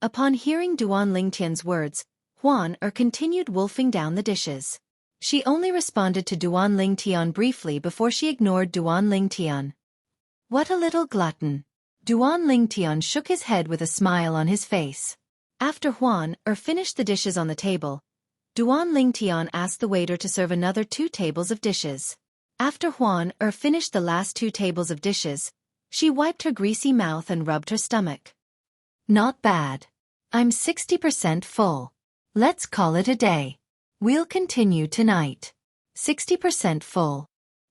Upon hearing Duan Lingtian's words, Huan continued wolfing down the dishes. She only responded to Duan Lingtian briefly before she ignored Duan Lingtian. What a little glutton. Duan Lingtian shook his head with a smile on his face. After Huan finished the dishes on the table, Duan Lingtian asked the waiter to serve another 2 tables of dishes. After Huan finished the last 2 tables of dishes, she wiped her greasy mouth and rubbed her stomach. Not bad. I'm 60% full. Let's call it a day. We'll continue tonight. 60% full.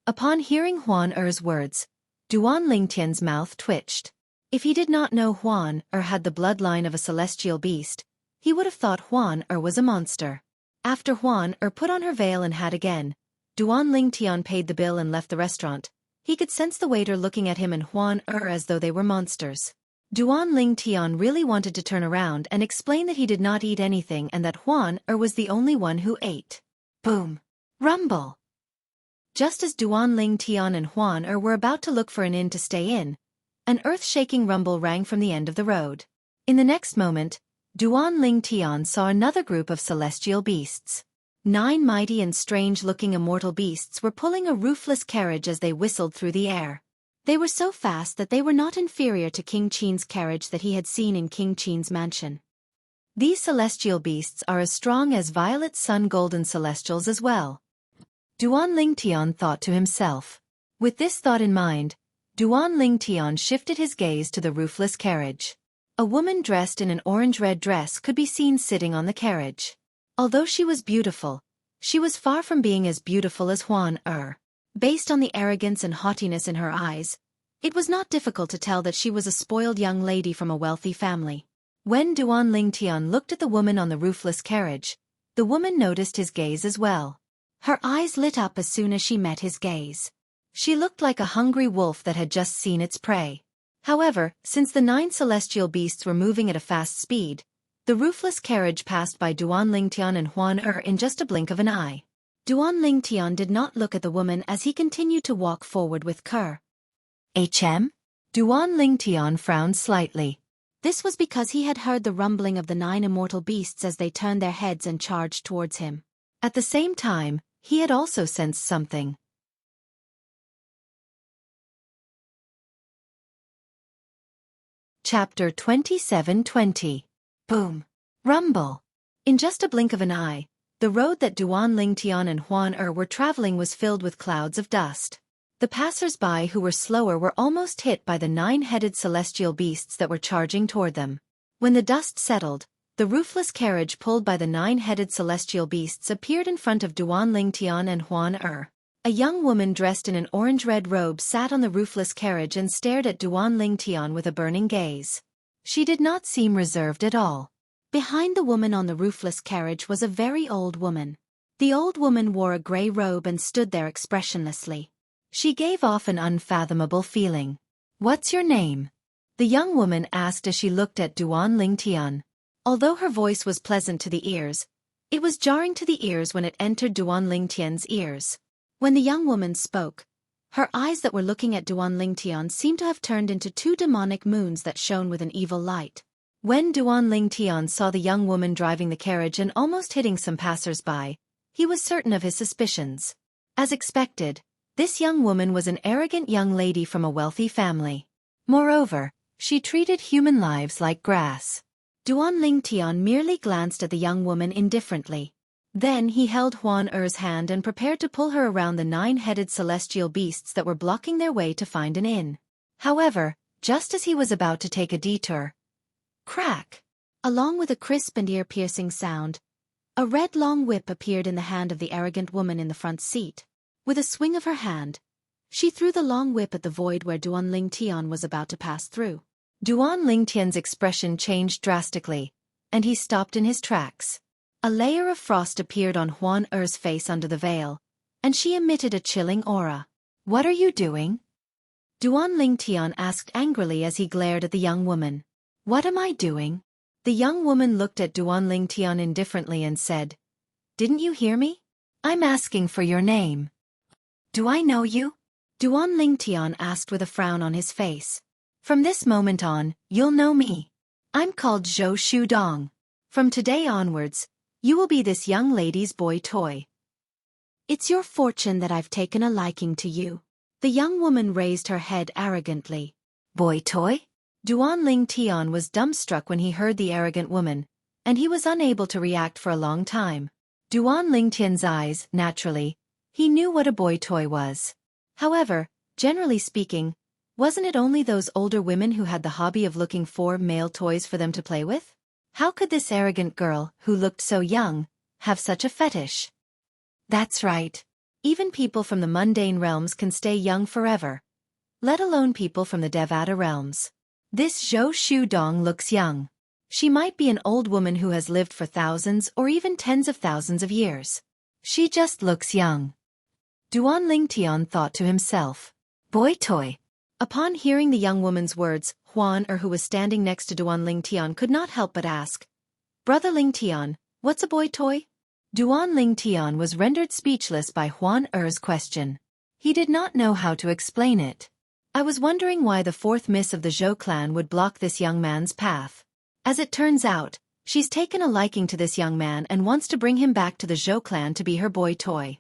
Upon hearing Huan words, Duan Lingtian's mouth twitched. If he did not know Huan had the bloodline of a celestial beast, he would have thought Huan was a monster. After Huan put on her veil and hat again, Duan Lingtian paid the bill and left the restaurant. He could sense the waiter looking at him and Huan as though they were monsters. Duan Ling Tian really wanted to turn around and explain that he did not eat anything and that Huan was the only one who ate. Boom! Rumble! Just as Duan Ling Tian and Huan were about to look for an inn to stay in, an earth-shaking rumble rang from the end of the road. In the next moment, Duan Ling Tian saw another group of celestial beasts. 9 mighty and strange-looking immortal beasts were pulling a roofless carriage as they whistled through the air. They were so fast that they were not inferior to King Qin's carriage that he had seen in King Qin's mansion. These celestial beasts are as strong as violet sun golden celestials as well. Duan Ling Tian thought to himself. With this thought in mind, Duan Ling Tian shifted his gaze to the roofless carriage. A woman dressed in an orange-red dress could be seen sitting on the carriage. Although she was beautiful, she was far from being as beautiful as Huan. Based on the arrogance and haughtiness in her eyes, it was not difficult to tell that she was a spoiled young lady from a wealthy family. When Duan Ling Tian looked at the woman on the roofless carriage, the woman noticed his gaze as well. Her eyes lit up as soon as she met his gaze. She looked like a hungry wolf that had just seen its prey. However, since the 9 celestial beasts were moving at a fast speed, the roofless carriage passed by Duan Ling Tian and Huan in just a blink of an eye. Duan Ling Tian did not look at the woman as he continued to walk forward with Ker. Duan Ling Tian frowned slightly. This was because he had heard the rumbling of the 9 immortal beasts as they turned their heads and charged towards him. At the same time, he had also sensed something. Chapter 27:20. Boom! Rumble! In just a blink of an eye, the road that Duan Ling Tian and Huan were traveling was filled with clouds of dust. The passers-by who were slower were almost hit by the 9-headed celestial beasts that were charging toward them. When the dust settled, the roofless carriage pulled by the 9-headed celestial beasts appeared in front of Duan Ling Tian and Huan. A young woman dressed in an orange-red robe sat on the roofless carriage and stared at Duan Ling Tian with a burning gaze. She did not seem reserved at all. Behind the woman on the roofless carriage was a very old woman. The old woman wore a gray robe and stood there expressionlessly. She gave off an unfathomable feeling. "What's your name?" the young woman asked as she looked at Duan Ling Tian. Although her voice was pleasant to the ears, it was jarring to the ears when it entered Duan Ling Tian's ears. When the young woman spoke, her eyes that were looking at Duan Ling Tian seemed to have turned into 2 demonic moons that shone with an evil light. When Duan Ling Tian saw the young woman driving the carriage and almost hitting some passers-by, he was certain of his suspicions. As expected, this young woman was an arrogant young lady from a wealthy family. Moreover, she treated human lives like grass. Duan Ling Tian merely glanced at the young woman indifferently. Then he held Huan hand and prepared to pull her around the 9-headed celestial beasts that were blocking their way to find an inn. However, just as he was about to take a detour, crack! Along with a crisp and ear-piercing sound, a red long whip appeared in the hand of the arrogant woman in the front seat. With a swing of her hand, she threw the long whip at the void where Duan Ling Tian was about to pass through. Duan Ling Tian's expression changed drastically, and he stopped in his tracks. A layer of frost appeared on Huan face under the veil, and she emitted a chilling aura. "What are you doing?" Duan Ling Tian asked angrily as he glared at the young woman. "What am I doing?" The young woman looked at Duan Ling Tian indifferently and said, "Didn't you hear me? I'm asking for your name." "Do I know you?" Duan Ling Tian asked with a frown on his face. "From this moment on, you'll know me. I'm called Zhou Shudong. From today onwards, you will be this young lady's boy toy." "It's your fortune that I've taken a liking to you." The young woman raised her head arrogantly. "Boy toy?" Duan Ling Tian was dumbstruck when he heard the arrogant woman, and he was unable to react for a long time. Duan Ling Tian's eyes, naturally, he knew what a boy toy was. However, generally speaking, wasn't it only those older women who had the hobby of looking for male toys for them to play with? How could this arrogant girl, who looked so young, have such a fetish? That's right. Even people from the mundane realms can stay young forever, let alone people from the Devata realms. This Zhou Shudong looks young. She might be an old woman who has lived for thousands or even tens of thousands of years. She just looks young. Duan Ling Tian thought to himself. Boy toy. Upon hearing the young woman's words, Huan who was standing next to Duan Lingtian could not help but ask, "Brother Lingtian, what's a boy toy?" Duan Lingtian was rendered speechless by Huan Er's question. He did not know how to explain it. I was wondering why the fourth miss of the Zhou clan would block this young man's path. As it turns out, she's taken a liking to this young man and wants to bring him back to the Zhou clan to be her boy toy.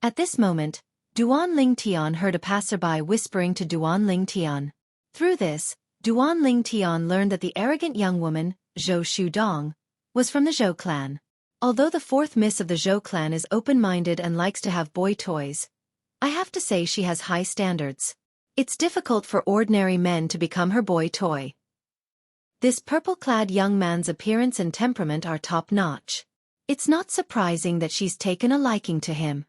At this moment, Duan Lingtian heard a passerby whispering to Duan Lingtian. Through this, Duan Lingtian learned that the arrogant young woman, Zhou Shudong, was from the Zhou clan. Although the fourth miss of the Zhou clan is open-minded and likes to have boy toys, I have to say she has high standards. It's difficult for ordinary men to become her boy toy. This purple-clad young man's appearance and temperament are top-notch. It's not surprising that she's taken a liking to him.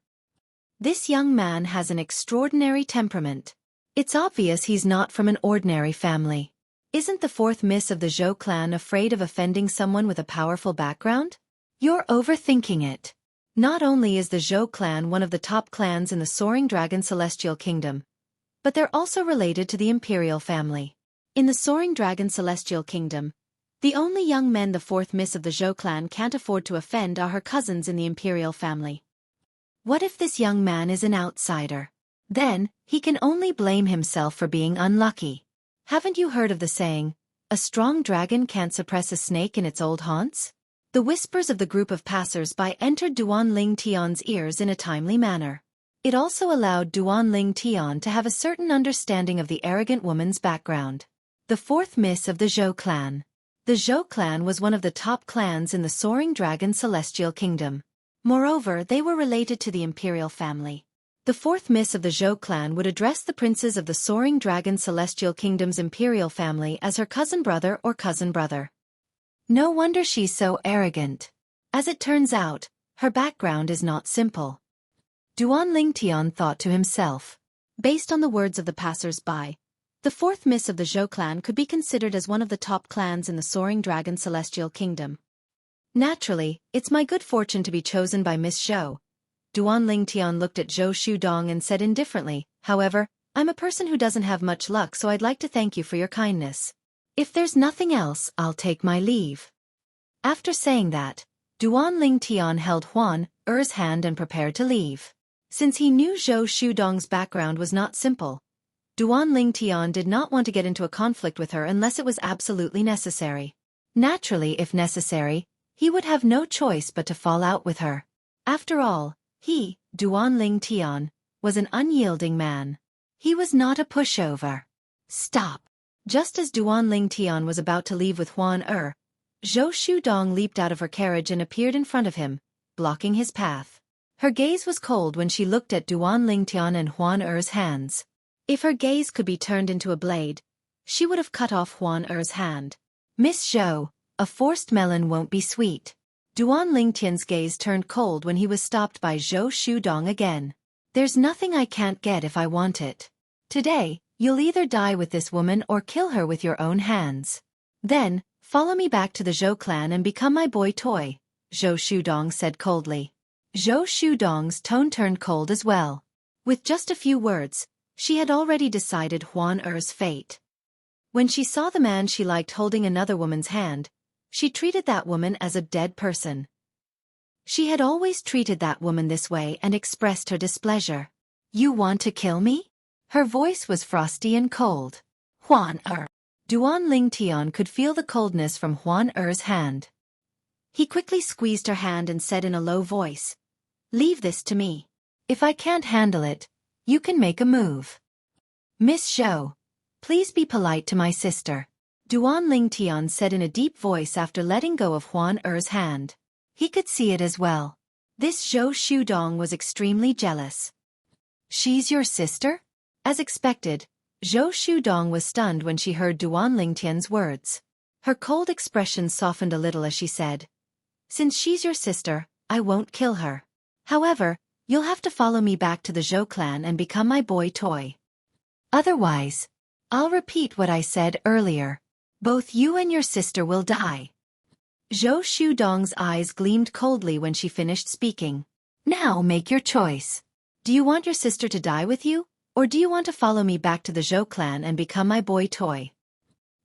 This young man has an extraordinary temperament. It's obvious he's not from an ordinary family. Isn't the fourth miss of the Zhou clan afraid of offending someone with a powerful background? You're overthinking it. Not only is the Zhou clan one of the top clans in the Soaring Dragon Celestial Kingdom, but they're also related to the Imperial family. In the Soaring Dragon Celestial Kingdom, the only young men the fourth miss of the Zhou clan can't afford to offend are her cousins in the Imperial family. What if this young man is an outsider? Then, he can only blame himself for being unlucky. Haven't you heard of the saying, "A strong dragon can't suppress a snake in its old haunts"? The whispers of the group of passers-by entered Duan Lingtian's ears in a timely manner. It also allowed Duan Lingtian to have a certain understanding of the arrogant woman's background. The fourth miss of the Zhou clan. The Zhou clan was one of the top clans in the Soaring Dragon Celestial Kingdom. Moreover, they were related to the Imperial family. The fourth miss of the Zhou clan would address the princes of the Soaring Dragon Celestial Kingdom's Imperial family as her cousin brother or cousin brother. No wonder she's so arrogant. As it turns out, her background is not simple. Duan Lingtian thought to himself. Based on the words of the passers-by, the fourth miss of the Zhou clan could be considered as one of the top clans in the Soaring Dragon Celestial Kingdom. Naturally, it's my good fortune to be chosen by Miss Zhou. Duan Lingtian looked at Zhou Shudong and said indifferently, "However, I'm a person who doesn't have much luck, so I'd like to thank you for your kindness. If there's nothing else, I'll take my leave." After saying that, Duan Lingtian held Huan Er's hand and prepared to leave. Since he knew Zhou Shudong's background was not simple, Duan Lingtian did not want to get into a conflict with her unless it was absolutely necessary. Naturally, if necessary, he would have no choice but to fall out with her. After all, he, Duan Lingtian, was an unyielding man. He was not a pushover. Stop! Just as Duan Lingtian was about to leave with Huan Zhou Shudong leaped out of her carriage and appeared in front of him, blocking his path. Her gaze was cold when she looked at Duan Lingtian and Huan Er's hands. If her gaze could be turned into a blade, she would have cut off Huan Er's hand. "Miss Zhou, a forced melon won't be sweet." Duan Lingtian's gaze turned cold when he was stopped by Zhou Shudong again. "There's nothing I can't get if I want it. Today, you'll either die with this woman or kill her with your own hands. Then, follow me back to the Zhou clan and become my boy toy," Zhou Shudong said coldly. Zhou Shudong's tone turned cold as well. With just a few words, she had already decided Huan Er's fate. When she saw the man she liked holding another woman's hand, she treated that woman as a dead person. She had always treated that woman this way and expressed her displeasure. "You want to kill me?" Her voice was frosty and cold. "Huan Er." Duan Lingtian could feel the coldness from Huan Er's hand. He quickly squeezed her hand and said in a low voice, "Leave this to me. If I can't handle it, you can make a move." "Miss Zhou, please be polite to my sister," Duan Lingtian said in a deep voice after letting go of Huan Er's hand. He could see it as well. This Zhou Shudong was extremely jealous. "She's your sister?" As expected, Zhou Shudong was stunned when she heard Duan Lingtian's words. Her cold expression softened a little as she said, "Since she's your sister, I won't kill her. However, you'll have to follow me back to the Zhou clan and become my boy toy. Otherwise, I'll repeat what I said earlier. Both you and your sister will die." Zhou Shudong's eyes gleamed coldly when she finished speaking. "Now make your choice. Do you want your sister to die with you, Or do you want to follow me back to the Zhou clan and become my boy toy?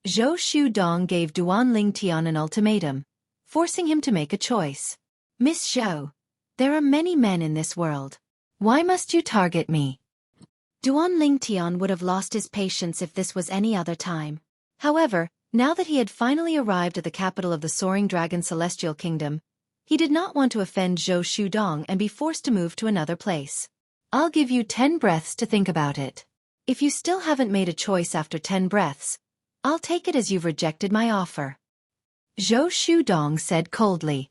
Zhou Shudong gave Duan Lingtian an ultimatum, forcing him to make a choice. Miss Zhou, there are many men in this world. Why must you target me? Duan Lingtian would have lost his patience if this was any other time. However, now that he had finally arrived at the capital of the Soaring Dragon Celestial Kingdom, he did not want to offend Zhou Shudong and be forced to move to another place. I'll give you 10 breaths to think about it. If you still haven't made a choice after 10 breaths, I'll take it as you've rejected my offer. Zhou Shudong said coldly.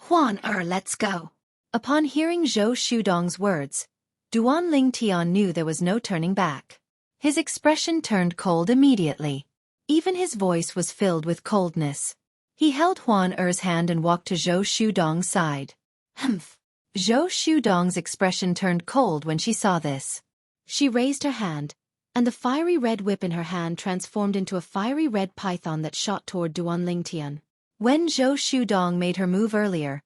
Huan let's go. Upon hearing Zhou Shudong's words, Duan Lingtian knew there was no turning back. His expression turned cold immediately. Even his voice was filled with coldness. He held Huan hand and walked to Zhou Shudong's side. Humph. Zhou Shudong's expression turned cold when she saw this. She raised her hand, and the fiery red whip in her hand transformed into a fiery red python that shot toward Duan Lingtian. When Zhou Shudong made her move earlier,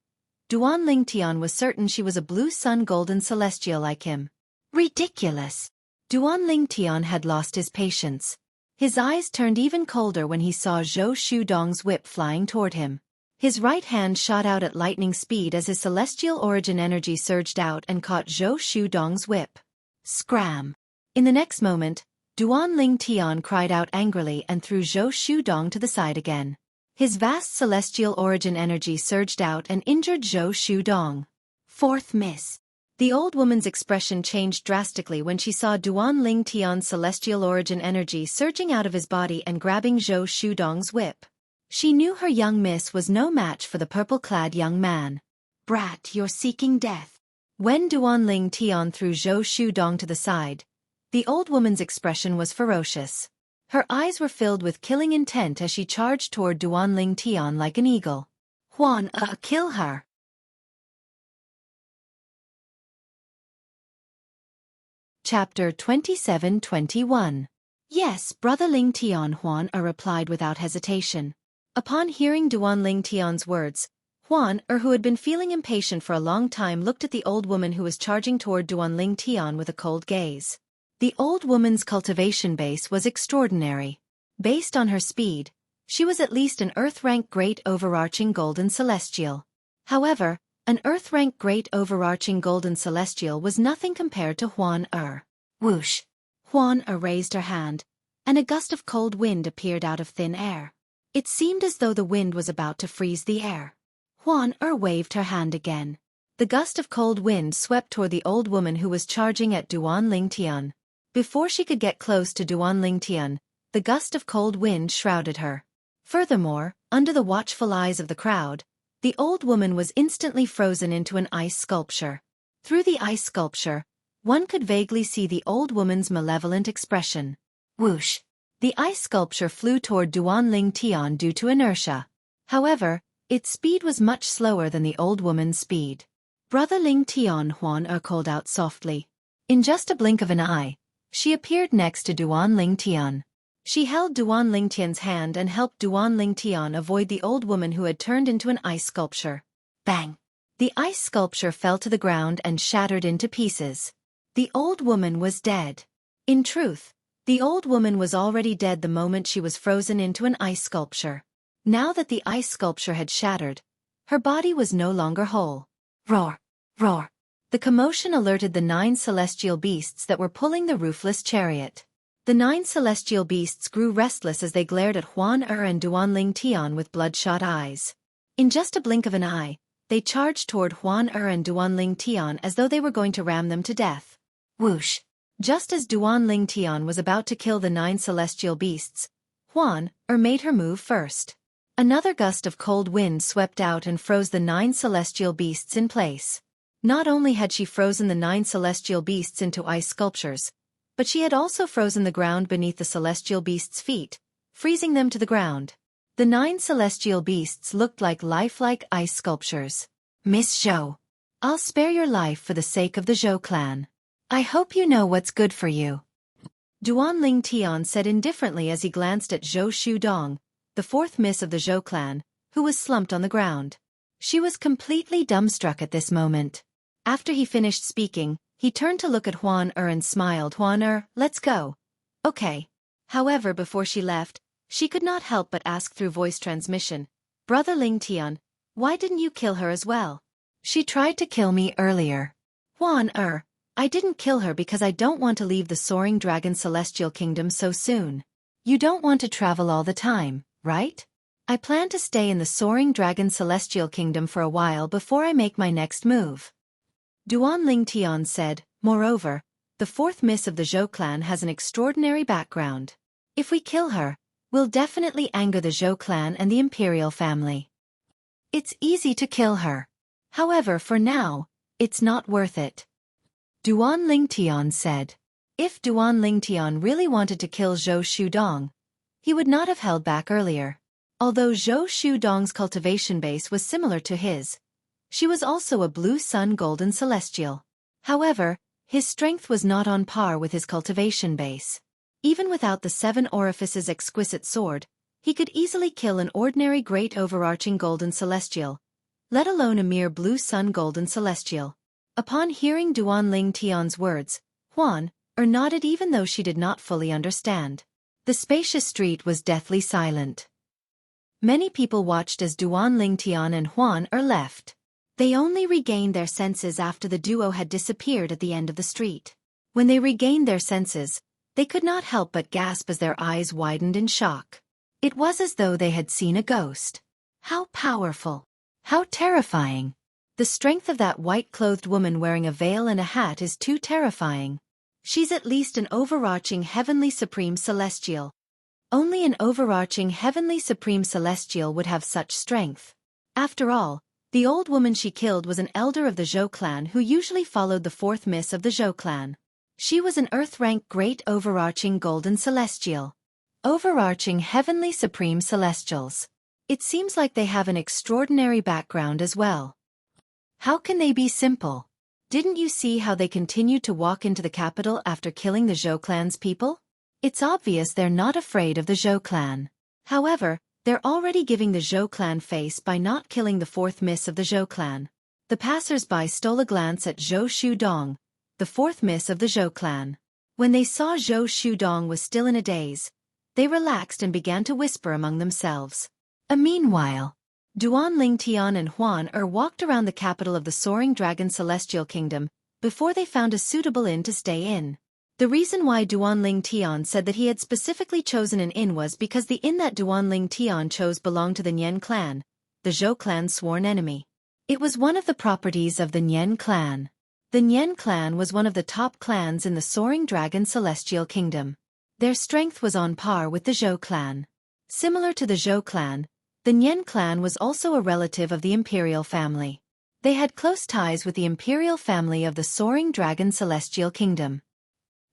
Duan Lingtian was certain she was a blue sun golden celestial like him. Ridiculous! Duan Lingtian had lost his patience. His eyes turned even colder when he saw Zhou Shudong's whip flying toward him. His right hand shot out at lightning speed as his celestial origin energy surged out and caught Zhou Shudong's whip. Scram! In the next moment, Duan Lingtian cried out angrily and threw Zhou Shudong to the side again. His vast celestial origin energy surged out and injured Zhou Shudong. Fourth miss. The old woman's expression changed drastically when she saw Duan Lingtian's celestial origin energy surging out of his body and grabbing Zhou Shudong's whip. She knew her young miss was no match for the purple-clad young man. Brat, you're seeking death. When Duan Lingtian threw Zhou Shudong to the side, the old woman's expression was ferocious. Her eyes were filled with killing intent as she charged toward Duan Lingtian like an eagle. Huan, kill her. Chapter 27-21. Yes, Brother Lingtian, Huan replied without hesitation. Upon hearing Duan Lingtian's words, Huan who had been feeling impatient for a long time, looked at the old woman who was charging toward Duan Lingtian with a cold gaze. The old woman's cultivation base was extraordinary. Based on her speed, she was at least an Earth-rank Great Overarching Golden Celestial. However, an Earth-rank Great Overarching Golden Celestial was nothing compared to Huan Whoosh! Huan raised her hand, and a gust of cold wind appeared out of thin air. It seemed as though the wind was about to freeze the air. Huan waved her hand again. The gust of cold wind swept toward the old woman who was charging at Duan Lingtian. Before she could get close to Duan Lingtian, the gust of cold wind shrouded her. Furthermore, under the watchful eyes of the crowd, the old woman was instantly frozen into an ice sculpture. Through the ice sculpture, one could vaguely see the old woman's malevolent expression. Whoosh! The ice sculpture flew toward Duan Lingtian due to inertia. However, its speed was much slower than the old woman's speed. Brother Lingtian, Huan called out softly. In just a blink of an eye, she appeared next to Duan Lingtian. She held Duan Lingtian's hand and helped Duan Lingtian avoid the old woman who had turned into an ice sculpture. Bang! The ice sculpture fell to the ground and shattered into pieces. The old woman was dead. In truth, the old woman was already dead the moment she was frozen into an ice sculpture. Now that the ice sculpture had shattered, her body was no longer whole. Roar! Roar! The commotion alerted the 9 celestial beasts that were pulling the roofless chariot. The 9 celestial beasts grew restless as they glared at Huan and Duan Lingtian with bloodshot eyes. In just a blink of an eye, they charged toward Huan and Duan Lingtian as though they were going to ram them to death. Whoosh! Just as Duan Lingtian was about to kill the 9 celestial beasts, Huan made her move first. Another gust of cold wind swept out and froze the 9 celestial beasts in place. Not only had she frozen the 9 celestial beasts into ice sculptures, but she had also frozen the ground beneath the celestial beasts' feet, freezing them to the ground. The 9 celestial beasts looked like lifelike ice sculptures. Miss Zhou, I'll spare your life for the sake of the Zhou clan. I hope you know what's good for you. Duan Lingtian said indifferently as he glanced at Zhou Shudong, the 4th miss of the Zhou clan, who was slumped on the ground. She was completely dumbstruck at this moment. After he finished speaking, He turned to look at Huan and smiled. Huan let's go. Okay. However, before she left, she could not help but ask through voice transmission, Brother Ling Tian, why didn't you kill her as well? She tried to kill me earlier. Huan I didn't kill her because I don't want to leave the Soaring Dragon Celestial Kingdom so soon. You don't want to travel all the time, right? I plan to stay in the Soaring Dragon Celestial Kingdom for a while before I make my next move. Duan Ling Tian said, moreover, the fourth miss of the Zhou clan has an extraordinary background. If we kill her, we'll definitely anger the Zhou clan and the imperial family. It's easy to kill her. However, for now, it's not worth it. Duan Ling Tian said. If Duan Ling Tian really wanted to kill Zhou Shudong, he would not have held back earlier. Although Zhou Shudong's cultivation base was similar to his, she was also a blue sun golden celestial. However, his strength was not on par with his cultivation base. Even without the 7 orifices exquisite sword, he could easily kill an ordinary great overarching golden celestial, let alone a mere blue sun golden celestial. Upon hearing Duan Ling Tian's words, Huan nodded even though she did not fully understand. The spacious street was deathly silent. Many people watched as Duan Ling Tian and Huan left. They only regained their senses after the duo had disappeared at the end of the street. When they regained their senses, they could not help but gasp as their eyes widened in shock. It was as though they had seen a ghost. How powerful! How terrifying! The strength of that white-clothed woman wearing a veil and a hat is too terrifying. She's at least an overarching heavenly supreme celestial. Only an overarching heavenly supreme celestial would have such strength. After all, the old woman she killed was an elder of the Zhou clan who usually followed the fourth miss of the Zhou clan. She was an earth-rank great overarching golden celestial. Overarching heavenly supreme celestials. It seems like they have an extraordinary background as well. How can they be simple? Didn't you see how they continued to walk into the capital after killing the Zhou clan's people? It's obvious they're not afraid of the Zhou clan. However, they're already giving the Zhou clan face by not killing the fourth miss of the Zhou clan. The passers-by stole a glance at Zhou Shudong, the fourth miss of the Zhou clan. When they saw Zhou Shudong was still in a daze, they relaxed and began to whisper among themselves. Meanwhile, Duan Ling Tian and Huan walked around the capital of the Soaring Dragon Celestial Kingdom before they found a suitable inn to stay in. The reason why Duan Ling Tian said that he had specifically chosen an inn was because the inn that Duan Ling Tian chose belonged to the Nian clan, the Zhou clan's sworn enemy. It was one of the properties of the Nian clan. The Nian clan was one of the top clans in the Soaring Dragon Celestial Kingdom. Their strength was on par with the Zhou clan. Similar to the Zhou clan, the Nian clan was also a relative of the imperial family. They had close ties with the imperial family of the Soaring Dragon Celestial Kingdom.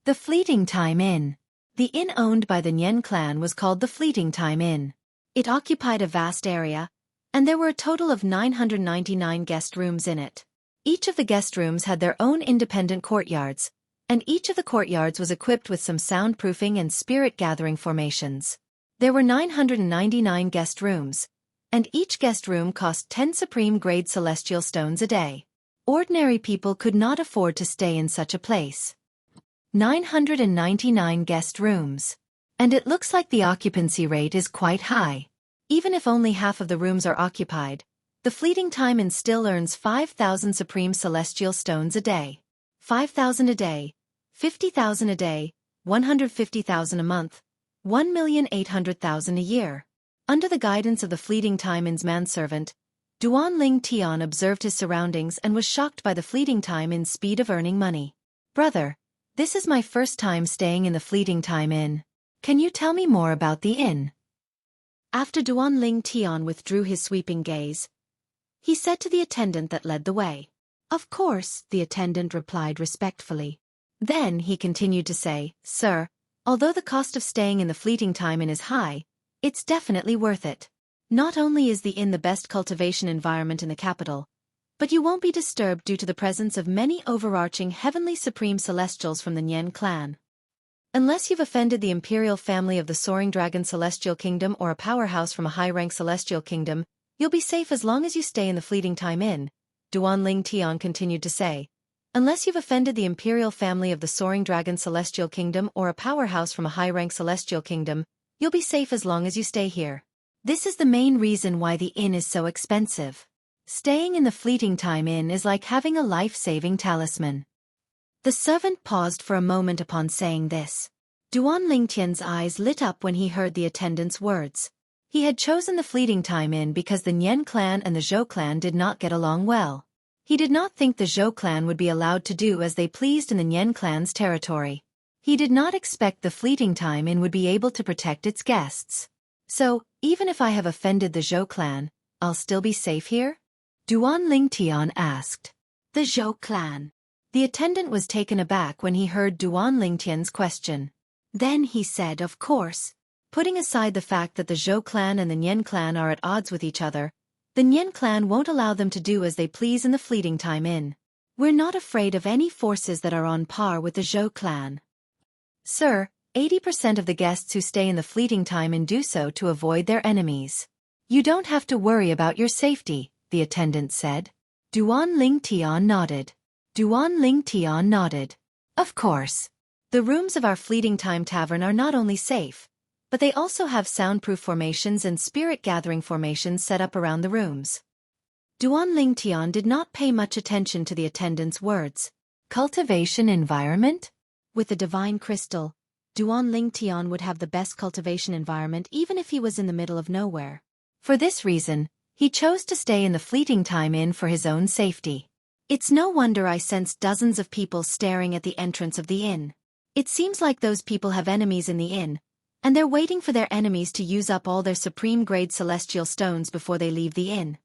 The Fleeting Time Inn. The inn owned by the Nian clan was called the Fleeting Time Inn. It occupied a vast area, and there were a total of 999 guest rooms in it. Each of the guest rooms had their own independent courtyards, and each of the courtyards was equipped with some soundproofing and spirit-gathering formations. There were 999 guest rooms, and each guest room cost 10 supreme-grade celestial stones a day. Ordinary people could not afford to stay in such a place. 999 guest rooms. And it looks like the occupancy rate is quite high. Even if only half of the rooms are occupied, the Fleeting Time Inn still earns 5,000 supreme celestial stones a day. 5,000 a day, 50,000 a day, 150,000 a month, 1,800,000 a year. Under the guidance of the Fleeting Time Inn's manservant, Duan Ling Tian observed his surroundings and was shocked by the Fleeting Time Inn's speed of earning money. Brother, this is my first time staying in the Fleeting Time Inn. Can you tell me more about the inn? After Duan Ling Tian withdrew his sweeping gaze, he said to the attendant that led the way. Of course, the attendant replied respectfully. Then he continued to say, Sir, although the cost of staying in the Fleeting Time Inn is high, it's definitely worth it. Not only is the inn the best cultivation environment in the capital, but you won't be disturbed due to the presence of many overarching heavenly supreme celestials from the Nian clan. Unless you've offended the imperial family of the Soaring Dragon Celestial Kingdom or a powerhouse from a high-rank celestial kingdom, you'll be safe as long as you stay in the Fleeting Time Inn, Duan Ling Tian continued to say. Unless you've offended the imperial family of the Soaring Dragon Celestial Kingdom or a powerhouse from a high-rank Celestial Kingdom, you'll be safe as long as you stay here. This is the main reason why the inn is so expensive. Staying in the Fleeting Time Inn is like having a life-saving talisman. The servant paused for a moment upon saying this. Duan Lingtian's eyes lit up when he heard the attendant's words. He had chosen the Fleeting Time Inn because the Nian clan and the Zhou clan did not get along well. He did not think the Zhou clan would be allowed to do as they pleased in the Nian clan's territory. He did not expect the Fleeting Time Inn would be able to protect its guests. So, even if I have offended the Zhou clan, I'll still be safe here? Duan Lingtian asked. The Zhou clan. The attendant was taken aback when he heard Duan Lingtian's question. Then he said, of course. Putting aside the fact that the Zhou clan and the Nian clan are at odds with each other, the Nian clan won't allow them to do as they please in the Fleeting Time Inn. We're not afraid of any forces that are on par with the Zhou clan. Sir, 80% of the guests who stay in the Fleeting Time Inn do so to avoid their enemies. You don't have to worry about your safety, the attendant said. Duan Lingtian nodded. Of course. The rooms of our Fleeting Time Tavern are not only safe, but they also have soundproof formations and spirit-gathering formations set up around the rooms. Duan Lingtian did not pay much attention to the attendant's words. Cultivation environment? With the divine crystal, Duan Lingtian would have the best cultivation environment even if he was in the middle of nowhere. For this reason, he chose to stay in the Fleeting Time Inn for his own safety. It's no wonder I sensed dozens of people staring at the entrance of the inn. It seems like those people have enemies in the inn, and they're waiting for their enemies to use up all their supreme-grade celestial stones before they leave the inn.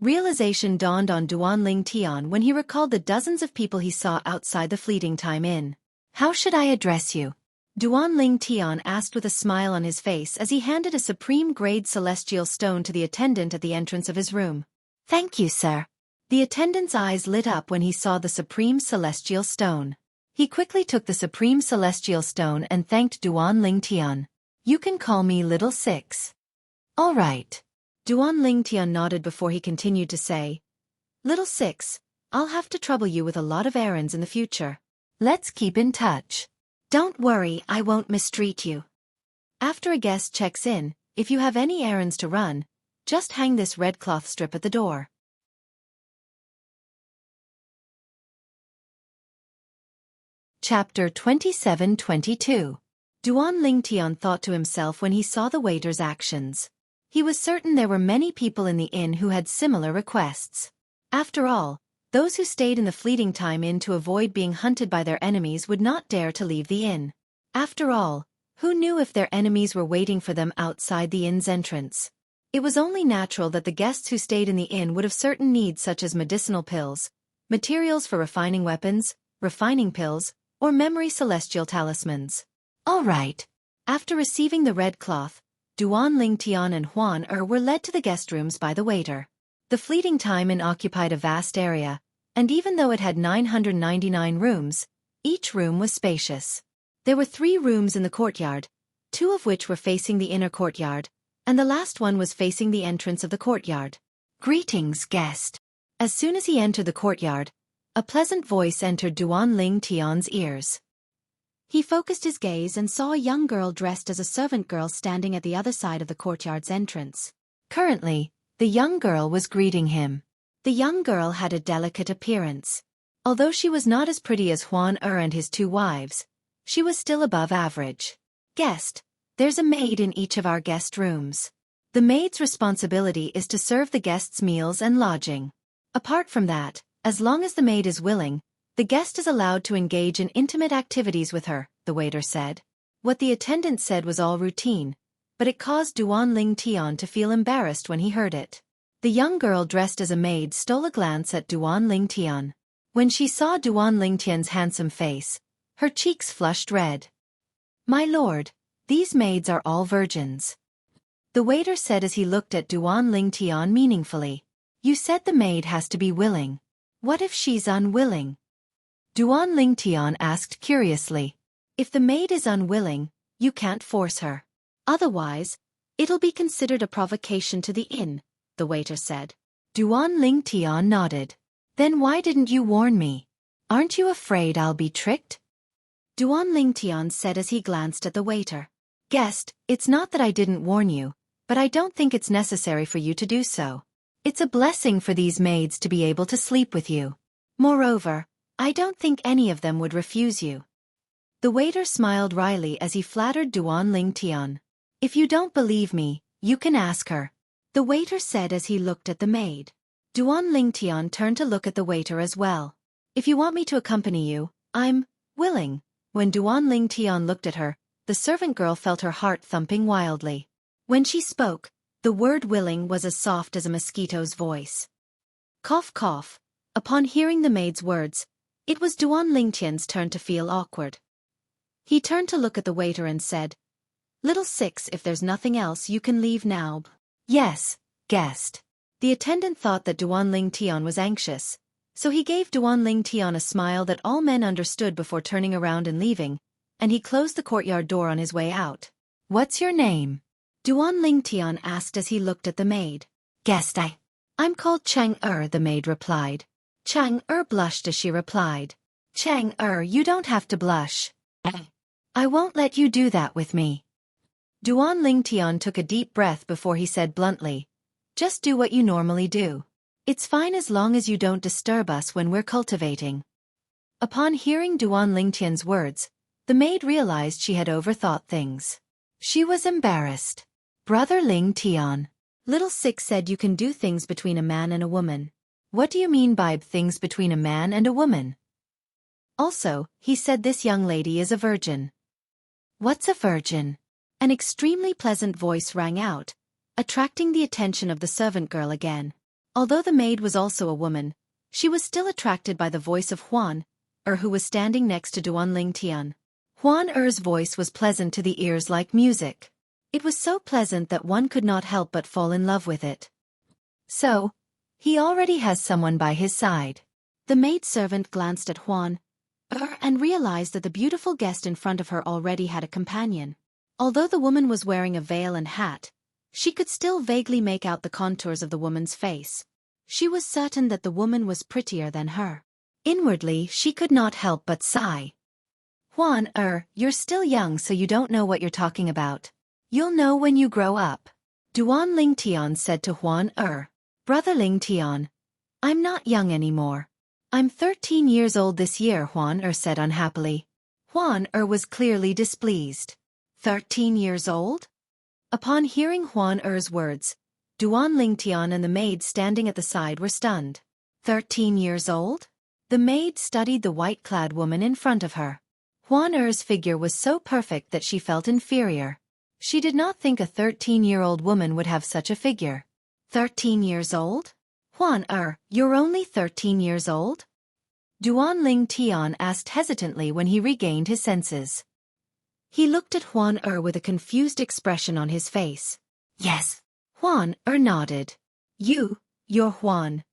Realization dawned on Duan Lingtian when he recalled the dozens of people he saw outside the Fleeting Time Inn. How should I address you? Duan Lingtian asked with a smile on his face as he handed a supreme-grade celestial stone to the attendant at the entrance of his room. Thank you, sir. The attendant's eyes lit up when he saw the supreme celestial stone. He quickly took the supreme celestial stone and thanked Duan Lingtian. You can call me Little Six. All right. Duan Lingtian nodded before he continued to say, Little Six, I'll have to trouble you with a lot of errands in the future. Let's keep in touch. Don't worry, I won't mistreat you. After a guest checks in, if you have any errands to run, just hang this red cloth strip at the door. Chapter 27-22. Duan Lingtian thought to himself when he saw the waiter's actions. He was certain there were many people in the inn who had similar requests. After all, those who stayed in the Fleeting Time Inn to avoid being hunted by their enemies would not dare to leave the inn. After all, who knew if their enemies were waiting for them outside the inn's entrance? It was only natural that the guests who stayed in the inn would have certain needs such as medicinal pills, materials for refining weapons, refining pills, or memory celestial talismans. All right. After receiving the red cloth, Duan Lingtian and Huan were led to the guest rooms by the waiter. The Fleeting Time Inn occupied a vast area, and even though it had 999 rooms, each room was spacious. There were 3 rooms in the courtyard, 2 of which were facing the inner courtyard, and the last one was facing the entrance of the courtyard. Greetings, guest. As soon as he entered the courtyard, a pleasant voice entered Duan Lingtian's ears. He focused his gaze and saw a young girl dressed as a servant girl standing at the other side of the courtyard's entrance. Currently, the young girl was greeting him. The young girl had a delicate appearance. Although she was not as pretty as Huan and his 2 wives, she was still above average. Guest, there's a maid in each of our guest rooms. The maid's responsibility is to serve the guests meals and lodging. Apart from that, as long as the maid is willing, the guest is allowed to engage in intimate activities with her, the waiter said. What the attendant said was all routine, but it caused Duan Lingtian to feel embarrassed when he heard it. The young girl dressed as a maid stole a glance at Duan Lingtian. When she saw Duan Lingtian's handsome face, her cheeks flushed red. My lord, these maids are all virgins. The waiter said as he looked at Duan Lingtian meaningfully. You said the maid has to be willing. What if she's unwilling? Duan Lingtian asked curiously. If the maid is unwilling, you can't force her. Otherwise, it'll be considered a provocation to the inn, the waiter said. Duan Lingtian nodded. Then why didn't you warn me? Aren't you afraid I'll be tricked? Duan Lingtian said as he glanced at the waiter. Guest, it's not that I didn't warn you, but I don't think it's necessary for you to do so. It's a blessing for these maids to be able to sleep with you. Moreover, I don't think any of them would refuse you. The waiter smiled wryly as he flattered Duan Lingtian. If you don't believe me, you can ask her, the waiter said as he looked at the maid. Duan Lingtian turned to look at the waiter as well. If you want me to accompany you, I'm willing. When Duan Lingtian looked at her, the servant girl felt her heart thumping wildly. When she spoke, the word willing was as soft as a mosquito's voice. Cough cough. Upon hearing the maid's words, it was Duan Lingtian's turn to feel awkward. He turned to look at the waiter and said, Little Six, if there's nothing else you can leave now. Yes, guest. The attendant thought that Duan Lingtian was anxious, so he gave Duan Lingtian a smile that all men understood before turning around and leaving, and he closed the courtyard door on his way out. What's your name? Duan Lingtian asked as he looked at the maid. Guest, I'm called Chang-er, the maid replied. Chang-er blushed as she replied. Chang-er, you don't have to blush. I won't let you do that with me. Duan Lingtian took a deep breath before he said bluntly, Just do what you normally do. It's fine as long as you don't disturb us when we're cultivating. Upon hearing Duan Lingtian's words, the maid realized she had overthought things. She was embarrassed. Brother Lingtian, Little Six said you can do things between a man and a woman. What do you mean by things between a man and a woman? Also, he said this young lady is a virgin. What's a virgin? An extremely pleasant voice rang out, attracting the attention of the servant girl again. Although the maid was also a woman, she was still attracted by the voice of Huan-er, who was standing next to Duan Lingtian. Huan-er's voice was pleasant to the ears like music. It was so pleasant that one could not help but fall in love with it. So, he already has someone by his side. The maidservant glanced at Huan-er and realized that the beautiful guest in front of her already had a companion. Although the woman was wearing a veil and hat, she could still vaguely make out the contours of the woman's face. She was certain that the woman was prettier than her. Inwardly, she could not help but sigh. Huan-er, you're still young, so you don't know what you're talking about. You'll know when you grow up. Duan Lingtian said to Huan-er. Brother Lingtian, I'm not young anymore. I'm 13 years old this year, Huan-er said unhappily. Huan-er was clearly displeased. 13 years old? Upon hearing Huan-er's words, Duan Lingtian and the maid standing at the side were stunned. 13 years old? The maid studied the white-clad woman in front of her. Huan-er's figure was so perfect that she felt inferior. She did not think a 13-year-old woman would have such a figure. 13 years old? Huan-er, you're only 13 years old? Duan Lingtian asked hesitantly when he regained his senses. He looked at Huan-er with a confused expression on his face. Yes. Huan-er nodded. Your Huan,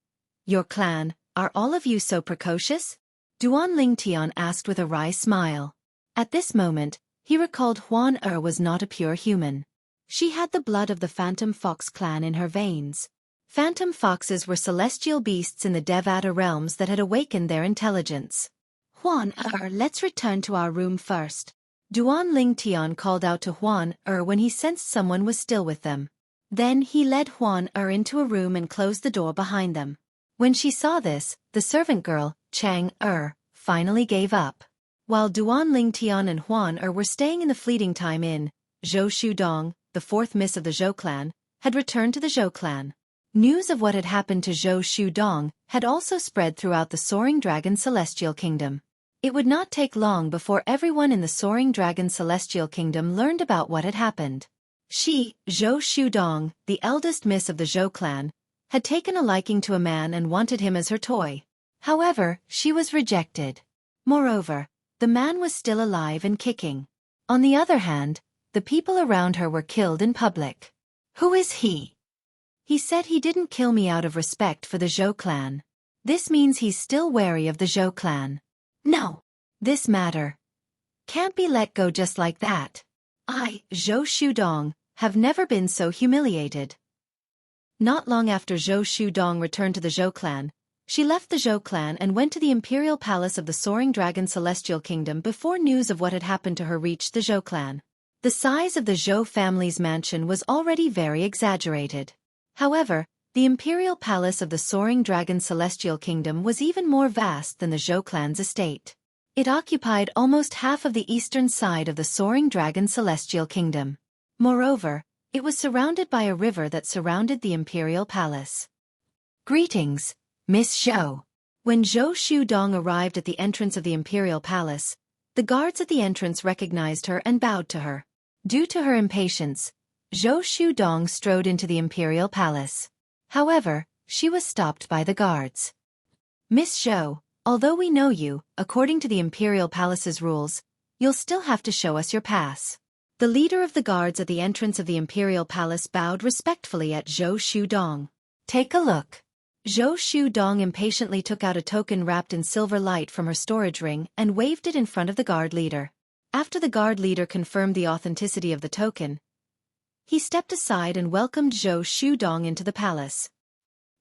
your clan, are all of you so precocious? Duan Lingtian asked with a wry smile. At this moment, he recalled Huan-er was not a pure human. She had the blood of the Phantom Fox clan in her veins. Phantom foxes were celestial beasts in the Devata realms that had awakened their intelligence. Huan-er, let's return to our room first. Duan Lingtian called out to Huan-er when he sensed someone was still with them. Then he led Huan-er into a room and closed the door behind them. When she saw this, the servant girl, Chang-er, finally gave up. While Duan Lingtian and Huan-er were staying in the Fleeting Time Inn, Zhou Shudong, the fourth miss of the Zhou clan, had returned to the Zhou clan. News of what had happened to Zhou Shudong had also spread throughout the Soaring Dragon Celestial Kingdom. It would not take long before everyone in the Soaring Dragon Celestial Kingdom learned about what had happened. She, Zhou Shudong, the eldest miss of the Zhou clan, had taken a liking to a man and wanted him as her toy. However, she was rejected. Moreover, the man was still alive and kicking. On the other hand, the people around her were killed in public. Who is he? He said he didn't kill me out of respect for the Zhou clan. This means he's still wary of the Zhou clan. No. This matter can't be let go just like that. I, Zhou Shudong, have never been so humiliated. Not long after Zhou Shudong returned to the Zhou clan, She left the Zhou clan and went to the imperial palace of the Soaring Dragon Celestial Kingdom before news of what had happened to her reached the Zhou clan. The size of the Zhou family's mansion was already very exaggerated. However, the imperial palace of the Soaring Dragon Celestial Kingdom was even more vast than the Zhou clan's estate. It occupied almost half of the eastern side of the Soaring Dragon Celestial Kingdom. Moreover, it was surrounded by a river that surrounded the imperial palace. Greetings, Miss Zhou. When Zhou Shudong arrived at the entrance of the imperial palace, the guards at the entrance recognized her and bowed to her. Due to her impatience, Zhou Shudong strode into the imperial palace. However, she was stopped by the guards. Miss Zhou, although we know you, according to the imperial palace's rules, you'll still have to show us your pass. The leader of the guards at the entrance of the imperial palace bowed respectfully at Zhou Shudong. Take a look. Zhou Shudong impatiently took out a token wrapped in silver light from her storage ring and waved it in front of the guard leader. After the guard leader confirmed the authenticity of the token, he stepped aside and welcomed Zhou Shudong into the palace.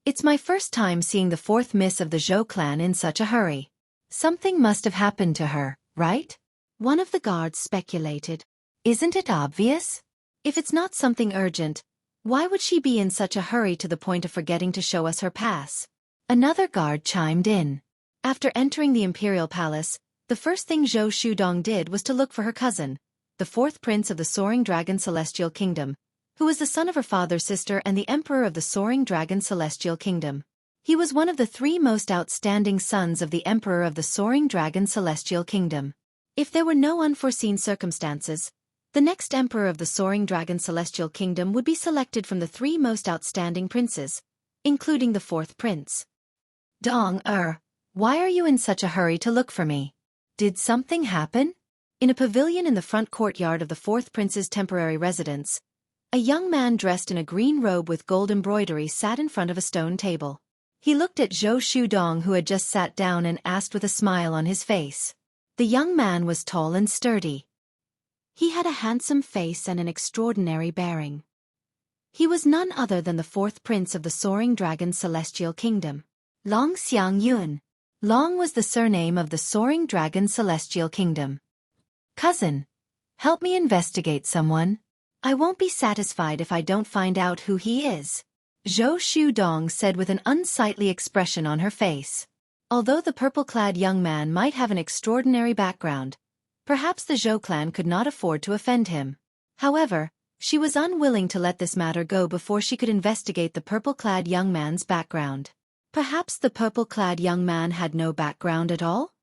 It's my first time seeing the fourth miss of the Zhou clan in such a hurry. Something must have happened to her, right? One of the guards speculated. Isn't it obvious? If it's not something urgent, why would she be in such a hurry to the point of forgetting to show us her pass? Another guard chimed in. After entering the imperial palace, the first thing Zhou Shudong did was to look for her cousin, the fourth prince of the Soaring Dragon Celestial Kingdom, who was the son of her father's sister and the emperor of the Soaring Dragon Celestial Kingdom. He was one of the three most outstanding sons of the emperor of the Soaring Dragon Celestial Kingdom. If there were no unforeseen circumstances, the next emperor of the Soaring Dragon Celestial Kingdom would be selected from the three most outstanding princes, including the fourth prince. Dong, why are you in such a hurry to look for me? Did something happen? In a pavilion in the front courtyard of the fourth prince's temporary residence, a young man dressed in a green robe with gold embroidery sat in front of a stone table. He looked at Zhou Shudong, who had just sat down, and asked with a smile on his face. The young man was tall and sturdy. He had a handsome face and an extraordinary bearing. He was none other than the fourth prince of the Soaring Dragon Celestial Kingdom, Long Xiangyun. Long was the surname of the Soaring Dragon Celestial Kingdom. Cousin, help me investigate someone. I won't be satisfied if I don't find out who he is, Zhou Shudong said with an unsightly expression on her face. Although the purple-clad young man might have an extraordinary background, perhaps the Zhou clan could not afford to offend him. However, she was unwilling to let this matter go before she could investigate the purple-clad young man's background. Perhaps the purple-clad young man had no background at all?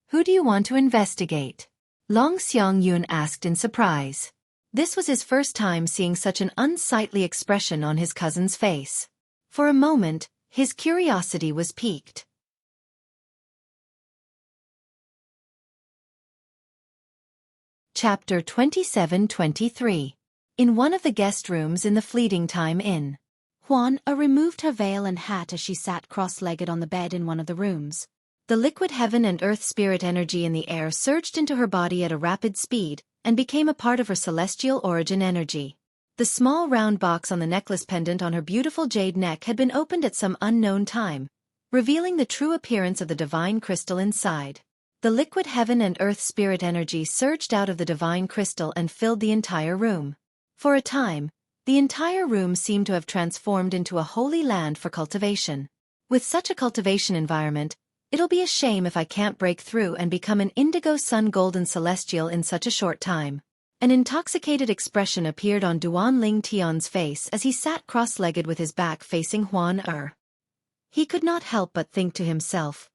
Who do you want to investigate? Long Xiangyun asked in surprise. This was his first time seeing such an unsightly expression on his cousin's face. For a moment, his curiosity was piqued. Chapter 27-23. In one of the guest rooms in the Fleeting Time Inn, Huan-A removed her veil and hat as she sat cross-legged on the bed in one of the rooms. The liquid heaven and earth spirit energy in the air surged into her body at a rapid speed and became a part of her celestial origin energy. The small round box on the necklace pendant on her beautiful jade neck had been opened at some unknown time, revealing the true appearance of the divine crystal inside. The liquid heaven and earth spirit energy surged out of the divine crystal and filled the entire room. For a time, the entire room seemed to have transformed into a holy land for cultivation. With such a cultivation environment, it'll be a shame if I can't break through and become an indigo sun golden celestial in such a short time. An intoxicated expression appeared on Duan Ling Tian's face as he sat cross-legged with his back facing Huan-A. He could not help but think to himself,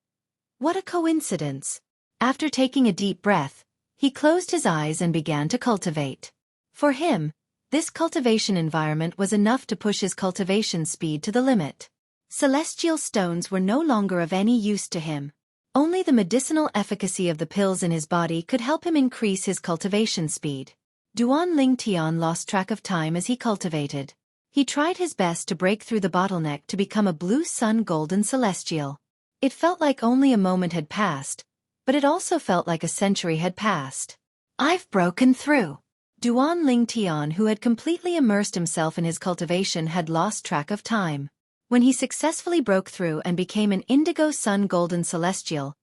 what a coincidence. After taking a deep breath, he closed his eyes and began to cultivate. For him, this cultivation environment was enough to push his cultivation speed to the limit. Celestial stones were no longer of any use to him. Only the medicinal efficacy of the pills in his body could help him increase his cultivation speed. Duan Ling Tian lost track of time as he cultivated. He tried his best to break through the bottleneck to become a blue sun golden celestial. It felt like only a moment had passed, but it also felt like a century had passed. I've broken through. Duan Ling Tian, who had completely immersed himself in his cultivation, had lost track of time. When he successfully broke through and became an indigo sun golden celestial,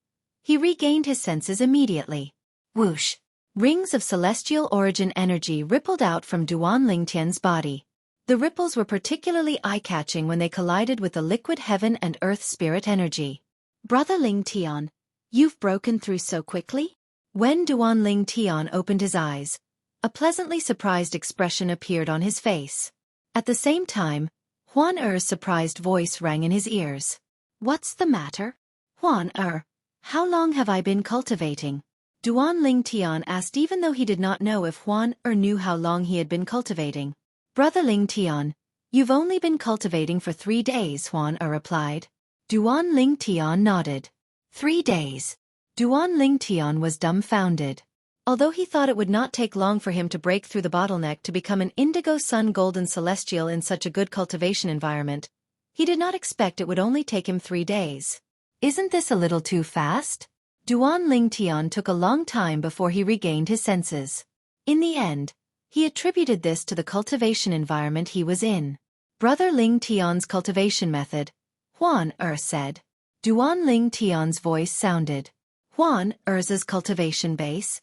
he regained his senses immediately. Whoosh! Rings of celestial origin energy rippled out from Duan Lingtian's body. The ripples were particularly eye-catching when they collided with the liquid heaven and earth spirit energy. Brother Lingtian, you've broken through so quickly? When Duan Lingtian opened his eyes, a pleasantly surprised expression appeared on his face. At the same time, Huan Er's surprised voice rang in his ears. What's the matter? Huan Er, how long have I been cultivating? Duan Lingtian asked, even though he did not know if Huan Er knew how long he had been cultivating. Brother Lingtian, you've only been cultivating for 3 days, Huan Er replied. Duan Lingtian nodded. 3 days. Duan Lingtian was dumbfounded. Although he thought it would not take long for him to break through the bottleneck to become an indigo sun golden celestial in such a good cultivation environment, he did not expect it would only take him 3 days. Isn't this a little too fast? Duan Lingtian took a long time before he regained his senses. In the end, he attributed this to the cultivation environment he was in. Brother Lingtian's cultivation method, Huan Er said. Duan Lingtian's voice sounded. Huan Er's cultivation base?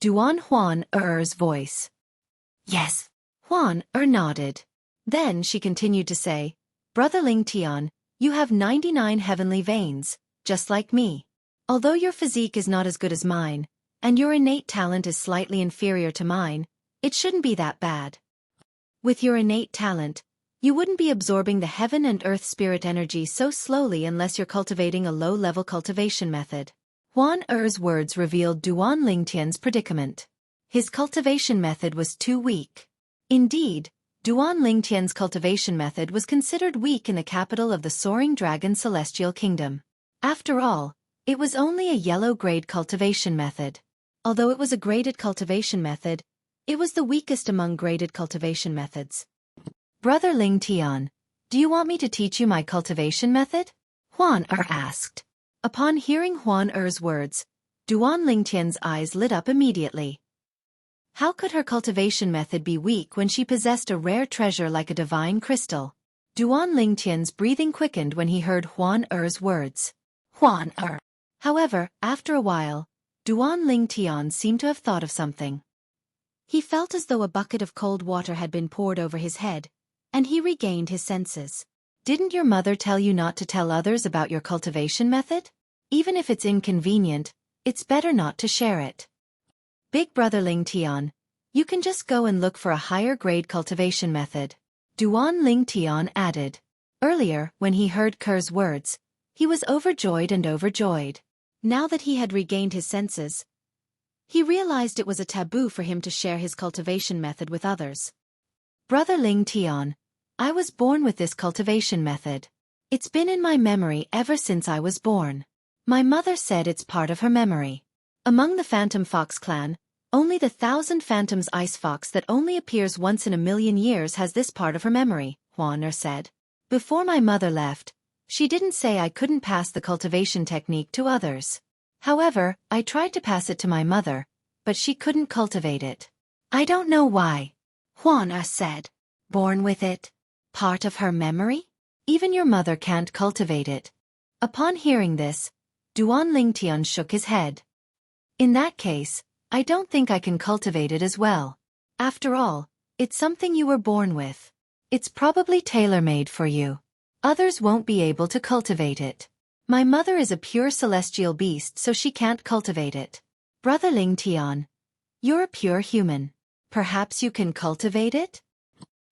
Duan Huan Er's voice. Yes. Huan Er nodded. Then she continued to say, Brother Lingtian, you have 99 heavenly veins, just like me. Although your physique is not as good as mine, and your innate talent is slightly inferior to mine, it shouldn't be that bad. With your innate talent, you wouldn't be absorbing the heaven and earth spirit energy so slowly unless you're cultivating a low-level cultivation method. Huan Er's words revealed Duan Lingtian's predicament. His cultivation method was too weak. Indeed, Duan Lingtian's cultivation method was considered weak in the capital of the Soaring Dragon Celestial Kingdom. After all, it was only a yellow-grade cultivation method. Although it was a graded cultivation method, it was the weakest among graded cultivation methods. Brother Lingtian, do you want me to teach you my cultivation method? Huan Er asked. Upon hearing Huan Er's words, Duan Lingtian's eyes lit up immediately. How could her cultivation method be weak when she possessed a rare treasure like a divine crystal? Duan Lingtian's breathing quickened when he heard Huan Er's words. Huan Er. However, after a while, Duan Lingtian seemed to have thought of something. He felt as though a bucket of cold water had been poured over his head, and he regained his senses. Didn't your mother tell you not to tell others about your cultivation method? Even if it's inconvenient, it's better not to share it. Big Brother Lingtian, you can just go and look for a higher-grade cultivation method. Duan Lingtian added. Earlier, when he heard Ker's words, he was overjoyed. Now that he had regained his senses, he realized it was a taboo for him to share his cultivation method with others. Brother Lingtian, I was born with this cultivation method. It's been in my memory ever since I was born. My mother said it's part of her memory. Among the Phantom Fox clan, only the 1,000 Phantoms Ice Fox that only appears once in a million years has this part of her memory, Huan Er said. Before my mother left, she didn't say I couldn't pass the cultivation technique to others. However, I tried to pass it to my mother, but she couldn't cultivate it. I don't know why. Huan Er said. Born with it? Part of her memory? Even your mother can't cultivate it. Upon hearing this, Duan Lingtian shook his head. In that case, I don't think I can cultivate it as well. After all, it's something you were born with. It's probably tailor-made for you. Others won't be able to cultivate it. My mother is a pure celestial beast, so she can't cultivate it. Brother Lingtian, you're a pure human. Perhaps you can cultivate it?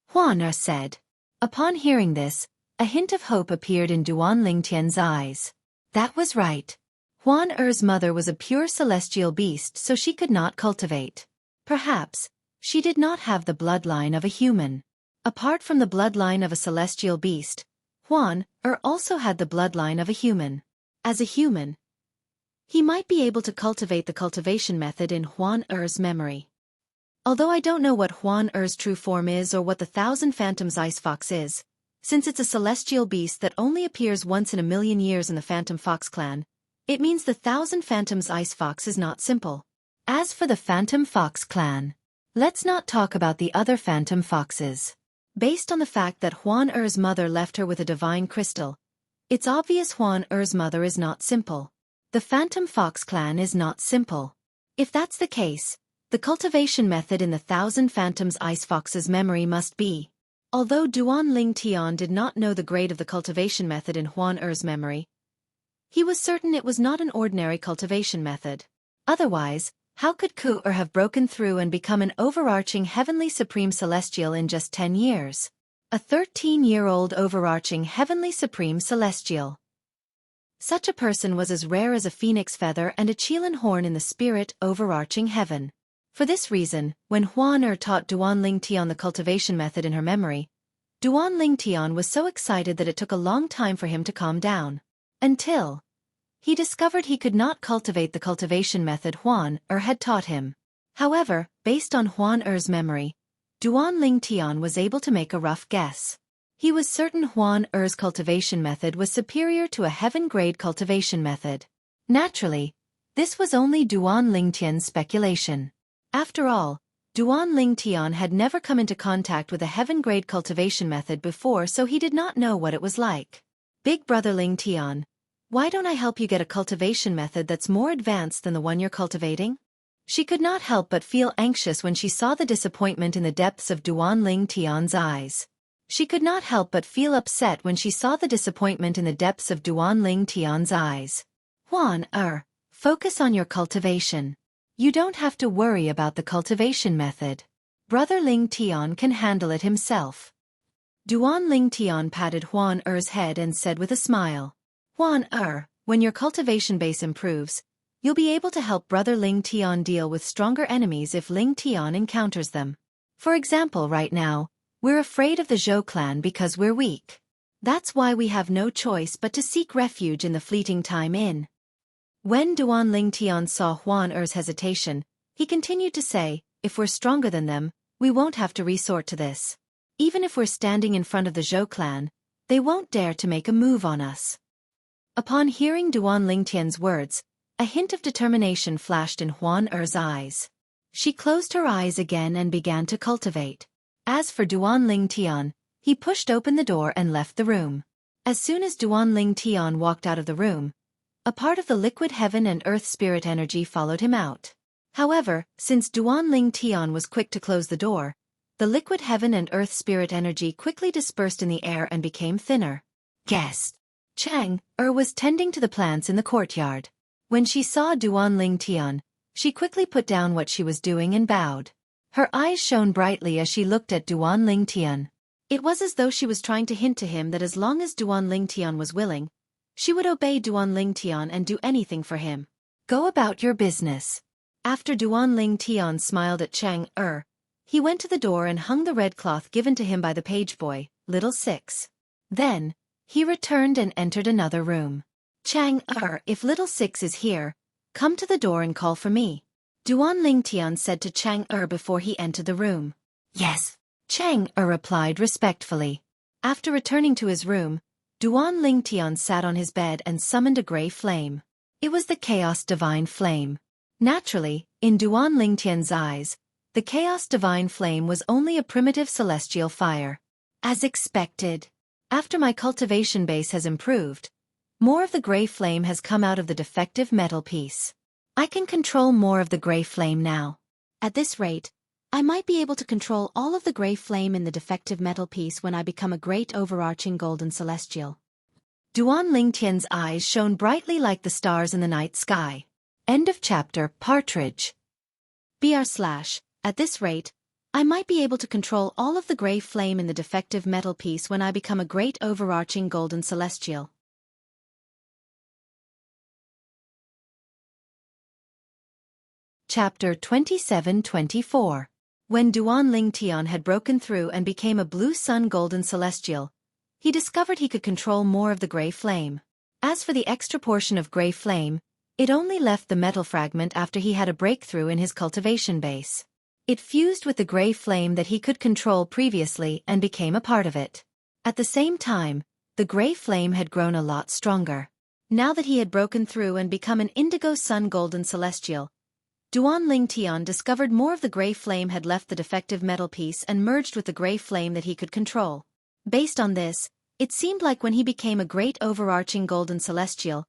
Huan Er said. Upon hearing this, a hint of hope appeared in Duan Lingtian's eyes. That was right. Huan Er's mother was a pure celestial beast, so she could not cultivate. Perhaps, she did not have the bloodline of a human. Apart from the bloodline of a celestial beast, Huan Er also had the bloodline of a human. As a human, he might be able to cultivate the cultivation method in Huan Er's memory. Although I don't know what Huan Er's true form is or what the 1,000 Phantoms Ice Fox is, since it's a celestial beast that only appears once in a million years in the Phantom Fox clan, it means the 1,000 Phantoms Ice Fox is not simple. As for the Phantom Fox clan, let's not talk about the other Phantom Foxes. Based on the fact that Huan Er's mother left her with a divine crystal, it's obvious Huan Er's mother is not simple. The Phantom Fox clan is not simple. If that's the case, the cultivation method in the Thousand Phantoms Ice Fox's memory must be. Although Duan Ling Tian did not know the grade of the cultivation method in Huan Er's memory, he was certain it was not an ordinary cultivation method. Otherwise, how could Ku have broken through and become an overarching heavenly supreme celestial in just 10 years? A 13-year-old overarching heavenly supreme celestial. Such a person was as rare as a phoenix feather and a Qilin horn in the spirit overarching heaven. For this reason, when Huan Er taught Duan Ling Tian the cultivation method in her memory, Duan Ling Tian was so excited that it took a long time for him to calm down. Until he discovered he could not cultivate the cultivation method Huan Er had taught him. However, based on Huan Er's memory, Duan Ling Tian was able to make a rough guess. He was certain Huan Er's cultivation method was superior to a heaven-grade cultivation method. Naturally, this was only Duan Ling Tian's speculation. After all, Duan Ling Tian had never come into contact with a heaven-grade cultivation method before, so he did not know what it was like. Big brother Ling Tian, why don't I help you get a cultivation method that's more advanced than the one you're cultivating? She could not help but feel anxious when she saw the disappointment in the depths of Duan Ling Tian's eyes. She could not help but feel upset when she saw the disappointment in the depths of Duan Ling Tian's eyes. Huan Er, focus on your cultivation. You don't have to worry about the cultivation method. Brother Ling Tian can handle it himself. Duan Ling Tian patted Huan Er's head and said with a smile, Huan Er, when your cultivation base improves, you'll be able to help Brother Ling Tian deal with stronger enemies if Ling Tian encounters them. For example, right now, we're afraid of the Zhou clan because we're weak. That's why we have no choice but to seek refuge in the Fleeting Time Inn. When Duan Ling Tian saw Huan Er's hesitation, he continued to say, if we're stronger than them, we won't have to resort to this. Even if we're standing in front of the Zhou clan, they won't dare to make a move on us. Upon hearing Duan Ling Tian's words, a hint of determination flashed in Huan Er's eyes. She closed her eyes again and began to cultivate. As for Duan Ling Tian, he pushed open the door and left the room. As soon as Duan Ling Tian walked out of the room, a part of the liquid heaven and earth spirit energy followed him out. However, since Duan Ling Tian was quick to close the door, the liquid heaven and earth spirit energy quickly dispersed in the air and became thinner. Guest. Chang Er was tending to the plants in the courtyard. When she saw Duan Ling Tian, she quickly put down what she was doing and bowed. Her eyes shone brightly as she looked at Duan Ling Tian. It was as though she was trying to hint to him that as long as Duan Ling Tian was willing, she would obey Duan Ling Tian and do anything for him. Go about your business. After Duan Ling Tian smiled at Chang Er, he went to the door and hung the red cloth given to him by the page boy, Little Six. Then, he returned and entered another room. Chang Er, if Little Six is here, come to the door and call for me. Duan Ling Tian said to Chang Er before he entered the room. Yes. Chang Er replied respectfully. After returning to his room, Duan Ling Tian sat on his bed and summoned a gray flame. It was the Chaos Divine Flame. Naturally, in Duan Ling Tian's eyes, the Chaos Divine Flame was only a primitive celestial fire. As expected. After my cultivation base has improved, more of the gray flame has come out of the defective metal piece. I can control more of the gray flame now. At this rate, I might be able to control all of the gray flame in the defective metal piece when I become a great overarching golden celestial. Duan Ling Tian's eyes shone brightly like the stars in the night sky. End of chapter. Partridge. At this rate, I might be able to control all of the gray flame in the defective metal piece when I become a great overarching golden celestial. Chapter 27-24. When Duan Ling Tian had broken through and became a blue sun golden celestial, he discovered he could control more of the gray flame. As for the extra portion of gray flame, it only left the metal fragment after he had a breakthrough in his cultivation base. It fused with the gray flame that he could control previously and became a part of it. At the same time, the gray flame had grown a lot stronger. Now that he had broken through and become an indigo sun golden celestial, Duan Ling Tian discovered more of the gray flame had left the defective metal piece and merged with the gray flame that he could control. Based on this, it seemed like when he became a great overarching golden celestial,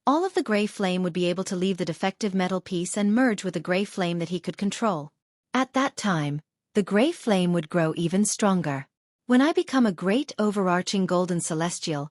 all of the gray flame would be able to leave the defective metal piece and merge with the gray flame that he could control. At that time, the gray flame would grow even stronger. When I become a great overarching golden celestial,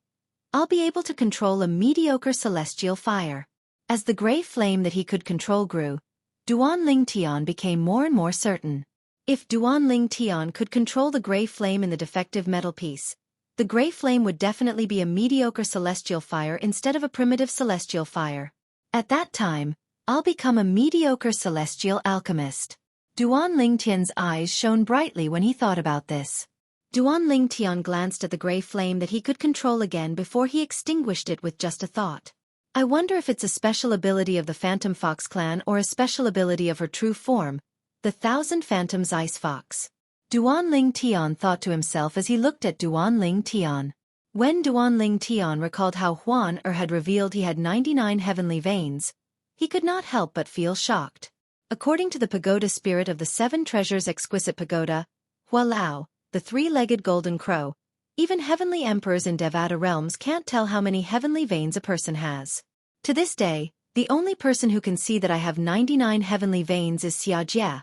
I'll be able to control a mediocre celestial fire. As the gray flame that he could control grew, Duan Ling Tian became more and more certain. If Duan Ling Tian could control the gray flame in the defective metal piece, the gray flame would definitely be a mediocre celestial fire instead of a primitive celestial fire. At that time, I'll become a mediocre celestial alchemist. Duan Ling Tian's eyes shone brightly when he thought about this. Duan Ling Tian glanced at the gray flame that he could control again before he extinguished it with just a thought. I wonder if it's a special ability of the Phantom Fox clan or a special ability of her true form, the Thousand Phantoms Ice Fox. Duan Ling Tian thought to himself as he looked at Duan Ling Tian. When Duan Ling Tian recalled how Huan had revealed he had 99 heavenly veins, he could not help but feel shocked. According to the pagoda spirit of the Seven Treasures Exquisite Pagoda, Hua Lao, the three-legged golden crow, even heavenly emperors in Devata realms can't tell how many heavenly veins a person has. To this day, the only person who can see that I have 99 heavenly veins is Xia Jie,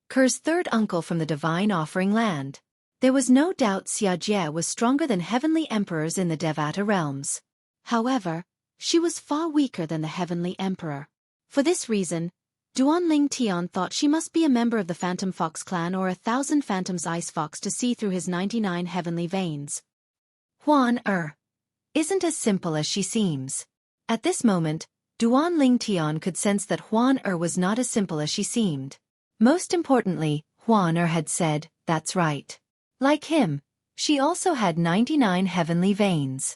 Ker's third uncle from the divine offering land. There was no doubt Xia Jie was stronger than heavenly emperors in the Devata realms. However, she was far weaker than the heavenly emperor. For this reason, Duan Ling Tian thought she must be a member of the Phantom Fox clan or a Thousand Phantoms Ice Fox to see through his 99 heavenly veins. Huan isn't as simple as she seems. At this moment, Duan Ling Tian could sense that Huan was not as simple as she seemed. Most importantly, Huan had said, "That's right." Like him, she also had 99 heavenly veins.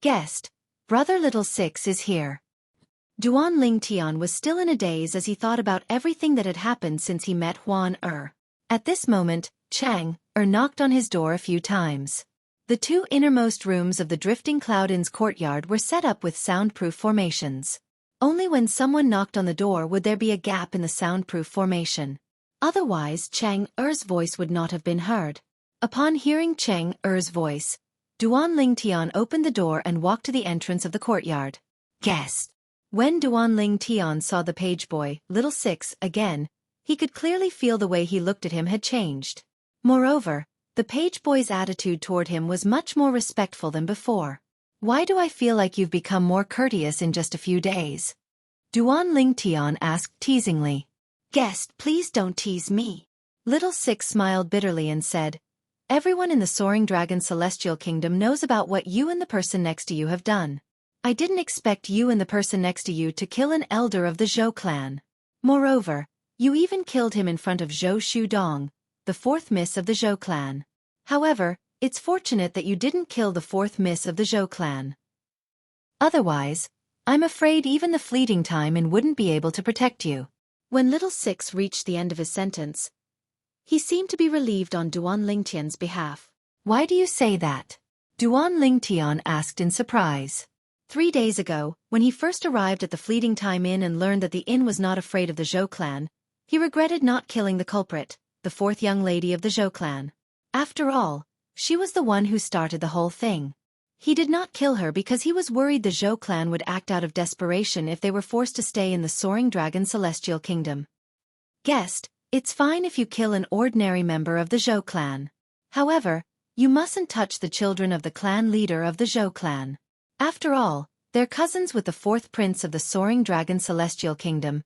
Guest, Brother Little Six is here. Duan Ling Tian was still in a daze as he thought about everything that had happened since he met Huan. At this moment, Chang knocked on his door a few times. The two innermost rooms of the Drifting Cloud Inn's courtyard were set up with soundproof formations. Only when someone knocked on the door would there be a gap in the soundproof formation. Otherwise, Chang's voice would not have been heard. Upon hearing Chang's voice, Duan Ling Tian opened the door and walked to the entrance of the courtyard. Guest. When Duan Ling Tian saw the page boy, Little Six, again, he could clearly feel the way he looked at him had changed. Moreover, the page boy's attitude toward him was much more respectful than before. Why do I feel like you've become more courteous in just a few days? Duan Ling Tian asked teasingly. Guest, please don't tease me. Little Six smiled bitterly and said, Everyone in the Soaring Dragon Celestial Kingdom knows about what you and the person next to you have done. I didn't expect you and the person next to you to kill an elder of the Zhou clan. Moreover, you even killed him in front of Zhou Shudong, the fourth miss of the Zhou clan. However, it's fortunate that you didn't kill the fourth miss of the Zhou clan. Otherwise, I'm afraid even the fleeting time in wouldn't be able to protect you. When Little Six reached the end of his sentence, he seemed to be relieved on Duan Ling Tian's behalf. Why do you say that? Duan Ling Tian asked in surprise. 3 days ago, when he first arrived at the Fleeting Time Inn and learned that the inn was not afraid of the Zhou clan, he regretted not killing the culprit, the fourth young lady of the Zhou clan. After all, she was the one who started the whole thing. He did not kill her because he was worried the Zhou clan would act out of desperation if they were forced to stay in the Soaring Dragon Celestial Kingdom. Guest, it's fine if you kill an ordinary member of the Zhou clan. However, you mustn't touch the children of the clan leader of the Zhou clan. After all, they're cousins with the fourth prince of the Soaring Dragon Celestial Kingdom,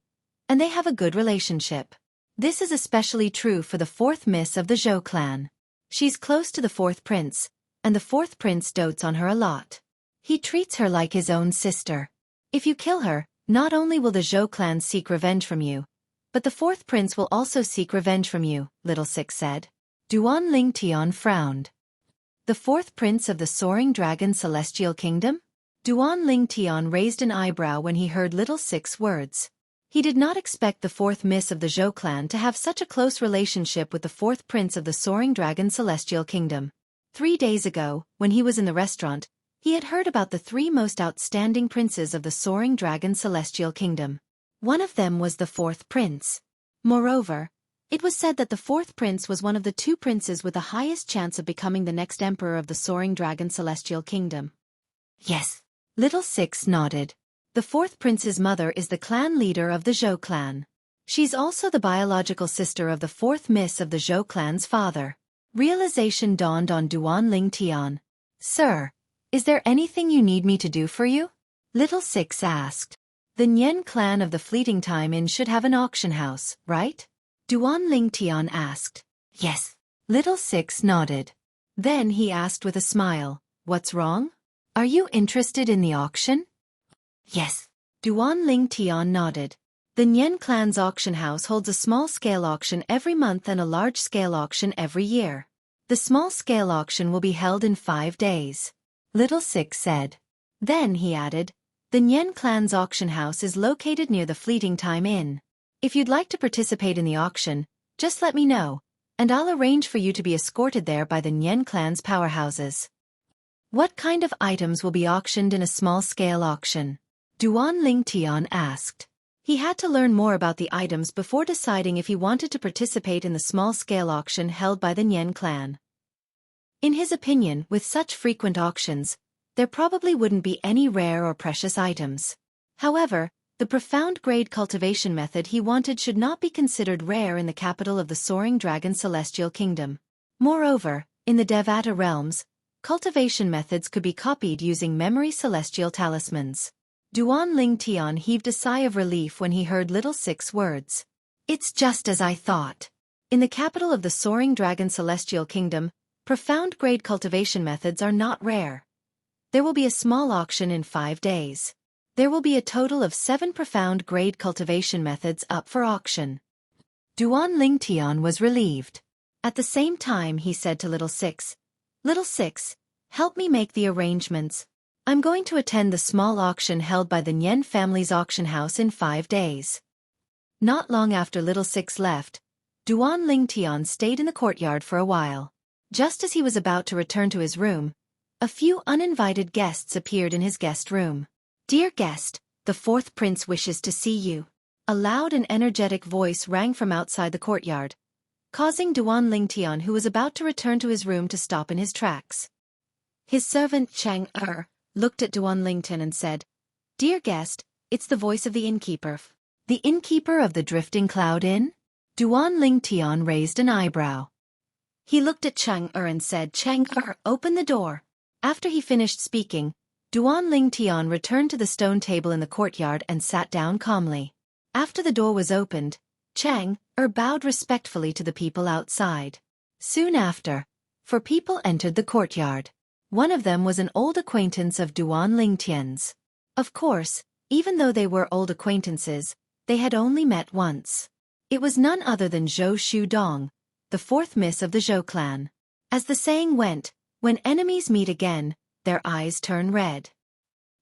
and they have a good relationship. This is especially true for the fourth miss of the Zhou clan. She's close to the fourth prince, and the fourth prince dotes on her a lot. He treats her like his own sister. If you kill her, not only will the Zhou clan seek revenge from you, but the fourth prince will also seek revenge from you, Little Six said. Duan Ling Tian frowned. The fourth prince of the Soaring Dragon Celestial Kingdom? Duan Ling Tian raised an eyebrow when he heard Little Six's words. He did not expect the fourth miss of the Zhou clan to have such a close relationship with the fourth prince of the Soaring Dragon Celestial Kingdom. 3 days ago, when he was in the restaurant, he had heard about the 3 most outstanding princes of the Soaring Dragon Celestial Kingdom. One of them was the fourth prince. Moreover, it was said that the fourth prince was one of the two princes with the highest chance of becoming the next emperor of the Soaring Dragon Celestial Kingdom. Yes. Little Six nodded. The fourth prince's mother is the clan leader of the Zhou clan. She's also the biological sister of the fourth miss of the Zhou clan's father. Realization dawned on Duan Ling Tian. Sir, is there anything you need me to do for you? Little Six asked. The Nian clan of the Fleeting Time Inn should have an auction house, right? Duan Ling Tian asked. Yes. Little Six nodded. Then he asked with a smile, what's wrong? Are you interested in the auction? Yes. Duan Ling Tian nodded. The Nian clan's auction house holds a small-scale auction every month and a large-scale auction every year. The small-scale auction will be held in 5 days. Little Six said. Then he added, the Nian clan's auction house is located near the Fleeting Time Inn. If you'd like to participate in the auction, just let me know, and I'll arrange for you to be escorted there by the Nian clan's powerhouses. What kind of items will be auctioned in a small-scale auction? Duan Ling Tian asked. He had to learn more about the items before deciding if he wanted to participate in the small-scale auction held by the Nian clan. In his opinion, with such frequent auctions, there probably wouldn't be any rare or precious items. However, the profound grade cultivation method he wanted should not be considered rare in the capital of the Soaring Dragon Celestial Kingdom. Moreover, in the Devata realms, cultivation methods could be copied using memory celestial talismans. Duan Ling Tian heaved a sigh of relief when he heard Little Six words. It's just as I thought. In the capital of the Soaring Dragon Celestial Kingdom, profound grade cultivation methods are not rare. There will be a small auction in 5 days. There will be a total of 7 profound grade cultivation methods up for auction. Duan Ling Tian was relieved. At the same time he said to Little Six, Little Six, help me make the arrangements. I'm going to attend the small auction held by the Nian family's auction house in 5 days. Not long after Little Six left, Duan Ling Tian stayed in the courtyard for a while. Just as he was about to return to his room, a few uninvited guests appeared in his guest room. Dear guest, the fourth prince wishes to see you. A loud and energetic voice rang from outside the courtyard, causing Duan Ling Tian, who was about to return to his room, to stop in his tracks. His servant Chang looked at Duan Ling Tian and said, Dear guest, it's the voice of the innkeeper. The innkeeper of the Drifting Cloud Inn? Duan Ling Tian raised an eyebrow. He looked at Chang and said, Chang open the door. After he finished speaking, Duan Ling Tian returned to the stone table in the courtyard and sat down calmly. After the door was opened, Chang bowed respectfully to the people outside. Soon after, 4 people entered the courtyard. One of them was an old acquaintance of Duan Ling Tian's. Of course, even though they were old acquaintances, they had only met once. It was none other than Zhou Shudong, the fourth miss of the Zhou clan. As the saying went, when enemies meet again, their eyes turn red.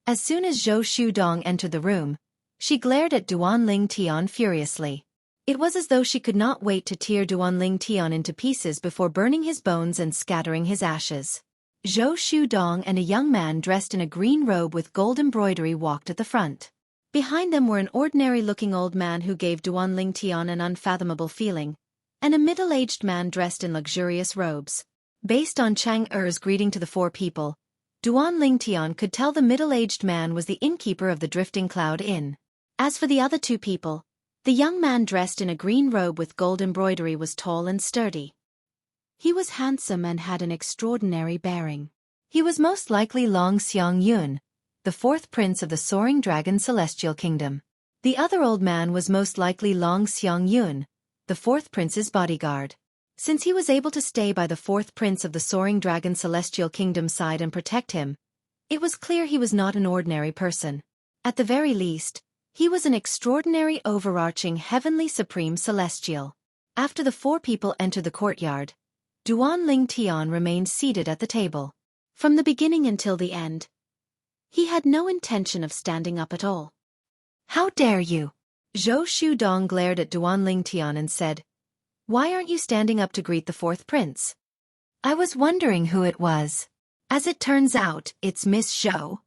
As soon as Zhou Shudong entered the room, she glared at Duan Ling Tian furiously. It was as though she could not wait to tear Duan Ling Tian into pieces before burning his bones and scattering his ashes. Zhou Shudong and a young man dressed in a green robe with gold embroidery walked at the front. Behind them were an ordinary-looking old man who gave Duan Ling Tian an unfathomable feeling, and a middle-aged man dressed in luxurious robes. Based on Chang greeting to the 4 people, Duan Ling Tian could tell the middle-aged man was the innkeeper of the Drifting Cloud Inn. As for the other 2 people, the young man dressed in a green robe with gold embroidery was tall and sturdy. He was handsome and had an extraordinary bearing. He was most likely Long Xiang Yun, the 4th prince of the Soaring Dragon Celestial Kingdom. The other old man was most likely Long Xiang Yun, the 4th prince's bodyguard. Since he was able to stay by the 4th prince of the Soaring Dragon Celestial Kingdom's side and protect him, it was clear he was not an ordinary person. At the very least, he was an extraordinary overarching heavenly supreme celestial. After the 4 people entered the courtyard, Duan Ling Tian remained seated at the table. From the beginning until the end, he had no intention of standing up at all. How dare you? Zhou Shudong glared at Duan Ling Tian and said, Why aren't you standing up to greet the 4th prince? I was wondering who it was. As it turns out, it's Miss Zhou.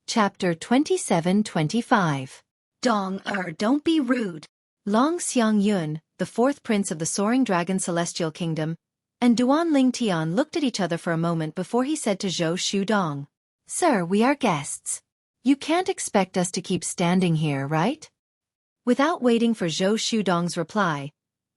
Chapter 27-25. Don't be rude. Long Xiangyun, the fourth prince of the Soaring Dragon Celestial Kingdom, and Duan Tian looked at each other for a moment before he said to Zhou Shudong, "Sir, we are guests. You can't expect us to keep standing here, right?" Without waiting for Zhou Shudong's reply,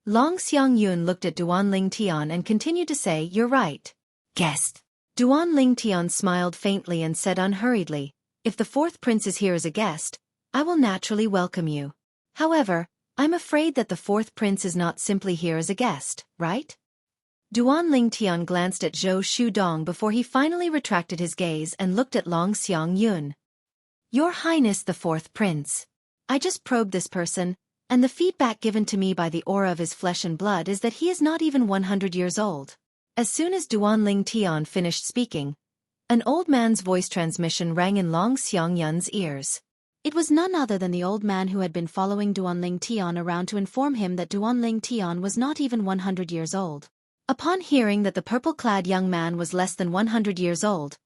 Long Xiangyun looked at Duan Tian and continued to say, "You're right. Guest." Duan Tian smiled faintly and said unhurriedly, "If the fourth prince is here as a guest, I will naturally welcome you. However, I'm afraid that the fourth prince is not simply here as a guest, right?" Duan Tian glanced at Zhou Shudong before he finally retracted his gaze and looked at Long Xiangyun. "Your Highness the fourth prince. I just probed this person, and the feedback given to me by the aura of his flesh and blood is that he is not even 100 years old." As soon as Duan Tian finished speaking, an old man's voice transmission rang in Long Xiangyun's ears. It was none other than the old man who had been following Duan Tian around to inform him that Duan Tian was not even 100 years old. Upon hearing that the purple-clad young man was less than 100 years old,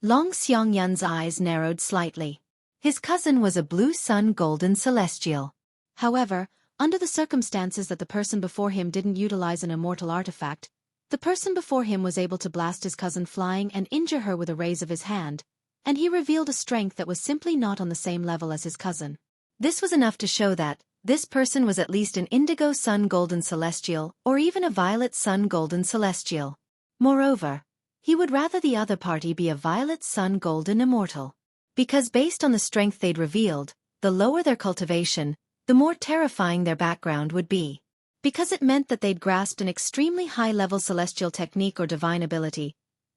Long Xiangyun's eyes narrowed slightly. His cousin was a blue sun golden celestial. However, under the circumstances that the person before him didn't utilize an immortal artifact, the person before him was able to blast his cousin flying and injure her with a raise of his hand, and he revealed a strength that was simply not on the same level as his cousin. This was enough to show that this person was at least an indigo sun golden celestial or even a violet sun golden celestial. Moreover, he would rather the other party be a violet sun golden immortal. Because based on the strength they'd revealed, the lower their cultivation, the more terrifying their background would be. Because it meant that they'd grasped an extremely high-level celestial technique or divine ability,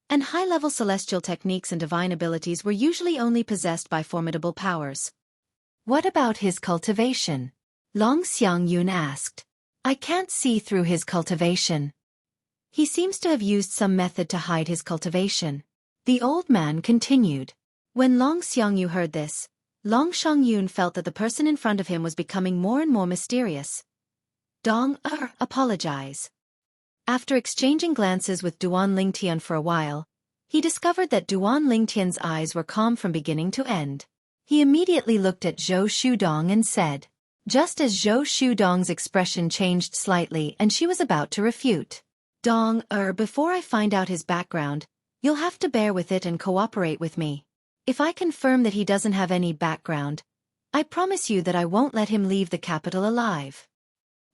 and high-level celestial techniques and divine abilities were usually only possessed by formidable powers. "What about his cultivation?" Long Xiangyun asked. "I can't see through his cultivation. He seems to have used some method to hide his cultivation." The old man continued. When Long Xiangyun heard this, Long Xiangyun felt that the person in front of him was becoming more and more mysterious. Apologize. After exchanging glances with Duan Tian for a while, he discovered that Duan Tian's eyes were calm from beginning to end. He immediately looked at Zhou Shudong and said, just as Zhou Shudong's expression changed slightly and she was about to refute, before I find out his background, you'll have to bear with it and cooperate with me. If I confirm that he doesn't have any background, I promise you that I won't let him leave the capital alive."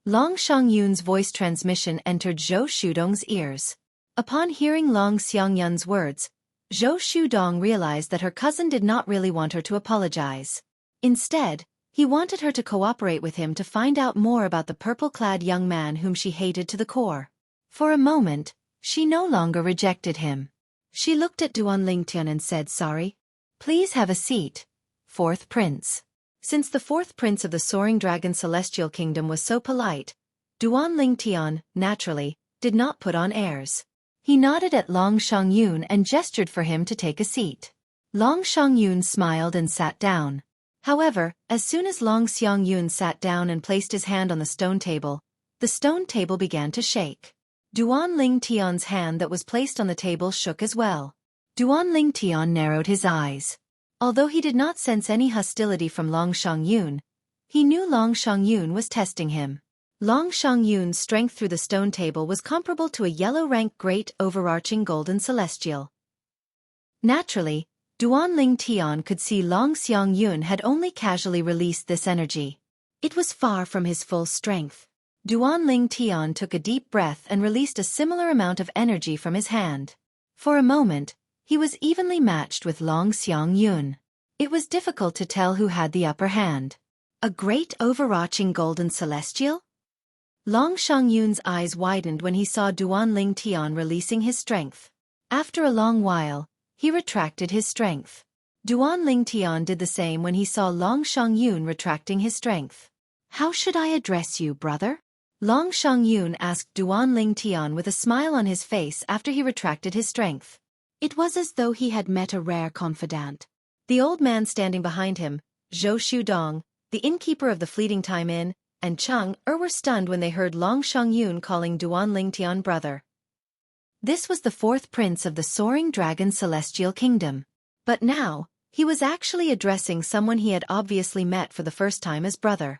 Long Xiangyun's voice transmission entered Zhou Shudong's ears. Upon hearing Long Xiangyun's words, Zhou Shudong realized that her cousin did not really want her to apologize. Instead, he wanted her to cooperate with him to find out more about the purple-clad young man whom she hated to the core. For a moment, she no longer rejected him. She looked at Duan Tian and said, "Sorry. Please have a seat, fourth prince." Since the fourth prince of the Soaring Dragon Celestial Kingdom was so polite, Duan Tian, naturally, did not put on airs. He nodded at Long Xiangyun and gestured for him to take a seat. Long Xiangyun smiled and sat down. However, as soon as Long Xiangyun sat down and placed his hand on the stone table began to shake. Duan Tian's hand that was placed on the table shook as well. Duan Tian narrowed his eyes. Although he did not sense any hostility from Long Xiangyun, he knew Long Xiangyun was testing him. Long Xiangyun's strength through the stone table was comparable to a yellow-rank great overarching golden celestial. Naturally, Duan Tian could see Long Xiangyun had only casually released this energy. It was far from his full strength. Duan Tian took a deep breath and released a similar amount of energy from his hand. For a moment, he was evenly matched with Long Xiangyun. It was difficult to tell who had the upper hand. A great overarching golden celestial? Long Xiangyun's eyes widened when he saw Duan Tian releasing his strength. After a long while, he retracted his strength. Duan Tian did the same when he saw Long Xiangyun retracting his strength. "How should I address you, brother?" Long Xiangyun asked Duan Tian with a smile on his face after he retracted his strength. It was as though he had met a rare confidant. The old man standing behind him, Zhou Shudong, the innkeeper of the Fleeting Time Inn, and Cheng were stunned when they heard Long Xiangyun calling Duan Tian brother. This was the fourth prince of the Soaring Dragon Celestial Kingdom. But now, He was actually addressing someone he had obviously met for the first time as brother.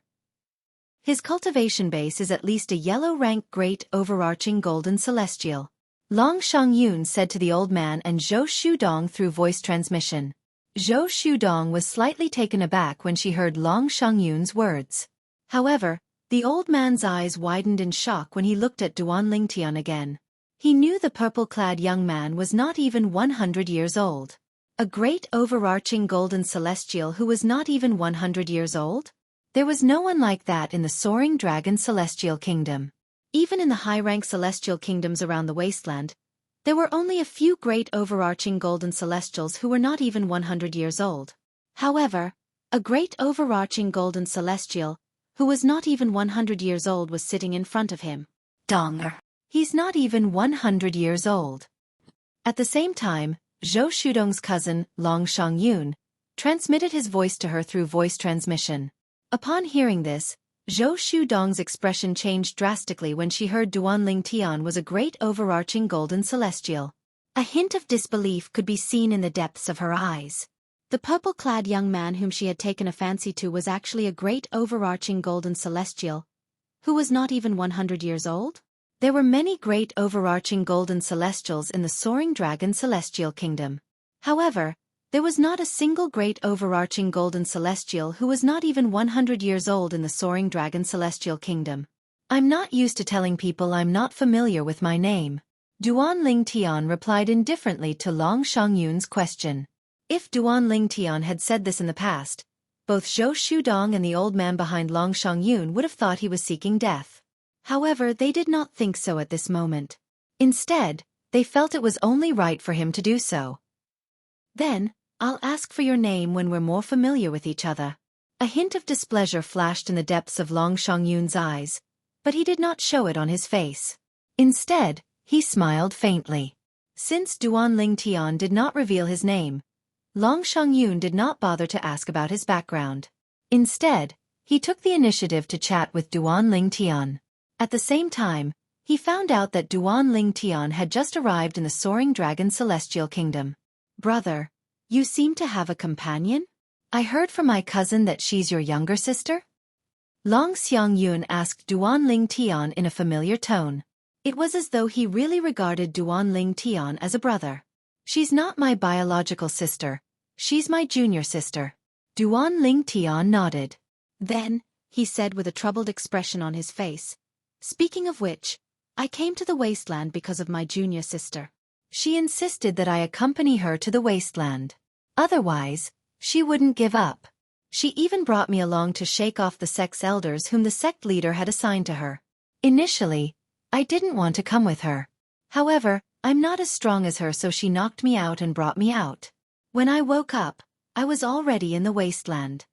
His cultivation base is at least a yellow rank great overarching golden celestial. Long Shongyun said to the old man and Zhou Shudong through voice transmission. Zhou Shudong was slightly taken aback when she heard Long Shongyun's words. However, the old man's eyes widened in shock when he looked at Duan Lingtian again. He knew the purple-clad young man was not even 100 years old. A great overarching golden celestial who was not even 100 years old? There was no one like that in the Soaring Dragon Celestial Kingdom. Even in the high-rank celestial kingdoms around the wasteland, there were only a few great overarching golden celestials who were not even 100 years old. However, a great overarching golden celestial, who was not even 100 years old, was sitting in front of him. Donger. He's not even 100 years old. At the same time, Zhou Shudong's cousin, Long Shongyun, transmitted his voice to her through voice transmission. Upon hearing this, Zhou Shudong's expression changed drastically when she heard Duan Lingtian was a great overarching golden celestial. A hint of disbelief could be seen in the depths of her eyes. The purple-clad young man whom she had taken a fancy to was actually a great overarching golden celestial, who was not even 100 years old? There were many great overarching golden celestials in the Soaring Dragon Celestial Kingdom. However, there was not a single great overarching golden celestial who was not even 100 years old in the Soaring Dragon Celestial Kingdom. I'm not used to telling people I'm not familiar with my name. Duan Lingtian replied indifferently to Long Shongyun's question. If Duan Lingtian had said this in the past, both Zhou Shudong and the old man behind Long Shongyun would have thought he was seeking death. However, they did not think so at this moment. Instead, they felt it was only right for him to do so. Then, I'll ask for your name when we're more familiar with each other. A hint of displeasure flashed in the depths of Long Shongyun's eyes, but he did not show it on his face. Instead, he smiled faintly. Since Duan Lingtian did not reveal his name, Long Shongyun did not bother to ask about his background. Instead, he took the initiative to chat with Duan Lingtian. At the same time, he found out that Duan Lingtian had just arrived in the Soaring Dragon Celestial Kingdom. Brother, you seem to have a companion? I heard from my cousin that she's your younger sister? Long Xiangyun asked Duan Lingtian in a familiar tone. It was as though he really regarded Duan Lingtian as a brother. She's not my biological sister, she's my junior sister. Duan Lingtian nodded. Then, he said with a troubled expression on his face, speaking of which, I came to the wasteland because of my junior sister. She insisted that I accompany her to the wasteland. Otherwise, she wouldn't give up. She even brought me along to shake off the sect's elders whom the sect leader had assigned to her. Initially, I didn't want to come with her. However, I'm not as strong as her, so she knocked me out and brought me out. When I woke up, I was already in the wasteland.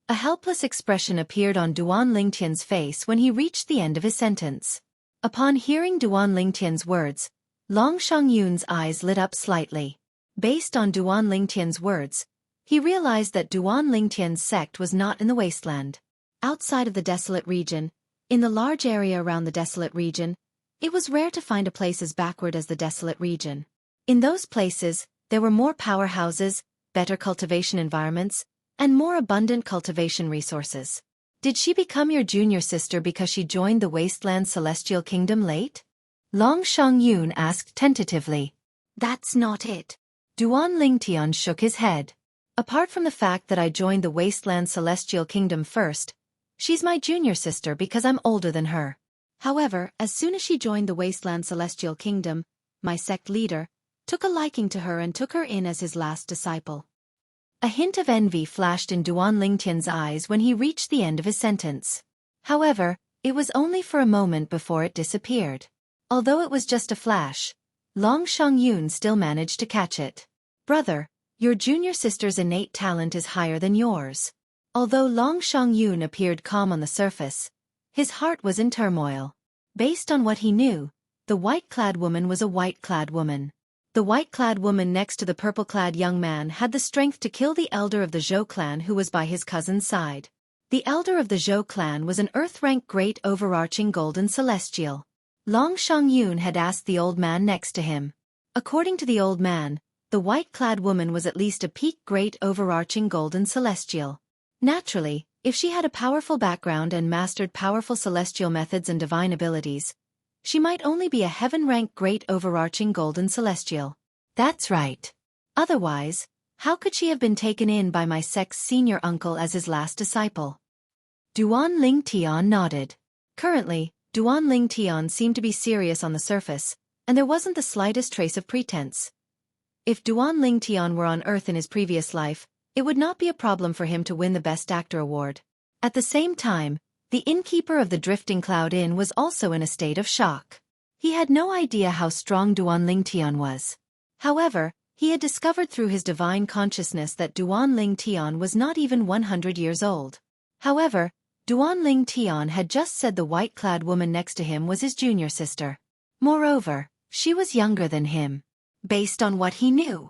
A helpless expression appeared on Duan Lingtian's face when he reached the end of his sentence. Upon hearing Duan Lingtian's words, Long Shongyun's eyes lit up slightly. Based on Duan Lingtian's words, he realized that Duan Lingtian's sect was not in the wasteland. Outside of the desolate region, in the large area around the desolate region, it was rare to find a place as backward as the desolate region. In those places, there were more powerhouses, better cultivation environments, and more abundant cultivation resources. Did she become your junior sister because she joined the Wasteland Celestial Kingdom late? Long Shongyun asked tentatively. That's not it. Duan Lingtian shook his head. Apart from the fact that I joined the Wasteland Celestial Kingdom first, she's my junior sister because I'm older than her. However, as soon as she joined the Wasteland Celestial Kingdom, my sect leader took a liking to her and took her in as his last disciple. A hint of envy flashed in Duan Lingtian's eyes when he reached the end of his sentence. However, it was only for a moment before it disappeared. Although it was just a flash, Long Shongyun still managed to catch it. Brother, your junior sister's innate talent is higher than yours. Although Long Shongyun appeared calm on the surface, his heart was in turmoil. Based on what he knew, the white-clad woman was a white-clad woman. The white-clad woman next to the purple-clad young man had the strength to kill the elder of the Zhou clan who was by his cousin's side. The elder of the Zhou clan was an earth-rank great overarching golden celestial. Long Shongyun had asked the old man next to him. According to the old man, The white-clad woman was at least a peak great overarching golden celestial. Naturally, if she had a powerful background and mastered powerful celestial methods and divine abilities, she might only be a heaven-ranked great overarching golden celestial. That's right. Otherwise, how could she have been taken in by my sect's senior uncle as his last disciple? Duan Ling Tian nodded. Currently, Duan Ling Tian seemed to be serious on the surface, and there wasn't the slightest trace of pretense. If Duan Ling Tian were on Earth in his previous life, it would not be a problem for him to win the Best Actor award. At the same time, the innkeeper of the Drifting Cloud Inn was also in a state of shock. He had no idea how strong Duan Ling Tian was. However, he had discovered through his divine consciousness that Duan Ling Tian was not even 100 years old. However, Duan Ling Tian had just said the white-clad woman next to him was his junior sister. Moreover, she was younger than him. Based on what he knew.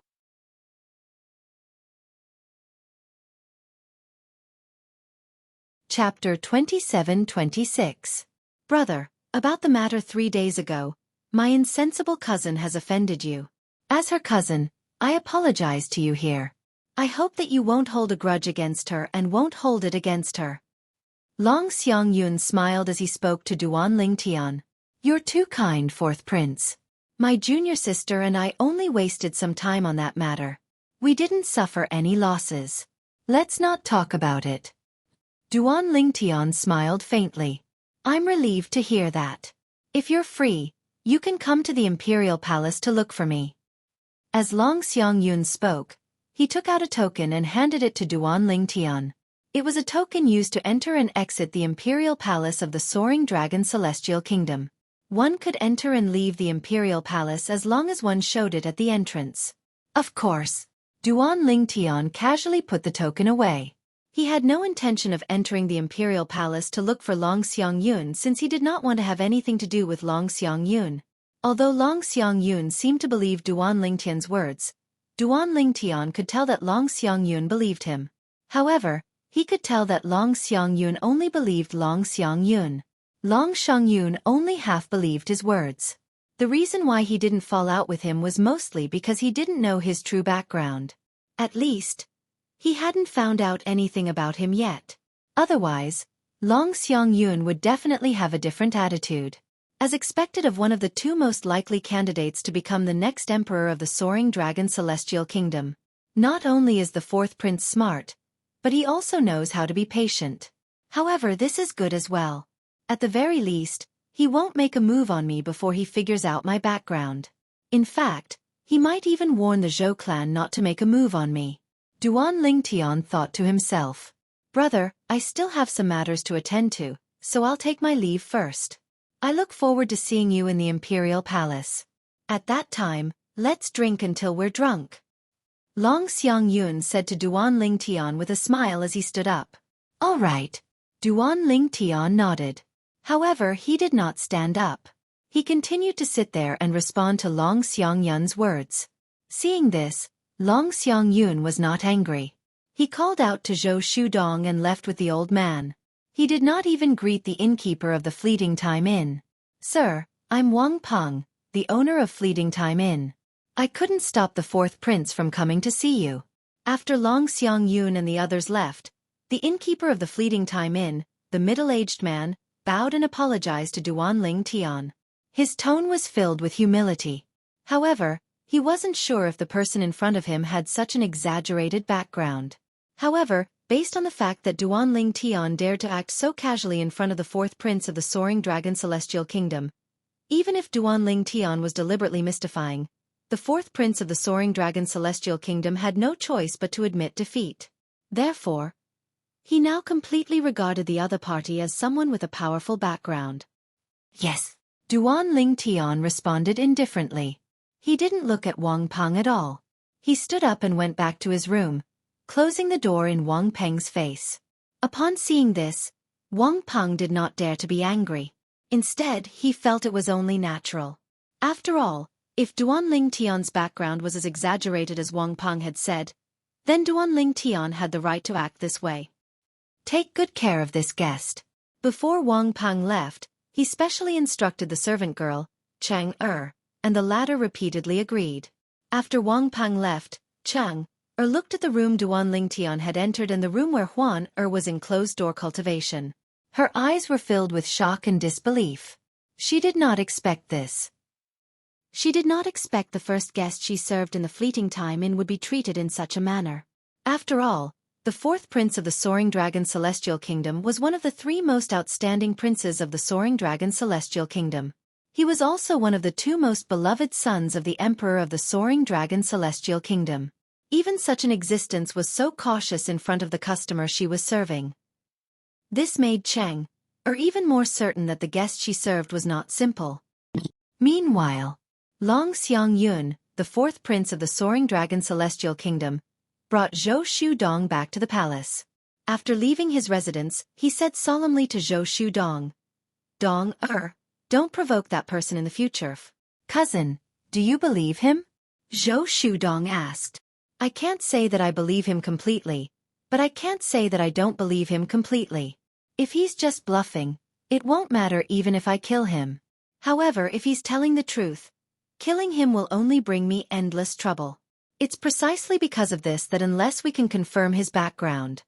Chapter 27-26. Brother, about the matter 3 days ago, my insensible cousin has offended you. As her cousin, I apologize to you here. I hope that you won't hold a grudge against her and won't hold it against her. Long Xiang Yun smiled as he spoke to Duan Ling Tian. You're too kind, fourth prince. My junior sister and I only wasted some time on that matter. We didn't suffer any losses. Let's not talk about it. Duan Ling Tian smiled faintly. I'm relieved to hear that. If you're free, you can come to the Imperial Palace to look for me. As Long Xiang Yun spoke, he took out a token and handed it to Duan Ling Tian. It was a token used to enter and exit the Imperial Palace of the Soaring Dragon Celestial Kingdom. One could enter and leave the Imperial Palace as long as one showed it at the entrance. Of course. Duan Ling Tian casually put the token away. He had no intention of entering the Imperial Palace to look for Long Xiang Yun since he did not want to have anything to do with Long Xiang Yun. Although Long Xiang Yun seemed to believe Duan Ling Tian's words, Duan Ling Tian could tell that Long Xiang Yun believed him. However, he could tell that Long Xiang Yun only believed Long Xiang Yun. Long Xiang Yun only half believed his words. The reason why he didn't fall out with him was mostly because he didn't know his true background. At least, he hadn't found out anything about him yet. Otherwise, Long Xiang Yun would definitely have a different attitude. As expected of one of the two most likely candidates to become the next emperor of the Soaring Dragon Celestial Kingdom. Not only is the fourth prince smart, but he also knows how to be patient. However, this is good as well. At the very least, he won't make a move on me before he figures out my background. In fact, he might even warn the Zhou clan not to make a move on me. Duan Ling Tian thought to himself. Brother, I still have some matters to attend to, so I'll take my leave first. I look forward to seeing you in the Imperial Palace. At that time, let's drink until we're drunk. Long Xiang Yun said to Duan Ling Tian with a smile as he stood up. All right. Duan Ling Tian nodded. However, he did not stand up. He continued to sit there and respond to Long Xiang Yun's words. Seeing this, Long Xiang Yun was not angry. He called out to Zhou Shudong and left with the old man. He did not even greet the innkeeper of the Fleeting Time Inn. Sir, I'm Wang Peng, the owner of Fleeting Time Inn. I couldn't stop the fourth prince from coming to see you. After Long Xiang Yun and the others left, the innkeeper of the Fleeting Time Inn, the middle-aged man, bowed and apologized to Duan Ling Tian. His tone was filled with humility. However, he wasn't sure if the person in front of him had such an exaggerated background. However, based on the fact that Duan Ling Tian dared to act so casually in front of the fourth prince of the Soaring Dragon Celestial Kingdom, even if Duan Ling Tian was deliberately mystifying, the fourth prince of the Soaring Dragon Celestial Kingdom had no choice but to admit defeat. Therefore, he now completely regarded the other party as someone with a powerful background. Yes. Duan Ling Tian responded indifferently. He didn't look at Wang Peng at all. He stood up and went back to his room, closing the door in Wang Peng's face. Upon seeing this, Wang Peng did not dare to be angry. Instead, he felt it was only natural. After all, if Duan Ling Tian's background was as exaggerated as Wang Peng had said, then Duan Ling Tian had the right to act this way. Take good care of this guest. Before Wang Peng left, he specially instructed the servant girl, Chang Er, and the latter repeatedly agreed. After Wang Pang left, Chang looked at the room Duan Lingtian had entered and the room where Huan was in closed-door cultivation. Her eyes were filled with shock and disbelief. She did not expect this. She did not expect the first guest she served in the fleeting time in would be treated in such a manner. After all, the fourth prince of the Soaring Dragon Celestial Kingdom was one of the three most outstanding princes of the Soaring Dragon Celestial Kingdom. He was also one of the two most beloved sons of the Emperor of the Soaring Dragon Celestial Kingdom. Even such an existence was so cautious in front of the customer she was serving. This made Cheng even more certain that the guest she served was not simple. Meanwhile, Long Xiangyun, the fourth prince of the Soaring Dragon Celestial Kingdom, brought Zhou Shudong back to the palace. After leaving his residence, he said solemnly to Zhou Shudong, "Dong, don't provoke that person in the future." "Cousin, do you believe him?" Zhou Shudong asked. "I can't say that I believe him completely, but I can't say that I don't believe him completely. If he's just bluffing, it won't matter even if I kill him. However, if he's telling the truth, killing him will only bring me endless trouble. It's precisely because of this that unless we can confirm his background,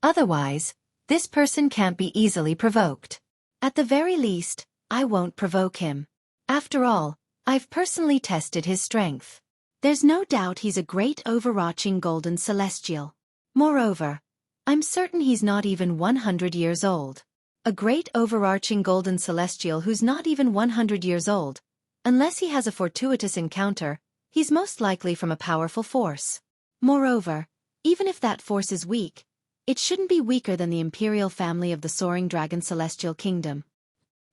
otherwise, this person can't be easily provoked. At the very least, I won't provoke him. After all, I've personally tested his strength. There's no doubt he's a great overarching golden celestial. Moreover, I'm certain he's not even 100 years old. A great overarching golden celestial who's not even 100 years old. Unless he has a fortuitous encounter, he's most likely from a powerful force. Moreover, even if that force is weak, it shouldn't be weaker than the imperial family of the Soaring Dragon Celestial Kingdom."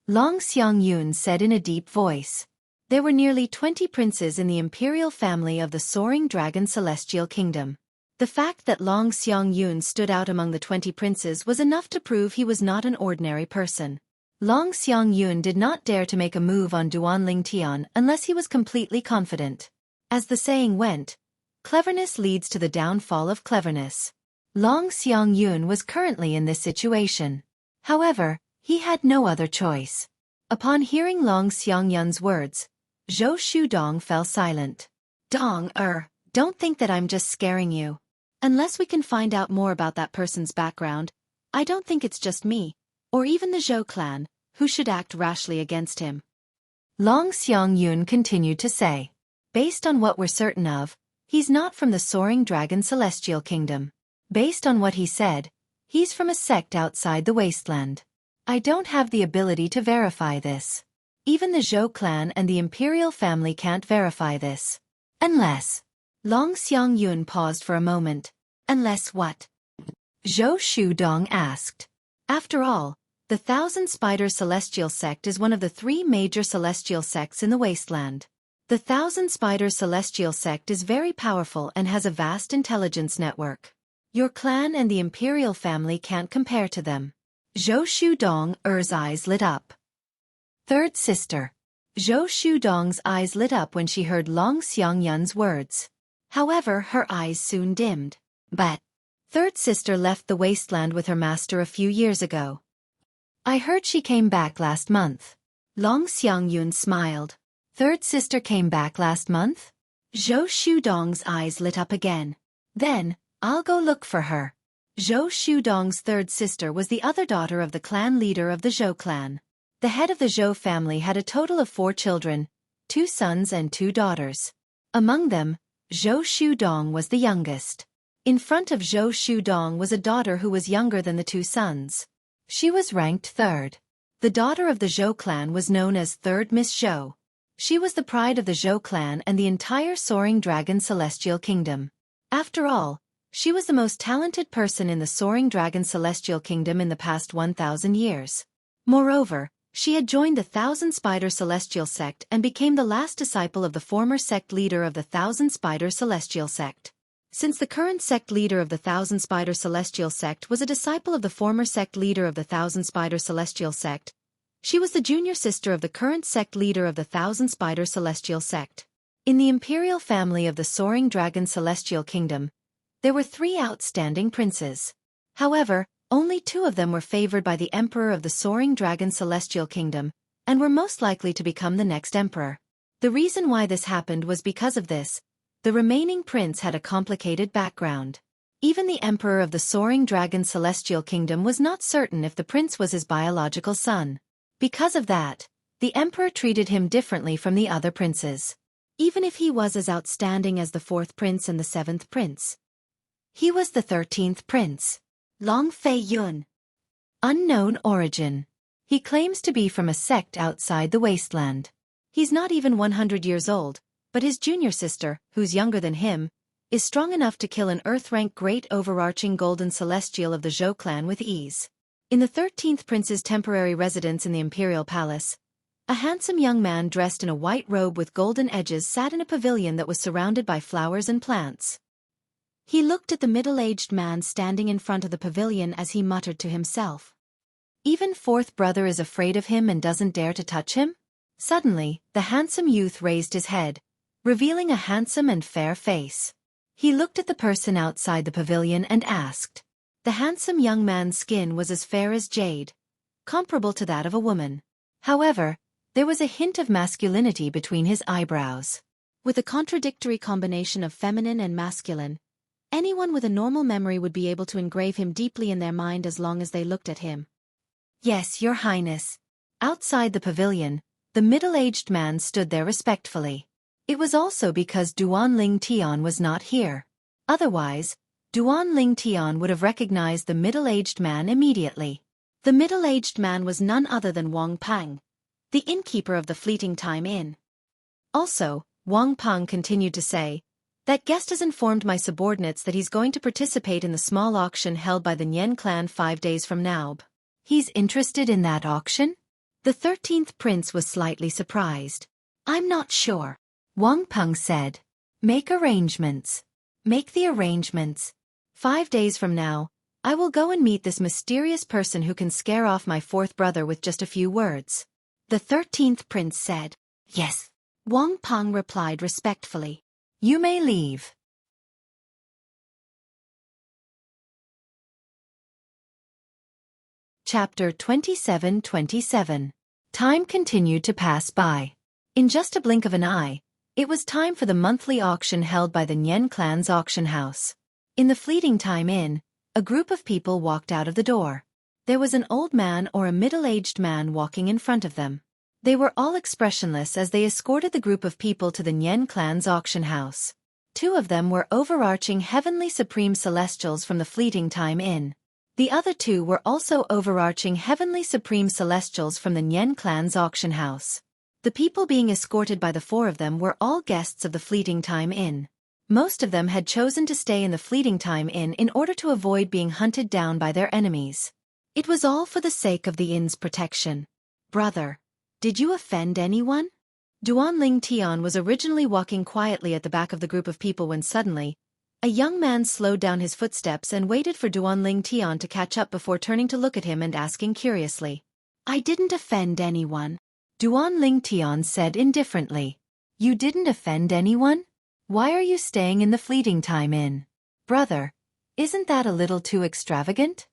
Long Xiangyun said in a deep voice. There were nearly 20 princes in the imperial family of the Soaring Dragon Celestial Kingdom. The fact that Long Xiangyun stood out among the 20 princes was enough to prove he was not an ordinary person. Long Xiangyun did not dare to make a move on Duan Lingtian unless he was completely confident. As the saying went, cleverness leads to the downfall of cleverness. Long Xiangyun was currently in this situation. However, he had no other choice. Upon hearing Long Xiangyun's words, Zhou Shudong fell silent. "Dong, don't think that I'm just scaring you. Unless we can find out more about that person's background, I don't think it's just me, or even the Zhou clan, who should act rashly against him." Long Xiangyun continued to say, "Based on what we're certain of, he's not from the Soaring Dragon Celestial Kingdom. Based on what he said, he's from a sect outside the wasteland. I don't have the ability to verify this. Even the Zhou clan and the imperial family can't verify this. Unless..." Long Xiangyun paused for a moment. "Unless what?" Zhou Shudong asked. After all, the Thousand Spider Celestial Sect is one of the three major celestial sects in the wasteland. The Thousand Spider Celestial Sect is very powerful and has a vast intelligence network. Your clan and the imperial family can't compare to them. Zhou Shudong's eyes lit up. Third sister. Zhou Shudong's eyes lit up when she heard Long Xiangyun's words. However, her eyes soon dimmed. "But third sister left the wasteland with her master a few years ago. I heard she came back last month." Long Xiangyun smiled. "Third sister came back last month?" Zhou Shudong's eyes lit up again. "Then, I'll go look for her." Zhou Shudong's third sister was the other daughter of the clan leader of the Zhou clan. The head of the Zhou family had a total of 4 children, 2 sons and 2 daughters. Among them, Zhou Shudong was the youngest. In front of Zhou Shudong was a daughter who was younger than the 2 sons. She was ranked third. The daughter of the Zhou clan was known as Third Miss Zhou. She was the pride of the Zhou clan and the entire Soaring Dragon Celestial Kingdom. After all, she was the most talented person in the Soaring Dragon Celestial Kingdom in the past 1,000 years. Moreover, she had joined the Thousand Spider Celestial Sect and became the last disciple of the former sect leader of the Thousand Spider Celestial Sect. Since the current sect leader of the Thousand Spider Celestial Sect was a disciple of the former sect leader of the Thousand Spider Celestial Sect, she was the junior sister of the current sect leader of the Thousand Spider Celestial Sect. In the imperial family of the Soaring Dragon Celestial Kingdom, there were 3 outstanding princes. However, only 2 of them were favored by the Emperor of the Soaring Dragon Celestial Kingdom, and were most likely to become the next emperor. The reason why this happened was because of this. The remaining prince had a complicated background. Even the emperor of the Soaring Dragon Celestial Kingdom was not certain if the prince was his biological son. Because of that, the emperor treated him differently from the other princes. Even if he was as outstanding as the 4th prince and the 7th prince. He was the 13th prince. Long Fei Yun. Unknown origin. He claims to be from a sect outside the wasteland. He's not even 100 years old, but his junior sister, who's younger than him, is strong enough to kill an Earth-rank great overarching golden celestial of the Zhou clan with ease. In the 13th prince's temporary residence in the imperial palace, a handsome young man dressed in a white robe with golden edges sat in a pavilion that was surrounded by flowers and plants. He looked at the middle-aged man standing in front of the pavilion as he muttered to himself. Even 4th brother is afraid of him and doesn't dare to touch him? Suddenly, the handsome youth raised his head, revealing a handsome and fair face. He looked at the person outside the pavilion and asked. The handsome young man's skin was as fair as jade, comparable to that of a woman. However, there was a hint of masculinity between his eyebrows. With a contradictory combination of feminine and masculine, anyone with a normal memory would be able to engrave him deeply in their mind as long as they looked at him. Yes, Your Highness. Outside the pavilion, the middle-aged man stood there respectfully. It was also because Duan Ling Tian was not here. Otherwise, Duan Ling Tian would have recognized the middle-aged man immediately. The middle-aged man was none other than Wang Pang, the innkeeper of the Fleeting Time Inn. Also, Wang Pang continued to say, that guest has informed my subordinates that he's going to participate in the small auction held by the Nian clan 5 days from now. He's interested in that auction? The 13th prince was slightly surprised. I'm not sure. Wang Peng said. Make arrangements. Make the arrangements. 5 days from now, I will go and meet this mysterious person who can scare off my 4th brother with just a few words. The 13th prince said. Yes. Wang Peng replied respectfully. You may leave. Chapter 27:27. Time continued to pass by. In just a blink of an eye, it was time for the monthly auction held by the Nian clan's auction house. In the Fleeting Time Inn, a group of people walked out of the door. There was an old man or a middle-aged man walking in front of them. They were all expressionless as they escorted the group of people to the Nian clan's auction house. 2 of them were overarching heavenly supreme celestials from the Fleeting Time Inn. The other 2 were also overarching heavenly supreme celestials from the Nian clan's auction house. The people being escorted by the 4 of them were all guests of the Fleeting Time Inn. Most of them had chosen to stay in the Fleeting Time Inn in order to avoid being hunted down by their enemies. It was all for the sake of the inn's protection. Brother, did you offend anyone? Duan Ling Tian was originally walking quietly at the back of the group of people when suddenly, a young man slowed down his footsteps and waited for Duan Ling Tian to catch up before turning to look at him and asking curiously. I didn't offend anyone. Duan Ling Tian said indifferently. You didn't offend anyone? Why are you staying in the Fleeting Time Inn? Brother, isn't that a little too extravagant?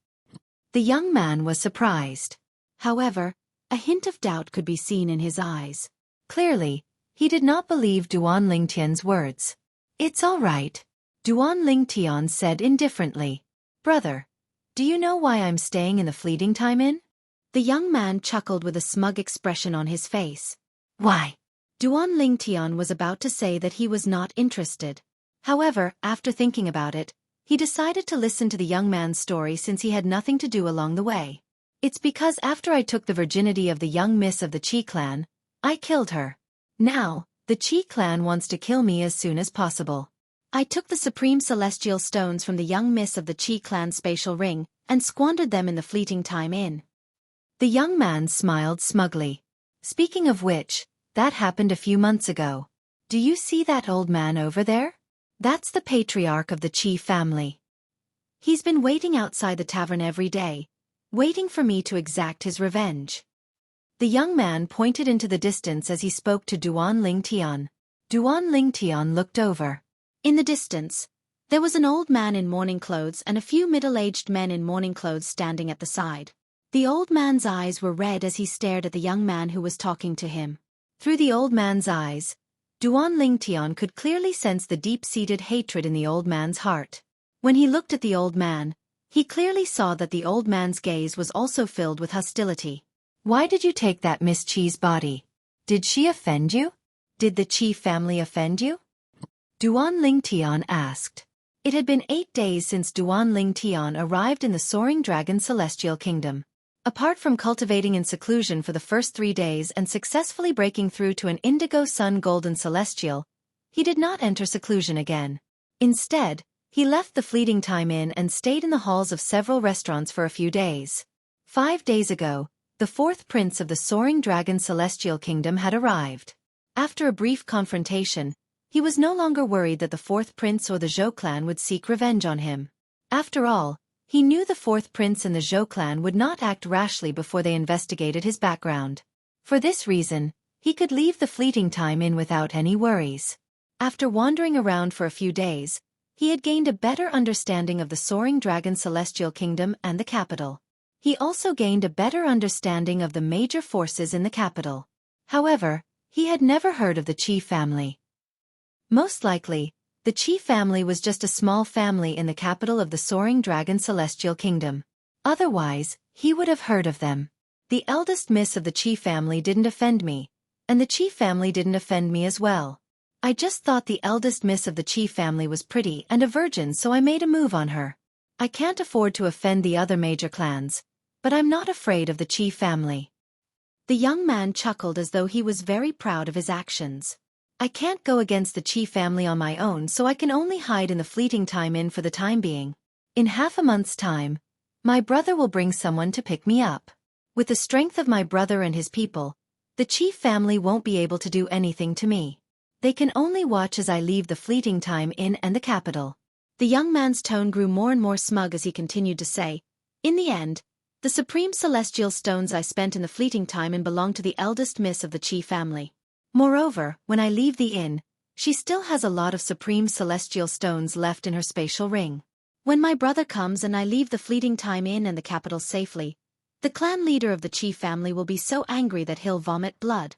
The young man was surprised. However, a hint of doubt could be seen in his eyes. Clearly, he did not believe Duan Ling Tian's words. It's all right. Duan Ling Tian said indifferently. Brother, do you know why I'm staying in the Fleeting Time Inn? The young man chuckled with a smug expression on his face. Why? Duan Ling Tian was about to say that he was not interested. However, after thinking about it, he decided to listen to the young man's story since he had nothing to do along the way. It's because after I took the virginity of the young miss of the Qi clan, I killed her. Now, the Qi clan wants to kill me as soon as possible. I took the supreme celestial stones from the young miss of the Qi clan's spatial ring and squandered them in the Fleeting Time Inn. The young man smiled smugly. Speaking of which, that happened a few months ago. Do you see that old man over there? That's the patriarch of the Qi family. He's been waiting outside the tavern every day, waiting for me to exact his revenge. The young man pointed into the distance as he spoke to Duan Ling Tian. Duan Ling Tian looked over. In the distance, there was an old man in mourning clothes and a few middle-aged men in mourning clothes standing at the side. The old man's eyes were red as he stared at the young man who was talking to him. Through the old man's eyes, Duan Ling Tian could clearly sense the deep-seated hatred in the old man's heart. When he looked at the old man, he clearly saw that the old man's gaze was also filled with hostility. Why did you take that Miss Chi's body? Did she offend you? Did the Chi family offend you? Duan Ling Tian asked. It had been 8 days since Duan Ling Tian arrived in the Soaring Dragon Celestial Kingdom. Apart from cultivating in seclusion for the first 3 days and successfully breaking through to an Indigo Sun Golden Celestial, he did not enter seclusion again. Instead, he left the Fleeting Time Inn and stayed in the halls of several restaurants for a few days. 5 days ago, the 4th prince of the Soaring Dragon Celestial Kingdom had arrived. After a brief confrontation, he was no longer worried that the 4th prince or the Zhou clan would seek revenge on him. After all, he knew the 4th prince and the Zhou clan would not act rashly before they investigated his background. For this reason, he could leave the Fleeting Time Inn without any worries. After wandering around for a few days, he had gained a better understanding of the Soaring Dragon Celestial Kingdom and the capital. He also gained a better understanding of the major forces in the capital. However, he had never heard of the Qi family. Most likely, the Qi family was just a small family in the capital of the Soaring Dragon Celestial Kingdom. Otherwise, he would have heard of them. The eldest miss of the Qi family didn't offend me, and the Qi family didn't offend me as well. I just thought the eldest miss of the Qi family was pretty and a virgin, so I made a move on her. I can't afford to offend the other major clans, but I'm not afraid of the Qi family. The young man chuckled as though he was very proud of his actions. I can't go against the Qi family on my own, so I can only hide in the Fleeting Time Inn for the time being. In half a month's time, my brother will bring someone to pick me up. With the strength of my brother and his people, the Qi family won't be able to do anything to me. They can only watch as I leave the Fleeting Time Inn and the capital. The young man's tone grew more and more smug as he continued to say, in the end, the supreme celestial stones I spent in the Fleeting Time Inn belong to the eldest miss of the Qi family. Moreover, when I leave the inn, she still has a lot of supreme celestial stones left in her spatial ring. When my brother comes and I leave the Fleeting Time Inn and the capital safely, the clan leader of the Qi family will be so angry that he'll vomit blood.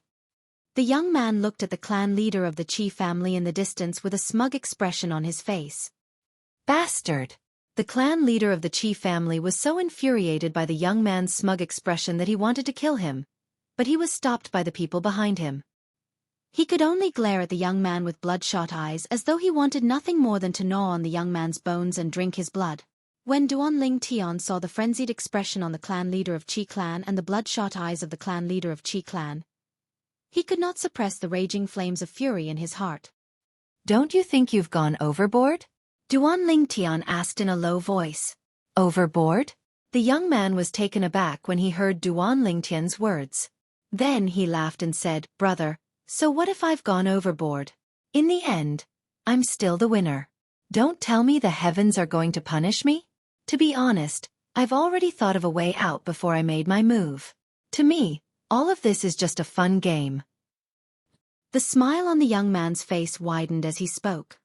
The young man looked at the clan leader of the Qi family in the distance with a smug expression on his face. Bastard! The clan leader of the Qi family was so infuriated by the young man's smug expression that he wanted to kill him, but he was stopped by the people behind him. He could only glare at the young man with bloodshot eyes as though he wanted nothing more than to gnaw on the young man's bones and drink his blood. When Duan Ling Tian saw the frenzied expression on the clan leader of Qi clan and the bloodshot eyes of the clan leader of Qi clan, he could not suppress the raging flames of fury in his heart. Don't you think you've gone overboard? Duan Ling Tian asked in a low voice. Overboard? The young man was taken aback when he heard Duan Ling Tian's words. Then he laughed and said, Brother, so what if I've gone overboard? In the end, I'm still the winner. Don't tell me the heavens are going to punish me? To be honest, I've already thought of a way out before I made my move. To me, all of this is just a fun game. The smile on the young man's face widened as he spoke.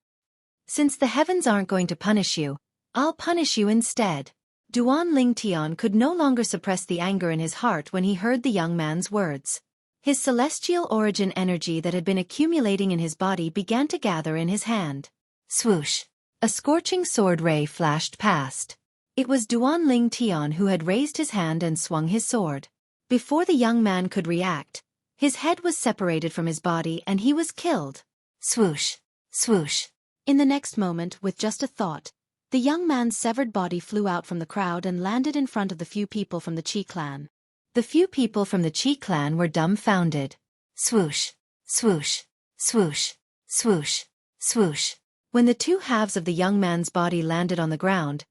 Since the heavens aren't going to punish you, I'll punish you instead. Duan Ling Tian could no longer suppress the anger in his heart when he heard the young man's words. His celestial origin energy that had been accumulating in his body began to gather in his hand. Swoosh! A scorching sword ray flashed past. It was Duan Ling Tian who had raised his hand and swung his sword. Before the young man could react, his head was separated from his body and he was killed. Swoosh! Swoosh! In the next moment, with just a thought, the young man's severed body flew out from the crowd and landed in front of the few people from the Qi clan. The few people from the Qi clan were dumbfounded. Swoosh! Swoosh! Swoosh! Swoosh! Swoosh! When the two halves of the young man's body landed on the ground,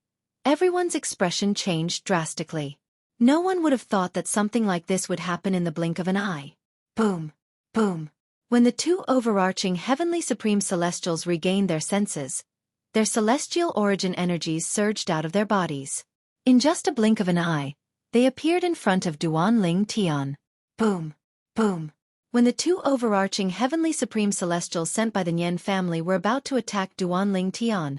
everyone's expression changed drastically. No one would have thought that something like this would happen in the blink of an eye. Boom! Boom! When the two overarching heavenly supreme celestials regained their senses, their celestial origin energies surged out of their bodies. In just a blink of an eye, they appeared in front of Duan Ling Tian. Boom! Boom! When the two overarching heavenly supreme celestials sent by the Nian family were about to attack Duan Ling Tian,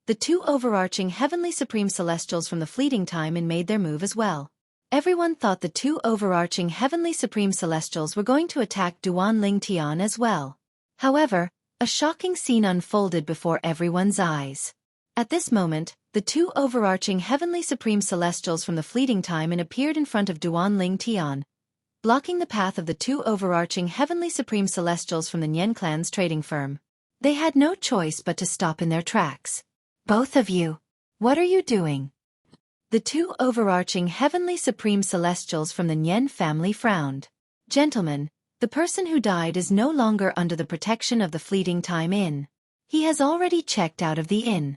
the two overarching heavenly supreme celestials from the Fleeting Time Inn made their move as well. Everyone thought the two overarching Heavenly Supreme Celestials were going to attack Duan Ling Tian as well. However, a shocking scene unfolded before everyone's eyes. At this moment, the two overarching Heavenly Supreme Celestials from the fleeting time appeared in front of Duan Ling Tian, blocking the path of the two overarching Heavenly Supreme Celestials from the Nian clan's trading firm. They had no choice but to stop in their tracks. Both of you. What are you doing? The two overarching Heavenly Supreme Celestials from the Nian family frowned. Gentlemen, the person who died is no longer under the protection of the fleeting time inn. He has already checked out of the inn.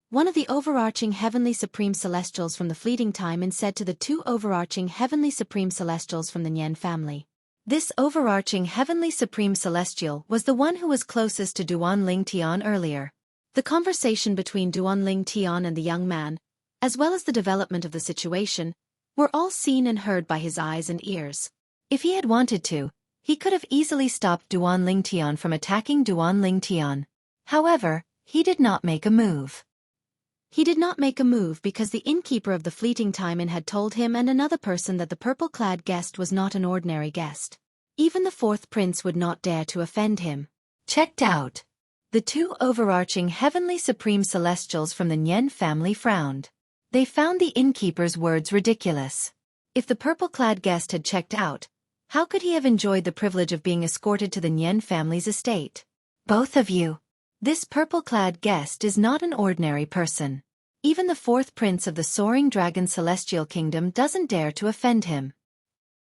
One of the overarching Heavenly Supreme Celestials from the fleeting time said to the two overarching Heavenly Supreme Celestials from the Nian family. This overarching Heavenly Supreme Celestial was the one who was closest to Duan Ling Tian earlier. The conversation between Duan Ling Tian and the young man, as well as the development of the situation, were all seen and heard by his eyes and ears. If he had wanted to, he could have easily stopped Duan Ling Tian from attacking Duan Ling Tian. However, he did not make a move. He did not make a move because the innkeeper of the fleeting time had told him and another person that the purple-clad guest was not an ordinary guest. Even the fourth prince would not dare to offend him. Checked out. The two overarching Heavenly Supreme Celestials from the Nian family frowned. They found the innkeeper's words ridiculous. If the purple-clad guest had checked out, how could he have enjoyed the privilege of being escorted to the Nian family's estate? Both of you. This purple-clad guest is not an ordinary person. Even the fourth prince of the Soaring Dragon Celestial Kingdom doesn't dare to offend him.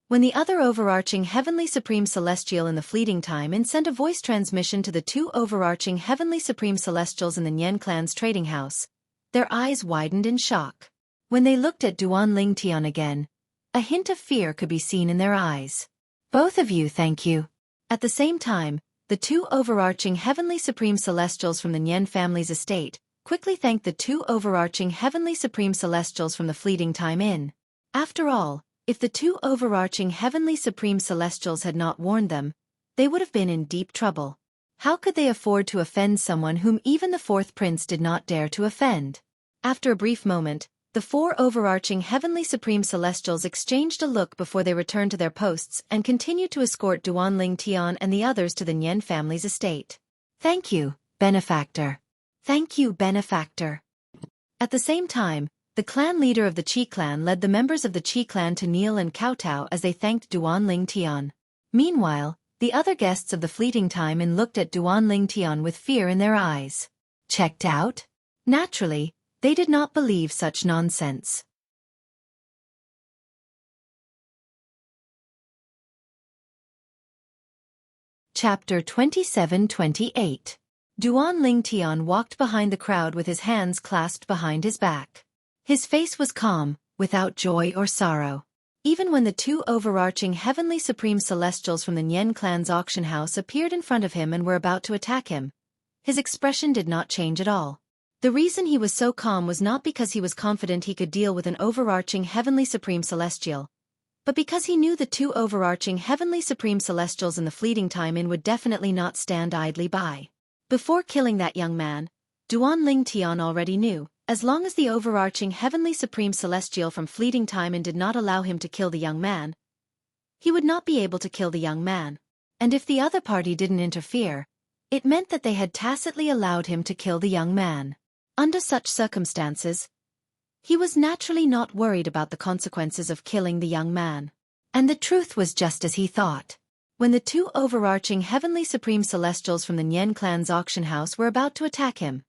When the other overarching Heavenly Supreme Celestial in the fleeting time sent a voice transmission to the two overarching Heavenly Supreme Celestials in the Nian clan's trading house, their eyes widened in shock. When they looked at Duan Ling Tian again, a hint of fear could be seen in their eyes. Both of you, thank you. At the same time, the two overarching Heavenly Supreme Celestials from the Nian family's estate quickly thanked the two overarching Heavenly Supreme Celestials from the fleeting time. After all, if the two overarching Heavenly Supreme Celestials had not warned them, they would have been in deep trouble. How could they afford to offend someone whom even the fourth prince did not dare to offend? After a brief moment, the four overarching Heavenly Supreme Celestials exchanged a look before they returned to their posts and continued to escort Duan Ling Tian and the others to the Nian family's estate. Thank you, benefactor. Thank you, benefactor. At the same time, the clan leader of the Qi clan led the members of the Qi clan to kneel and kowtow as they thanked Duan Ling Tian. Meanwhile, the other guests of the fleeting time looked at Duan Ling Tian with fear in their eyes. Checked out? Naturally, they did not believe such nonsense. Chapter 27-28. Duan Ling Tian walked behind the crowd with his hands clasped behind his back. His face was calm, without joy or sorrow. Even when the two overarching Heavenly Supreme Celestials from the Nian clan's auction house appeared in front of him and were about to attack him, his expression did not change at all. The reason he was so calm was not because he was confident he could deal with an overarching Heavenly Supreme Celestial, but because he knew the two overarching Heavenly Supreme Celestials in the fleeting time would definitely not stand idly by. Before killing that young man, Duan Ling Tian already knew, as long as the overarching Heavenly Supreme Celestial from fleeting time did not allow him to kill the young man, he would not be able to kill the young man. And if the other party didn't interfere, it meant that they had tacitly allowed him to kill the young man. Under such circumstances, he was naturally not worried about the consequences of killing the young man. And the truth was just as he thought. When the two overarching Heavenly Supreme Celestials from the Nian clan's auction house were about to attack him,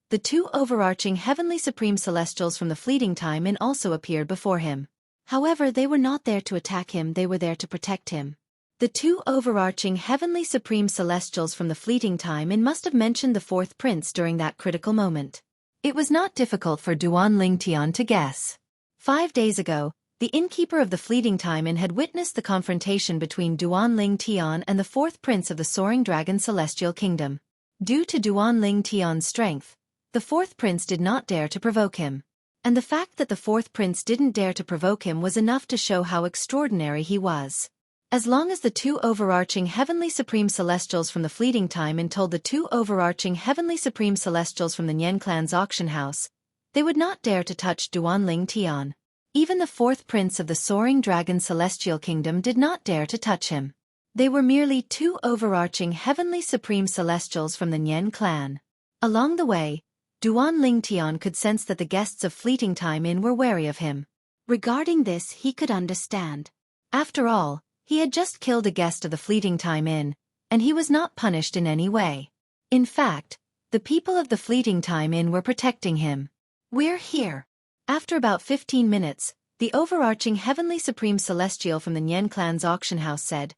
the two overarching Heavenly Supreme Celestials from the fleeting time also appeared before him. However, they were not there to attack him, they were there to protect him. The two overarching Heavenly Supreme Celestials from the fleeting time must have mentioned the fourth prince during that critical moment. It was not difficult for Duan Ling Tian to guess. 5 days ago, the innkeeper of the fleeting time had witnessed the confrontation between Duan Ling Tian and the fourth prince of the Soaring Dragon Celestial Kingdom. Due to Duan Ling Tian's strength, the fourth prince did not dare to provoke him. And the fact that the fourth prince didn't dare to provoke him was enough to show how extraordinary he was. As long as the two overarching Heavenly Supreme Celestials from the fleeting time told the two overarching Heavenly Supreme Celestials from the Nian clan's auction house, they would not dare to touch Duan Ling Tian. Even the fourth prince of the Soaring Dragon Celestial Kingdom did not dare to touch him. They were merely two overarching heavenly supreme celestials from the Nian clan. Along the way, Duan Lingtian could sense that the guests of Fleeting Time Inn were wary of him. Regarding this, he could understand. After all, he had just killed a guest of the Fleeting Time Inn, and he was not punished in any way. In fact, the people of the Fleeting Time Inn were protecting him. "We're here." After about 15 minutes, the overarching heavenly supreme celestial from the Nian clan's auction house said,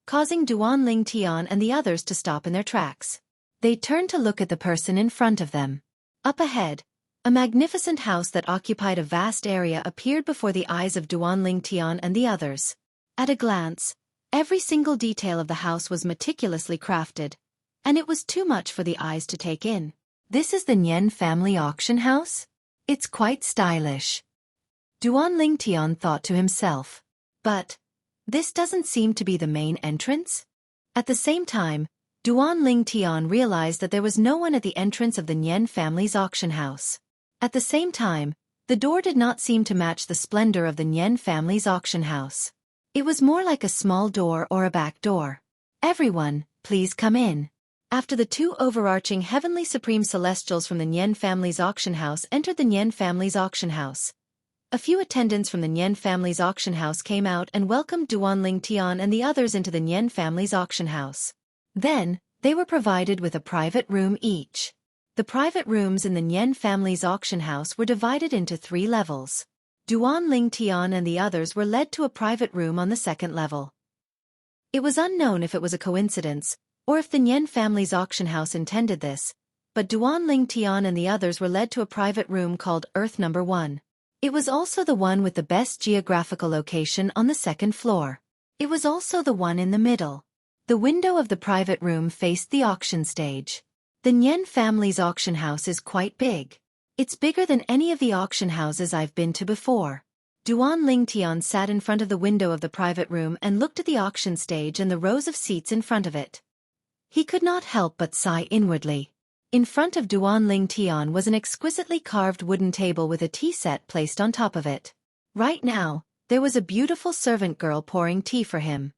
causing Duan Lingtian and the others to stop in their tracks. They turned to look at the person in front of them. Up ahead, a magnificent house that occupied a vast area appeared before the eyes of Duan Lingtian and the others. At a glance, every single detail of the house was meticulously crafted, and it was too much for the eyes to take in. "This is the Nian family auction house? It's quite stylish," Duan Lingtian thought to himself. But this doesn't seem to be the main entrance? At the same time, Duan Lingtian realized that there was no one at the entrance of the Nian family's auction house. At the same time, the door did not seem to match the splendor of the Nian family's auction house. It was more like a small door or a back door. "Everyone, please come in." After the two overarching heavenly supreme celestials from the Nian family's auction house entered the Nian family's auction house, a few attendants from the Nian family's auction house came out and welcomed Duan Lingtian and the others into the Nian family's auction house. Then, they were provided with a private room each. The private rooms in the Nian family's auction house were divided into 3 levels. Duan Lingtian and the others were led to a private room on the 2nd level. It was unknown if it was a coincidence, or if the Nian family's auction house intended this, but Duan Lingtian and the others were led to a private room called Earth Number 1. It was also the one with the best geographical location on the 2nd floor. It was also the one in the middle. The window of the private room faced the auction stage. The Nian family's auction house is quite big. It's bigger than any of the auction houses I've been to before. Duan Lingtian sat in front of the window of the private room and looked at the auction stage and the rows of seats in front of it. He could not help but sigh inwardly. In front of Duan Lingtian was an exquisitely carved wooden table with a tea set placed on top of it. Right now, there was a beautiful servant girl pouring tea for him.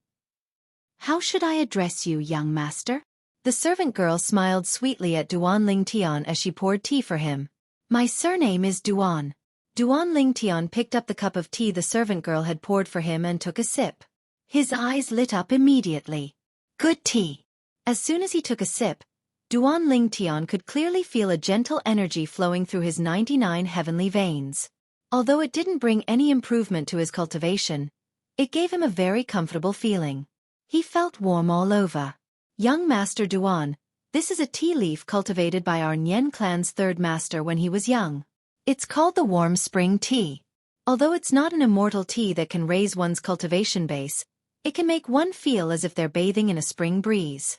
"How should I address you, young master?" The servant girl smiled sweetly at Duan Lingtian as she poured tea for him. "My surname is Duan." Duan Lingtian picked up the cup of tea the servant girl had poured for him and took a sip. His eyes lit up immediately. Good tea. As soon as he took a sip, Duan Lingtian could clearly feel a gentle energy flowing through his 99 heavenly veins. Although it didn't bring any improvement to his cultivation, it gave him a very comfortable feeling. He felt warm all over. "Young Master Duan, this is a tea leaf cultivated by our Nian clan's 3rd master when he was young. It's called the warm spring tea. Although it's not an immortal tea that can raise one's cultivation base, it can make one feel as if they're bathing in a spring breeze."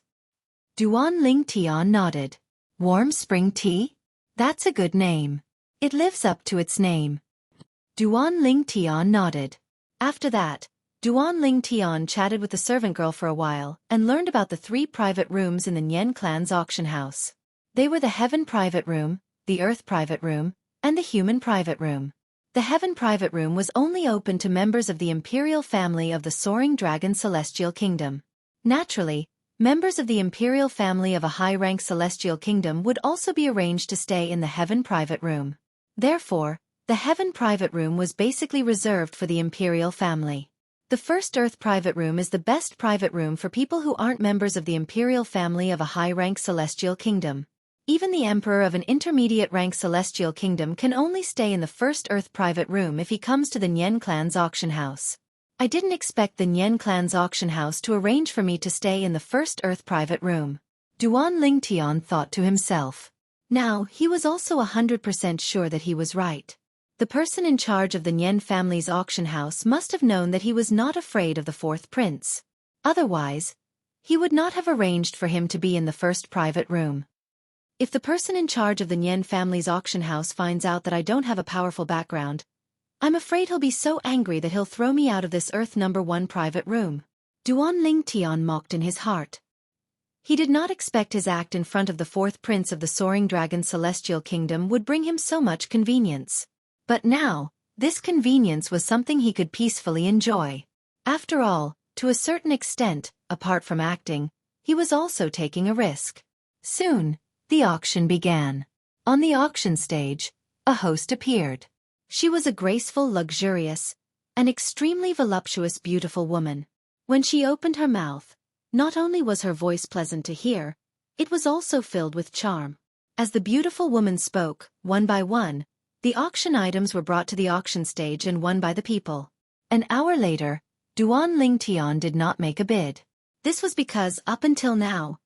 Duan Lingtian nodded. "Warm spring tea? That's a good name. It lives up to its name." Duan Lingtian nodded. After that, Duan Lingtian chatted with the servant girl for a while and learned about the 3 private rooms in the Nian clan's auction house. They were the Heaven private room, the Earth private room, and the Human private room. The Heaven private room was only open to members of the imperial family of the Soaring Dragon Celestial Kingdom. Naturally, members of the imperial family of a high-rank celestial kingdom would also be arranged to stay in the Heaven private room. Therefore, the Heaven private room was basically reserved for the imperial family. The first Earth private room is the best private room for people who aren't members of the imperial family of a high-rank celestial kingdom. Even the emperor of an intermediate-rank celestial kingdom can only stay in the first Earth private room if he comes to the Nian clan's auction house. I didn't expect the Nian clan's auction house to arrange for me to stay in the first Earth private room. Duan Lingtian thought to himself. Now, he was also 100% sure that he was right. The person in charge of the Nian family's auction house must have known that he was not afraid of the 4th prince. Otherwise, he would not have arranged for him to be in the first private room. If the person in charge of the Nian family's auction house finds out that I don't have a powerful background, I'm afraid he'll be so angry that he'll throw me out of this Earth Number 1 private room. Duan Lingtian mocked in his heart. He did not expect his act in front of the 4th prince of the Soaring Dragon Celestial Kingdom would bring him so much convenience. But now, This convenience was something he could peacefully enjoy. After all, to a certain extent, apart from acting, he was also taking a risk. Soon, the auction began. On the auction stage, a host appeared. She was a graceful, luxurious, and extremely voluptuous beautiful woman. When she opened her mouth, not only was her voice pleasant to hear, it was also filled with charm. As the beautiful woman spoke, one by one, the auction items were brought to the auction stage and won by the people. An hour later, Duan Lingtian did not make a bid. This was because, up until now,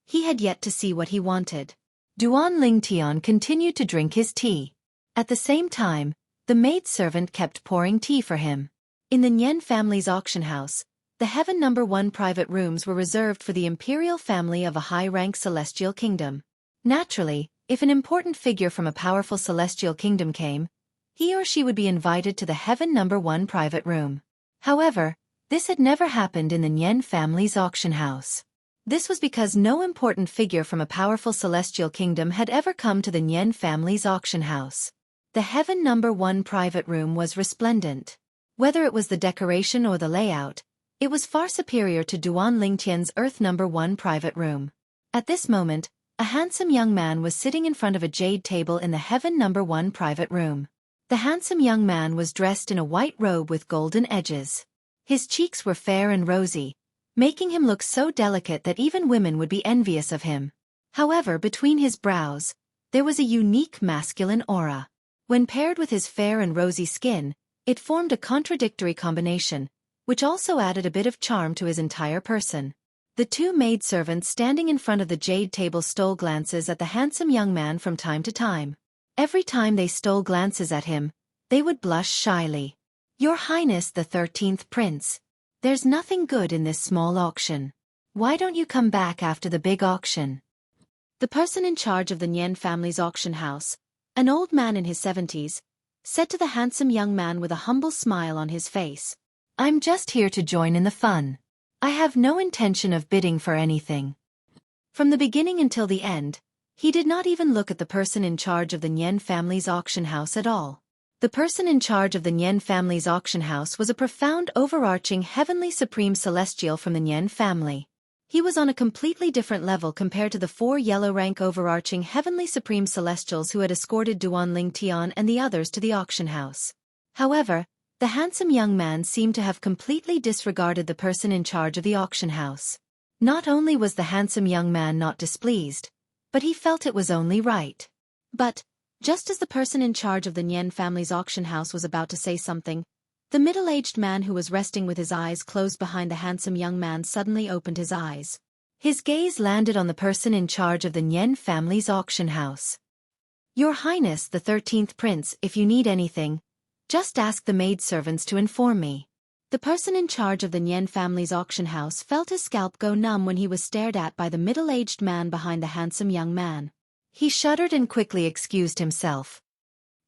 he had yet to see what he wanted. Duan Lingtian continued to drink his tea. At the same time, the maidservant kept pouring tea for him. In the Nian family's auction house, the Heaven No. 1 private rooms were reserved for the imperial family of a high-rank celestial kingdom. Naturally, if an important figure from a powerful celestial kingdom came, he or she would be invited to the Heaven No. 1 private room. However, this had never happened in the Nian family's auction house. This was because no important figure from a powerful celestial kingdom had ever come to the Nian family's auction house. The Heaven No. 1 private room was resplendent. Whether it was the decoration or the layout, it was far superior to Duan Lingtian's Earth No. 1 private room. At this moment, a handsome young man was sitting in front of a jade table in the Heaven No. 1 private room. The handsome young man was dressed in a white robe with golden edges. His cheeks were fair and rosy, making him look so delicate that even women would be envious of him. However, between his brows, there was a unique masculine aura. When paired with his fair and rosy skin, it formed a contradictory combination, which also added a bit of charm to his entire person. The two maidservants standing in front of the jade table stole glances at the handsome young man from time to time. Every time they stole glances at him, they would blush shyly. "Your Highness the 13th Prince, there's nothing good in this small auction. Why don't you come back after the big auction?" The person in charge of the Nian family's auction house, an old man in his 70s, said to the handsome young man with a humble smile on his face, "I'm just here to join in the fun. I have no intention of bidding for anything." From the beginning until the end, he did not even look at the person in charge of the Nian family's auction house at all. The person in charge of the Nian family's auction house was a profound overarching heavenly supreme celestial from the Nian family. He was on a completely different level compared to the 4 yellow-rank overarching heavenly supreme celestials who had escorted Duan Lingtian and the others to the auction house. However, the handsome young man seemed to have completely disregarded the person in charge of the auction house. Not only was the handsome young man not displeased, but he felt it was only right. But, just as the person in charge of the Nian family's auction house was about to say something, the middle-aged man who was resting with his eyes closed behind the handsome young man suddenly opened his eyes. His gaze landed on the person in charge of the Nian family's auction house. "Your Highness the 13th Prince, if you need anything, just ask the maidservants to inform me." The person in charge of the Nian family's auction house felt his scalp go numb when he was stared at by the middle-aged man behind the handsome young man. He shuddered and quickly excused himself.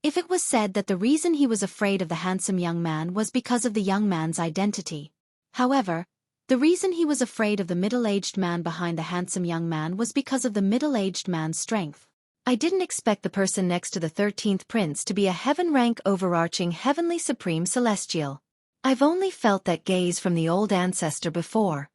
If it was said that the reason he was afraid of the handsome young man was because of the young man's identity. However, the reason he was afraid of the middle-aged man behind the handsome young man was because of the middle-aged man's strength. "I didn't expect the person next to the 13th Prince to be a heaven-rank overarching heavenly supreme celestial. I've only felt that gaze from the old ancestor before."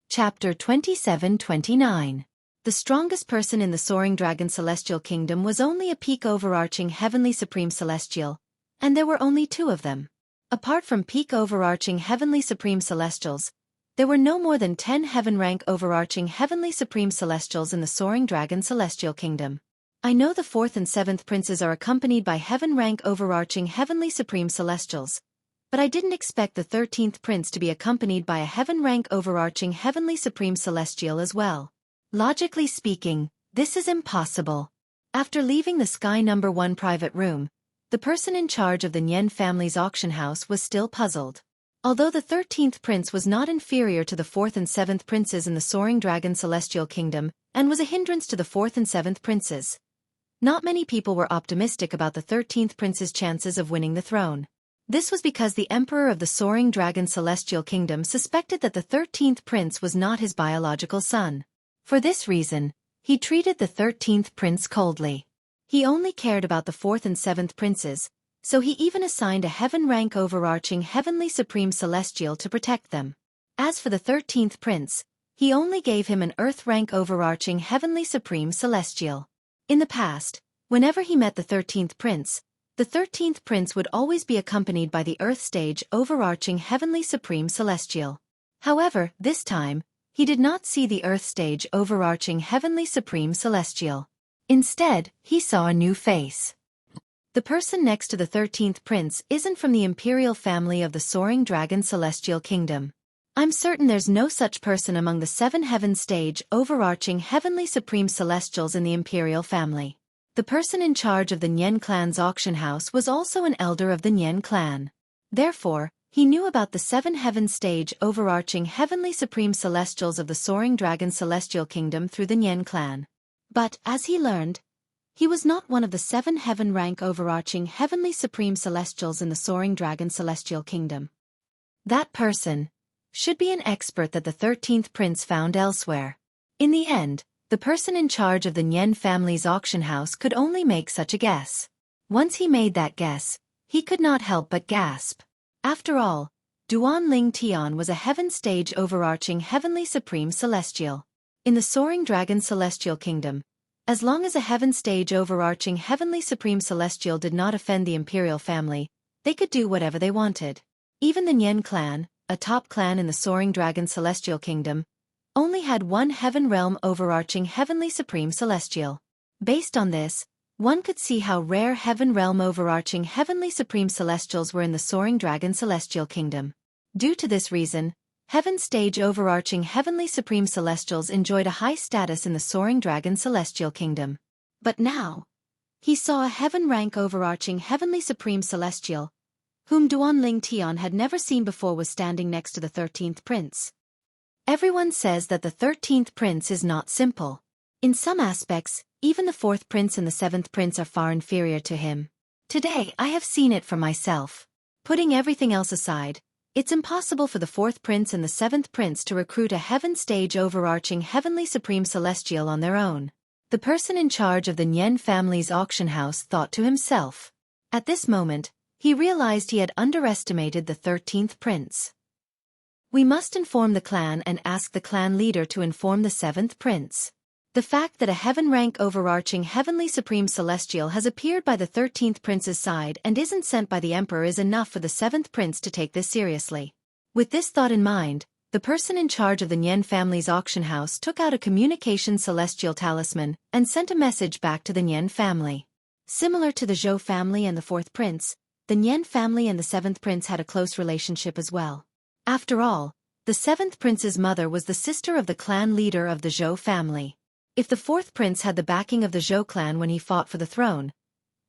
Chapter 27-29. The strongest person in the Soaring Dragon Celestial Kingdom was only a peak overarching heavenly supreme celestial, and there were only 2 of them. Apart from peak overarching heavenly supreme celestials, there were no more than 10 heaven-rank overarching heavenly supreme celestials in the Soaring Dragon Celestial Kingdom. I know the 4th and 7th princes are accompanied by heaven-rank overarching heavenly supreme celestials, but I didn't expect the 13th prince to be accompanied by a heaven-rank overarching heavenly supreme celestial as well. Logically speaking, this is impossible. After leaving the Sky No. 1 private room, the person in charge of the Nian family's auction house was still puzzled. Although the 13th prince was not inferior to the 4th and 7th princes in the Soaring Dragon Celestial Kingdom, and was a hindrance to the 4th and 7th princes, not many people were optimistic about the 13th prince's chances of winning the throne. This was because the Emperor of the Soaring Dragon Celestial Kingdom suspected that the 13th prince was not his biological son. For this reason, he treated the 13th prince coldly. He only cared about the 4th and 7th princes, so he even assigned a heaven-rank overarching heavenly supreme celestial to protect them. As for the 13th prince, he only gave him an earth-rank overarching heavenly supreme celestial. In the past, whenever he met the 13th prince, the 13th prince would always be accompanied by the earth stage overarching heavenly supreme celestial. However, this time, he did not see the earth stage overarching heavenly supreme celestial. Instead, he saw a new face. The person next to the 13th prince isn't from the imperial family of the Soaring Dragon Celestial Kingdom. I'm certain there's no such person among the 7 heaven stage overarching heavenly supreme celestials in the imperial family. The person in charge of the Nian clan's auction house was also an elder of the Nian clan. Therefore, he knew about the 7 heaven stage overarching heavenly supreme celestials of the Soaring Dragon Celestial Kingdom through the Nian clan. But, as he learned, he was not one of the 7 heaven-rank overarching heavenly supreme celestials in the Soaring Dragon Celestial Kingdom. That person should be an expert that the 13th prince found elsewhere. In the end, the person in charge of the Nian family's auction house could only make such a guess. Once he made that guess, he could not help but gasp. After all, Duan Ling Tian was a heaven stage overarching heavenly supreme celestial. In the Soaring Dragon Celestial Kingdom, as long as a heaven stage overarching heavenly supreme celestial did not offend the imperial family, they could do whatever they wanted. Even the Nian clan, a top clan in the Soaring Dragon Celestial Kingdom, only had one heaven realm overarching heavenly supreme celestial. Based on this, one could see how rare heaven realm overarching heavenly supreme celestials were in the Soaring Dragon Celestial Kingdom. Due to this reason, heaven stage overarching heavenly supreme celestials enjoyed a high status in the Soaring Dragon Celestial Kingdom. But now, he saw a heaven rank overarching heavenly supreme celestial, whom Duan Ling Tian had never seen before, was standing next to the 13th prince. Everyone says that the 13th prince is not simple. In some aspects, even the 4th prince and the 7th prince are far inferior to him. Today I have seen it for myself. Putting everything else aside, it's impossible for the 4th prince and the 7th prince to recruit a heaven stage overarching heavenly supreme celestial on their own. The person in charge of the Nian family's auction house thought to himself. At this moment, he realized he had underestimated the 13th prince. We must inform the clan and ask the clan leader to inform the 7th prince. The fact that a heaven rank overarching heavenly supreme celestial has appeared by the 13th prince's side and isn't sent by the emperor is enough for the 7th prince to take this seriously. With this thought in mind, the person in charge of the Nian family's auction house took out a communication celestial talisman and sent a message back to the Nian family. Similar to the Zhou family and the 4th prince, the Nian family and the 7th prince had a close relationship as well. After all, the 7th prince's mother was the sister of the clan leader of the Zhou family. If the 4th prince had the backing of the Zhou clan when he fought for the throne,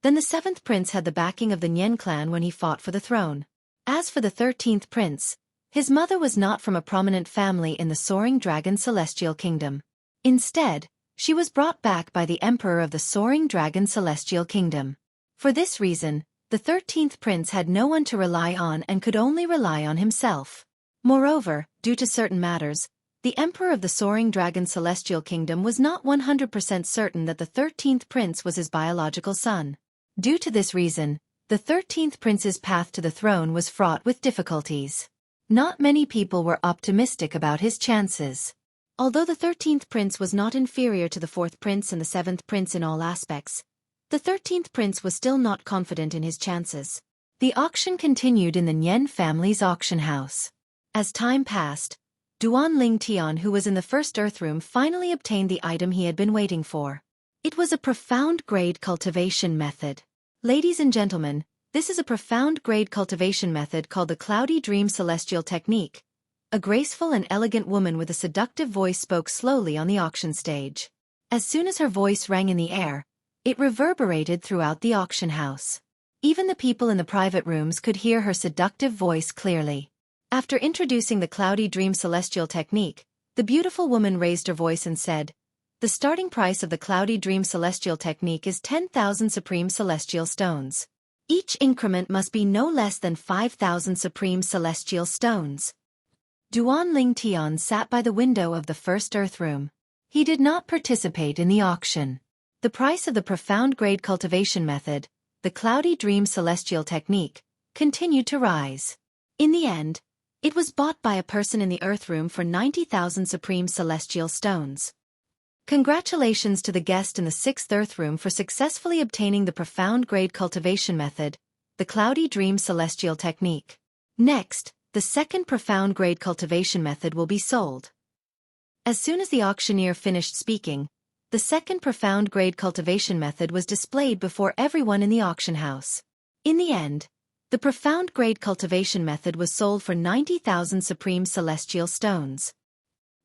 then the 7th prince had the backing of the Nian clan when he fought for the throne. As for the 13th prince, his mother was not from a prominent family in the Soaring Dragon Celestial Kingdom. Instead, she was brought back by the emperor of the Soaring Dragon Celestial Kingdom. For this reason, the 13th prince had no one to rely on and could only rely on himself. Moreover, due to certain matters, the emperor of the Soaring Dragon Celestial Kingdom was not 100% certain that the 13th prince was his biological son. Due to this reason, the 13th prince's path to the throne was fraught with difficulties. Not many people were optimistic about his chances. Although the 13th prince was not inferior to the 4th prince and the 7th prince in all aspects, the 13th prince was still not confident in his chances. The auction continued in the Nian family's auction house. As time passed, Duan Ling Tian, who was in the first earth room, finally obtained the item he had been waiting for. It was a profound grade cultivation method. Ladies and gentlemen, this is a profound grade cultivation method called the Cloudy Dream Celestial Technique. A graceful and elegant woman with a seductive voice spoke slowly on the auction stage. As soon as her voice rang in the air, it reverberated throughout the auction house. Even the people in the private rooms could hear her seductive voice clearly. After introducing the Cloudy Dream Celestial Technique, the beautiful woman raised her voice and said, "The starting price of the Cloudy Dream Celestial Technique is 10,000 Supreme Celestial Stones. Each increment must be no less than 5,000 Supreme Celestial Stones." Duan Ling Tian sat by the window of the first earth room. He did not participate in the auction. The price of the profound grade cultivation method, the cloudy dream celestial technique, continued to rise. In the end, it was bought by a person in the Earth Room for 90,000 supreme celestial stones. Congratulations to the guest in the 6th Earth Room for successfully obtaining the profound grade cultivation method, the cloudy dream celestial technique. Next, the second profound grade cultivation method will be sold. As soon as the auctioneer finished speaking, the second profound grade cultivation method was displayed before everyone in the auction house. In the end, the profound grade cultivation method was sold for 90,000 supreme celestial stones.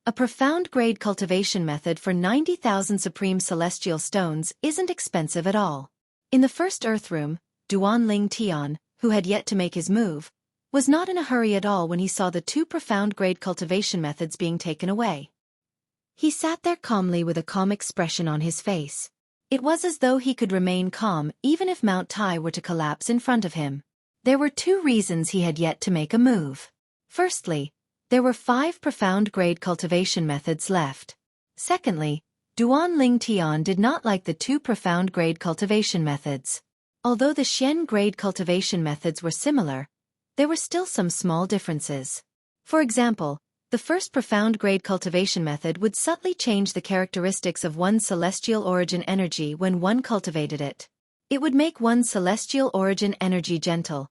A profound grade cultivation method for 90,000 supreme celestial stones isn't expensive at all. In the first Earth Room, Duan Tian, who had yet to make his move, was not in a hurry at all when he saw the two profound grade cultivation methods being taken away. He sat there calmly with a calm expression on his face. It was as though he could remain calm even if Mount Tai were to collapse in front of him. There were two reasons he had yet to make a move. Firstly, there were 5 profound grade cultivation methods left. Secondly, Duan Tian did not like the 2 profound grade cultivation methods. Although the Xian grade cultivation methods were similar, there were still some small differences. For example, the first profound grade cultivation method would subtly change the characteristics of one's celestial origin energy when one cultivated it. It would make one's celestial origin energy gentle,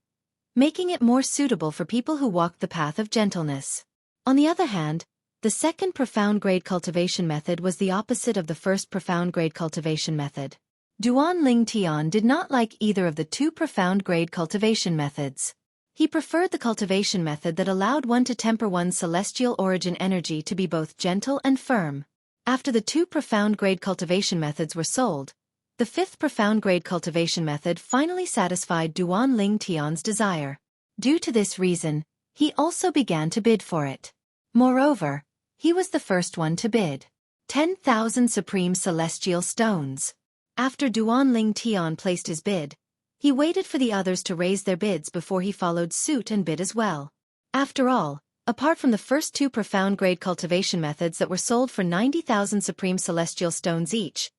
making it more suitable for people who walk the path of gentleness. On the other hand, the second profound grade cultivation method was the opposite of the first profound grade cultivation method. Duan Tian did not like either of the 2 profound grade cultivation methods. He preferred the cultivation method that allowed one to temper one's celestial origin energy to be both gentle and firm. After the 2 profound grade cultivation methods were sold, the 5th profound grade cultivation method finally satisfied Duan Tian's desire. Due to this reason, he also began to bid for it. Moreover, he was the first one to bid 10,000 supreme celestial stones. After Duan Tian placed his bid, he waited for the others to raise their bids before he followed suit and bid as well. After all, apart from the first 2 profound grade cultivation methods that were sold for 90,000 supreme celestial stones each,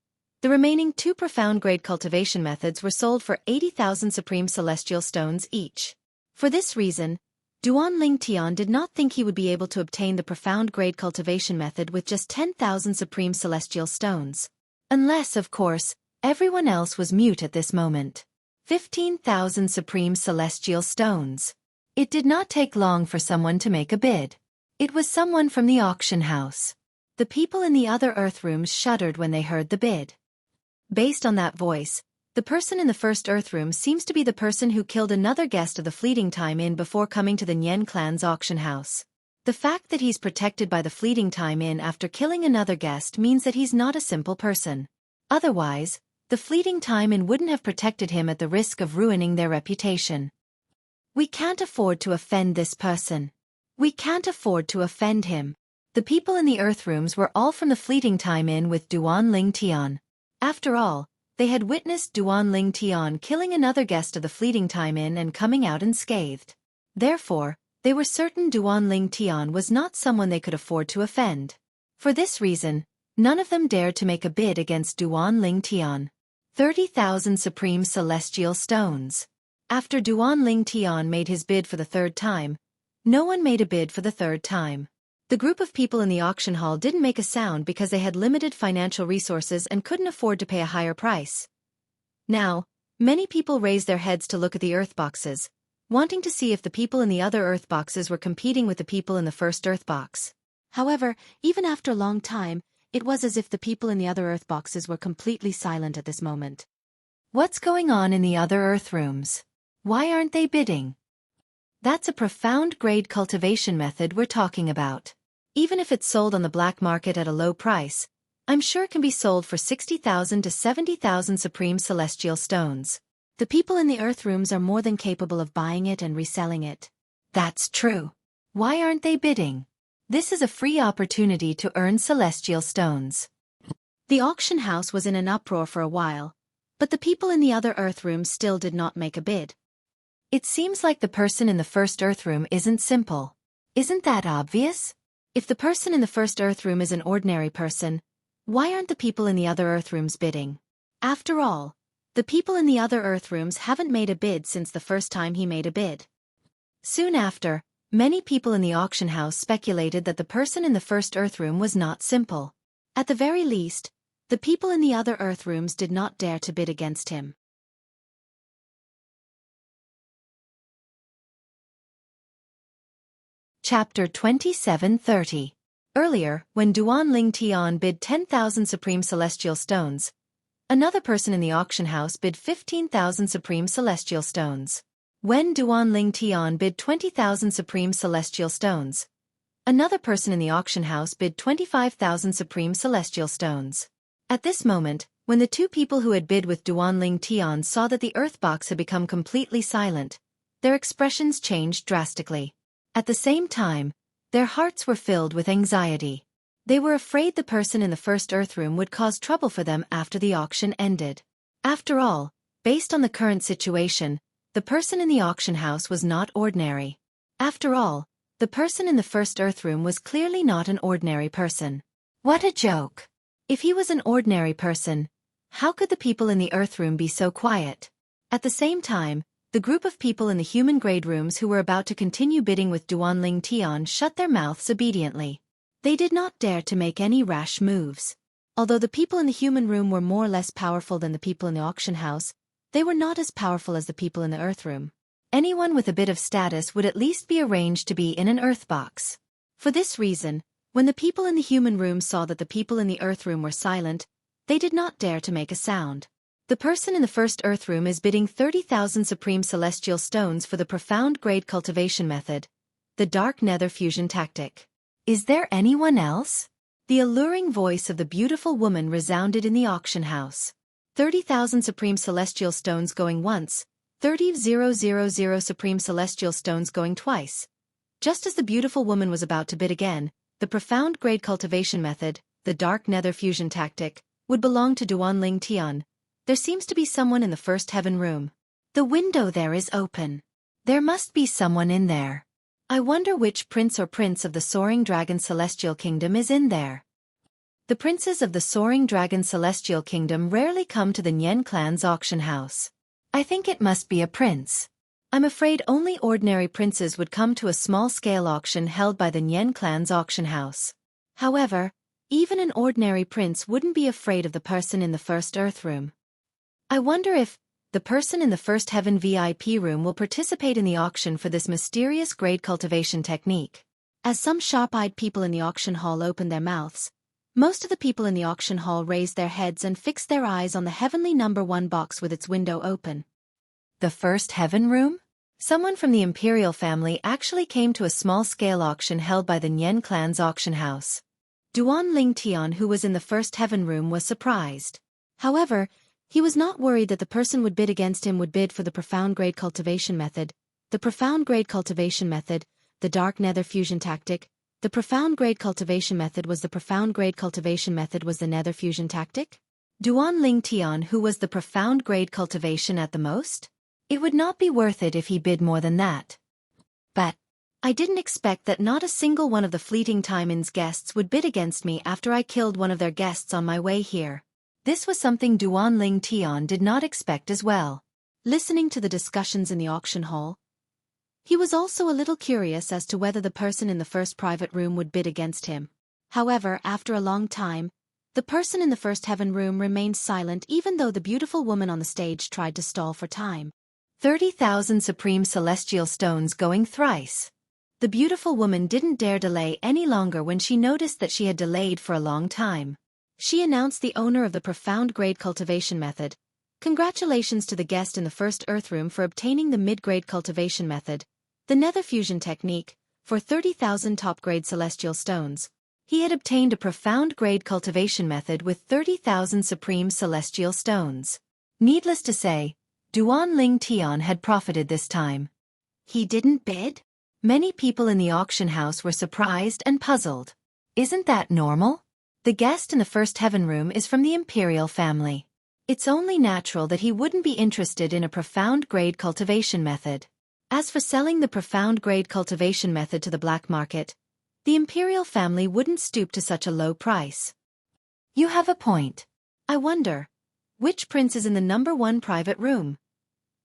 the remaining 2 profound grade cultivation methods were sold for 80,000 supreme celestial stones each. For this reason, Duan Tian did not think he would be able to obtain the profound grade cultivation method with just 10,000 supreme celestial stones. Unless, of course, everyone else was mute at this moment. 15,000 supreme celestial stones. It did not take long for someone to make a bid. It was someone from the auction house. The people in the other Earth Rooms shuddered when they heard the bid. Based on that voice, the person in the first Earth Room seems to be the person who killed another guest of the Fleeting Time Inn before coming to the Nyen clan's auction house. The fact that he's protected by the Fleeting Time Inn after killing another guest means that he's not a simple person. Otherwise, the Fleeting Time Inn wouldn't have protected him at the risk of ruining their reputation. We can't afford to offend this person. We can't afford to offend him. The people in the Earth Rooms were all from the Fleeting Time Inn with Duan Tian. After all, they had witnessed Duan Tian killing another guest of the Fleeting Time Inn and coming out unscathed. Therefore, they were certain Duan Tian was not someone they could afford to offend. For this reason, none of them dared to make a bid against Duan Tian. 30,000 supreme celestial stones. After Duan Tian made his bid for the 3rd time, no one made a bid for the 3rd time. The group of people in the auction hall didn't make a sound because they had limited financial resources and couldn't afford to pay a higher price. Now, many people raised their heads to look at the earth boxes, wanting to see if the people in the other earth boxes were competing with the people in the first earth box. However, even after a long time, it was as if the people in the other earth boxes were completely silent at this moment. What's going on in the other Earth Rooms? Why aren't they bidding? That's a profound grade cultivation method we're talking about. Even if it's sold on the black market at a low price, I'm sure it can be sold for 60,000 to 70,000 supreme celestial stones. The people in the Earth Rooms are more than capable of buying it and reselling it. That's true. Why aren't they bidding? This is a free opportunity to earn celestial stones. The auction house was in an uproar for a while, but the people in the other Earth Rooms still did not make a bid. It seems like the person in the first Earth Room isn't simple. Isn't that obvious? If the person in the first Earth Room is an ordinary person, Why aren't the people in the other Earth rooms bidding? After all, the people in the other Earth rooms haven't made a bid since the first time he made a bid. Soon after, many people in the auction house speculated that the person in the first Earth room was not simple. At the very least, the people in the other Earth rooms did not dare to bid against him. Chapter 27:30. Earlier, when Duan Ling Tian bid 10,000 Supreme Celestial Stones, another person in the auction house bid 15,000 Supreme Celestial Stones. When Duan Ling Tian bid 20,000 Supreme Celestial Stones, another person in the auction house bid 25,000 Supreme Celestial Stones. At this moment, when the two people who had bid with Duan Ling Tian saw that the earth box had become completely silent, their expressions changed drastically. At the same time, their hearts were filled with anxiety. They were afraid the person in the first Earth room would cause trouble for them after the auction ended. After all, based on the current situation, the person in the auction house was not ordinary. After all, the person in the first Earth room was clearly not an ordinary person. What a joke! If he was an ordinary person, how could the people in the Earth room be so quiet? At the same time, the group of people in the human grade rooms who were about to continue bidding with Duan Ling Tian shut their mouths obediently. They did not dare to make any rash moves. Although the people in the human room were more or less powerful than the people in the auction house, they were not as powerful as the people in the Earth room. Anyone with a bit of status would at least be arranged to be in an Earth box. For this reason, when the people in the human room saw that the people in the Earth room were silent, they did not dare to make a sound. The person in the first Earth room is bidding 30,000 Supreme Celestial Stones for the profound grade cultivation method, the Dark Nether Fusion Tactic. Is there anyone else? The alluring voice of the beautiful woman resounded in the auction house. 30,000 Supreme Celestial Stones going once, 30,000 Supreme Celestial Stones going twice. Just as the beautiful woman was about to bid again, the profound grade cultivation method, the Dark Nether Fusion Tactic, would belong to Duan Ling Tian. There seems to be someone in the first heaven room. The window there is open. There must be someone in there. I wonder which prince or prince of the Soaring Dragon Celestial Kingdom is in there. The princes of the Soaring Dragon Celestial Kingdom rarely come to the Nian clan's auction house. I think it must be a prince. I'm afraid only ordinary princes would come to a small-scale auction held by the Nian clan's auction house. However, even an ordinary prince wouldn't be afraid of the person in the first Earth room. I wonder if the person in the first Heaven VIP room will participate in the auction for this mysterious grade cultivation technique. As some sharp-eyed people in the auction hall opened their mouths, most of the people in the auction hall raised their heads and fixed their eyes on the heavenly number 1 box with its window open. The first Heaven room? Someone from the Imperial family actually came to a small-scale auction held by the Nian clan's auction house. Duan Ling Tian, who was in the first Heaven room, was surprised. However, he was not worried that the person would bid against him would bid for the profound grade cultivation method, the profound grade cultivation method, the Dark Nether Fusion Tactic. The profound grade cultivation method was the profound grade cultivation method was the Nether Fusion Tactic? Duan Ling Tian, who was the profound grade cultivation at the most? It would not be worth it if he bid more than that. But I didn't expect that not a single one of the Fleeting Time's guests would bid against me after I killed one of their guests on my way here. This was something Duan Ling Tian did not expect as well. Listening to the discussions in the auction hall, he was also a little curious as to whether the person in the first private room would bid against him. However, after a long time, the person in the first Heaven room remained silent even though the beautiful woman on the stage tried to stall for time. 30,000 Supreme Celestial Stones going thrice. The beautiful woman didn't dare delay any longer when she noticed that she had delayed for a long time. She announced the owner of the profound grade cultivation method. Congratulations to the guest in the first Earth room for obtaining the mid-grade cultivation method, the Nether Fusion Technique, for 30,000 top-grade celestial stones. He had obtained a profound grade cultivation method with 30,000 supreme celestial stones. Needless to say, Duan Ling Tian had profited this time. He didn't bid? Many people in the auction house were surprised and puzzled. Isn't that normal? The guest in the first Heaven room is from the Imperial family. It's only natural that he wouldn't be interested in a profound grade cultivation method. As for selling the profound grade cultivation method to the black market, the Imperial family wouldn't stoop to such a low price. You have a point. I wonder, which prince is in the number 1 private room?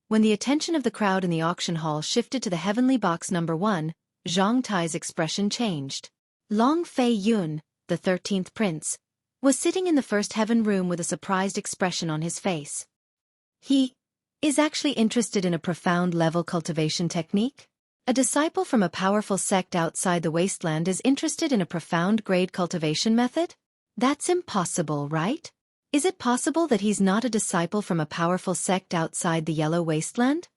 When the attention of the crowd in the auction hall shifted to the heavenly box number 1, Zhang Tai's expression changed. Long Fei Yun, the 13th prince, was sitting in the first heaven room with a surprised expression on his face. He is actually interested in a profound level cultivation technique? A disciple from a powerful sect outside the wasteland is interested in a profound grade cultivation method? That's impossible, right? Is it possible that he's not a disciple from a powerful sect outside the Yellow Wasteland?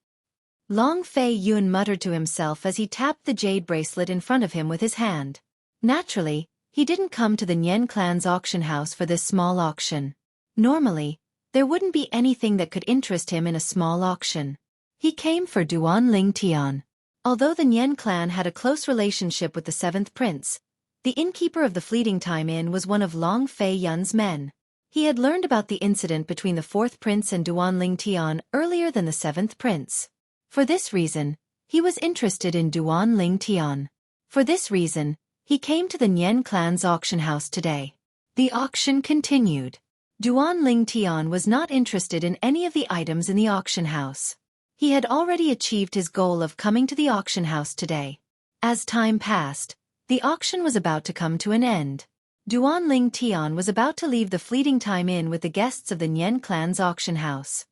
Long Fei Yun muttered to himself as he tapped the jade bracelet in front of him with his hand. Naturally, he didn't come to the Nian clan's auction house for this small auction. Normally, there wouldn't be anything that could interest him in a small auction. He came for Duan Ling Tian. Although the Nian clan had a close relationship with the 7th prince, the innkeeper of the Fleeting Time Inn was one of Long Fei Yun's men. He had learned about the incident between the 4th prince and Duan Ling Tian earlier than the 7th prince. For this reason, he was interested in Duan Ling Tian. For this reason, he came to the Nian clan's auction house today. The auction continued. Duan Ling Tian was not interested in any of the items in the auction house. He had already achieved his goal of coming to the auction house today. As time passed, the auction was about to come to an end. Duan Ling Tian was about to leave the Fleeting Time Inn with the guests of the Nian clan's auction house.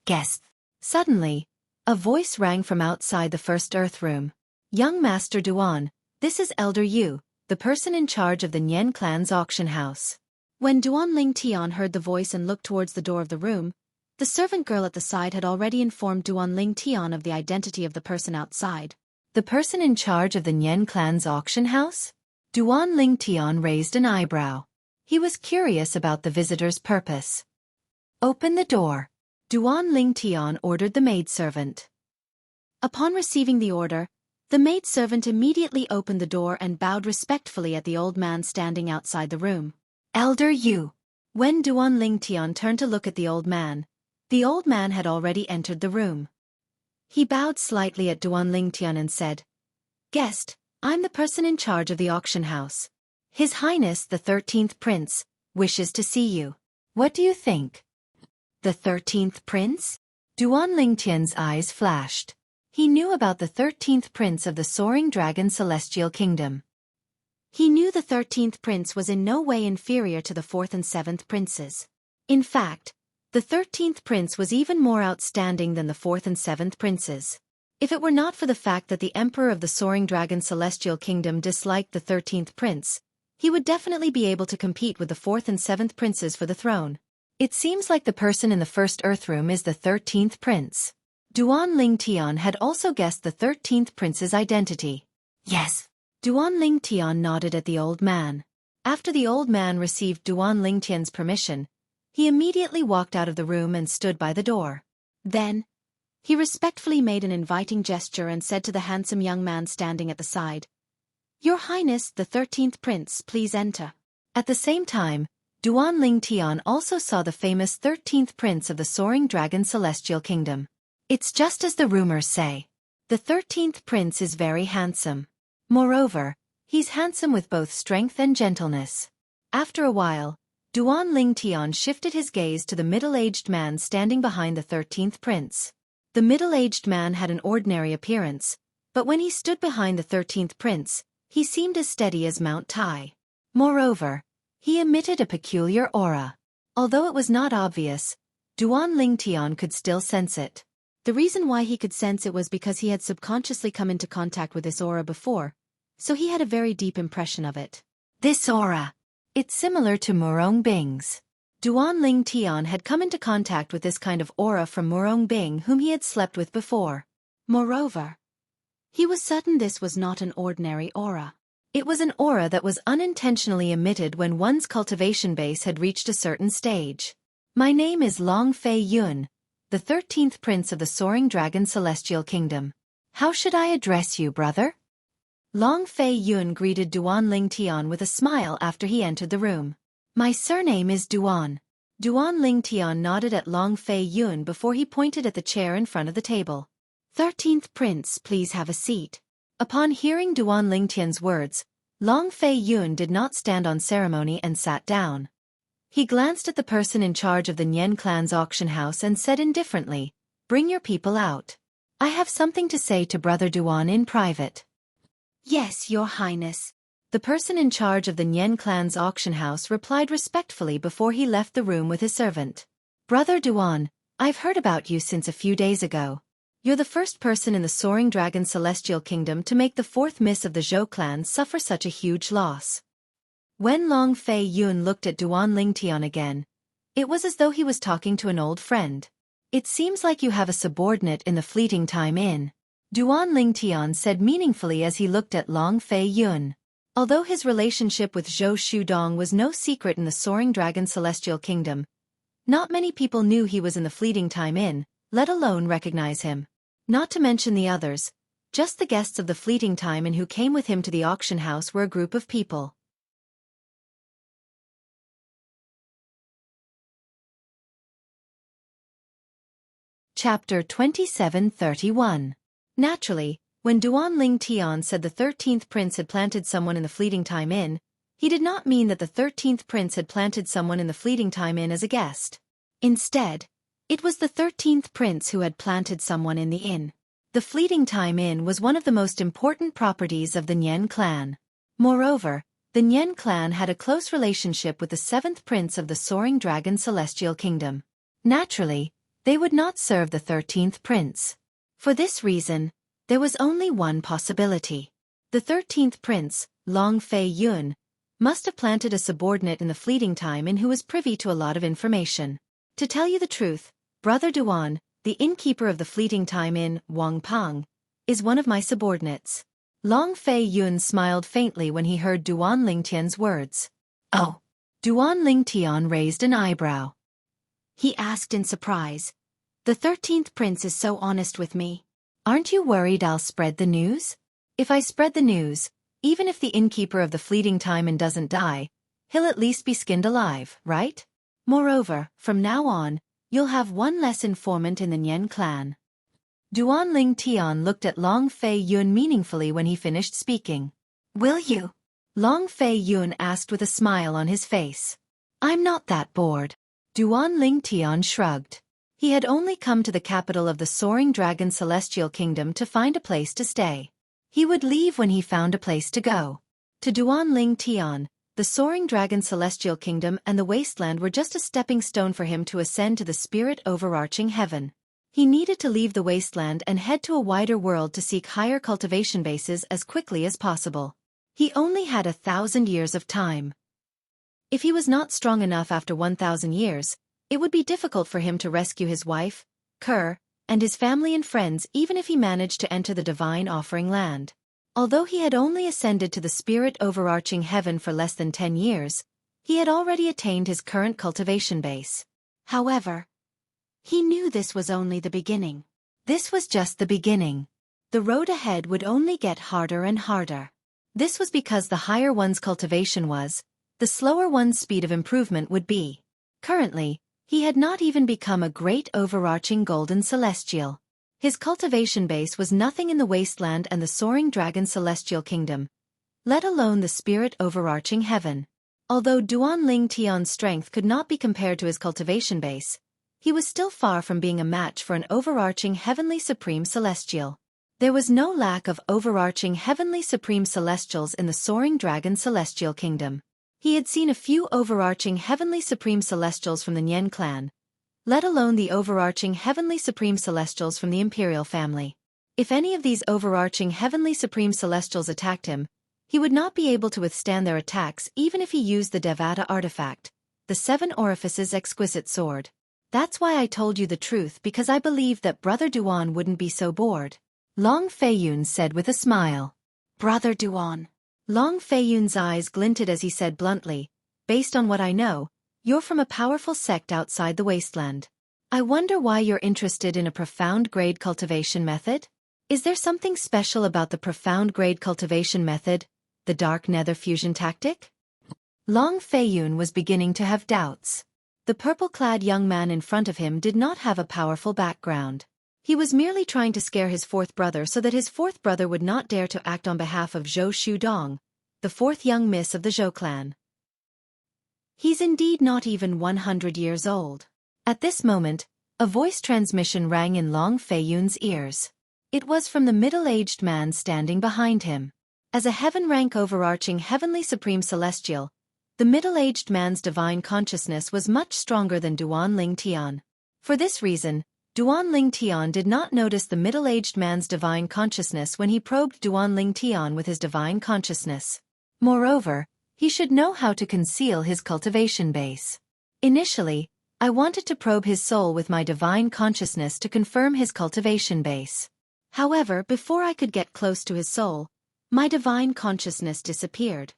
Guests. Suddenly, a voice rang from outside the first earth room. Young Master Duan, this is Elder Yu, the person in charge of the Nian clan's auction house. When Duan Ling Tian heard the voice and looked towards the door of the room, the servant girl at the side had already informed Duan Ling Tian of the identity of the person outside. The person in charge of the Nian clan's auction house? Duan Ling Tian raised an eyebrow. He was curious about the visitor's purpose. Open the door. Duan Ling Tian ordered the maidservant. Upon receiving the order, the maidservant immediately opened the door and bowed respectfully at the old man standing outside the room. Elder Yu. When Duan Ling Tian turned to look at the old man had already entered the room. He bowed slightly at Duan Ling Tian and said, Guest, I'm the person in charge of the auction house. His Highness the 13th Prince wishes to see you. What do you think? The 13th Prince? Duan Ling Tian's eyes flashed. He knew about the 13th Prince of the Soaring Dragon Celestial Kingdom. He knew the 13th Prince was in no way inferior to the 4th and 7th Princes. In fact, the 13th Prince was even more outstanding than the 4th and 7th Princes. If it were not for the fact that the Emperor of the Soaring Dragon Celestial Kingdom disliked the 13th Prince, he would definitely be able to compete with the 4th and 7th Princes for the throne. It seems like the person in the first Earth Room is the 13th Prince. Duan Ling Tian had also guessed the 13th Prince's identity. Yes. Duan Ling Tian nodded at the old man. After the old man received Duan Ling Tian's permission, he immediately walked out of the room and stood by the door. Then, he respectfully made an inviting gesture and said to the handsome young man standing at the side, Your Highness the 13th Prince, please enter. At the same time, Duan Ling Tian also saw the famous 13th Prince of the Soaring Dragon Celestial Kingdom. It's just as the rumors say. The 13th Prince is very handsome. Moreover, he's handsome with both strength and gentleness. After a while, Duan Ling Tian shifted his gaze to the middle-aged man standing behind the 13th Prince. The middle-aged man had an ordinary appearance, but when he stood behind the 13th Prince, he seemed as steady as Mount Tai. Moreover, he emitted a peculiar aura. Although it was not obvious, Duan Ling Tian could still sense it. The reason why he could sense it was because he had subconsciously come into contact with this aura before, so he had a very deep impression of it. This aura. It's similar to Murong Bing's. Duan Ling Tian had come into contact with this kind of aura from Murong Bing whom he had slept with before. Moreover, he was certain this was not an ordinary aura. It was an aura that was unintentionally emitted when one's cultivation base had reached a certain stage. My name is Long Fei Yun, the 13th Prince of the Soaring Dragon Celestial Kingdom. How should I address you, brother? Long Fei Yun greeted Duan Ling Tian with a smile after he entered the room. My surname is Duan. Duan Ling Tian nodded at Long Fei Yun before he pointed at the chair in front of the table. 13th Prince, please have a seat. Upon hearing Duan Ling Tian's words, Long Fei Yun did not stand on ceremony and sat down. He glanced at the person in charge of the Nian clan's auction house and said indifferently, "Bring your people out. I have something to say to Brother Duan in private." "Yes, Your Highness." The person in charge of the Nian clan's auction house replied respectfully before he left the room with his servant. "Brother Duan, I've heard about you since a few days ago. You're the first person in the Soaring Dragon Celestial Kingdom to make the fourth miss of the Zhou clan suffer such a huge loss." When Long Fei Yun looked at Duan Lingtian again, it was as though he was talking to an old friend. "It seems like you have a subordinate in the Fleeting Time Inn," Duan Lingtian said meaningfully as he looked at Long Fei Yun. Although his relationship with Zhou Shudong was no secret in the Soaring Dragon Celestial Kingdom, not many people knew he was in the Fleeting Time Inn, let alone recognize him. Not to mention the others, just the guests of the Fleeting Time Inn who came with him to the auction house were a group of people. Chapter 27:31. Naturally, when Duan Lingtian said the 13th prince had planted someone in the Fleeting Time Inn, he did not mean that the 13th prince had planted someone in the Fleeting Time Inn as a guest. Instead, it was the 13th prince who had planted someone in the inn. The Fleeting Time Inn was one of the most important properties of the Nian clan. Moreover, the Nian clan had a close relationship with the 7th prince of the Soaring Dragon Celestial Kingdom. Naturally, they would not serve the 13th prince. For this reason, there was only one possibility. The 13th prince, Long Fei Yun, must have planted a subordinate in the Fleeting Time Inn who was privy to a lot of information. To tell you the truth, Brother Duan, the innkeeper of the Fleeting Time Inn, Wang Pang, is one of my subordinates. Long Fei Yun smiled faintly when he heard Duan Lingtian's words. "Oh." Duan Lingtian raised an eyebrow. He asked in surprise, "The 13th prince is so honest with me. Aren't you worried I'll spread the news? If I spread the news, even if the innkeeper of the Fleeting Time Inn doesn't die, he'll at least be skinned alive, right? Moreover, from now on, you'll have one less informant in the Nian clan." Duan Lingtian looked at Long Fei Yun meaningfully when he finished speaking. "Will you?" Long Fei Yun asked with a smile on his face. "I'm not that bored." Duan Lingtian shrugged. He had only come to the capital of the Soaring Dragon Celestial Kingdom to find a place to stay. He would leave when he found a place to go. To Duan Lingtian, the Soaring Dragon Celestial Kingdom and the Wasteland were just a stepping stone for him to ascend to the spirit overarching heaven. He needed to leave the Wasteland and head to a wider world to seek higher cultivation bases as quickly as possible. He only had 1,000 years of time. If he was not strong enough after 1,000 years, it would be difficult for him to rescue his wife, Kerr, and his family and friends even if he managed to enter the Divine Offering Land. Although he had only ascended to the spirit overarching heaven for less than 10 years, he had already attained his current cultivation base. However, he knew this was only the beginning. This was just the beginning. The road ahead would only get harder and harder. This was because the higher one's cultivation was, the slower one's speed of improvement would be. Currently, he had not even become a great overarching golden celestial. His cultivation base was nothing in the Wasteland and the Soaring Dragon Celestial Kingdom, let alone the spirit overarching heaven. Although Duan Lingtian's strength could not be compared to his cultivation base, he was still far from being a match for an overarching heavenly supreme celestial. There was no lack of overarching heavenly supreme celestials in the Soaring Dragon Celestial Kingdom. He had seen a few overarching heavenly supreme celestials from the Nian clan, let alone the overarching heavenly supreme celestials from the imperial family. If any of these overarching heavenly supreme celestials attacked him, he would not be able to withstand their attacks even if he used the Devata artifact, the 7 Orifices exquisite sword. That's why I told you the truth, because I believed that Brother Duan wouldn't be so bored. Long Feiyun said with a smile. Brother Duan. Long Feiyun's eyes glinted as he said bluntly, based on what I know, you're from a powerful sect outside the Wasteland. I wonder why you're interested in a profound grade cultivation method? Is there something special about the profound grade cultivation method, the dark nether fusion tactic? Long Feiyun was beginning to have doubts. The purple-clad young man in front of him did not have a powerful background. He was merely trying to scare his fourth brother so that his fourth brother would not dare to act on behalf of Zhou Shudong, the fourth young miss of the Zhou clan. He's indeed not even 100 years old. At this moment, a voice transmission rang in Long Feiyun's ears. It was from the middle-aged man standing behind him. As a heaven-rank overarching heavenly supreme celestial, the middle-aged man's divine consciousness was much stronger than Duan Ling Tian. For this reason, Duan Ling Tian did not notice the middle-aged man's divine consciousness when he probed Duan Ling Tian with his divine consciousness. Moreover, he should know how to conceal his cultivation base. Initially, I wanted to probe his soul with my divine consciousness to confirm his cultivation base. However, before I could get close to his soul, my divine consciousness disappeared.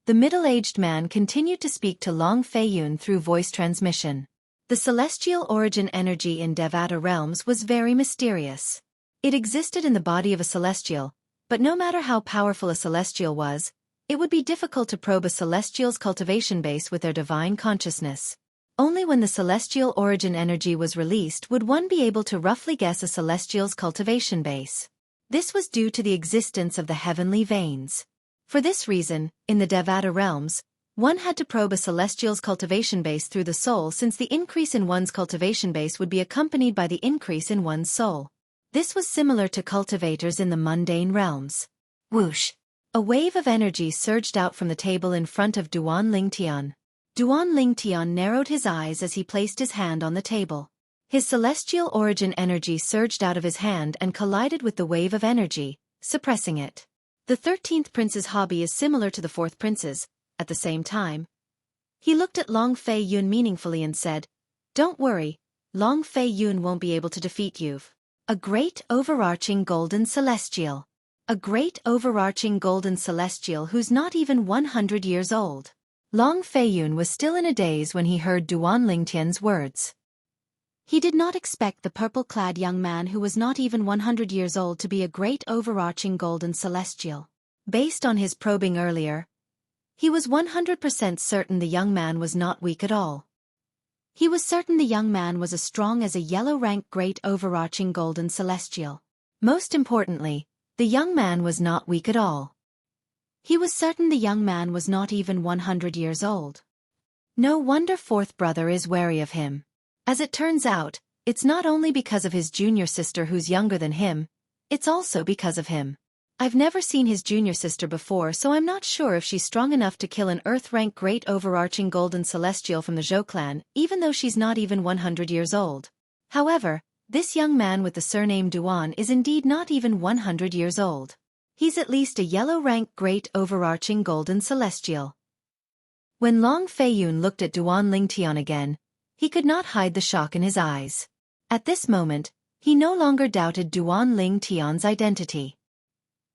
The middle-aged man continued to speak to Long Feiyun through voice transmission. The celestial origin energy in Devata realms was very mysterious. It existed in the body of a celestial, but no matter how powerful a celestial was, it would be difficult to probe a celestial's cultivation base with their divine consciousness. Only when the celestial origin energy was released would one be able to roughly guess a celestial's cultivation base. This was due to the existence of the heavenly veins. For this reason, in the Devata realms, one had to probe a celestial's cultivation base through the soul, since the increase in one's cultivation base would be accompanied by the increase in one's soul. This was similar to cultivators in the mundane realms. Whoosh! A wave of energy surged out from the table in front of Duan Ling Tian. Duan Ling Tian narrowed his eyes as he placed his hand on the table. His celestial origin energy surged out of his hand and collided with the wave of energy, suppressing it. The 13th prince's hobby is similar to the 4th prince's. At the same time, he looked at Long Feiyun meaningfully and said, "Don't worry, Long Feiyun won't be able to defeat you." A great overarching golden celestial. A great overarching golden celestial who's not even 100 years old. Long Feiyun was still in a daze when he heard Duan Ling Tian's words. He did not expect the purple-clad young man who was not even 100 years old to be a great overarching golden celestial. Based on his probing earlier, he was 100% certain the young man was not weak at all. He was certain the young man was as strong as a yellow-rank great overarching golden celestial. Most importantly, the young man was not weak at all. He was certain the young man was not even 100 years old. No wonder 4th brother is wary of him. As it turns out, it's not only because of his junior sister who's younger than him, it's also because of him. I've never seen his junior sister before, so I'm not sure if she's strong enough to kill an Earth-rank great overarching golden celestial from the Zhou clan, even though she's not even 100 years old. However, this young man with the surname Duan is indeed not even 100 years old. He's at least a yellow-rank great overarching golden celestial. When Long Feiyun looked at Duan Ling Tian again, he could not hide the shock in his eyes. At this moment, he no longer doubted Duan Ling Tian's identity.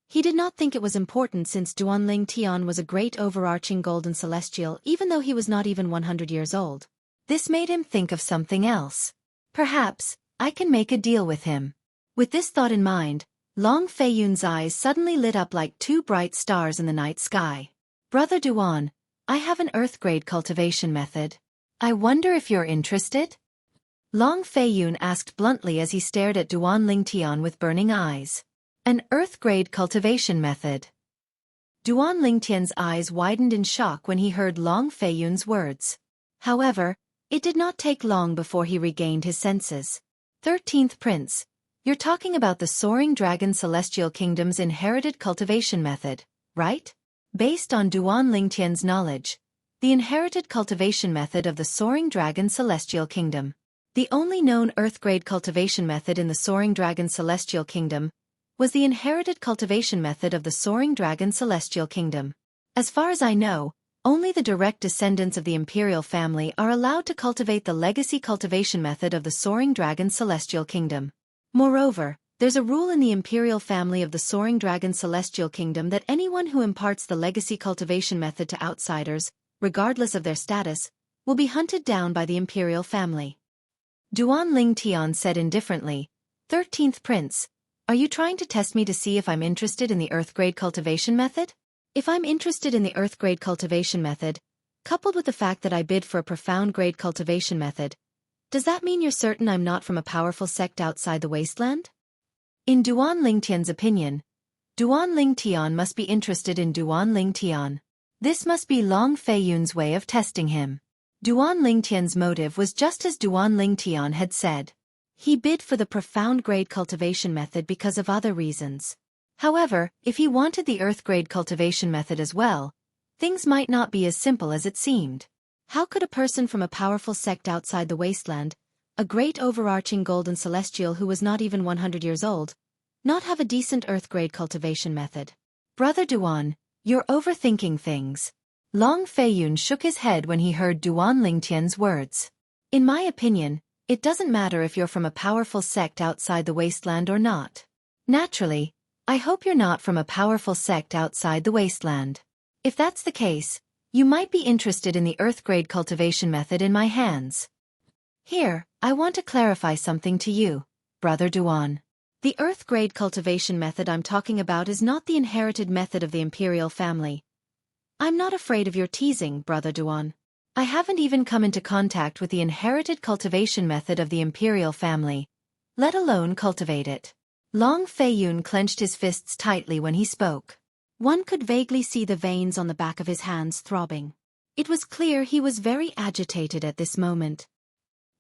He did not think it was important since Duan Ling Tian was a great overarching golden celestial even though he was not even 100 years old. This made him think of something else. Perhaps, I can make a deal with him. With this thought in mind, Long Feiyun's eyes suddenly lit up like two bright stars in the night sky. "Brother Duan, I have an earth-grade cultivation method. I wonder if you're interested?" Long Feiyun asked bluntly as he stared at Duan Ling Tian with burning eyes. An earth-grade cultivation method. Duan Ling Tian's eyes widened in shock when he heard Long Feiyun's words. However, it did not take long before he regained his senses. 13th Prince, you're talking about the Soaring Dragon Celestial Kingdom's inherited cultivation method, right? Based on Duan Ling Tian's knowledge, the inherited cultivation method of the Soaring Dragon Celestial Kingdom. The only known Earth-grade cultivation method in the Soaring Dragon Celestial Kingdom was the inherited cultivation method of the Soaring Dragon Celestial Kingdom. As far as I know, only the direct descendants of the imperial family are allowed to cultivate the legacy cultivation method of the Soaring Dragon Celestial Kingdom. Moreover, there's a rule in the imperial family of the Soaring Dragon Celestial Kingdom that anyone who imparts the legacy cultivation method to outsiders, regardless of their status, will be hunted down by the imperial family. Duan Ling Tian said indifferently, 13th Prince, are you trying to test me to see if I'm interested in the Earth-grade cultivation method? If I'm interested in the Earth-grade cultivation method, coupled with the fact that I bid for a profound-grade cultivation method, does that mean you're certain I'm not from a powerful sect outside the wasteland? In Duan Ling Tian's opinion, Duan Ling Tian must be interested in Duan Ling Tian. This must be Long Feiyun's way of testing him. Duan Lingtian's motive was just as Duan Lingtian had said. He bid for the profound grade cultivation method because of other reasons. However, if he wanted the earth grade cultivation method as well, things might not be as simple as it seemed. How could a person from a powerful sect outside the wasteland, a great overarching golden celestial who was not even 100 years old, not have a decent earth grade cultivation method? Brother Duan, you're overthinking things. Long Feiyun shook his head when he heard Duan Lingtian's words. In my opinion, it doesn't matter if you're from a powerful sect outside the wasteland or not. Naturally, I hope you're not from a powerful sect outside the wasteland. If that's the case, you might be interested in the earth grade cultivation method in my hands. Here, I want to clarify something to you, Brother Duan. The earth grade cultivation method I'm talking about is not the inherited method of the imperial family. I'm not afraid of your teasing, Brother Duan. I haven't even come into contact with the inherited cultivation method of the imperial family, let alone cultivate it. Long Feiyun clenched his fists tightly when he spoke. One could vaguely see the veins on the back of his hands throbbing. It was clear he was very agitated at this moment.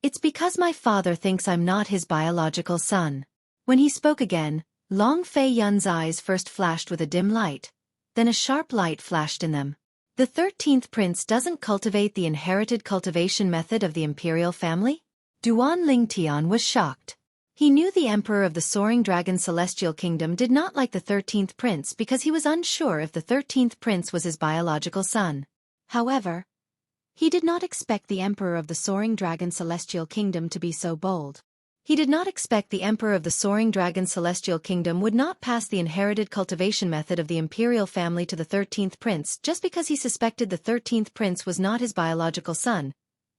It's because my father thinks I'm not his biological son. When he spoke again, Long Feiyun's eyes first flashed with a dim light, then a sharp light flashed in them. The 13th prince doesn't cultivate the inherited cultivation method of the imperial family? Duan Lingtian was shocked. He knew the emperor of the Soaring Dragon Celestial Kingdom did not like the 13th prince because he was unsure if the 13th prince was his biological son. However, he did not expect the emperor of the Soaring Dragon Celestial Kingdom to be so bold. He did not expect the emperor of the Soaring Dragon Celestial Kingdom would not pass the inherited cultivation method of the imperial family to the 13th prince just because he suspected the 13th prince was not his biological son.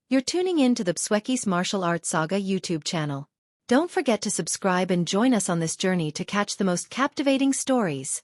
You're tuning in to the Xueqi's Martial Arts Saga YouTube channel. Don't forget to subscribe and join us on this journey to catch the most captivating stories.